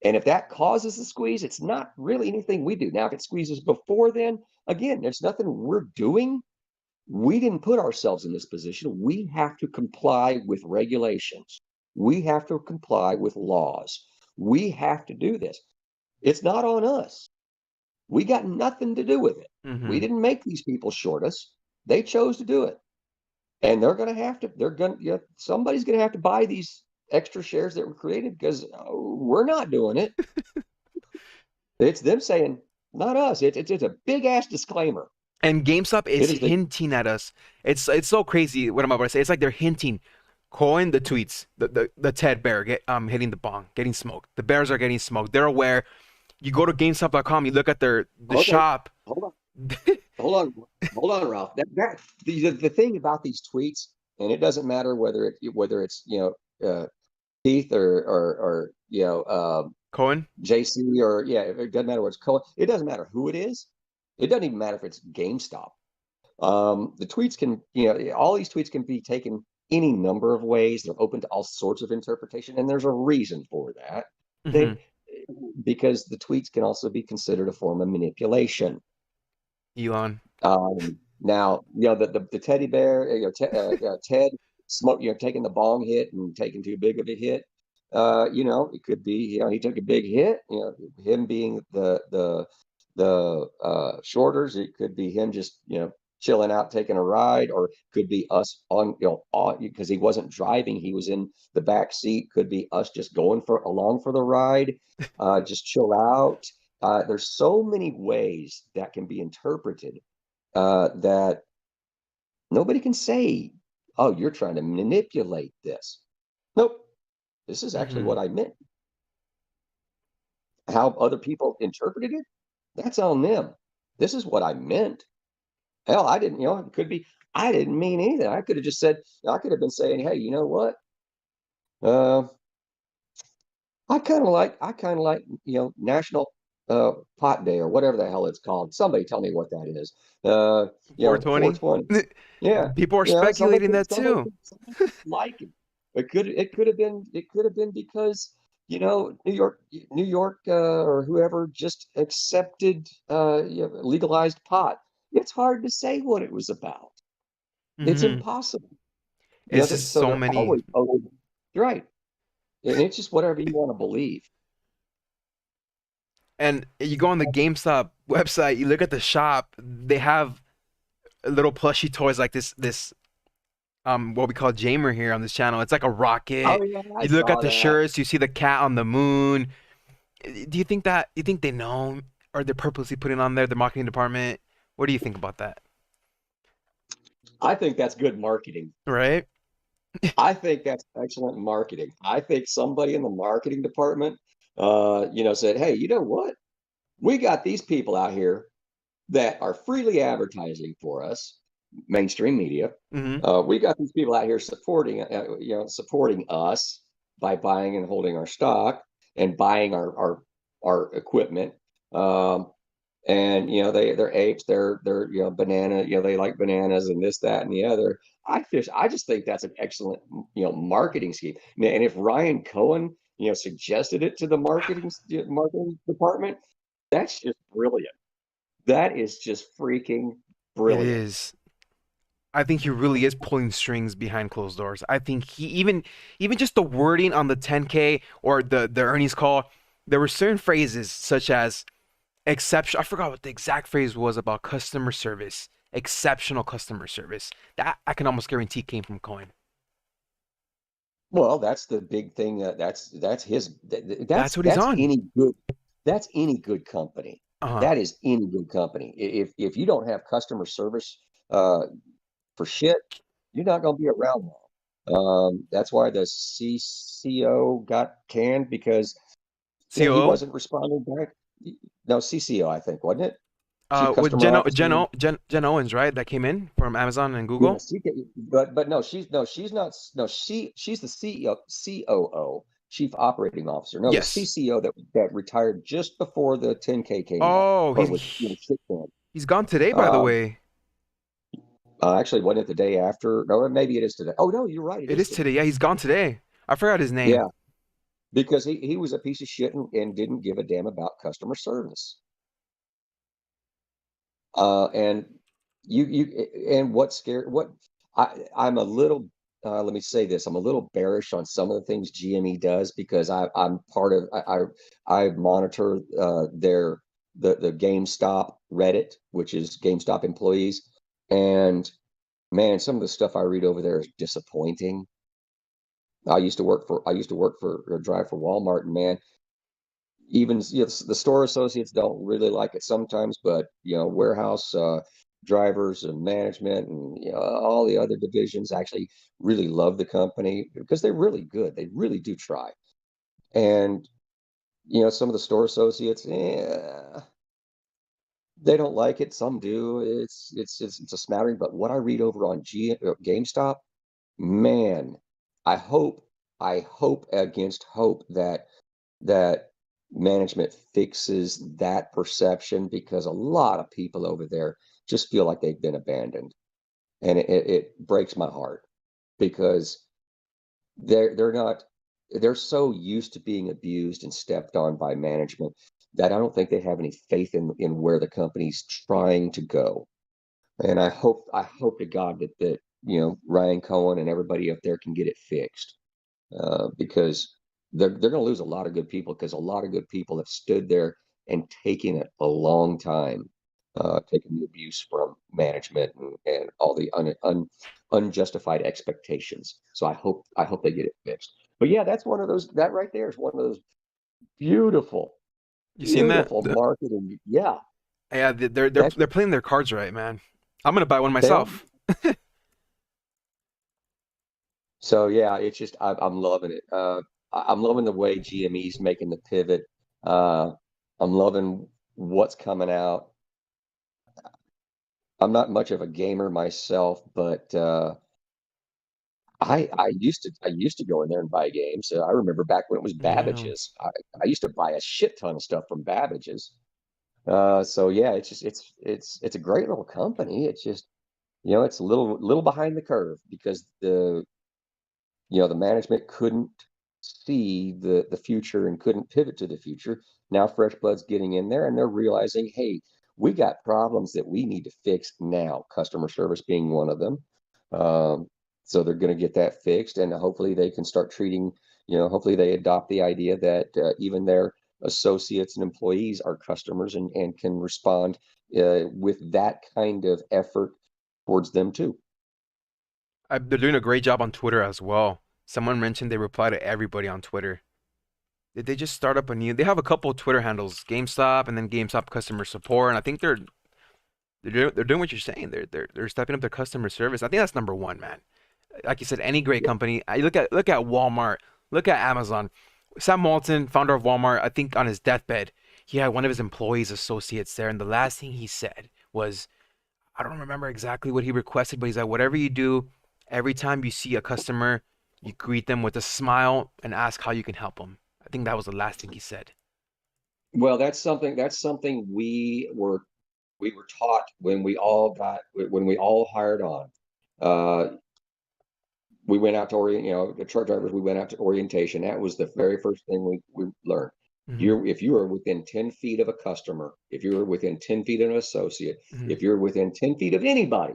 And if that causes the squeeze, it's not really anything we do. Now, if it squeezes before then, again, there's nothing we're doing. We didn't put ourselves in this position. We have to comply with regulations. We have to comply with laws. We have to do this. It's not on us. We got nothing to do with it. We hmm didn't make these people short us. They chose to do it. And somebody's going to have to buy these extra shares that were created because we're not doing it. It's them saying, not us. It's a big ass disclaimer. And GameStop It is is the hinting at us. It's so crazy what I'm about to say. It's like they're hinting. Coin the tweets, the Ted Bear hitting the bong, getting smoked. The bears are getting smoked. They're aware. You go to GameStop.com, you look at the okay. shop. Hold on, hold on, hold on, Ralph. The thing about these tweets, and it doesn't matter whether it's Keith or Cohen. JC or it doesn't matter what's Cohen. It doesn't matter who it is. It doesn't even matter if it's GameStop. The tweets can, all these tweets can be taken any number of ways. They're open to all sorts of interpretation, and there's a reason for that. hmm They because the tweets can also be considered a form of manipulation. Elon. Now, the teddy bear, Ted smoke, taking the bong hit and taking too big of a hit. It could be, he took a big hit. Him being the shorters. It could be him just chilling out, taking a ride, or could be us on because he wasn't driving, he was in the back seat. Could be us just going along for the ride, just chill out. There's so many ways that can be interpreted that nobody can say, "Oh, you're trying to manipulate this." Nope, this is actually hmm what I meant. How other people interpreted it, that's on them. This is what I meant. Hell, I didn't, it could be, I didn't mean anything. I could have just said, I could have been saying, "Hey, you know what? Uh, I kind of like, National Pot Day or whatever the hell it's called. Somebody tell me what that is. 420. 420. Yeah, People are somebody speculating could, that too. somebody could like it. It could have been because New York or whoever just accepted legalized pot. It's hard to say what it was about. It's hmm impossible. It's just So so they're many. always right. And it's just whatever you want to believe. And you go on the GameStop website, you look at the shop, they have little plushy toys like this what we call Jamer here on this channel. It's like a Oh rocket. yeah, I You look at saw the that. shirts, you see the cat on the moon. You think they know, or they're purposely putting on there, the marketing department? What do you think about that? I think that's good marketing. Right? I think that's excellent marketing. I think somebody in the marketing department, said, "Hey, you know what? We got these people out here that are freely advertising for us, mainstream media. hmm We got these people out here supporting us by buying and holding our stock and buying our equipment. Um, and they're apes, they're banana, they like bananas and this, that, and the other. I just think that's an excellent marketing scheme. And if Ryan Cohen suggested it to the marketing department, that's just brilliant. That is just freaking It brilliant. is. I think he really is pulling strings behind closed doors. I think he even just the wording on the 10K or the earnings call, there were certain phrases such as exception. I forgot what the exact phrase was about customer service. Exceptional customer service. That I can almost guarantee came from Cohen. Well, that's the big thing. That's his. That's what he's on. That's any good company. Uh-huh. That is any good company. If you don't have customer service uh, for shit, you're not going to be around long. That's why the CCO got canned because he COO. wasn't responding back. No, CCO, I think, wasn't it? Chief With Customer Officer. Jen Owens, right? That came in from Amazon and Google. Yes, but no, she's not. No, she's the CEO, COO, Chief Operating Officer. No, the Yes. CCO that retired just before the 10K came out, Oh, or was shit canned. he's gone today, by the Um, way. Actually, wasn't it the day after? No, maybe it is today. Oh no, you're right. It It is is today. today. Yeah, he's gone today. I forgot his name. Yeah, because he was a piece of shit and didn't give a damn about customer service. And and I'm a little let me say this, I'm a little bearish on some of the things GME does because I'm part of I monitor their the GameStop Reddit, which is GameStop employees, and man, some of the stuff I read over there is disappointing. I used to work for or drive for Walmart, and man, even the store associates don't really like it sometimes, but warehouse drivers and management and all the other divisions actually really love the company because they're really good. They really do try. And some of the store associates, they don't like it. Some do. It's a smattering. But what I read over on GameStop, man, I hope I hope against hope that management fixes that perception because a lot of people over there just feel like they've been abandoned, and it breaks my heart because they're not they're so used to being abused and stepped on by management that I don't think they have any faith in where the company's trying to go. And I hope to God that Ryan Cohen and everybody up there can get it fixed because they're going to lose a lot of good people because a lot of good people have stood there and taken it a long time, taking the abuse from management and all the unjustified expectations. So I hope they get it fixed. But yeah, that's one of those. That right there is one of those beautiful, You seen that? beautiful marketing. Yeah, Yeah, that they're playing their cards right, man. I'm gonna buy one they are. myself. So yeah, it's just I'm loving it. I'm loving the way GME's making the pivot. Uh, I'm loving what's coming out. I'm not much of a gamer myself, but I used to go in there and buy games. I remember back when it was Yeah. Babbage's. I used to buy a shit ton of stuff from Babbage's. So yeah, it's a great little company. It's just it's a little behind the curve because the management couldn't see the future and couldn't pivot to the future. Now fresh blood's getting in there and they're realizing, hey, we got problems that we need to fix now, customer service being one of them. um, so they're going to get that fixed and hopefully they can start treating, hopefully they adopt the idea that even their associates and employees are customers and can respond with that kind of effort towards them too. They're doing a great job on Twitter as well. Someone mentioned they reply to everybody on Twitter. Did they just start up a new? They have a couple of Twitter handles, GameStop and then GameStop customer support, and I think they're doing what you're saying. They're stepping up their customer service. I think that's number one, man. Like you said, any great company. I look at Walmart, look at Amazon. Sam Walton, founder of Walmart, I think on his deathbed, he had one of his employees, associates there, and the last thing he said was, I don't remember exactly what he requested, but he's like, whatever you do, every time you see a customer, you greet them with a smile and ask how you can help them. I think that was the last thing he said. Well, that's something we were taught when we all hired on. Uh, we went out to the truck drivers. We went out to orientation. That was the very first thing we learned. Hmm. If you are within 10 feet of a customer, if you're within 10 feet of an associate, Hmm. if you're within 10 feet of anybody,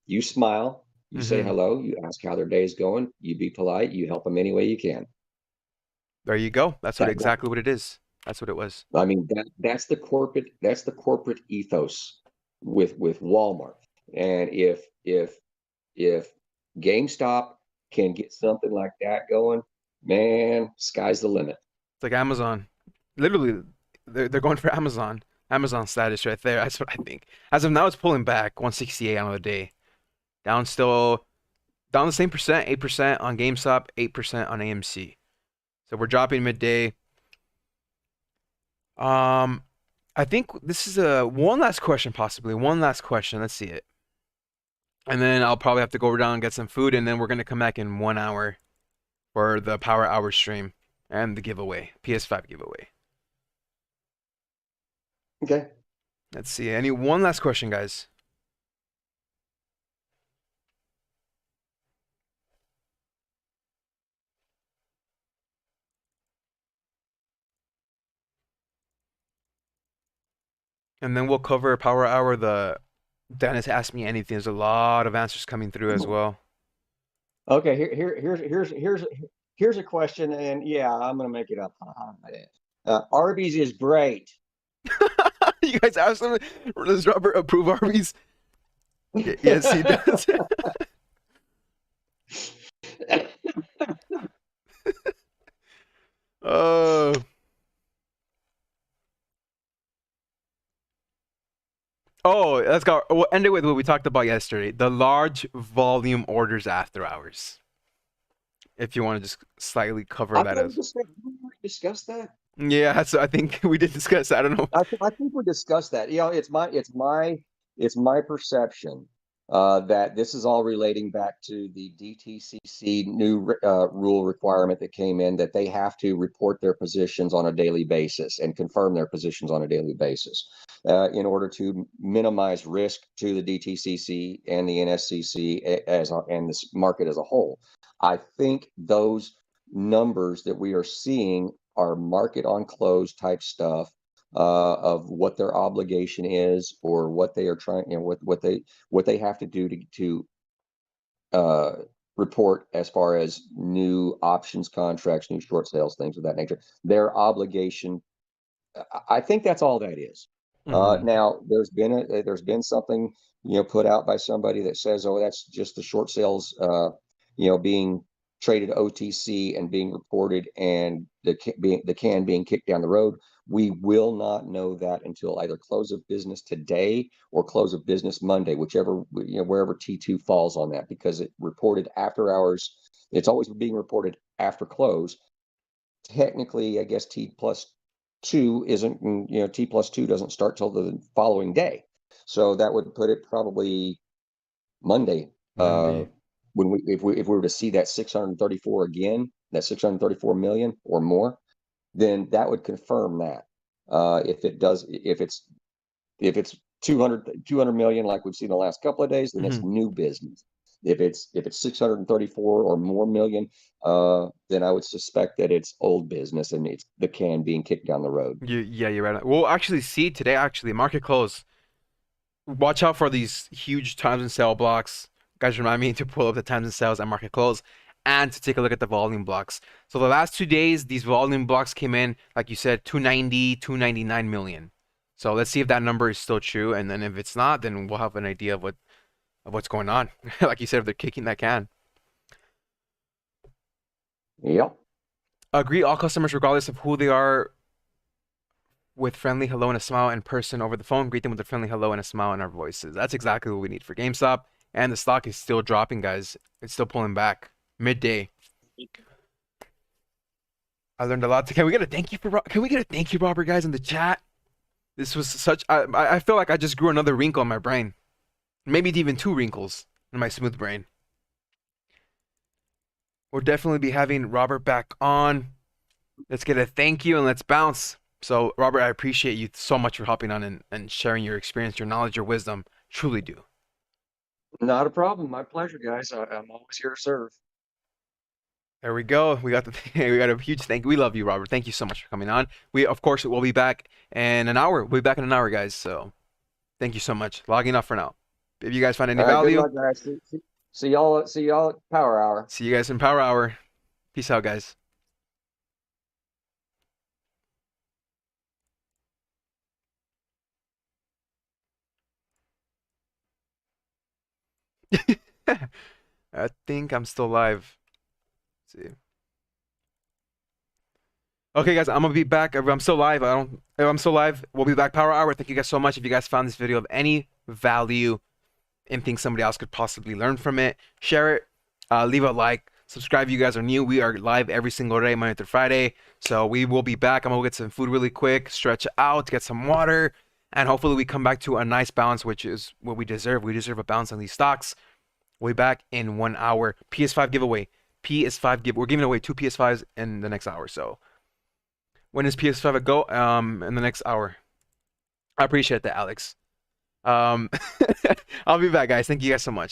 you smile, you say Hmm. hello, you ask how their day is going, you be polite, you help them any way you can. There you go. That's what That, that exactly what it is. That's what it was. I mean, that's the corporate ethos with Walmart. And if GameStop can get something like that going, man, sky's the limit. It's like Amazon. Literally, they're going for Amazon. Amazon status right there. That's what I think. As of now, it's pulling back 168 on the day. Down still, down the same percent, 8% on GameStop, 8% on AMC. So we're dropping midday. Um, I think this is a one last question, possibly one last question. Let's see it, and then I'll probably have to go down and get some food, and then we're gonna come back in 1 hour for the Power Hour stream and the giveaway, PS5 giveaway. Okay. Let's see. Any one last question, guys? And then we'll cover Power Hour. The Dennis asked me anything. There's a lot of answers coming through as well. Okay, here's a question, and yeah, I'm gonna make it up. Arby's is great. You guys asked him, does Robert approve Arby's? Yes, he does. Oh. Oh, let's go. We'll end it with what we talked about yesterday. The large volume orders after hours. If you want to just slightly cover I that thought as. we already discussed that. Yeah, so I think we did discuss. I don't know. I think we discussed that. You know, it's my perception that this is all relating back to the DTCC new rule requirement that came in that they have to report their positions on a daily basis and confirm their positions on a daily basis in order to minimize risk to the DTCC and the NSCC and this market as a whole. I think those numbers that we are seeing are market on close type stuff of what their obligation is or what they are trying, you know, what they have to do to uh, report as far as new options contracts, new short sales, things of that nature. Their obligation. I think that's all that is. Hmm. Now, there's been something put out by somebody that says, oh, that's just the short sales being traded OTC and being reported and the can being kicked down the road. We will not know that until either close of business today or close of business Monday, whichever wherever T2 falls on that, because it reported after hours. It's always being reported after close. Technically, I guess T plus two isn't, T plus two doesn't start till the following day. So that would put it probably Monday. Monday. When if we were to see that 634 again, that 634 million or more, then that would confirm that. If it does, if it's 200 million like we've seen the last couple of days, then it's Hmm. new business. If it's 634 or more million, then I would suspect that it's old business and it's the can being kicked down the road. Yeah, you're right. We'll actually see today, actually, market close. Watch out for these huge times and sale blocks. Guys, remind me to pull up the times and sales at market close and to take a look at the volume blocks. So the last 2 days, these volume blocks came in, like you said, 290, 299 million. So let's see if that number is still true. And then if it's not, then we'll have an idea of what's going on. Like you said, if they're kicking that can. Yep. Agree all customers, regardless of who they are, with friendly hello and a smile in person over the phone. Greet them with a friendly hello and a smile in our voices. That's exactly what we need for GameStop. And the stock is still dropping, guys. It's still pulling back. Midday. I learned a lot. Can we get a thank you for? Can we get a thank you, Robert, guys, in the chat? This was such. I feel like I just grew another wrinkle in my brain. Maybe even two wrinkles in my smooth brain. We'll definitely be having Robert back on. Let's get a thank you and let's bounce. So, Robert, I appreciate you so much for hopping on and sharing your experience, your knowledge, your wisdom. Truly do. Not a problem. My pleasure, guys. I'm always here to serve. There we go. We got the we got a huge thank you. We love you, Robert. Thank you so much for coming on. We of course will be back in an hour. We'll be back in an hour, guys. So thank you so much. Logging off for now. If you guys find any All right, good value, luck, guys. See y'all. See y'all at Power Hour. see you guys in Power Hour. Peace out, guys. I think I'm still live. Let's see. Okay, guys, I'm gonna be back. I'm still live. I'm still live. We'll be back Power Hour. Thank you guys so much. If you guys found this video of any value and think somebody else could possibly learn from it, share it. Leave a like. Subscribe if you guys are new. We are live every single day, Monday through Friday. So we will be back. I'm gonna get some food really quick, stretch out, get some water, and hopefully we come back to a nice balance, which is what we deserve. We deserve a balance on these stocks. We'll be back in 1 hour. PS5 giveaway. PS5 give. We're giving away 2 PS5s in the next hour. So when is PS5 a go? In the next hour. I appreciate that, Alex. I'll be back, guys. Thank you guys so much.